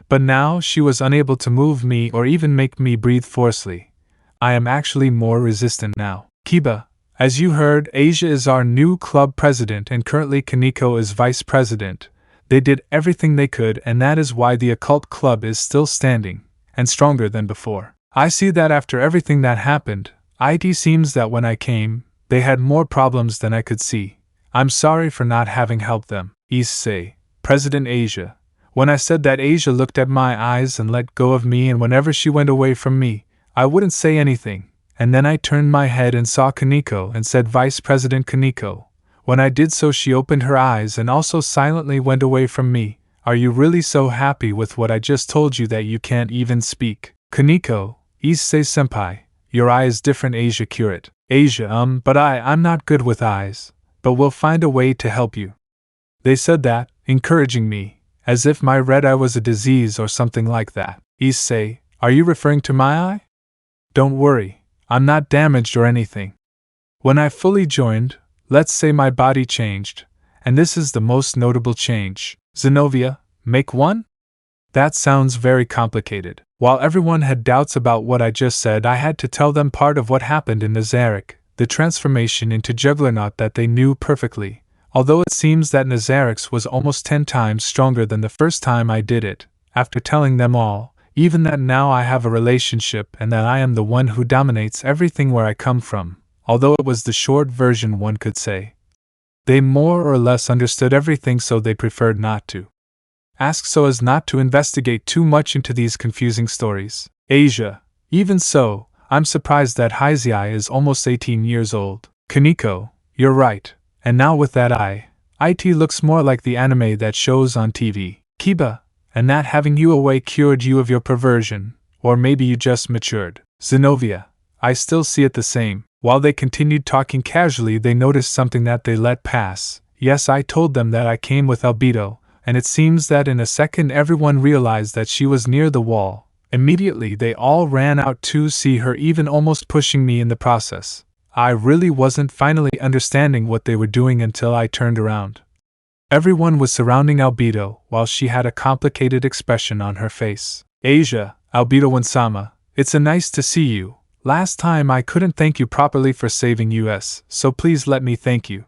But now she was unable to move me or even make me breathe forcefully. I am actually more resistant now. Kiba, as you heard, Asia is our new club president and currently Kaneko is vice president. They did everything they could, and that is why the occult club is still standing, and stronger than before. I see that after everything that happened, it seems that when I came, they had more problems than I could see. I'm sorry for not having helped them. Issei, President Asia. When I said that, Asia looked at my eyes and let go of me, and whenever she went away from me, I wouldn't say anything, and then I turned my head and saw Kaneko and said Vice President Kaneko. When I did so she opened her eyes and also silently went away from me. Are you really so happy with what I just told you that you can't even speak? Kaneko, Issei-senpai, your eye is different. Asia curate. Asia, but I'm not good with eyes, but we'll find a way to help you. They said that, encouraging me, as if my red eye was a disease or something like that. Issei, are you referring to my eye? Don't worry, I'm not damaged or anything. When I fully joined, let's say my body changed, and this is the most notable change. Zenobia, make one? That sounds very complicated. While everyone had doubts about what I just said, I had to tell them part of what happened in Nzarick, the transformation into Juggernaut that they knew perfectly, although it seems that Nzarick's was almost 10 times stronger than the first time I did it. After telling them all, even that now I have a relationship and that I am the one who dominates everything where I come from, although it was the short version one could say. They more or less understood everything, so they preferred not to ask so as not to investigate too much into these confusing stories. Asia, even so, I'm surprised that Heizei is almost 18 years old. Kaneko, you're right, and now with that eye, it looks more like the anime that shows on TV. Kiba, and that having you away cured you of your perversion, or maybe you just matured. Zenobia, I still see it the same. While they continued talking casually, they noticed something that they let pass. Yes, I told them that I came with Albedo, and it seems that in a second everyone realized that she was near the wall. Immediately they all ran out to see her, even almost pushing me in the process. I really wasn't finally understanding what they were doing until I turned around. Everyone was surrounding Albedo, while she had a complicated expression on her face. Asia, Albedo-Wansama, it's a nice to see you. Last time I couldn't thank you properly for saving us, so please let me thank you.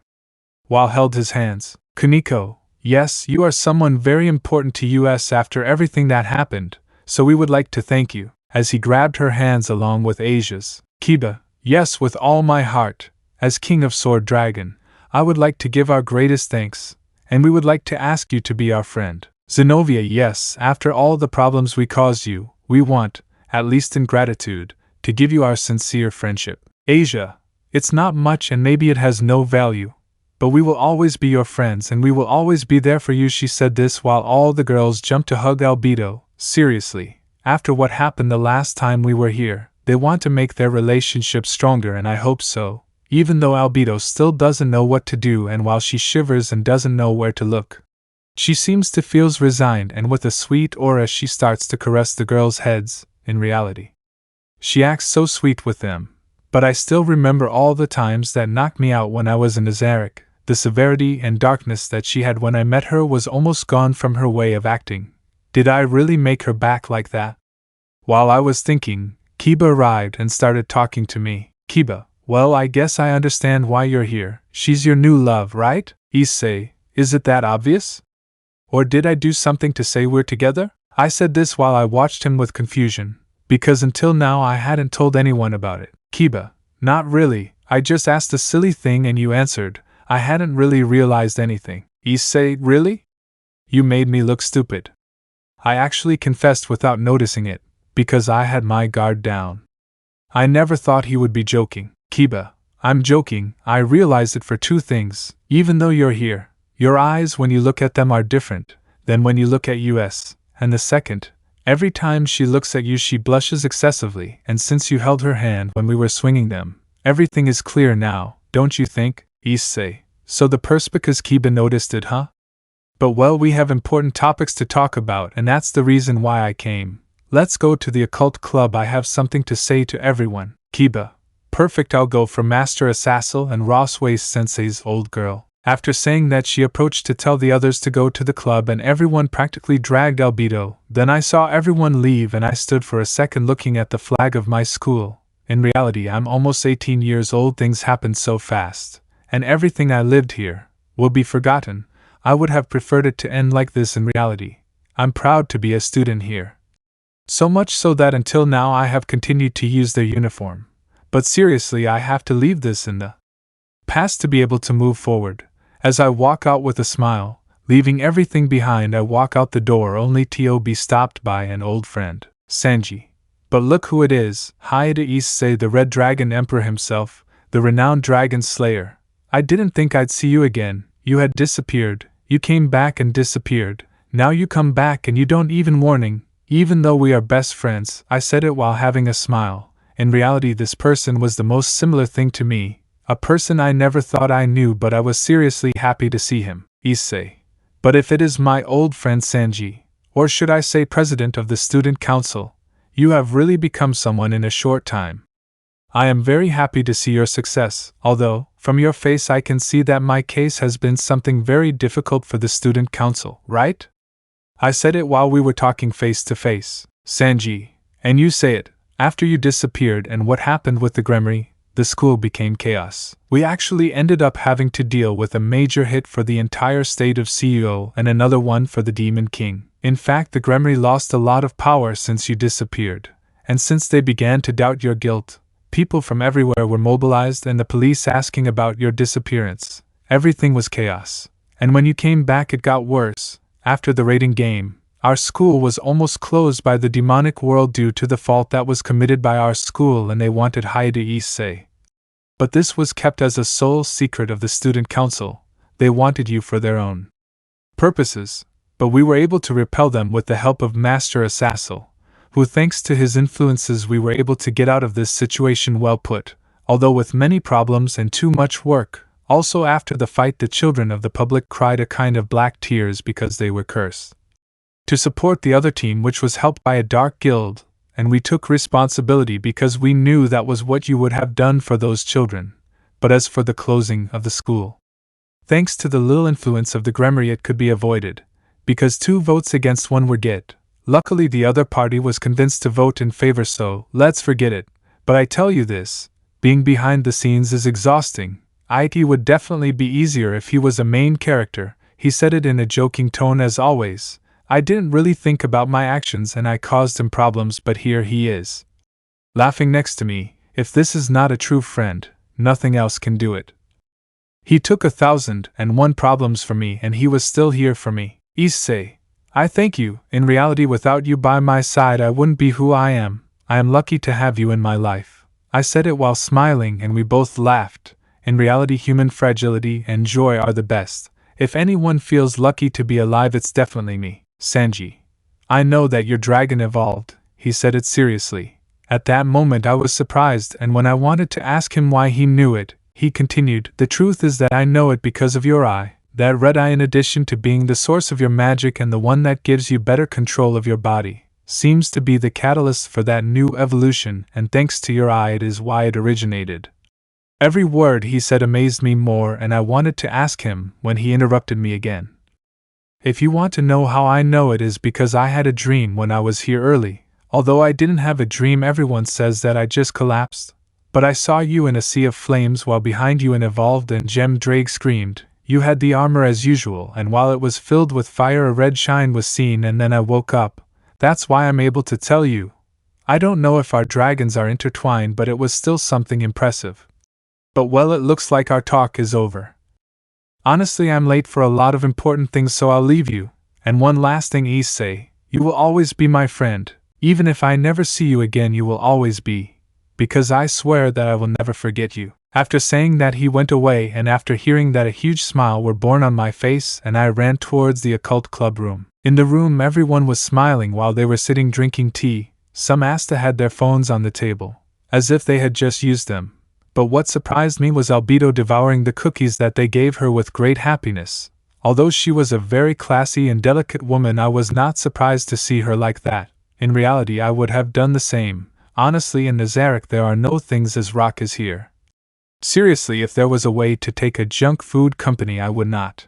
Wal held his hands. Kuniko, yes, you are someone very important to us after everything that happened, so we would like to thank you, as he grabbed her hands along with Asia's. Kiba, yes, with all my heart. As King of Sword Dragon, I would like to give our greatest thanks, and we would like to ask you to be our friend. Zenobia, yes, after all the problems we caused you, we want, at least in gratitude, to give you our sincere friendship. Asia, it's not much and maybe it has no value, but we will always be your friends and we will always be there for you. She said this while all the girls jumped to hug Albedo. Seriously, after what happened the last time we were here, they want to make their relationship stronger and I hope so, even though Albedo still doesn't know what to do and while she shivers and doesn't know where to look. She seems to feel resigned and with a sweet aura she starts to caress the girls' heads. In reality, she acts so sweet with them, but I still remember all the times that knocked me out when I was in Nzarick. The severity and darkness that she had when I met her was almost gone from her way of acting. Did I really make her back like that? While I was thinking, Kiba arrived and started talking to me. Kiba, well, I guess I understand why you're here. She's your new love, right? Issei, is it that obvious? Or did I do something to say we're together? I said this while I watched him with confusion, because until now I hadn't told anyone about it. Kiba, not really, I just asked a silly thing and you answered. I hadn't really realized anything. Issei, really? You made me look stupid. I actually confessed without noticing it, because I had my guard down. I never thought he would be joking. Kiba, I'm joking. I realized it for two things. Even though you're here, your eyes when you look at them are different than when you look at us. And the second, every time she looks at you she blushes excessively, and since you held her hand when we were swinging them, everything is clear now, don't you think? Issei, so the perspicaz Kiba noticed it, huh? But well, we have important topics to talk about and that's the reason why I came. Let's go to the occult club, I have something to say to everyone. Kiba, perfect, I'll go for Master Assassin and Rossweisse sensei's old girl. After saying that she approached to tell the others to go to the club and everyone practically dragged Albedo. Then I saw everyone leave and I stood for a second looking at the flag of my school. In reality I'm almost 18 years old, things happened so fast. And everything I lived here will be forgotten. I would have preferred it to end like this in reality. I'm proud to be a student here. So much so that until now I have continued to use their uniform. But seriously, I have to leave this in the past to be able to move forward. As I walk out with a smile, leaving everything behind, I walk out the door only to be stopped by an old friend, Sanji. But look who it is, hi to Issei, the Red Dragon Emperor himself, the renowned dragon slayer. I didn't think I'd see you again, you had disappeared, you came back and disappeared, now you come back and you don't even warning, even though we are best friends. I said it while having a smile. In reality this person was the most similar thing to me. A person I never thought I knew, but I was seriously happy to see him. Issei. But if it is my old friend Sanji, or should I say president of the student council, you have really become someone in a short time. I am very happy to see your success, although, from your face I can see that my case has been something very difficult for the student council, right? I said it while we were talking face to face. Sanji, and you say it, after you disappeared and what happened with the Gremory, the school became chaos. We actually ended up having to deal with a major hit for the entire state of CEO and another one for the Demon King. In fact, the Gremory lost a lot of power since you disappeared, and since they began to doubt your guilt, people from everywhere were mobilized and the police asking about your disappearance. Everything was chaos. And when you came back it got worse. After the raiding game, our school was almost closed by the demonic world due to the fault that was committed by our school, and they wanted Heir to Issei. But this was kept as a sole secret of the student council. They wanted you for their own purposes, but we were able to repel them with the help of Master Assassin, who thanks to his influences we were able to get out of this situation well put, although with many problems and too much work. Also after the fight the children of the public cried a kind of black tears because they were cursed to support the other team, which was helped by a dark guild, and we took responsibility because we knew that was what you would have done for those children. But as for the closing of the school, thanks to the little influence of the Gremory it could be avoided, because 2 votes against 1 were get. Luckily the other party was convinced to vote in favor, so let's forget it. But I tell you this, being behind the scenes is exhausting. It would definitely be easier if he was a main character. He said it in a joking tone as always. I didn't really think about my actions and I caused him problems, but here he is, laughing next to me. If this is not a true friend, nothing else can do it. He took 1,001 problems from me and he was still here for me. Issei, I thank you. In reality, without you by my side I wouldn't be who I am. I am lucky to have you in my life. I said it while smiling and we both laughed. In reality, human fragility and joy are the best. If anyone feels lucky to be alive, it's definitely me. Sanji, I know that your dragon evolved. He said it seriously. At that moment I was surprised, and when I wanted to ask him why he knew it, he continued, the truth is that I know it because of your eye. That red eye, in addition to being the source of your magic and the one that gives you better control of your body, seems to be the catalyst for that new evolution, and thanks to your eye it is why it originated. Every word he said amazed me more, and I wanted to ask him when he interrupted me again. If you want to know how I know, it is because I had a dream when I was here early. Although I didn't have a dream, everyone says that I just collapsed. But I saw you in a sea of flames while behind you an evolved and gemmed drake screamed. You had the armor as usual, and while it was filled with fire a red shine was seen, and then I woke up. That's why I'm able to tell you. I don't know if our dragons are intertwined, but it was still something impressive. But well, it looks like our talk is over. Honestly, I'm late for a lot of important things, so I'll leave you. And one last thing, Issei, you will always be my friend. Even if I never see you again, you will always be. Because I swear that I will never forget you. After saying that he went away, and after hearing that a huge smile were born on my face, and I ran towards the occult club room. In the room everyone was smiling while they were sitting drinking tea. Some Asta had their phones on the table, as if they had just used them. But what surprised me was Albedo devouring the cookies that they gave her with great happiness. Although she was a very classy and delicate woman, I was not surprised to see her like that. In reality, I would have done the same. Honestly, in Nzarick there are no things as rock as here. Seriously, if there was a way to take a junk food company, I would not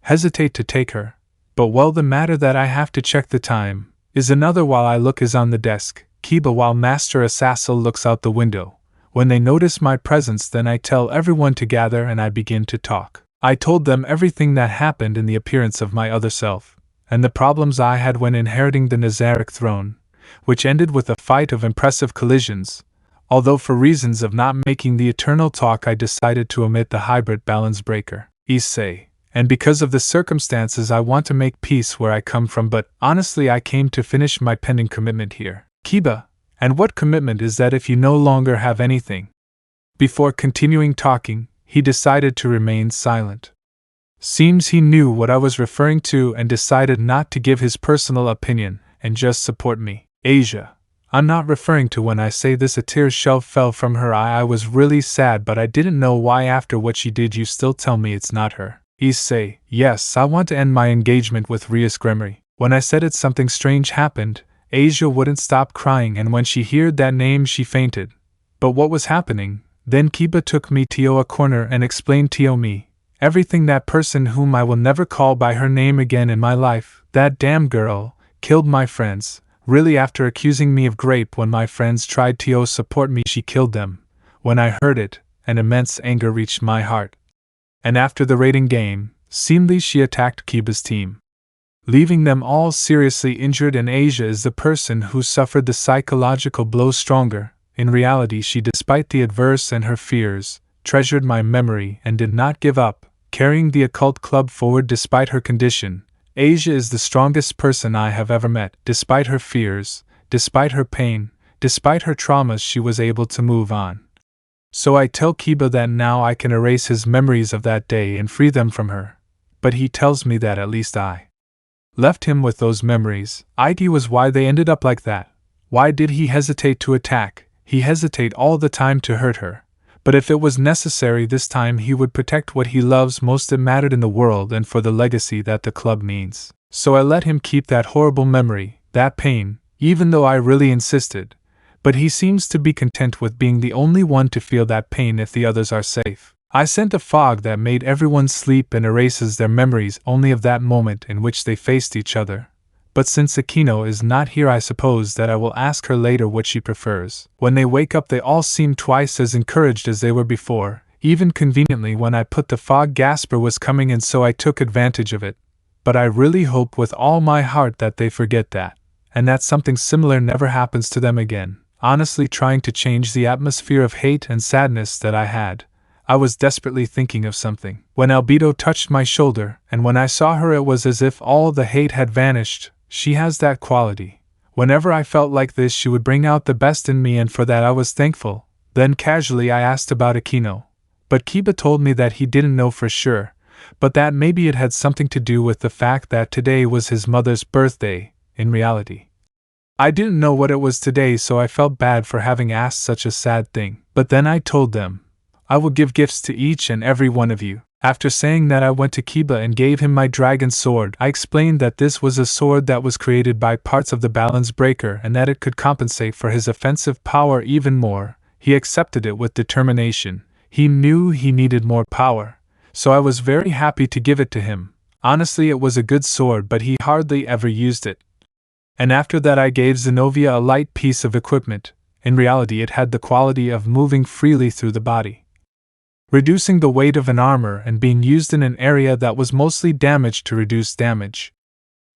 hesitate to take her. But well, the matter that I have to check the time is another while I look is on the desk. Kiba, while Master Assassin looks out the window. When they notice my presence, then I tell everyone to gather and I begin to talk. I told them everything that happened in the appearance of my other self, and the problems I had when inheriting the Nazarick throne, which ended with a fight of impressive collisions. Although for reasons of not making the eternal talk I decided to omit the hybrid balance breaker, Issei, and because of the circumstances I want to make peace where I come from, but honestly I came to finish my pending commitment here. Kiba, and what commitment is that if you no longer have anything? Before continuing talking, he decided to remain silent. Seems he knew what I was referring to and decided not to give his personal opinion and just support me. Asia. I'm not referring to when I say this. A tear fell from her eye. I was really sad, but I didn't know why after what she did you still tell me it's not her. Issei, yes, I want to end my engagement with Rias Gremory. When I said it, something strange happened. Asia wouldn't stop crying, and when she heard that name she fainted. But what was happening? Then Kiba took me to a corner and explained to me everything. That person whom I will never call by her name again in my life, that damn girl, killed my friends. Really, after accusing me of rape when my friends tried to support me, she killed them. When I heard it, an immense anger reached my heart. And after the raiding game, seemingly she attacked Kiba's team, leaving them all seriously injured, and Asia is the person who suffered the psychological blow stronger. In reality, she, despite the adverse and her fears, treasured my memory and did not give up, carrying the occult club forward despite her condition. Asia is the strongest person I have ever met. Despite her fears, despite her pain, despite her traumas, she was able to move on. So I tell Kiba that now I can erase his memories of that day and free them from her. But he tells me that at least I left him with those memories. It was why they ended up like that. Why did he hesitate to attack? He hesitated all the time to hurt her. But if it was necessary this time, he would protect what he loves most that mattered in the world and for the legacy that the club means. So I let him keep that horrible memory, that pain, even though I really insisted. But he seems to be content with being the only one to feel that pain if the others are safe. I sent a fog that made everyone sleep and erases their memories only of that moment in which they faced each other. but since Akeno is not here, I suppose that I will ask her later what she prefers. When they wake up, they all seem twice as encouraged as they were before. Even conveniently, when I put the fog, Gasper was coming in, so I took advantage of it. But I really hope with all my heart that they forget that, and that something similar never happens to them again. Honestly, trying to change the atmosphere of hate and sadness that I had, I was desperately thinking of something. When Albedo touched my shoulder, and when I saw her, it was as if all the hate had vanished. She has that quality. Whenever I felt like this, she would bring out the best in me, and for that I was thankful. Then casually I asked about Akeno. But Kiba told me that he didn't know for sure, but that maybe it had something to do with the fact that today was his mother's birthday, in reality. I didn't know what it was today, so I felt bad for having asked such a sad thing. But then I told them, I will give gifts to each and every one of you. After saying that, I went to Kiba and gave him my dragon sword. I explained that this was a sword that was created by parts of the balance breaker and that it could compensate for his offensive power even more. He accepted it with determination. He knew he needed more power, so I was very happy to give it to him. Honestly, it was a good sword, but he hardly ever used it. And after that I gave Zenobia a light piece of equipment. In reality, it had the quality of moving freely through the body, reducing the weight of an armor and being used in an area that was mostly damaged to reduce damage.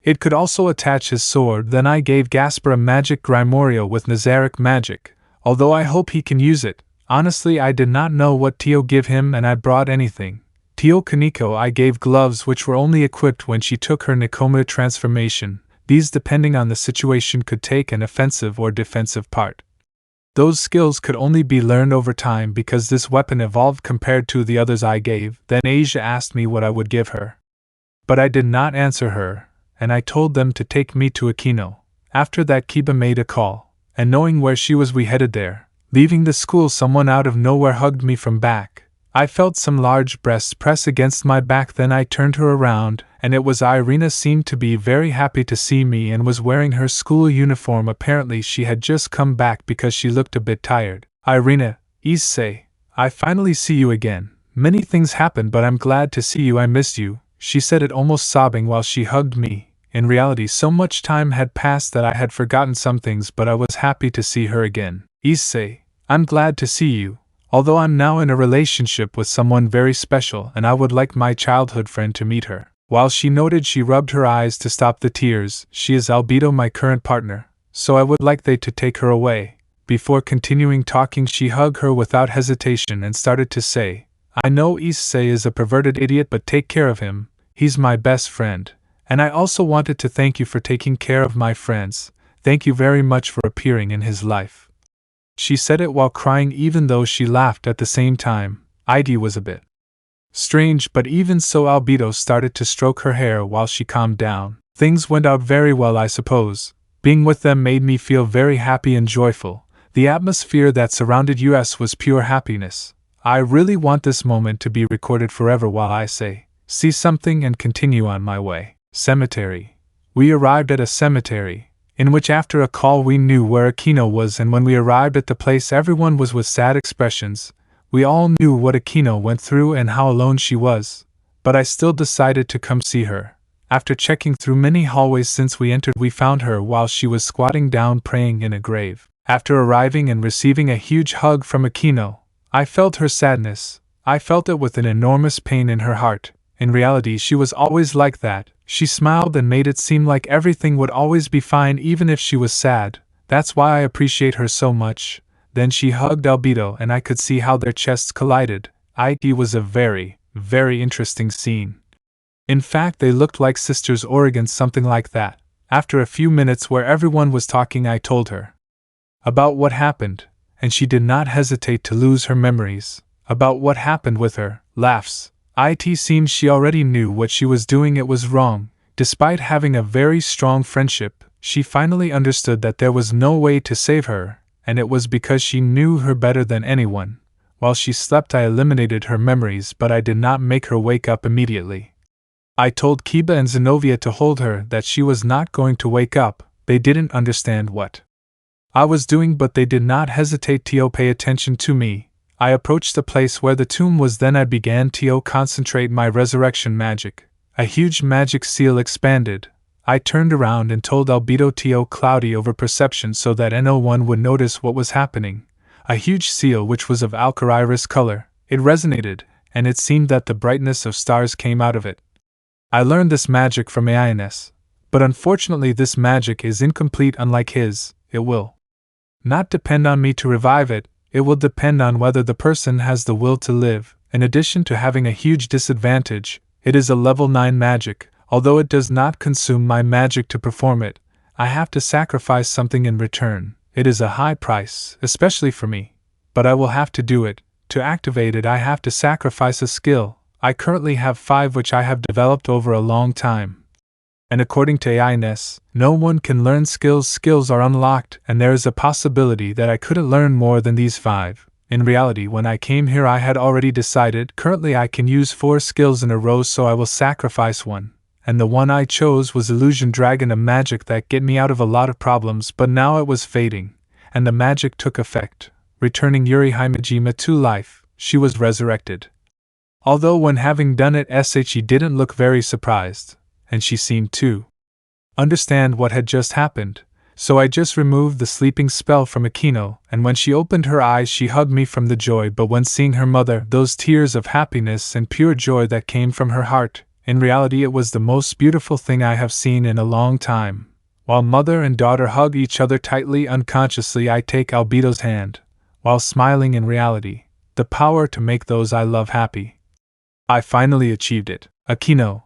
It could also attach his sword. Then I gave Gasper a magic Grimorio with Nzarick magic, although I hope he can use it. Honestly, I did not know what Tio give him, and I brought anything. Tio Kaneko I gave gloves which were only equipped when she took her Nikoma transformation. These, depending on the situation, could take an offensive or defensive part. Those skills could only be learned over time because this weapon evolved compared to the others I gave. Then Asia asked me what I would give her, but I did not answer her, and I told them to take me to Akeno. After that, Kiba made a call, and knowing where she was, we headed there. Leaving the school, someone out of nowhere hugged me from back. I felt some large breasts press against my back. Then I turned her around, and it was Irina. Seemed to be very happy to see me and was wearing her school uniform. Apparently she had just come back because she looked a bit tired. Irina, Issei, I finally see you again. Many things happened, but I'm glad to see you. I missed you, she said it almost sobbing while she hugged me. In reality, so much time had passed that I had forgotten some things, but I was happy to see her again. Issei, I'm glad to see you. Although I'm now in a relationship with someone very special, and I would like my childhood friend to meet her. While she noted, she rubbed her eyes to stop the tears. She is Albedo, my current partner, so I would like they to take her away. Before continuing talking, she hugged her without hesitation and started to say, I know Issei is a perverted idiot, but take care of him. He's my best friend. And I also wanted to thank you for taking care of my friends. Thank you very much for appearing in his life. She said it while crying, even though she laughed at the same time. It was a bit strange, but even so, Albedo started to stroke her hair while she calmed down. Things went out very well, I suppose. Being with them made me feel very happy and joyful. The atmosphere that surrounded us was pure happiness. I really want this moment to be recorded forever while I see something and continue on my way. Cemetery. We arrived at a cemetery, in which after a call we knew where Akeno was, and when we arrived at the place everyone was with sad expressions. We all knew what Akeno went through and how alone she was, but I still decided to come see her. After checking through many hallways since we entered, we found her while she was squatting down praying in a grave. After arriving and receiving a huge hug from Akeno, I felt her sadness. I felt it with an enormous pain in her heart. In reality, she was always like that. She smiled and made it seem like everything would always be fine even if she was sad. That's why I appreciate her so much. Then she hugged Albedo and I could see how their chests collided. It was a very, very interesting scene. In fact, they looked like sisters or against something like that. After a few minutes where everyone was talking, I told her about what happened, and she did not hesitate to lose her memories. About what happened with her, laughs. It seemed she already knew what she was doing. It was wrong. Despite having a very strong friendship, she finally understood that there was no way to save her, and it was because she knew her better than anyone. While she slept, I eliminated her memories, but I did not make her wake up immediately. I told Kiba and Zenobia to hold her, that she was not going to wake up. They didn't understand what I was doing, but they did not hesitate to pay attention to me. I approached the place where the tomb was. Then I began to concentrate my resurrection magic. A huge magic seal expanded. I turned around and told Albedo to cloudy over perception so that no one would notice what was happening. A huge seal which was of alkaliris color. It resonated, and it seemed that the brightness of stars came out of it. I learned this magic from Ainz, but unfortunately this magic is incomplete. Unlike his, it will not depend on me to revive it, it will depend on whether the person has the will to live. In addition to having a huge disadvantage, it is a level 9 magic. Although it does not consume my magic to perform it, I have to sacrifice something in return. It is a high price, especially for me, but I will have to do it. To activate it I have to sacrifice a skill. I currently have 5 which I have developed over a long time. And according to Ainz, no one can learn skills. Skills are unlocked, and there is a possibility that I couldn't learn more than these 5. In reality, when I came here I had already decided. Currently I can use 4 skills in a row, so I will sacrifice one. And the one I chose was Illusion Dragon, a magic that get me out of a lot of problems, but now it was fading, and the magic took effect, returning Yuri Himejima to life. She was resurrected. Although when having done it, she didn't look very surprised, and she seemed to understand what had just happened, so I just removed the sleeping spell from Akeno, and when she opened her eyes she hugged me from the joy. But when seeing her mother, those tears of happiness and pure joy that came from her heart, in reality it was the most beautiful thing I have seen in a long time. While mother and daughter hug each other tightly, unconsciously I take Albedo's hand, while smiling. In reality, the power to make those I love happy. I finally achieved it. Akeno,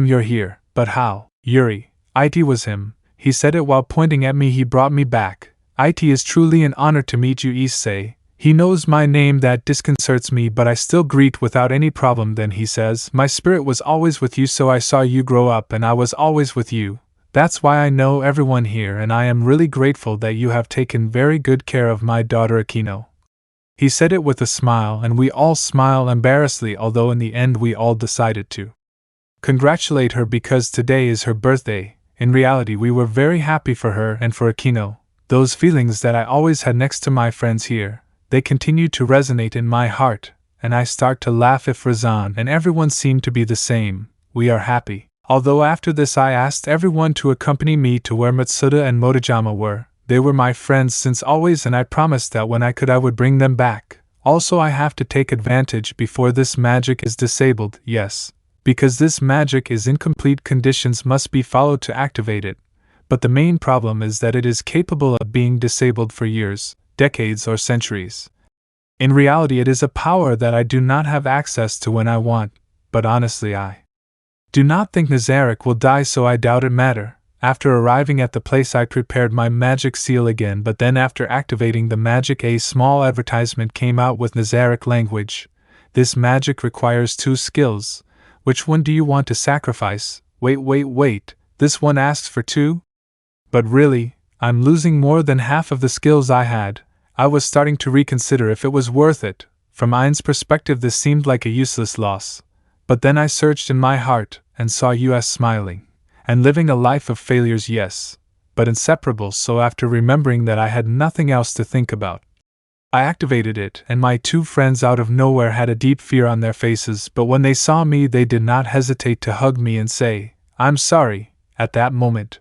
you're here, but how? Yuri, it was him. He said it while pointing at me. He brought me back. It is truly an honor to meet you, Issei. He knows my name. That disconcerts me, but I still greet without any problem. Then he says, my spirit was always with you, so I saw you grow up and I was always with you. That's why I know everyone here, and I am really grateful that you have taken very good care of my daughter Akeno. He said it with a smile, and we all smiled embarrassedly, although in the end we all decided to congratulate her because today is her birthday. In reality we were very happy for her and for Akeno. Those feelings that I always had next to my friends here, they continue to resonate in my heart, and I start to laugh if Razan and everyone seem to be the same. We are happy. Although after this I asked everyone to accompany me to where Matsuda and Motojama were. They were my friends since always, and I promised that when I could I would bring them back. Also I have to take advantage before this magic is disabled, yes, because this magic is incomplete. Conditions must be followed to activate it, but the main problem is that it is capable of being disabled for years, decades or centuries. In reality it is a power that I do not have access to when I want, but honestly I do not think Nzarick will die, so I doubt it matter. After arriving at the place I prepared my magic seal again, but then after activating the magic a small advertisement came out with Nzarick language. This magic requires 2 skills. Which one do you want to sacrifice? Wait, this one asks for 2? But really, I'm losing more than half of the skills I had. I was starting to reconsider if it was worth it. From Ainz's perspective this seemed like a useless loss. But then I searched in my heart, and saw us smiling, and living a life of failures, yes, but inseparable. So after remembering that I had nothing else to think about, I activated it, and my 2 friends out of nowhere had a deep fear on their faces, but when they saw me they did not hesitate to hug me and say, I'm sorry. At that moment,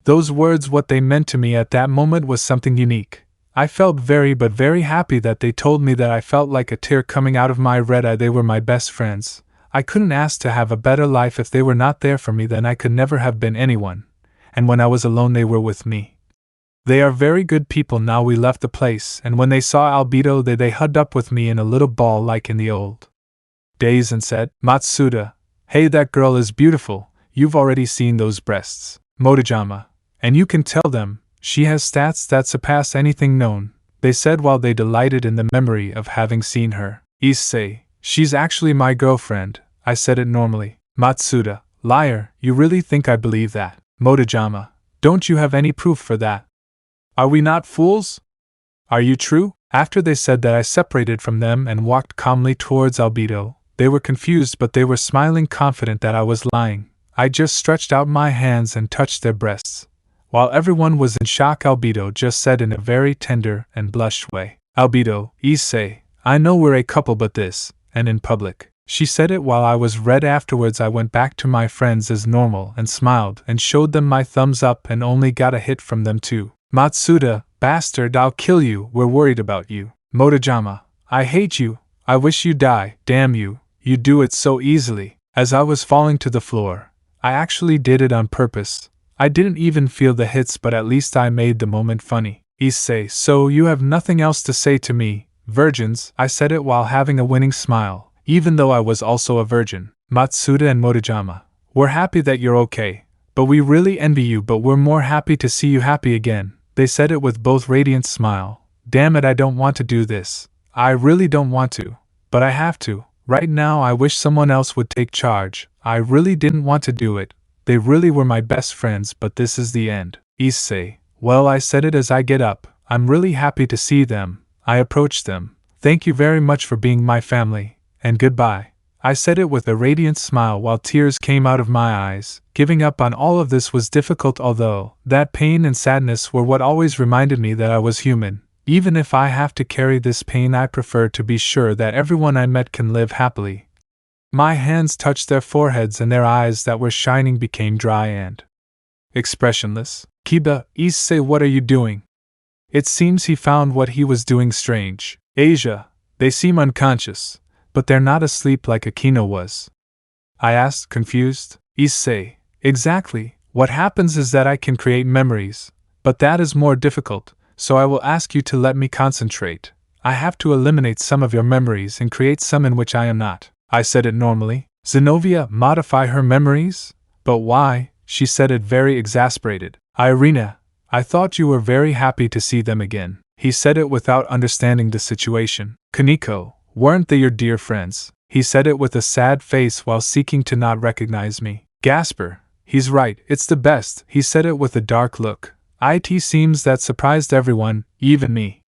those words, what they meant to me at that moment was something unique. I felt very happy that they told me that. I felt like a tear coming out of my red eye. They were my best friends. I couldn't ask to have a better life. If they were not there for me, then I could never have been anyone. And when I was alone they were with me. They are very good people. Now we left the place, and when they saw Albedo they hugged up with me in a little ball like in the old days and said, Matsuda, hey, that girl is beautiful. You've already seen those breasts, Motojama, and you can tell them, she has stats that surpass anything known, they said while they delighted in the memory of having seen her. Issei, she's actually my girlfriend, I said it normally. Matsuda, liar, you really think I believe that? Motojama, don't you have any proof for that? Are we not fools? Are you true? After they said that I separated from them and walked calmly towards Albedo. They were confused, but they were smiling, confident that I was lying. I just stretched out my hands and touched their breasts. While everyone was in shock, Albedo just said in a very tender and blushed way, Albedo, Issei, I know we're a couple, but this, and in public, She said it while I was red. Afterwards I went back to my friends as normal and smiled and showed them my thumbs up and only got a hit from them too. Matsuda, bastard, I'll kill you, we're worried about you. Motojama, I hate you, I wish you die, damn you, you do it so easily. As I was falling to the floor, I actually did it on purpose. I didn't even feel the hits, but at least I made the moment funny. Issei, so you have nothing else to say to me, virgins? I said it while having a winning smile, even though I was also a virgin. Matsuda and Motojama, we're happy that you're okay, but we really envy you, but we're more happy to see you happy again. They said it with both radiant smile. Damn it, I don't want to do this. I really don't want to, but I have to. Right now I wish someone else would take charge. I really didn't want to do it. They really were my best friends, but this is the end. Issei, well, I said it as I get up. I'm really happy to see them. I approached them. Thank you very much for being my family, and goodbye. I said it with a radiant smile while tears came out of my eyes. Giving up on all of this was difficult, although that pain and sadness were what always reminded me that I was human. Even if I have to carry this pain, I prefer to be sure that everyone I met can live happily. My hands touched their foreheads and their eyes that were shining became dry and expressionless. Kiba, Issei, what are you doing? It seems he found what he was doing strange. Asia, they seem unconscious, but they're not asleep like Akeno was. I asked, confused. Issei, exactly. What happens is that I can create memories, but that is more difficult, so I will ask you to let me concentrate. I have to eliminate some of your memories and create some in which I am not. I said it normally. Zenobia, modify her memories? But why? She said it very exasperated. Irina, I thought you were very happy to see them again. He said it without understanding the situation. Kaneko, weren't they your dear friends? He said it with a sad face while seeking to not recognize me. Gasper, he's right, it's the best. He said it with a dark look. It seems that surprised everyone, even me.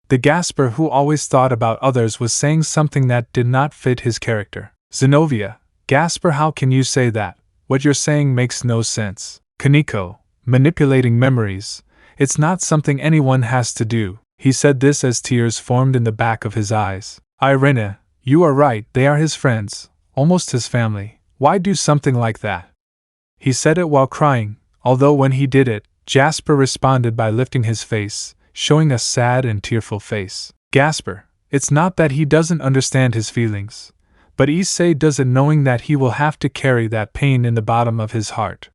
The Gasper who always thought about others was saying something that did not fit his character. Zenobia, Gasper, how can you say that? What you're saying makes no sense. Kaneko, manipulating memories. It's not something anyone has to do. He said this as tears formed in the back of his eyes. Irina, you are right, they are his friends, almost his family. Why do something like that? He said it while crying, although when he did it, Jasper responded by lifting his face, showing a sad and tearful face. Gasper, it's not that he doesn't understand his feelings, but Issei does it knowing that he will have to carry that pain in the bottom of his heart.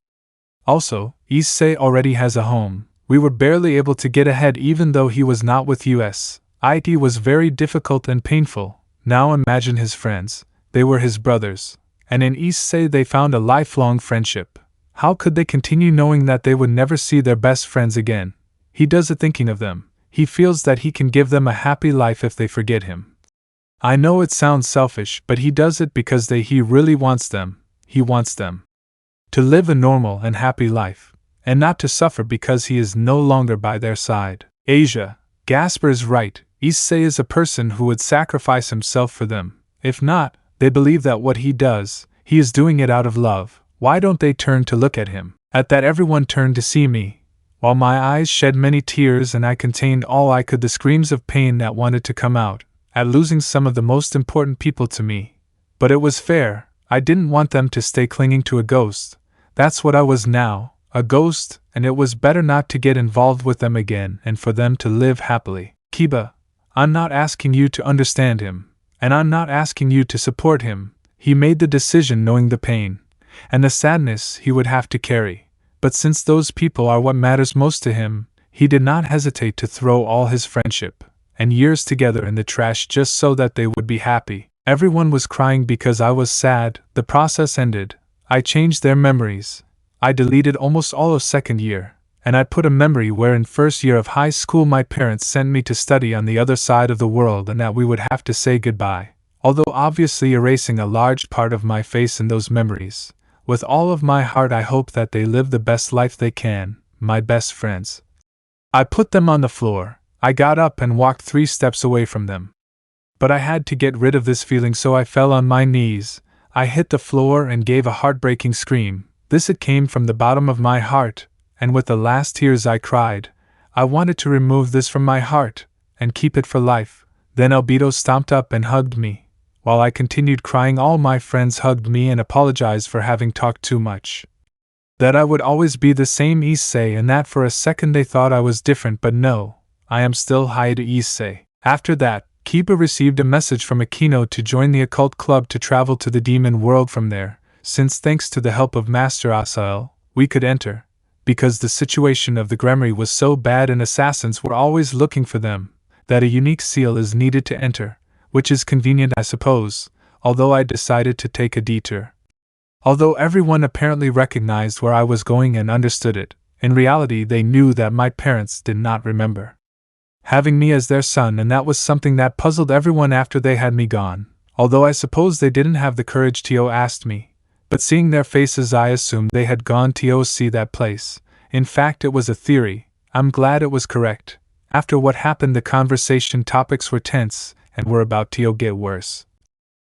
Also, Issei already has a home. We were barely able to get ahead even though he was not with us. It was very difficult and painful. Now imagine his friends. They were his brothers, and in Issei they found a lifelong friendship. How could they continue knowing that they would never see their best friends again? He does it thinking of them. He feels that he can give them a happy life if they forget him. I know it sounds selfish, but he does it because he really wants them. He wants them to live a normal and happy life, and not to suffer because he is no longer by their side. Asia, Gasper is right. Issei is a person who would sacrifice himself for them. If not, they believe that what he does, he is doing it out of love. Why don't they turn to look at him? At that everyone turned to see me, while my eyes shed many tears and I contained all I could, the screams of pain that wanted to come out, at losing some of the most important people to me. But it was fair. I didn't want them to stay clinging to a ghost. That's what I was now, a ghost, and it was better not to get involved with them again and for them to live happily. Kiba, I'm not asking you to understand him, and I'm not asking you to support him. He made the decision knowing the pain and the sadness he would have to carry. But since those people are what matters most to him, he did not hesitate to throw all his friendship and years together in the trash just so that they would be happy. Everyone was crying because I was sad. The process ended. I changed their memories. I deleted almost all of second year, and I put a memory where in first year of high school my parents sent me to study on the other side of the world and that we would have to say goodbye, although obviously erasing a large part of my face in those memories. With all of my heart I hope that they live the best life they can, my best friends. I put them on the floor. I got up and walked 3 steps away from them. But I had to get rid of this feeling, so I fell on my knees. I hit the floor and gave a heartbreaking scream. It came from the bottom of my heart, and with the last tears I cried. I wanted to remove this from my heart, and keep it for life. Then Albedo stomped up and hugged me. While I continued crying, all my friends hugged me and apologized for having talked too much. That I would always be the same Issei, and that for a second they thought I was different, but no, I am still Heir Issei. After that, Kiba received a message from Akeno to join the occult club to travel to the demon world from there, since thanks to the help of Master Asael, we could enter, because the situation of the Gremory was so bad and assassins were always looking for them, that a unique seal is needed to enter, which is convenient I suppose, although I decided to take a detour. Although everyone apparently recognized where I was going and understood it, in reality they knew that my parents did not remember having me as their son, and that was something that puzzled everyone after they had me gone, although I suppose they didn't have the courage to ask me, but seeing their faces I assumed they had gone to see that place. In fact, it was a theory. I'm glad it was correct. After what happened, the conversation topics were tense, and were about to get worse.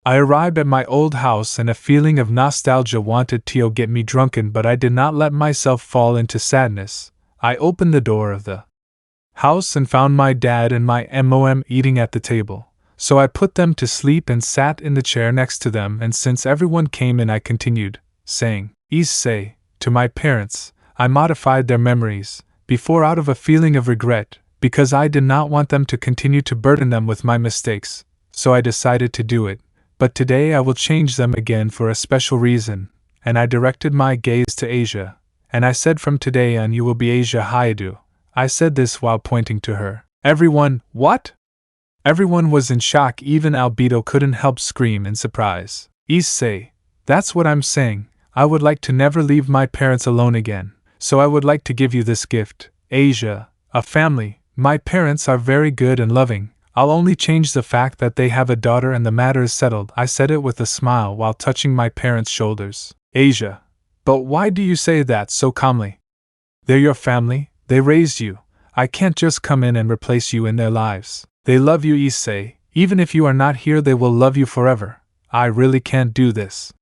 I arrived at my old house and a feeling of nostalgia wanted to get me drunken, but I did not let myself fall into sadness. I opened the door of the house and found my dad and my mom eating at the table, so I put them to sleep and sat in the chair next to them, and since everyone came in I continued, saying, Issei, to my parents. I modified their memories, before out of a feeling of regret, because I did not want them to continue to burden them with my mistakes, so I decided to do it. But today I will change them again for a special reason, and I directed my gaze to Asia, and I said, from today on you will be Asia Haidu. I said this while pointing to her. Everyone, what? Everyone was in shock, even Albedo couldn't help scream in surprise. Issei, that's what I'm saying, I would like to never leave my parents alone again, so I would like to give you this gift, Asia, a family. My parents are very good and loving. I'll only change the fact that they have a daughter and the matter is settled. I said it with a smile while touching my parents' shoulders. Asia, but why do you say that so calmly? They're your family, they raised you. I can't just come in and replace you in their lives. They love you, Issei. Even if you are not here, they will love you forever. I really can't do this.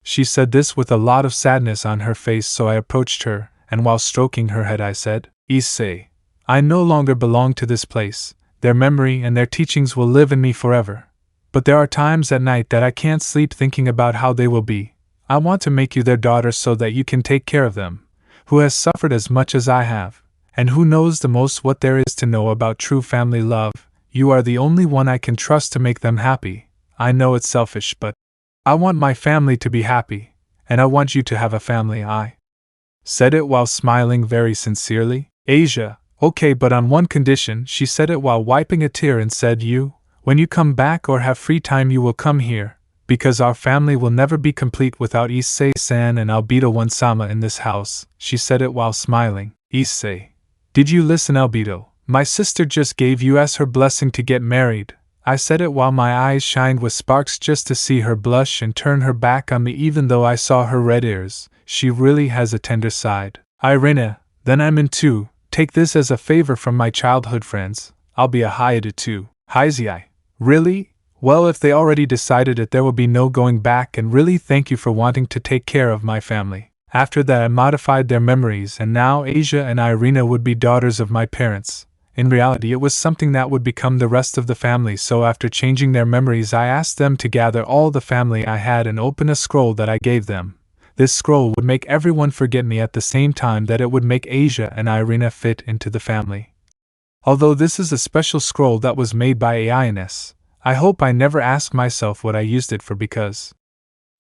She said this with a lot of sadness on her face, so I approached her, and while stroking her head I said, Issei, I no longer belong to this place. Their memory and their teachings will live in me forever. But there are times at night that I can't sleep thinking about how they will be. I want to make you their daughter so that you can take care of them, who has suffered as much as I have, and who knows the most what there is to know about true family love. You are the only one I can trust to make them happy. I know it's selfish, but I want my family to be happy, and I want you to have a family. I said it while smiling very sincerely. Asia, okay, but on one condition. She said it while wiping a tear and said, when you come back or have free time you will come here, because our family will never be complete without Issei-san and Albedo-one-sama in this house. She said it while smiling. Issei, did you listen, Albedo? My sister just gave us her blessing to get married. I said it while my eyes shined with sparks just to see her blush and turn her back on me, even though I saw her red ears. She really has a tender side. Irina, then I'm in too. Take this as a favor from my childhood friends. I'll be a Haida too. Heizei, really? Well, if they already decided it, there will be no going back, and really thank you for wanting to take care of my family. After that I modified their memories, and now Asia and Irina would be daughters of my parents. In reality it was something that would become the rest of the family, so after changing their memories I asked them to gather all the family I had and open a scroll that I gave them. This scroll would make everyone forget me at the same time that it would make Asia and Irina fit into the family. Although this is a special scroll that was made by Ainz, I hope I never ask myself what I used it for, because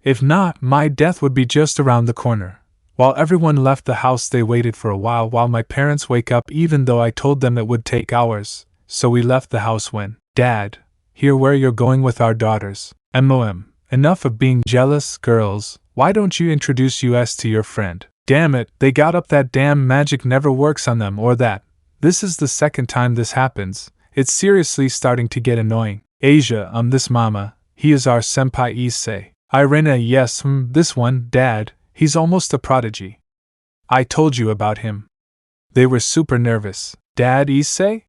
if not, my death would be just around the corner. While everyone left the house they waited for a while my parents wake up, even though I told them it would take hours, so we left the house when, Dad, hear where you're going with our daughters. MOM, enough of being jealous, girls, why don't you introduce us to your friend? Damn it, they got up, that damn magic never works on them, or that. This is the second time this happens. It's seriously starting to get annoying. Asia, this mama, he is our senpai Issei. Irina, yes, this one, Dad, he's almost a prodigy. I told you about him. They were super nervous. Dad, Issei?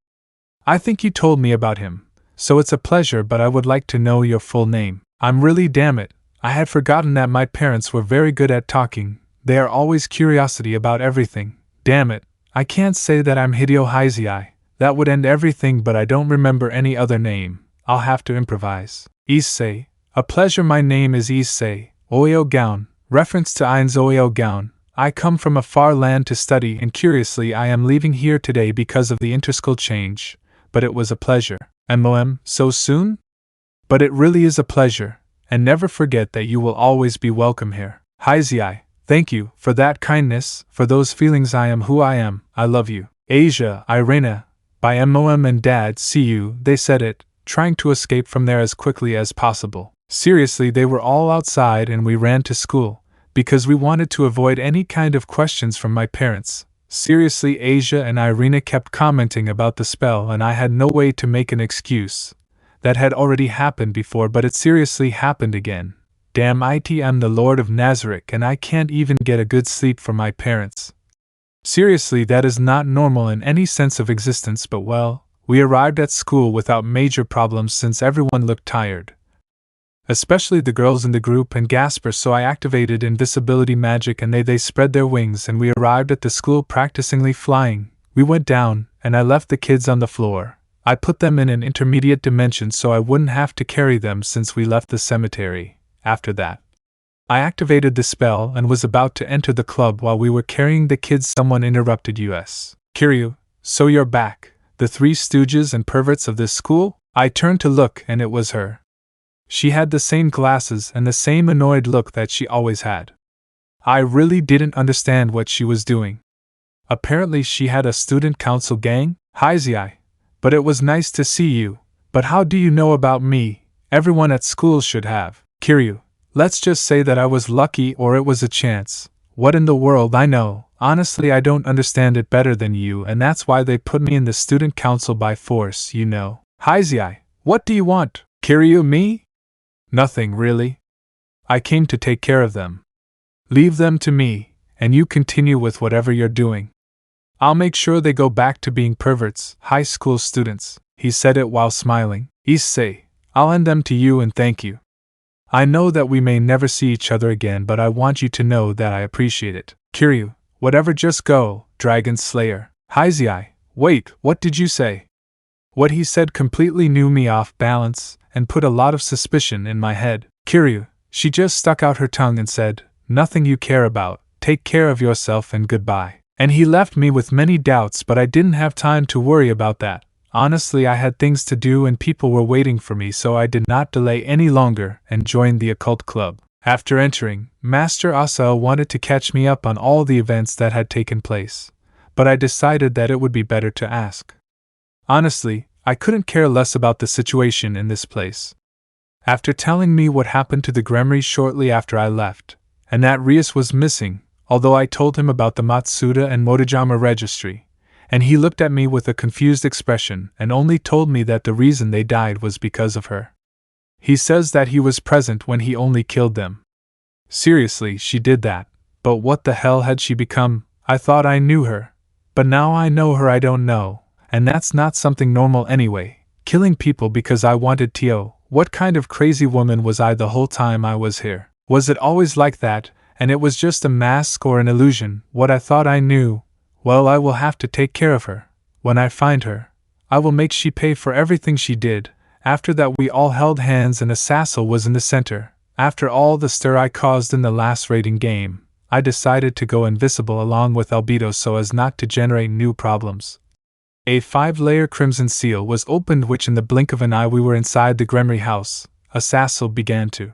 I think you told me about him, so it's a pleasure, but I would like to know your full name. I'm really, damn it, I had forgotten that my parents were very good at talking. They are always curiosity about everything. Damn it, I can't say that I'm Hideo Heizei. That would end everything, but I don't remember any other name. I'll have to improvise. Issei, A pleasure. My name is Issei Ooal Gown, reference to Ainz Ooal Gown. I come from a far land to study, and curiously I am leaving here today because of the interschool change, but it was a pleasure. So soon? But it really is a pleasure, and never forget that you will always be welcome here. Issei, thank you for that kindness, for those feelings. I am who I am, I love you. Asia, Irena, by and Dad, see you, they said it, trying to escape from there as quickly as possible. Seriously, they were all outside and we ran to school, because we wanted to avoid any kind of questions from my parents. Seriously, Asia and Irena kept commenting about the spell and I had no way to make an excuse. That had already happened before, but it seriously happened again. Damn it, I'm the Lord of Nazarick and I can't even get a good sleep for my parents. Seriously, that is not normal in any sense of existence, but well, we arrived at school without major problems since everyone looked tired. Especially the girls in the group and Gasper, so I activated invisibility magic and they spread their wings and we arrived at the school practicingly flying. We went down, and I left the kids on the floor. I put them in an intermediate dimension so I wouldn't have to carry them since we left the cemetery. After that, I activated the spell and was about to enter the club while we were carrying the kids. Someone interrupted us. Kiryu, so you're back, the three stooges and perverts of this school? I turned to look and it was her. She had the same glasses and the same annoyed look that she always had. I really didn't understand what she was doing. Apparently she had a student council gang? Issei, but it was nice to see you. But how do you know about me? Everyone at school should have. Kiryu, let's just say that I was lucky or it was a chance. What in the world? I know. Honestly, I don't understand it better than you, and that's why they put me in the student council by force, you know. Issei, what do you want? Kiryu, me? Nothing, really. I came to take care of them. Leave them to me, and you continue with whatever you're doing. I'll make sure they go back to being perverts, high school students. He said it while smiling. Issei, I'll lend them to you and thank you. I know that we may never see each other again, but I want you to know that I appreciate it. Kiryu, whatever, just go, Dragon Slayer. Issei, wait, what did you say? What he said completely knew me off balance and put a lot of suspicion in my head. Kiryu, she just stuck out her tongue and said, nothing you care about, take care of yourself and goodbye. And he left me with many doubts, but I didn't have time to worry about that. Honestly, I had things to do and people were waiting for me, so I did not delay any longer and joined the occult club. After entering, Master Asael wanted to catch me up on all the events that had taken place, but I decided that it would be better to ask. Honestly, I couldn't care less about the situation in this place. After telling me what happened to the Gremory shortly after I left, and that Rias was missing, although I told him about the Matsuda and Motojama registry, and he looked at me with a confused expression and only told me that the reason they died was because of her. He says that he was present when he only killed them. Seriously, she did that, but what the hell had she become? I thought I knew her, but now I know her I don't know. And that's not something normal anyway. Killing people because I wanted to. What kind of crazy woman was I the whole time I was here? Was it always like that, and it was just a mask or an illusion? What I thought I knew? Well, I will have to take care of her. When I find her, I will make she pay for everything she did. After that we all held hands and Asael was in the center. After all the stir I caused in the last raiding game, I decided to go invisible along with Albedo so as not to generate new problems. A 5-layer crimson seal was opened, which in the blink of an eye we were inside the Gremory house. Asael began to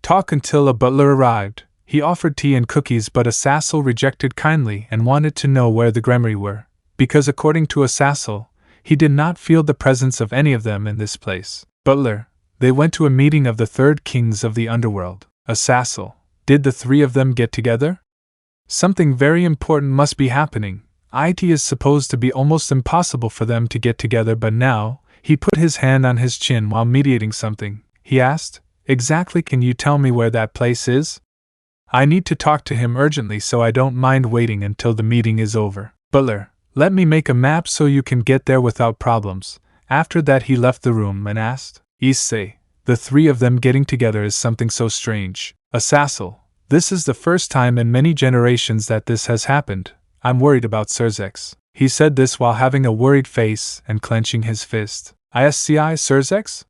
talk until a butler arrived. He offered tea and cookies, but Asael rejected kindly and wanted to know where the Gremory were, because according to Asael, he did not feel the presence of any of them in this place. Butler, they went to a meeting of the third kings of the underworld. Asael, did the three of them get together? Something very important must be happening. It is supposed to be almost impossible for them to get together, but now, he put his hand on his chin while mediating something. He asked, exactly, can you tell me where that place is? I need to talk to him urgently, so I don't mind waiting until the meeting is over. Butler, let me make a map so you can get there without problems. After that he left the room and asked, Issei, the three of them getting together is something so strange. Asael, this is the first time in many generations that this has happened. I'm worried about Surzex. He said this while having a worried face and clenching his fist. Isci Surzex?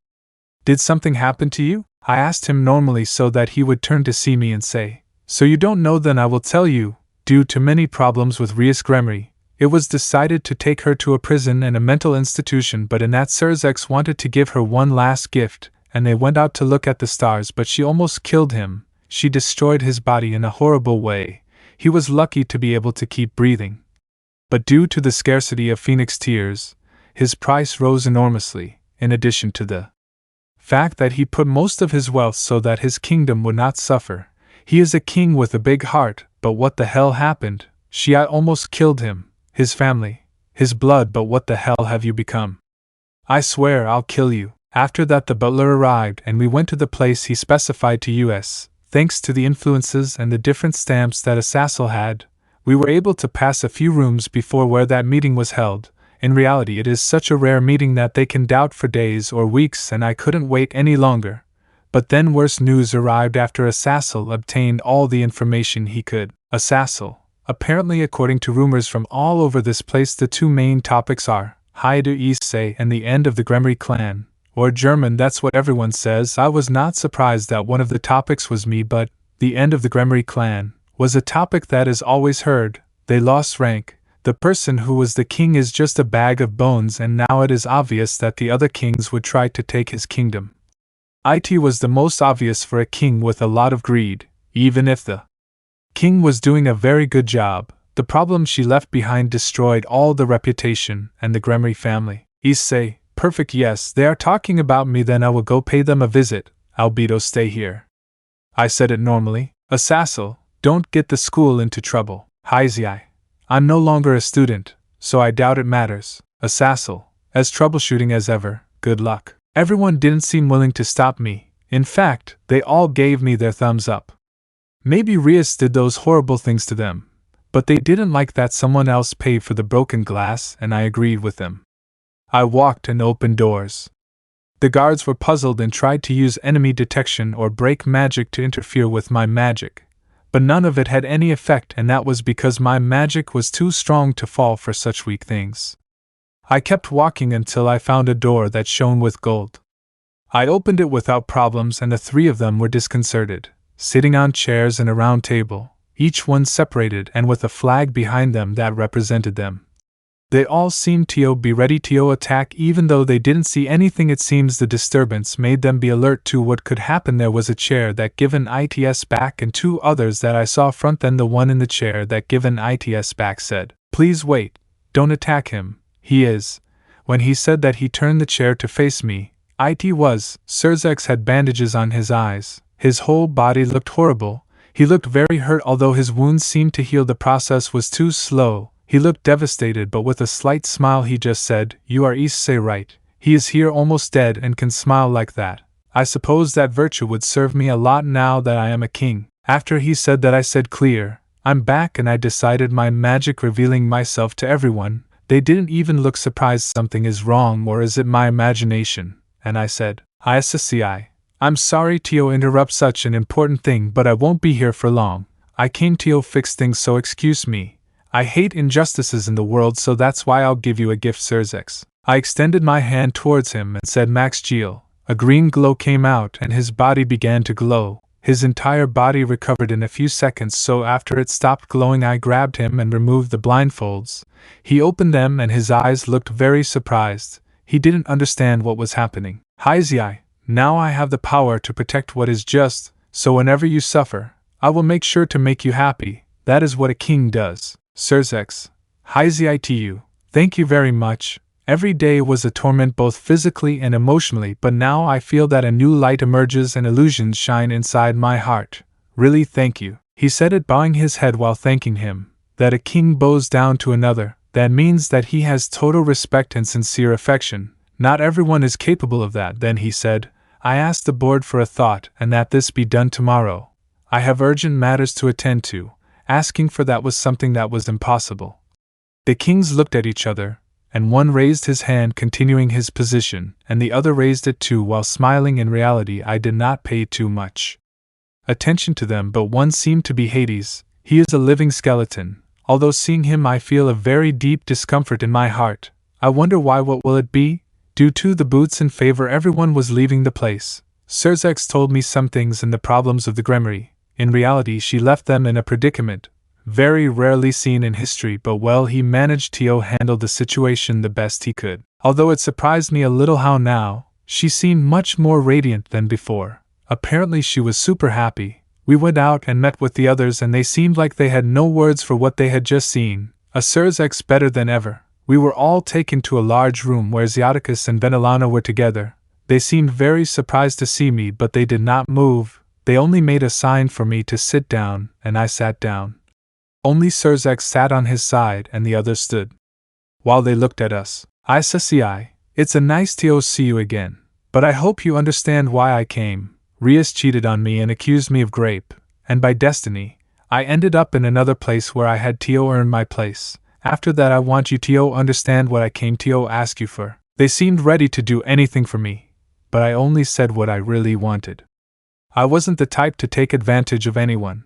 Did something happen to you? I asked him normally so that he would turn to see me and say, So you don't know? Then I will tell you. Due to many problems with Rias Gremory, it was decided to take her to a prison and a mental institution, but in that Nzarick wanted to give her one last gift, and they went out to look at the stars, but she almost killed him. She destroyed his body in a horrible way. He was lucky to be able to keep breathing. But due to the scarcity of phoenix tears, his price rose enormously, in addition to the fact that he put most of his wealth so that his kingdom would not suffer. He is a king with a big heart, but what the hell happened? I almost killed him, his family, his blood, but what the hell have you become? I swear I'll kill you. After that the butler arrived and we went to the place he specified to us. Thanks to the influences and the different stamps that Assassin had, we were able to pass a few rooms before where that meeting was held. In reality it is such a rare meeting that they can doubt for days or weeks, and I couldn't wait any longer. But then worse news arrived after Assassin obtained all the information he could. Assassin, apparently according to rumors from all over this place, the two main topics are Heir Issei and the end of the Gremory clan. Or German, that's what everyone says. I was not surprised that one of the topics was me, but the end of the Gremory clan was a topic that is always heard. They lost rank. The person who was the king is just a bag of bones, and now it is obvious that the other kings would try to take his kingdom. It was the most obvious for a king with a lot of greed, even if the king was doing a very good job. The problem she left behind destroyed all the reputation and the Gremory family. Issei, perfect, yes, they are talking about me, then I will go pay them a visit. Albedo, stay here. I said it normally. Assassin, don't get the school into trouble. Issei, I'm no longer a student, so I doubt it matters. Assassin, as troubleshooting as ever, good luck. Everyone didn't seem willing to stop me. In fact, they all gave me their thumbs up. Maybe Rias did those horrible things to them, but they didn't like that someone else paid for the broken glass, and I agreed with them. I walked and opened doors. The guards were puzzled and tried to use enemy detection or break magic to interfere with my magic, but none of it had any effect, and that was because my magic was too strong to fall for such weak things. I kept walking until I found a door that shone with gold. I opened it without problems, and the three of them were disconcerted, sitting on chairs in a round table, each one separated and with a flag behind them that represented them. They all seemed to be ready to attack even though they didn't see anything. It seems the disturbance made them be alert to what could happen. There was a chair that given its back and two others that I saw front. Then the one in the chair that given its back said, Please wait, don't attack him, he is. When he said that, he turned the chair to face me. Nzarick had bandages on his eyes. His whole body looked horrible. He looked very hurt, although his wounds seemed to heal. The process was too slow. He looked devastated, but with a slight smile he just said, You are Issei, right? He is here almost dead and can smile like that. I suppose that virtue would serve me a lot now that I am a king. After he said that I said clear, I'm back, and I decided my magic revealing myself to everyone. They didn't even look surprised. Something is wrong, or is it my imagination? And I said, Issei, I'm sorry to interrupt such an important thing, but I won't be here for long. I came to fix things, so excuse me. I hate injustices in the world, so that's why I'll give you a gift, Nzarick. I extended my hand towards him and said Max Geel. A green glow came out and his body began to glow. His entire body recovered in a few seconds, so after it stopped glowing I grabbed him and removed the blindfolds. He opened them and his eyes looked very surprised. He didn't understand what was happening. Issei, now I have the power to protect what is just, so whenever you suffer, I will make sure to make you happy. That is what a king does. Nzarick, Issei to you. Thank you very much. Every day was a torment both physically and emotionally, but now I feel that a new light emerges and illusions shine inside my heart. Really, thank you. He said it, bowing his head while thanking him. That a king bows down to another, that means that he has total respect and sincere affection. Not everyone is capable of that. Then he said, I asked the board for a thought and that this be done tomorrow. I have urgent matters to attend to. Asking for that was something that was impossible. The kings looked at each other, and one raised his hand continuing his position, and the other raised it too while smiling. In reality I did not pay too much attention to them, but one seemed to be Hades. He is a living skeleton. Although seeing him I feel a very deep discomfort in my heart. I wonder why. What will it be? Due to the boots in favor, everyone was leaving the place. Nzarick told me some things and the problems of the Gremory. In reality, she left them in a predicament, very rarely seen in history, but well, he managed to handle the situation the best he could. Although it surprised me a little how now, she seemed much more radiant than before. Apparently she was super happy. We went out and met with the others and they seemed like they had no words for what they had just seen. Nzarick better than ever. We were all taken to a large room where Nzarick and Venelana were together. They seemed very surprised to see me, but they did not move. They only made a sign for me to sit down, and I sat down. Only Nzarick sat on his side and the others stood. While they looked at us, Issei, it's a nice to see you again. But I hope you understand why I came. Rias cheated on me and accused me of rape, and by destiny, I ended up in another place where I had to earn my place. After that, I want you to understand what I came to ask you for. They seemed ready to do anything for me, but I only said what I really wanted. I wasn't the type to take advantage of anyone.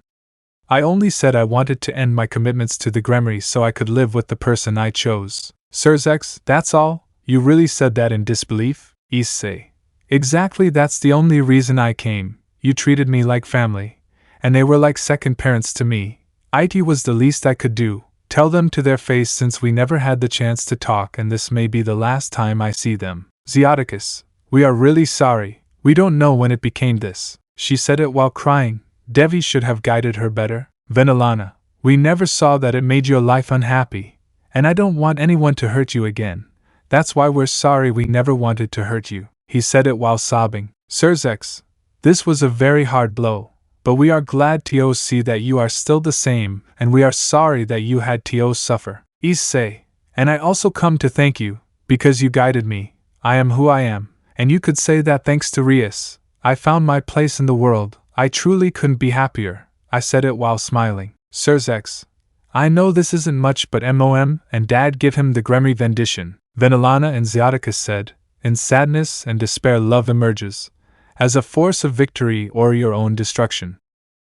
I only said I wanted to end my commitments to the Gremory so I could live with the person I chose. Nzarick, that's all? You really said that in disbelief? Issei. Exactly, that's the only reason I came. You treated me like family, and they were like second parents to me. It was the least I could do. Tell them to their face, since we never had the chance to talk and this may be the last time I see them. Nzarick, we are really sorry. We don't know when it became this. She said it while crying. Devi should have guided her better. Venelana, we never saw that it made your life unhappy, and I don't want anyone to hurt you again. That's why we're sorry, we never wanted to hurt you. He said it while sobbing. Nzarick, this was a very hard blow, but we are glad to see that you are still the same, and we are sorry that you had to suffer. Issei, and I also come to thank you, because you guided me. I am who I am, and you could say that thanks to Rias, I found my place in the world. I truly couldn't be happier. I said it while smiling. Nzarick, I know this isn't much, but Mom and Dad give him the Gremory rendition. Venelana and Nzarick said, in sadness and despair, love emerges as a force of victory or your own destruction.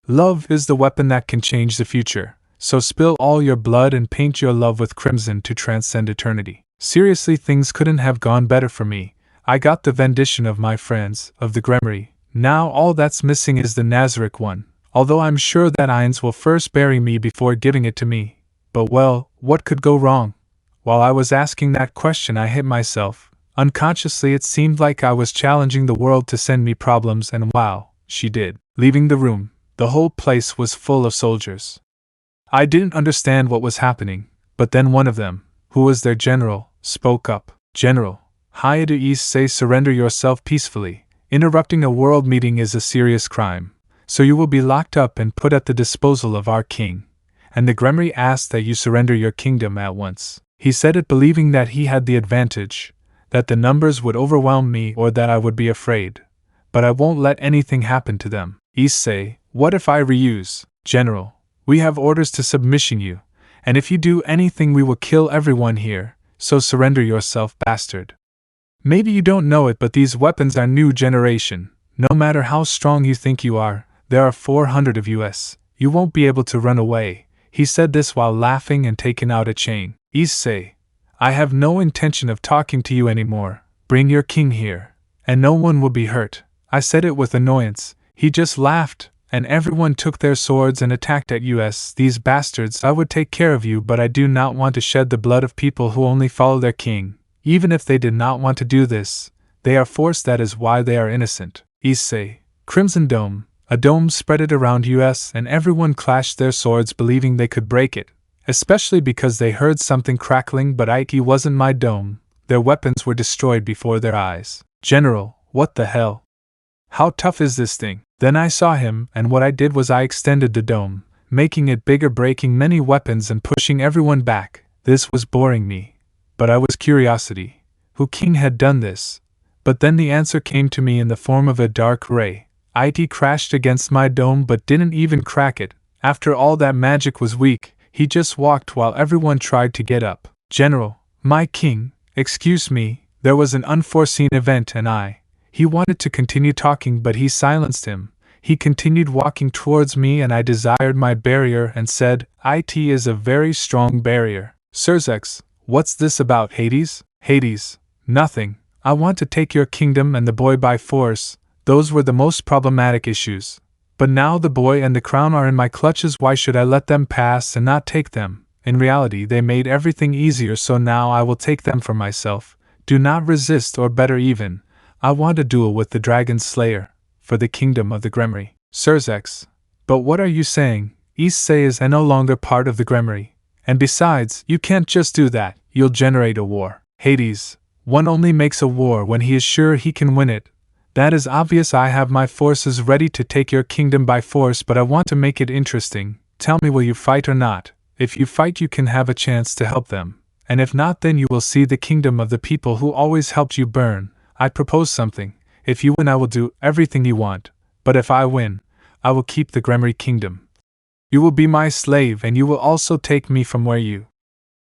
Love is the weapon that can change the future, so spill all your blood and paint your love with crimson to transcend eternity. Seriously, things couldn't have gone better for me. I got the rendition of my friends, of the Gremory. Now all that's missing is the Nazarick one, although I'm sure that Ainz will first bury me before giving it to me. But well, what could go wrong? While I was asking that question, I hit myself. Unconsciously, it seemed like I was challenging the world to send me problems, and wow, she did. Leaving the room, the whole place was full of soldiers. I didn't understand what was happening, but then one of them, who was their general, spoke up. General, Heir Issei, surrender yourself peacefully. Interrupting a world meeting is a serious crime, so you will be locked up and put at the disposal of our king. And the Gremory asked that you surrender your kingdom at once. He said it believing that he had the advantage, that the numbers would overwhelm me or that I would be afraid. But I won't let anything happen to them. Issei, what if I reuse? General, we have orders to submission you, and if you do anything we will kill everyone here, so surrender yourself, bastard. Maybe you don't know it, but these weapons are new generation. No matter how strong you think you are, there are 400 of us. You won't be able to run away. He said this while laughing and taking out a chain. Issei, I have no intention of talking to you anymore. Bring your king here, and no one will be hurt. I said it with annoyance. He just laughed, and everyone took their swords and attacked at us. These bastards, I would take care of you, but I do not want to shed the blood of people who only follow their king. Even if they did not want to do this, they are forced, that is why they are innocent. Issei, Crimson Dome. A dome spread it around us, and everyone clashed their swords believing they could break it, especially because they heard something crackling, but it wasn't my dome. Their weapons were destroyed before their eyes. General, what the hell? How tough is this thing? Then I saw him, and what I did was I extended the dome, making it bigger, breaking many weapons and pushing everyone back. This was boring me, but I was curiosity. Who king had done this? But then the answer came to me in the form of a dark ray. It crashed against my dome but didn't even crack it. After all, that magic was weak. He just walked while everyone tried to get up. General, my king, excuse me, there was an unforeseen event and He wanted to continue talking, but he silenced him. He continued walking towards me and I desired my barrier and said, "It is a very strong barrier." Nzarick, what's this about, Hades? Hades, nothing. I want to take your kingdom and the boy by force. Those were the most problematic issues. But now the boy and the crown are in my clutches. Why should I let them pass and not take them? In reality, they made everything easier, so now I will take them for myself. Do not resist, or better even, I want a duel with the Dragon Slayer, for the kingdom of the Gremory. Sirs, but what are you saying? Issei is no longer part of the Gremory. And besides, you can't just do that, you'll generate a war. Hades, one only makes a war when he is sure he can win it. That is obvious. I have my forces ready to take your kingdom by force, but I want to make it interesting. Tell me, will you fight or not? If you fight, you can have a chance to help them. And if not, then you will see the kingdom of the people who always helped you burn. I propose something. If you win, I will do everything you want. But if I win, I will keep the Gremory kingdom. You will be my slave, and you will also take me from where you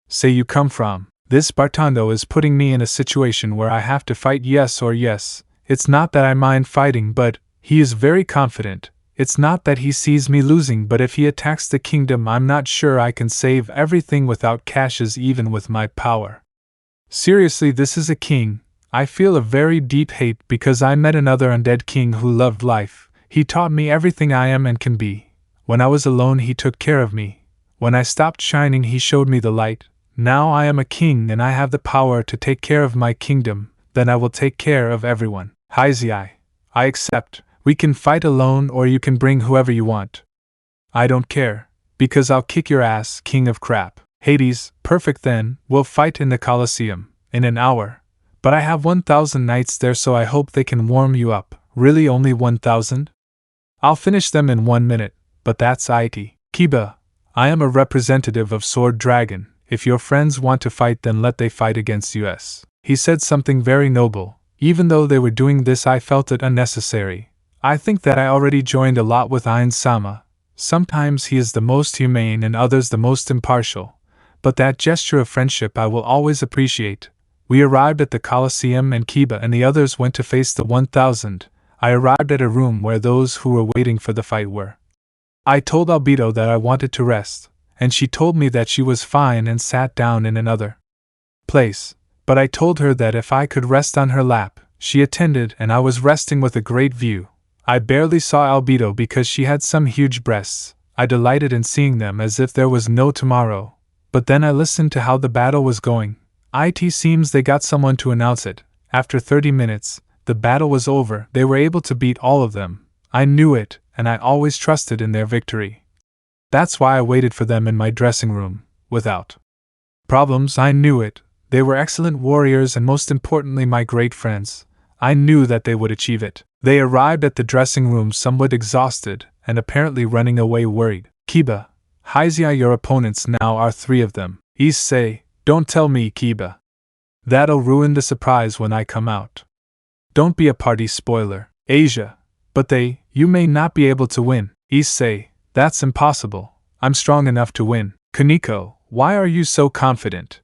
say you come from. This Bartando is putting me in a situation where I have to fight yes or yes. It's not that I mind fighting, but he is very confident. It's not that he sees me losing, but if he attacks the kingdom, I'm not sure I can save everything without caches, even with my power. Seriously, this is a king. I feel a very deep hate because I met another undead king who loved life. He taught me everything I am and can be. When I was alone, he took care of me. When I stopped shining, he showed me the light. Now I am a king and I have the power to take care of my kingdom. Then I will take care of everyone. Issei, I accept. We can fight alone, or you can bring whoever you want. I don't care, because I'll kick your ass, king of crap. Hades, perfect then, we'll fight in the Colosseum, in an hour. But I have 1,000 knights there, so I hope they can warm you up. Really, only 1,000? I'll finish them in 1 minute, but that's it. Kiba, I am a representative of Sword Dragon. If your friends want to fight, then let they fight against us. He said something very noble. Even though they were doing this, I felt it unnecessary. I think that I already joined a lot with Ainz-sama. Sometimes he is the most humane and others the most impartial. But that gesture of friendship I will always appreciate. We arrived at the Colosseum and Kiba and the others went to face the 1,000. I arrived at a room where those who were waiting for the fight were. I told Albedo that I wanted to rest, and she told me that she was fine and sat down in another place. But I told her that if I could rest on her lap, she attended, and I was resting with a great view. I barely saw Albedo because she had some huge breasts. I delighted in seeing them as if there was no tomorrow. But then I listened to how the battle was going. It seems they got someone to announce it. After 30 minutes, the battle was over. They were able to beat all of them. I knew it, and I always trusted in their victory. That's why I waited for them in my dressing room, without problems. I knew it. They were excellent warriors and most importantly my great friends. I knew that they would achieve it. They arrived at the dressing room somewhat exhausted and apparently running away worried. Kiba, Issei, your opponents now are 3 of them. Issei, don't tell me, Kiba. That'll ruin the surprise when I come out. Don't be a party spoiler. Asia, but you may not be able to win. Issei, that's impossible. I'm strong enough to win. Kaneko, why are you so confident?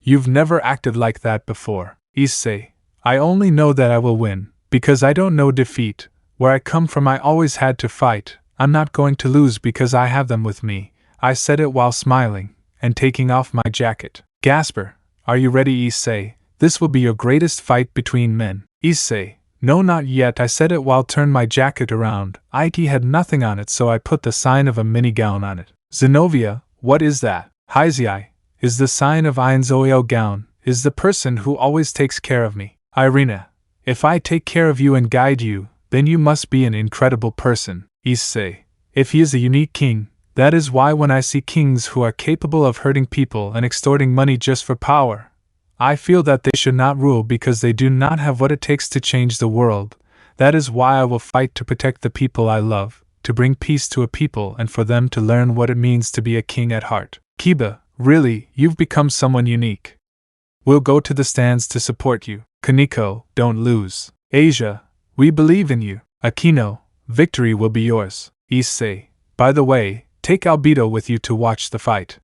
You've never acted like that before. Issei, I only know that I will win, because I don't know defeat. Where I come from I always had to fight. I'm not going to lose because I have them with me. I said it while smiling, and taking off my jacket. Gasper, are you ready, Issei? This will be your greatest fight between men. Issei, no, not yet. I said it while turned my jacket around. It had nothing on it, so I put the sign of a mini gown on it. Zenobia, what is that? Issei, is the sign of Ainz Ooal Gown, is the person who always takes care of me. Irina, if I take care of you and guide you, then you must be an incredible person. Issei, if he is a unique king, that is why when I see kings who are capable of hurting people and extorting money just for power, I feel that they should not rule because they do not have what it takes to change the world. That is why I will fight to protect the people I love, to bring peace to a people and for them to learn what it means to be a king at heart. Kiba, really, you've become someone unique. We'll go to the stands to support you. Kaneko, don't lose. Asia, we believe in you. Akeno, victory will be yours. Issei, by the way, take Albedo with you to watch the fight.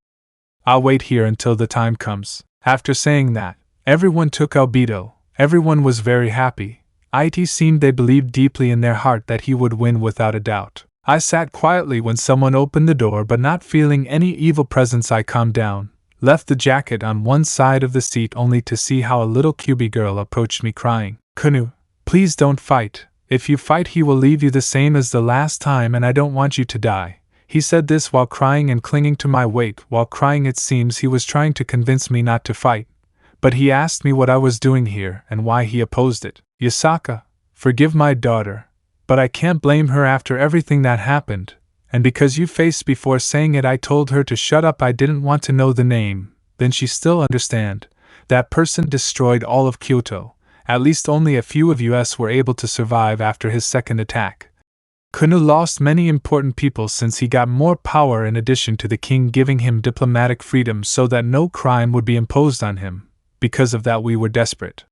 I'll wait here until the time comes. After saying that, everyone took Albedo. Everyone was very happy. It seemed they believed deeply in their heart that he would win without a doubt. I sat quietly when someone opened the door, but not feeling any evil presence I calmed down. left the jacket on one side of the seat only to see how a little cubey girl approached me crying, "Kunu, please don't fight. If you fight he will leave you the same as the last time and I don't want you to die." He said this while crying and clinging to my weight. While crying it seems he was trying to convince me not to fight. But he asked me what I was doing here and why he opposed it. "Yasaka, forgive my daughter, but I can't blame her after everything that happened. And because you faced before saying it I told her to shut up. I didn't want to know the name." Then she still understand. "That person destroyed all of Kyoto. At least only a few of us were able to survive after his second attack. Kunu lost many important people since he got more power in addition to the king giving him diplomatic freedom so that no crime would be imposed on him. Because of that we were desperate.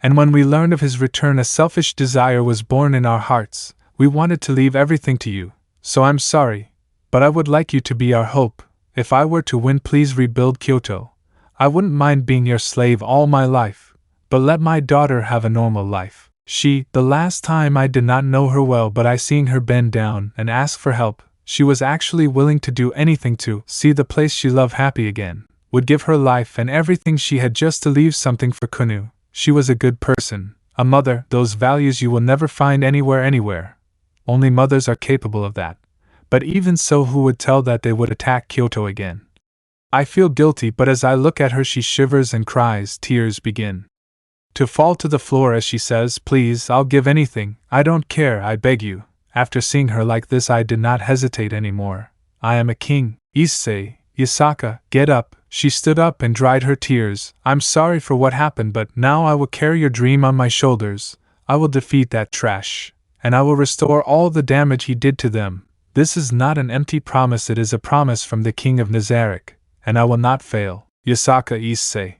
And when we learned of his return a selfish desire was born in our hearts. We wanted to leave everything to you. So I'm sorry, but I would like you to be our hope. If I were to win please rebuild Kyoto. I wouldn't mind being your slave all my life, but let my daughter have a normal life." The last time I did not know her well but I seeing her bend down and ask for help, she was actually willing to do anything to see the place she loved happy again, would give her life and everything she had just to leave something for Kunu. She was a good person, a mother, those values you will never find anywhere. Only mothers are capable of that. But even so who would tell that they would attack Kyoto again? I feel guilty but as I look at her she shivers and cries, tears begin to fall to the floor as she says, "Please, I'll give anything, I don't care, I beg you." After seeing her like this I did not hesitate anymore. "I am a king." "Issei, Yasaka, get up." She stood up and dried her tears. "I'm sorry for what happened but now I will carry your dream on my shoulders. I will defeat that trash. And I will restore all the damage he did to them. This is not an empty promise, it is a promise from the king of Nzarick, and I will not fail." Yasaka Issei.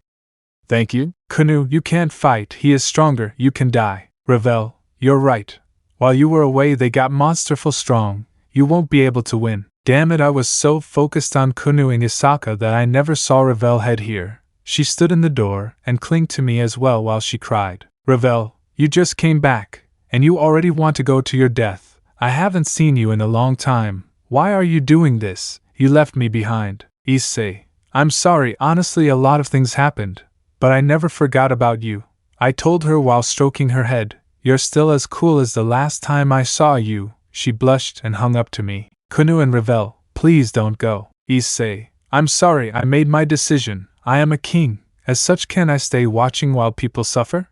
"Thank you." "Kunu, you can't fight, he is stronger, you can die." "Ravel, you're right. While you were away they got monsterful strong, you won't be able to win." Damn it, I was so focused on Kunu and Yasaka that I never saw Ravel head here. She stood in the door and clung to me as well while she cried. "Ravel, you just came back, and you already want to go to your death. I haven't seen you in a long time. Why are you doing this? You left me behind." "Issei, I'm sorry, honestly a lot of things happened. But I never forgot about you." I told her while stroking her head. "You're still as cool as the last time I saw you." She blushed and hung up to me. "Kunu and Ravel, please don't go." "Issei, I'm sorry, I made my decision. I am a king. As such can I stay watching while people suffer?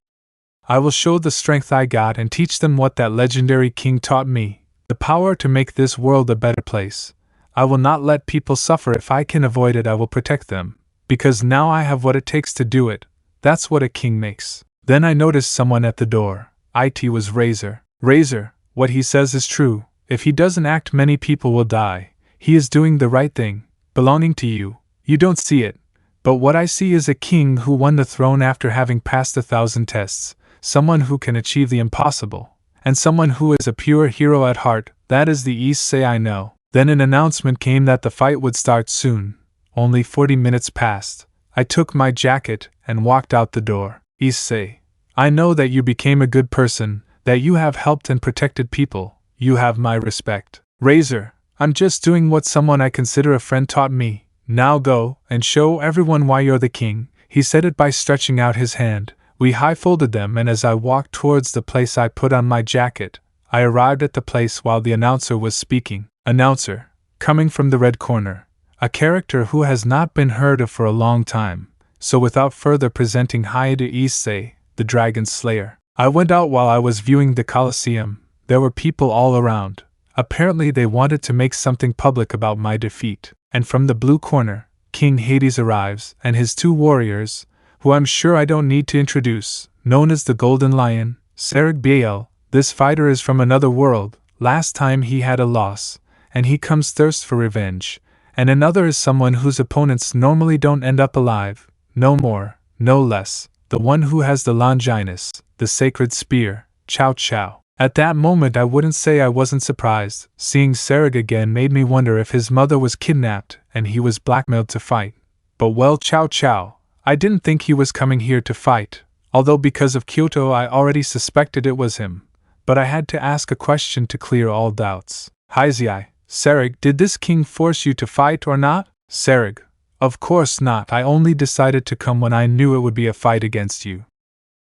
I will show the strength I got and teach them what that legendary king taught me. The power to make this world a better place. I will not let people suffer. If I can avoid it I will protect them. Because now I have what it takes to do it. That's what a king makes." Then I noticed someone at the door. It was Razor. "Razor, what he says is true. If he doesn't act many people will die. He is doing the right thing, belonging to you. You don't see it. But what I see is a king who won the throne after having passed 1,000 tests, someone who can achieve the impossible, and someone who is a pure hero at heart. That is the Issei I know." Then an announcement came that the fight would start soon. Only 40 minutes passed. I took my jacket and walked out the door. "Issei, I know that you became a good person, that you have helped and protected people. You have my respect." "Razor, I'm just doing what someone I consider a friend taught me. Now go and show everyone why you're the king." He said it by stretching out his hand. We high-folded them and as I walked towards the place I put on my jacket. I arrived at the place while the announcer was speaking. Announcer, coming from the red corner. A character who has not been heard of for a long time, so without further presenting hi to Issei, the Dragon Slayer. I went out while I was viewing the Colosseum. There were people all around. Apparently they wanted to make something public about my defeat. And from the blue corner, King Hades arrives, and his 2 warriors, who I'm sure I don't need to introduce, known as the Golden Lion, Nzarick Baal. This fighter is from another world. Last time he had a loss, and he comes thirst for revenge. And another is someone whose opponents normally don't end up alive. No more, no less. The one who has the Longinus, the sacred spear, Chow Chow. At that moment I wouldn't say I wasn't surprised. Seeing Nzarick again made me wonder if his mother was kidnapped and he was blackmailed to fight. But well, Chow Chow, I didn't think he was coming here to fight, although because of Kyoto I already suspected it was him. But I had to ask a question to clear all doubts. Nzarick, did this king force you to fight or not? Nzarick, Of course not, I only decided to come when I knew it would be a fight against you.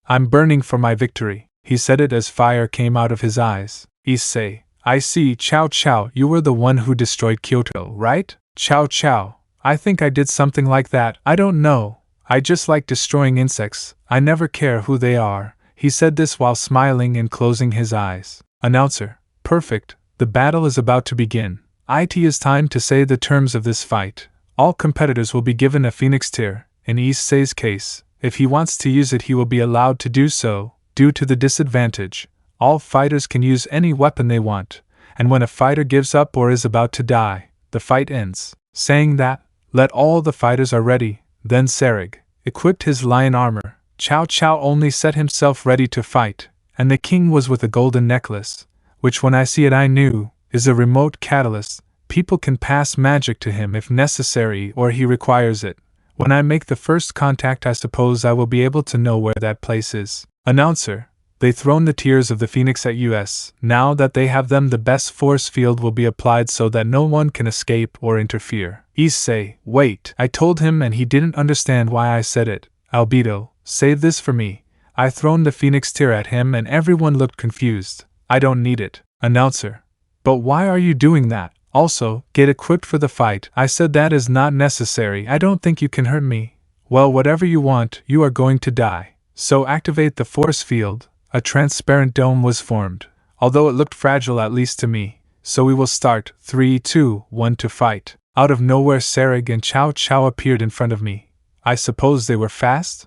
I'm burning for my victory, he said it as fire came out of his eyes. Issei, I see, Chow Chow, you were the one who destroyed Kyoto, right? Chow Chow, I think I did something like that, I don't know. I just like destroying insects, I never care who they are. He said this while smiling and closing his eyes. Announcer, perfect, the battle is about to begin. It is time to say the terms of this fight. All competitors will be given a Phoenix tier. In Issei's case, if he wants to use it he will be allowed to do so. Due to the disadvantage, all fighters can use any weapon they want, and when a fighter gives up or is about to die, the fight ends. Saying that, let all the fighters are ready. Then Nzarick equipped his lion armor. Chow Chow only set himself ready to fight, and the king was with a golden necklace, which when I see it I knew, is a remote catalyst. People can pass magic to him if necessary or he requires it. When I make the first contact I suppose I will be able to know where that place is. Announcer, they thrown the tiers of the Phoenix at us. Now that they have them the best force field will be applied so that no one can escape or interfere. Issei, wait, I told him and he didn't understand why I said it. Albedo, save this for me. I thrown the Phoenix tier at him and everyone looked confused. I don't need it. Announcer, but why are you doing that? Also, get equipped for the fight. I said that is not necessary. I don't think you can hurt me. Well, whatever you want, you are going to die. So activate the force field. A transparent dome was formed, although it looked fragile at least to me. So we will start. 3, 2, 1 to fight. Out of nowhere Nzarick and Chow Chow appeared in front of me. I suppose they were fast?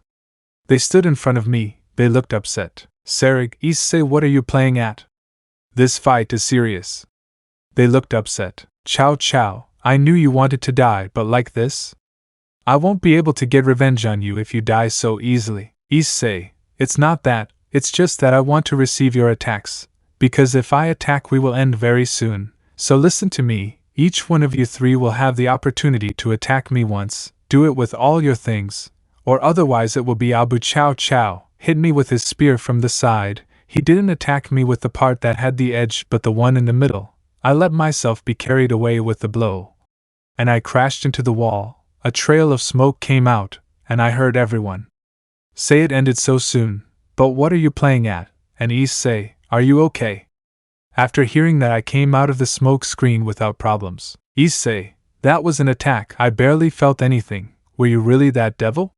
They stood in front of me. They looked upset. Nzarick, Issei, what are you playing at? This fight is serious. They looked upset. Chow Chow, I knew you wanted to die, but like this? I won't be able to get revenge on you if you die so easily. Issei, it's not that, it's just that I want to receive your attacks, because if I attack we will end very soon. So listen to me, each one of you three will have the opportunity to attack me once. Do it with all your things, or otherwise it will be Abu Chow Chow. Hit me with his spear from the side. He didn't attack me with the part that had the edge but the one in the middle. I let myself be carried away with the blow. And I crashed into the wall. A trail of smoke came out, and I heard everyone say it ended so soon. But what are you playing at? And Issei, are you okay? After hearing that I came out of the smoke screen without problems. Issei, that was an attack. I barely felt anything. Were you really that devil?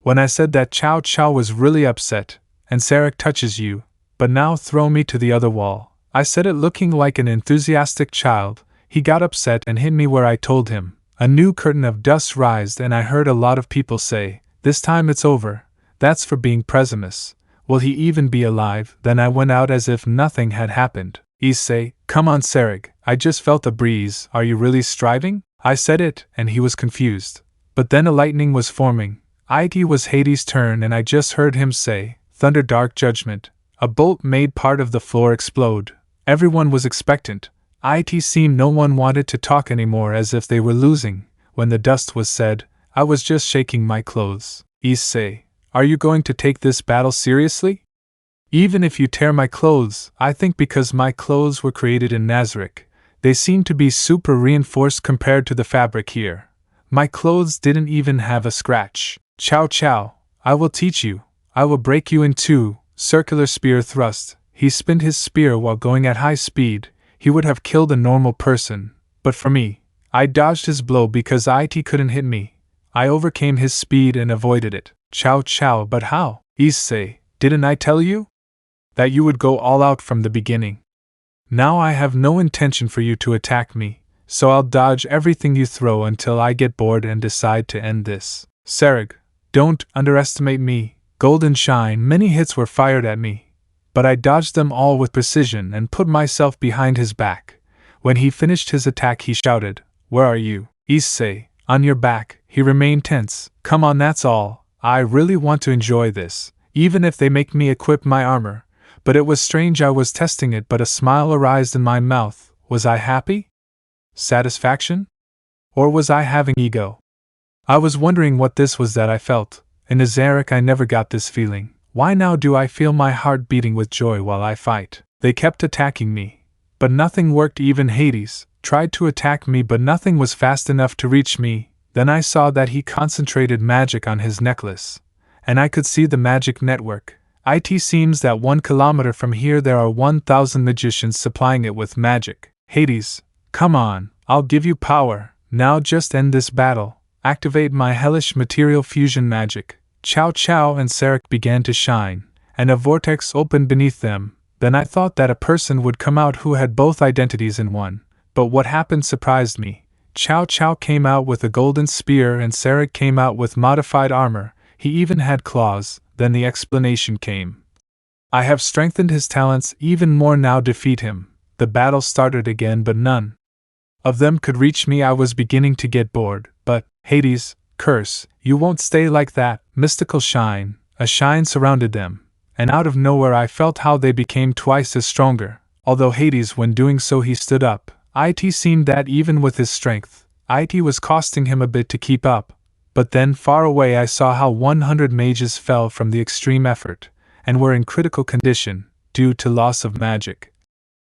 When I said that Chow Chow was really upset, and Nzarick touches you, but now throw me to the other wall. I said it looking like an enthusiastic child. He got upset and hit me where I told him. A new curtain of dust rised and I heard a lot of people say, this time it's over. That's for being Presimus. Will he even be alive? Then I went out as if nothing had happened. Issei, come on Nzarick, I just felt a breeze. Are you really striving? I said it, and he was confused. But then a lightning was forming. It was Hades' turn and I just heard him say, Thunder Dark Judgment. A bolt made part of the floor explode. Everyone was expectant. It seemed no one wanted to talk anymore as if they were losing. When the dust was said, I was just shaking my clothes. Issei, are you going to take this battle seriously? Even if you tear my clothes, I think because my clothes were created in Nazarick, they seem to be super reinforced compared to the fabric here. My clothes didn't even have a scratch. Chow Chow, I will teach you. I will break you in two. Circular spear thrust. He spinned his spear while going at high speed. He would have killed a normal person, but for me, I dodged his blow because it couldn't hit me. I overcame his speed and avoided it. Chow Chow, but how? Issei, didn't I tell you that you would go all out from the beginning? Now I have no intention for you to attack me, so I'll dodge everything you throw until I get bored and decide to end this. Nzarick, don't underestimate me. Golden Shine, many hits were fired at me, but I dodged them all with precision and put myself behind his back. When he finished his attack he shouted, where are you? Issei, on your back. He remained tense. Come on, that's all. I really want to enjoy this, even if they make me equip my armor. But it was strange, I was testing it but a smile arose in my mouth. Was I happy? Satisfaction? Or was I having ego? I was wondering what this was that I felt. In Nzarick I never got this feeling. Why now do I feel my heart beating with joy while I fight? They kept attacking me, but nothing worked. Even Hades tried to attack me but nothing was fast enough to reach me. Then I saw that he concentrated magic on his necklace. And I could see the magic network. It seems that 1 kilometer from here there are 1,000 magicians supplying it with magic. Hades, come on, I'll give you power. Now just end this battle. Activate my hellish material fusion magic. Chow Chow and Nzarick began to shine, and a vortex opened beneath them. Then I thought that a person would come out who had both identities in one. But what happened surprised me. Chow Chow came out with a golden spear and Nzarick came out with modified armor. He even had claws. Then the explanation came. I have strengthened his talents even more now. Defeat him. The battle started again, but none of them could reach me. I was beginning to get bored, but, Hades, curse, you won't stay like that. Mystical shine, a shine surrounded them, and out of nowhere I felt how they became twice as stronger. Although Hades, when doing so, he stood up. It seemed that even with his strength, it was costing him a bit to keep up. But then far away I saw how 100 mages fell from the extreme effort, and were in critical condition, due to loss of magic.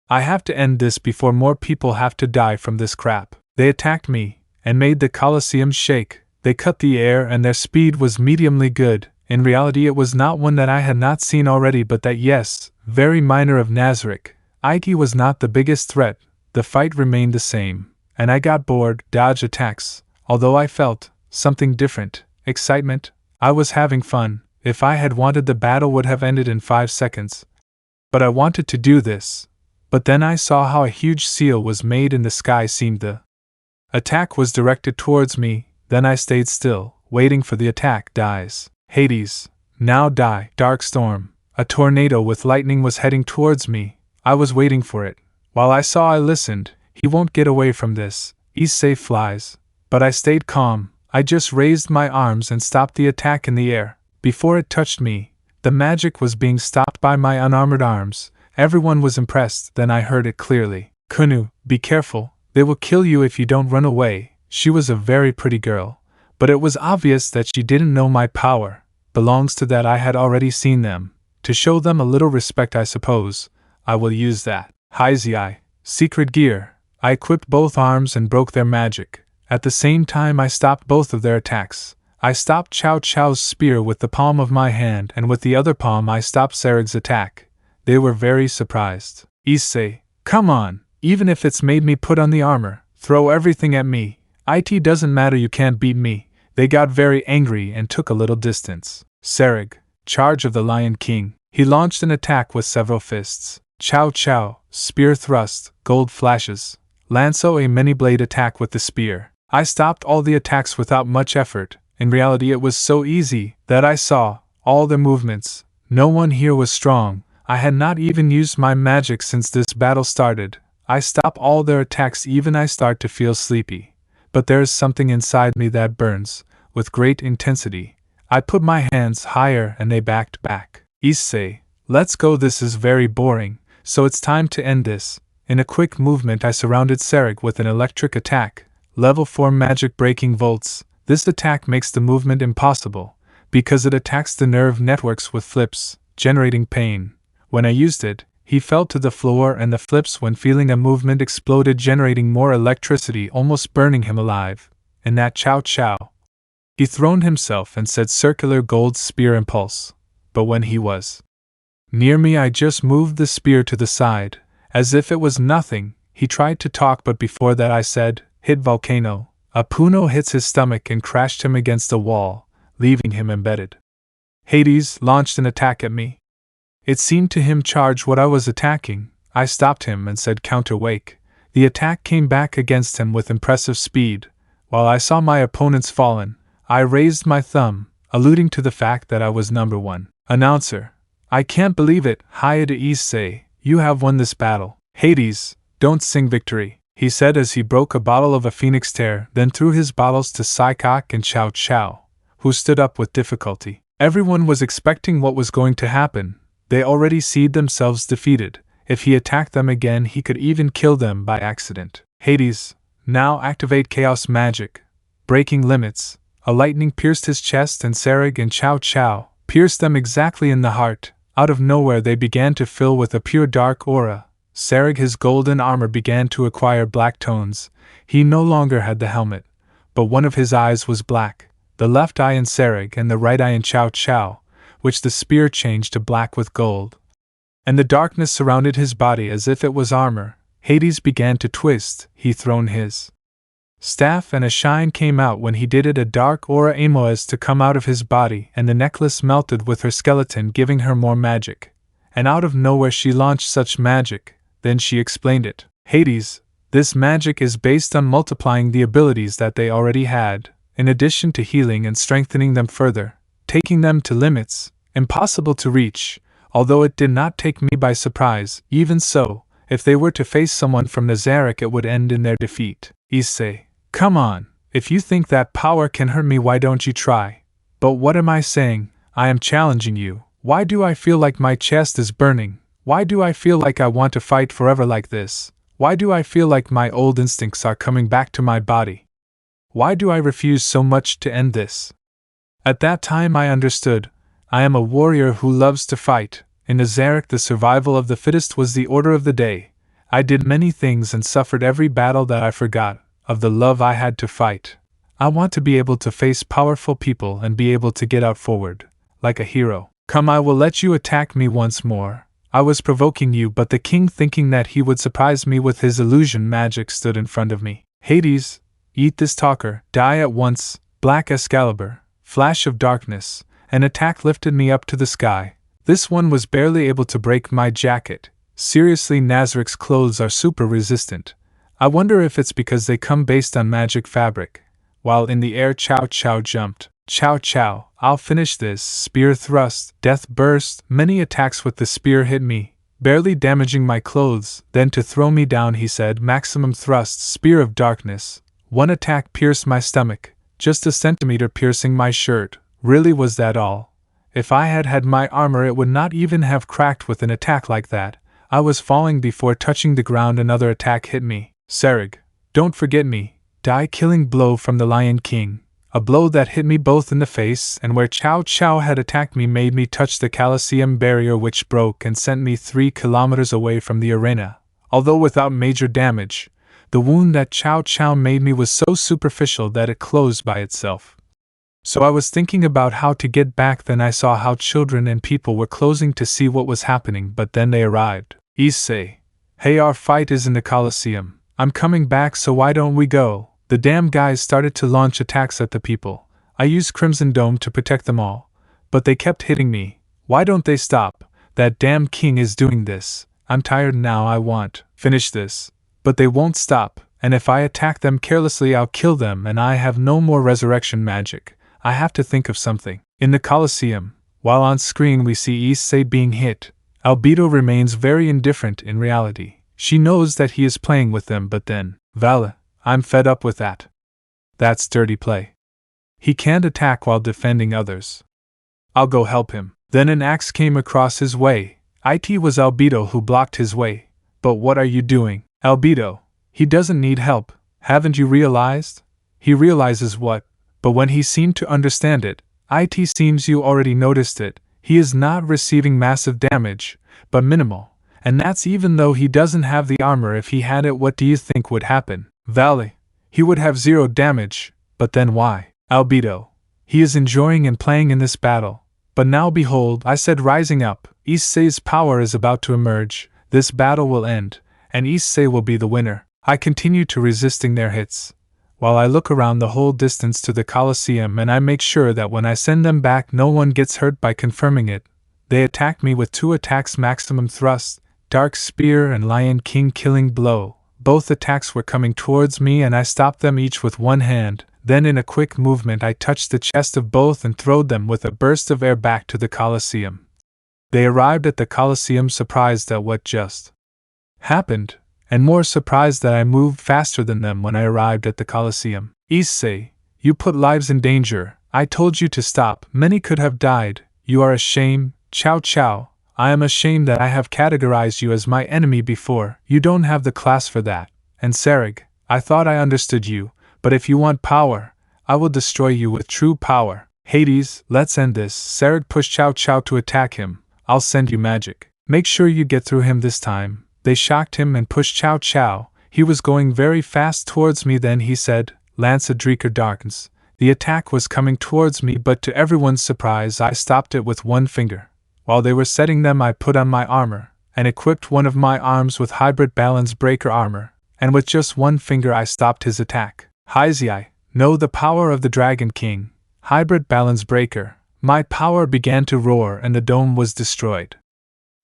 I have to end this before more people have to die from this crap. They attacked me, and made the Colosseum shake. They cut the air and their speed was mediumly good. In reality it was not one that I had not seen already, but that, yes, very minor of Nazarick. It was not the biggest threat. The fight remained the same, and I got bored, dodge attacks, although I felt something different, excitement. I was having fun. If I had wanted, the battle would have ended in 5 seconds. But I wanted to do this. But then I saw how a huge seal was made in the sky. Seemed the attack was directed towards me. Then I stayed still, waiting for the attack. Dies. Hades, now die. Dark storm. A tornado with lightning was heading towards me. I was waiting for it. While I listened. He won't get away from this. Issei flies. But I stayed calm. I just raised my arms and stopped the attack in the air. Before it touched me, the magic was being stopped by my unarmored arms. Everyone was impressed. Then I heard it clearly. Kunu, be careful, they will kill you if you don't run away. She was a very pretty girl, but it was obvious that she didn't know my power. Belongs to that I had already seen them. To show them a little respect, I suppose, I will use that. Heir, secret gear. I equipped both arms and broke their magic. At the same time I stopped both of their attacks. I stopped Chow Chow's spear with the palm of my hand, and with the other palm I stopped Nzarick's attack. They were very surprised. Issei, come on, even if it's made me put on the armor, throw everything at me. It doesn't matter, you can't beat me. They got very angry and took a little distance. Nzarick, charge of the Lion King. He launched an attack with several fists. Chow Chow, spear thrust, gold flashes. Lanso a many-blade attack with the spear. I stopped all the attacks without much effort. In reality it was so easy that I saw all their movements. No one here was strong. I had not even used my magic since this battle started. I stop all their attacks, even I start to feel sleepy. But there is something inside me that burns, with great intensity. I put my hands higher and they backed back. Issei, let's go, this is very boring, so it's time to end this. In a quick movement I surrounded Nzarick with an electric attack. Level 4 magic breaking volts. This attack makes the movement impossible, because it attacks the nerve networks with flips, generating pain. When I used it, he fell to the floor and the flips, when feeling a movement, exploded, generating more electricity, almost burning him alive. In that Chow Chow, he throned himself and said circular gold spear impulse. But when he was near me I just moved the spear to the side, as if it was nothing. He tried to talk, but before that I said, hit volcano. A Puno hits his stomach and crashed him against the wall, leaving him embedded. Hades launched an attack at me. It seemed to him charge what I was attacking. I stopped him and said counter wake. The attack came back against him with impressive speed. While I saw my opponents fallen, I raised my thumb, alluding to the fact that I was number 1. Announcer. I can't believe it. Hiya to Issei, you have won this battle. Hades, don't sing victory, he said as he broke a bottle of a phoenix tear, then threw his bottles to Nzarick and Chow Chow, who stood up with difficulty. Everyone was expecting what was going to happen. They already seed themselves defeated. If he attacked them again, he could even kill them by accident. Hades, now activate chaos magic. Breaking limits. A lightning pierced his chest, and Nzarick and Chow Chow pierced them exactly in the heart. Out of nowhere they began to fill with a pure dark aura. Nzarick, his golden armor began to acquire black tones. He no longer had the helmet, but one of his eyes was black, the left eye in Nzarick and the right eye in Cao Cao, which the spear changed to black with gold. And the darkness surrounded his body as if it was armor. Hades began to twist, he thrown his staff and a shine came out when he did it, a dark aura Amoas to come out of his body, and the necklace melted with her skeleton, giving her more magic. And out of nowhere she launched such magic. Then she explained it. Hades, this magic is based on multiplying the abilities that they already had, in addition to healing and strengthening them further, taking them to limits impossible to reach. Although it did not take me by surprise, even so, if they were to face someone from Nzarick it would end in their defeat. Issei, come on, if you think that power can hurt me, why don't you try? But what am I saying? I am challenging you. Why do I feel like my chest is burning? Why do I feel like I want to fight forever like this? Why do I feel like my old instincts are coming back to my body? Why do I refuse so much to end this? At that time I understood. I am a warrior who loves to fight. In Nzarick the survival of the fittest was the order of the day. I did many things and suffered every battle that I forgot of the love I had to fight. I want to be able to face powerful people and be able to get out forward, like a hero. Come, I will let you attack me once more. I was provoking you, but the king, thinking that he would surprise me with his illusion magic, stood in front of me. Hades, eat this talker, die at once. Black Excalibur, flash of darkness, an attack lifted me up to the sky. This one was barely able to break my jacket. Seriously, Nazarick's clothes are super resistant. I wonder if it's because they come based on magic fabric. While in the air, Cao Cao jumped. Cao Cao, I'll finish this. Spear thrust, death burst, many attacks with the spear hit me, barely damaging my clothes. Then to throw me down, he said, maximum thrust, spear of darkness. One attack pierced my stomach, just a centimeter, piercing my shirt. Really, was that all? If I had had my armor, it would not even have cracked with an attack like that. I was falling before touching the ground. Another attack hit me. Nzarick, don't forget me. Die, killing blow from the Lion King. A blow that hit me both in the face and where Cao Cao had attacked me made me touch the Colosseum barrier, which broke and sent me 3 kilometers away from the arena. Although without major damage, the wound that Cao Cao made me was so superficial that it closed by itself. So I was thinking about how to get back. Then I saw how children and people were closing to see what was happening, but then they arrived. Issei, hey, our fight is in the Colosseum. I'm coming back, so why don't we go? The damn guys started to launch attacks at the people. I used Crimson Dome to protect them all, but they kept hitting me. Why don't they stop? That damn king is doing this. I'm tired now, I want finish this. But they won't stop, and if I attack them carelessly I'll kill them, and I have no more resurrection magic. I have to think of something. In the Colosseum, while on screen we see Issei being hit, Albedo remains very indifferent in reality. She knows that he is playing with them, but then, Vala, I'm fed up with that. That's dirty play. He can't attack while defending others. I'll go help him. Then an axe came across his way. It was Albedo who blocked his way. But what are you doing, Albedo? He doesn't need help. Haven't you realized? He realizes what? But when he seemed to understand it, it seems you already noticed it. He is not receiving massive damage, but minimal. And that's even though he doesn't have the armor. If he had it, what do you think would happen? Valley. He would have 0 damage, but then why? Albedo. He is enjoying and playing in this battle. But now behold, I said, rising up, Issei's power is about to emerge. This battle will end, and Issei will be the winner. I continue to resisting their hits, while I look around the whole distance to the Colosseum, and I make sure that when I send them back no one gets hurt by confirming it. They attack me with 2 attacks, maximum thrust, dark spear and Lion King killing blow. Both attacks were coming towards me and I stopped them each with one hand. Then in a quick movement I touched the chest of both and throwed them with a burst of air back to the Colosseum. They arrived at the Colosseum surprised at what just happened, and more surprised that I moved faster than them when I arrived at the Colosseum. Issei, you put lives in danger. I told you to stop. Many could have died. You are a shame. Cao Cao, I am ashamed that I have categorized you as my enemy before. You don't have the class for that. And Nzarick, I thought I understood you, but if you want power, I will destroy you with true power. Hades, let's end this. Nzarick pushed Cao Cao to attack him. I'll send you magic. Make sure you get through him this time. They shocked him and pushed Cao Cao. He was going very fast towards me. Then he said, Nazarick darkens. The attack was coming towards me, but to everyone's surprise I stopped it with one finger. While they were setting them, I put on my armor, and equipped one of my arms with hybrid balance breaker armor, and with just one finger I stopped his attack. Issei, know the power of the Dragon King. Hybrid balance breaker. My power began to roar and the dome was destroyed.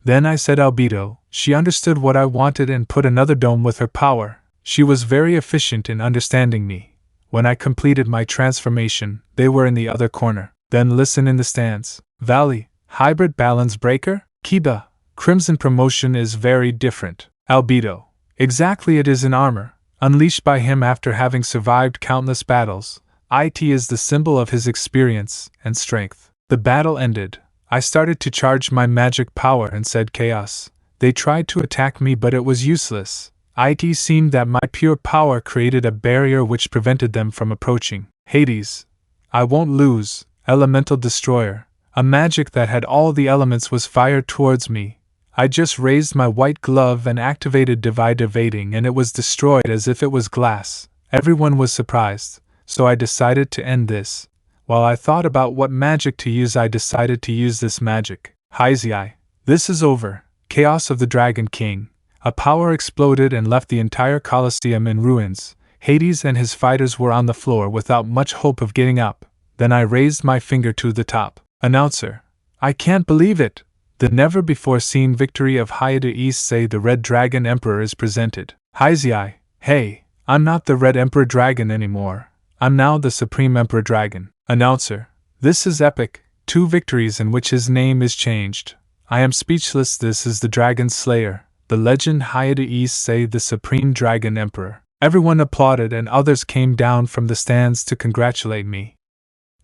Then I said albedo. She understood what I wanted and put another dome with her power. She was very efficient in understanding me. When I completed my transformation, they were in the other corner. Then listen in the stands. Valley, hybrid balance breaker? Kiba, Crimson promotion is very different. Albedo. Exactly, it is an armor, unleashed by him after having survived countless battles. It is the symbol of his experience and strength. The battle ended. I started to charge my magic power and said chaos. They tried to attack me, but it was useless. It seemed that my pure power created a barrier which prevented them from approaching. Hades. I won't lose. Elemental Destroyer. A magic that had all the elements was fired towards me. I just raised my white glove and activated Divide Evading, and it was destroyed as if it was glass. Everyone was surprised, so I decided to end this. While I thought about what magic to use, I decided to use this magic. Issei. This is over. Chaos of the Dragon King. A power exploded and left the entire Colosseum in ruins. Hades and his fighters were on the floor without much hope of getting up. Then I raised my finger to the top. Announcer. I can't believe it! The never-before-seen victory of Issei, the Red Dragon Emperor, is presented. Issei. Hey, I'm not the Red Emperor Dragon anymore. I'm now the Supreme Emperor Dragon. Announcer. This is epic. 2 victories in which his name is changed. I am speechless. This is the Dragon Slayer, the legend Issei, the Supreme Dragon Emperor. Everyone applauded and others came down from the stands to congratulate me.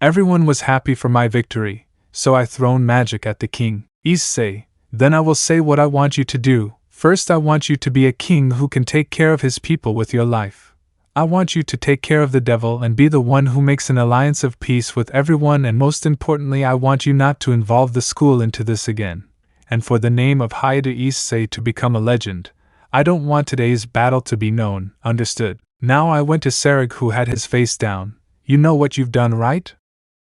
Everyone was happy for my victory, so I thrown magic at the king. Issei, then I will say what I want you to do. First, I want you to be a king who can take care of his people with your life. I want you to take care of the devil and be the one who makes an alliance of peace with everyone, and most importantly, I want you not to involve the school into this again. And for the name of Issei to become a legend, I don't want today's battle to be known, understood? Now I went to Nzarick, who had his face down. You know what you've done, right?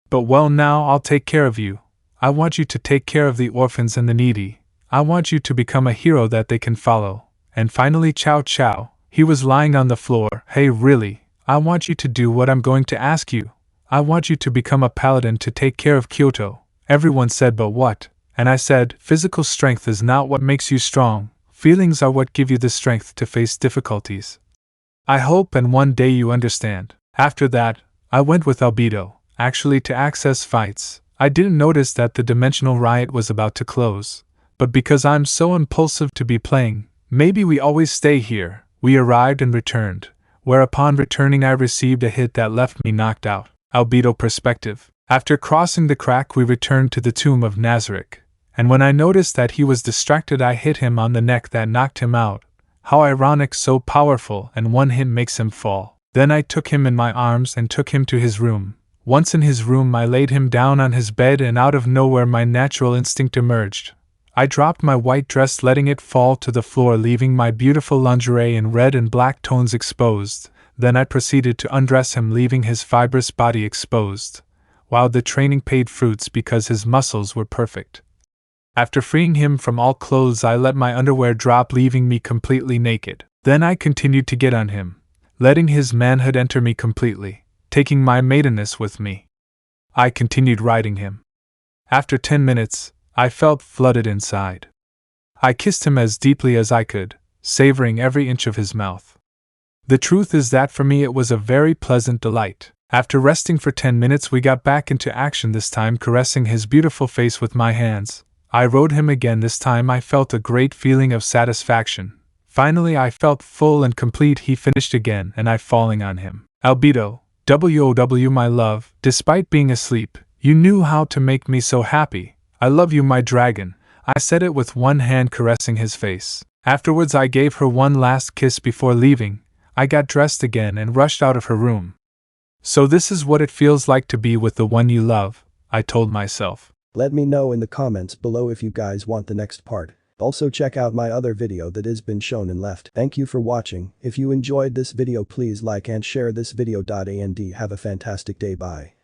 But well, now I'll take care of you. I want you to take care of the orphans and the needy. I want you to become a hero that they can follow. And finally, Chow Chow. He was lying on the floor. Hey, really? I want you to do what I'm going to ask you. I want you to become a paladin to take care of Kyoto. Everyone said, but what? And I said, physical strength is not what makes you strong. Feelings are what give you the strength to face difficulties. I hope and one day you understand. After that, I went with albedo, actually to access fights. I didn't notice that the dimensional riot was about to close. But because I'm so impulsive to be playing, maybe we always stay here. We arrived and returned, where upon returning I received a hit that left me knocked out. Albedo perspective. After crossing the crack, we returned to the tomb of Nazarick, and when I noticed that he was distracted, I hit him on the neck that knocked him out. How ironic, so powerful, and one hit makes him fall. Then I took him in my arms and took him to his room. Once in his room, I laid him down on his bed, and out of nowhere my natural instinct emerged. I dropped my white dress, letting it fall to the floor, leaving my beautiful lingerie in red and black tones exposed. Then I proceeded to undress him, leaving his fibrous body exposed. Wow, the training paid fruits because his muscles were perfect. After freeing him from all clothes, I let my underwear drop, leaving me completely naked. Then I continued to get on him, letting his manhood enter me completely, taking my maidenness with me. I continued riding him. After 10 minutes, I felt flooded inside. I kissed him as deeply as I could, savoring every inch of his mouth. The truth is that for me it was a very pleasant delight. After resting for 10 minutes, we got back into action, this time caressing his beautiful face with my hands. I rode him again. This time I felt a great feeling of satisfaction. Finally I felt full and complete. He finished again, and I falling on him. Albedo, WOW my love, despite being asleep, you knew how to make me so happy. I love you, my dragon. I said it with one hand caressing his face. Afterwards I gave her one last kiss before leaving. I got dressed again and rushed out of her room. So this is what it feels like to be with the one you love, I told myself. Let me know in the comments below if you guys want the next part. Also check out my other video that has been shown and left. Thank you for watching. If you enjoyed this video please like and share this video. And have a fantastic day. Bye.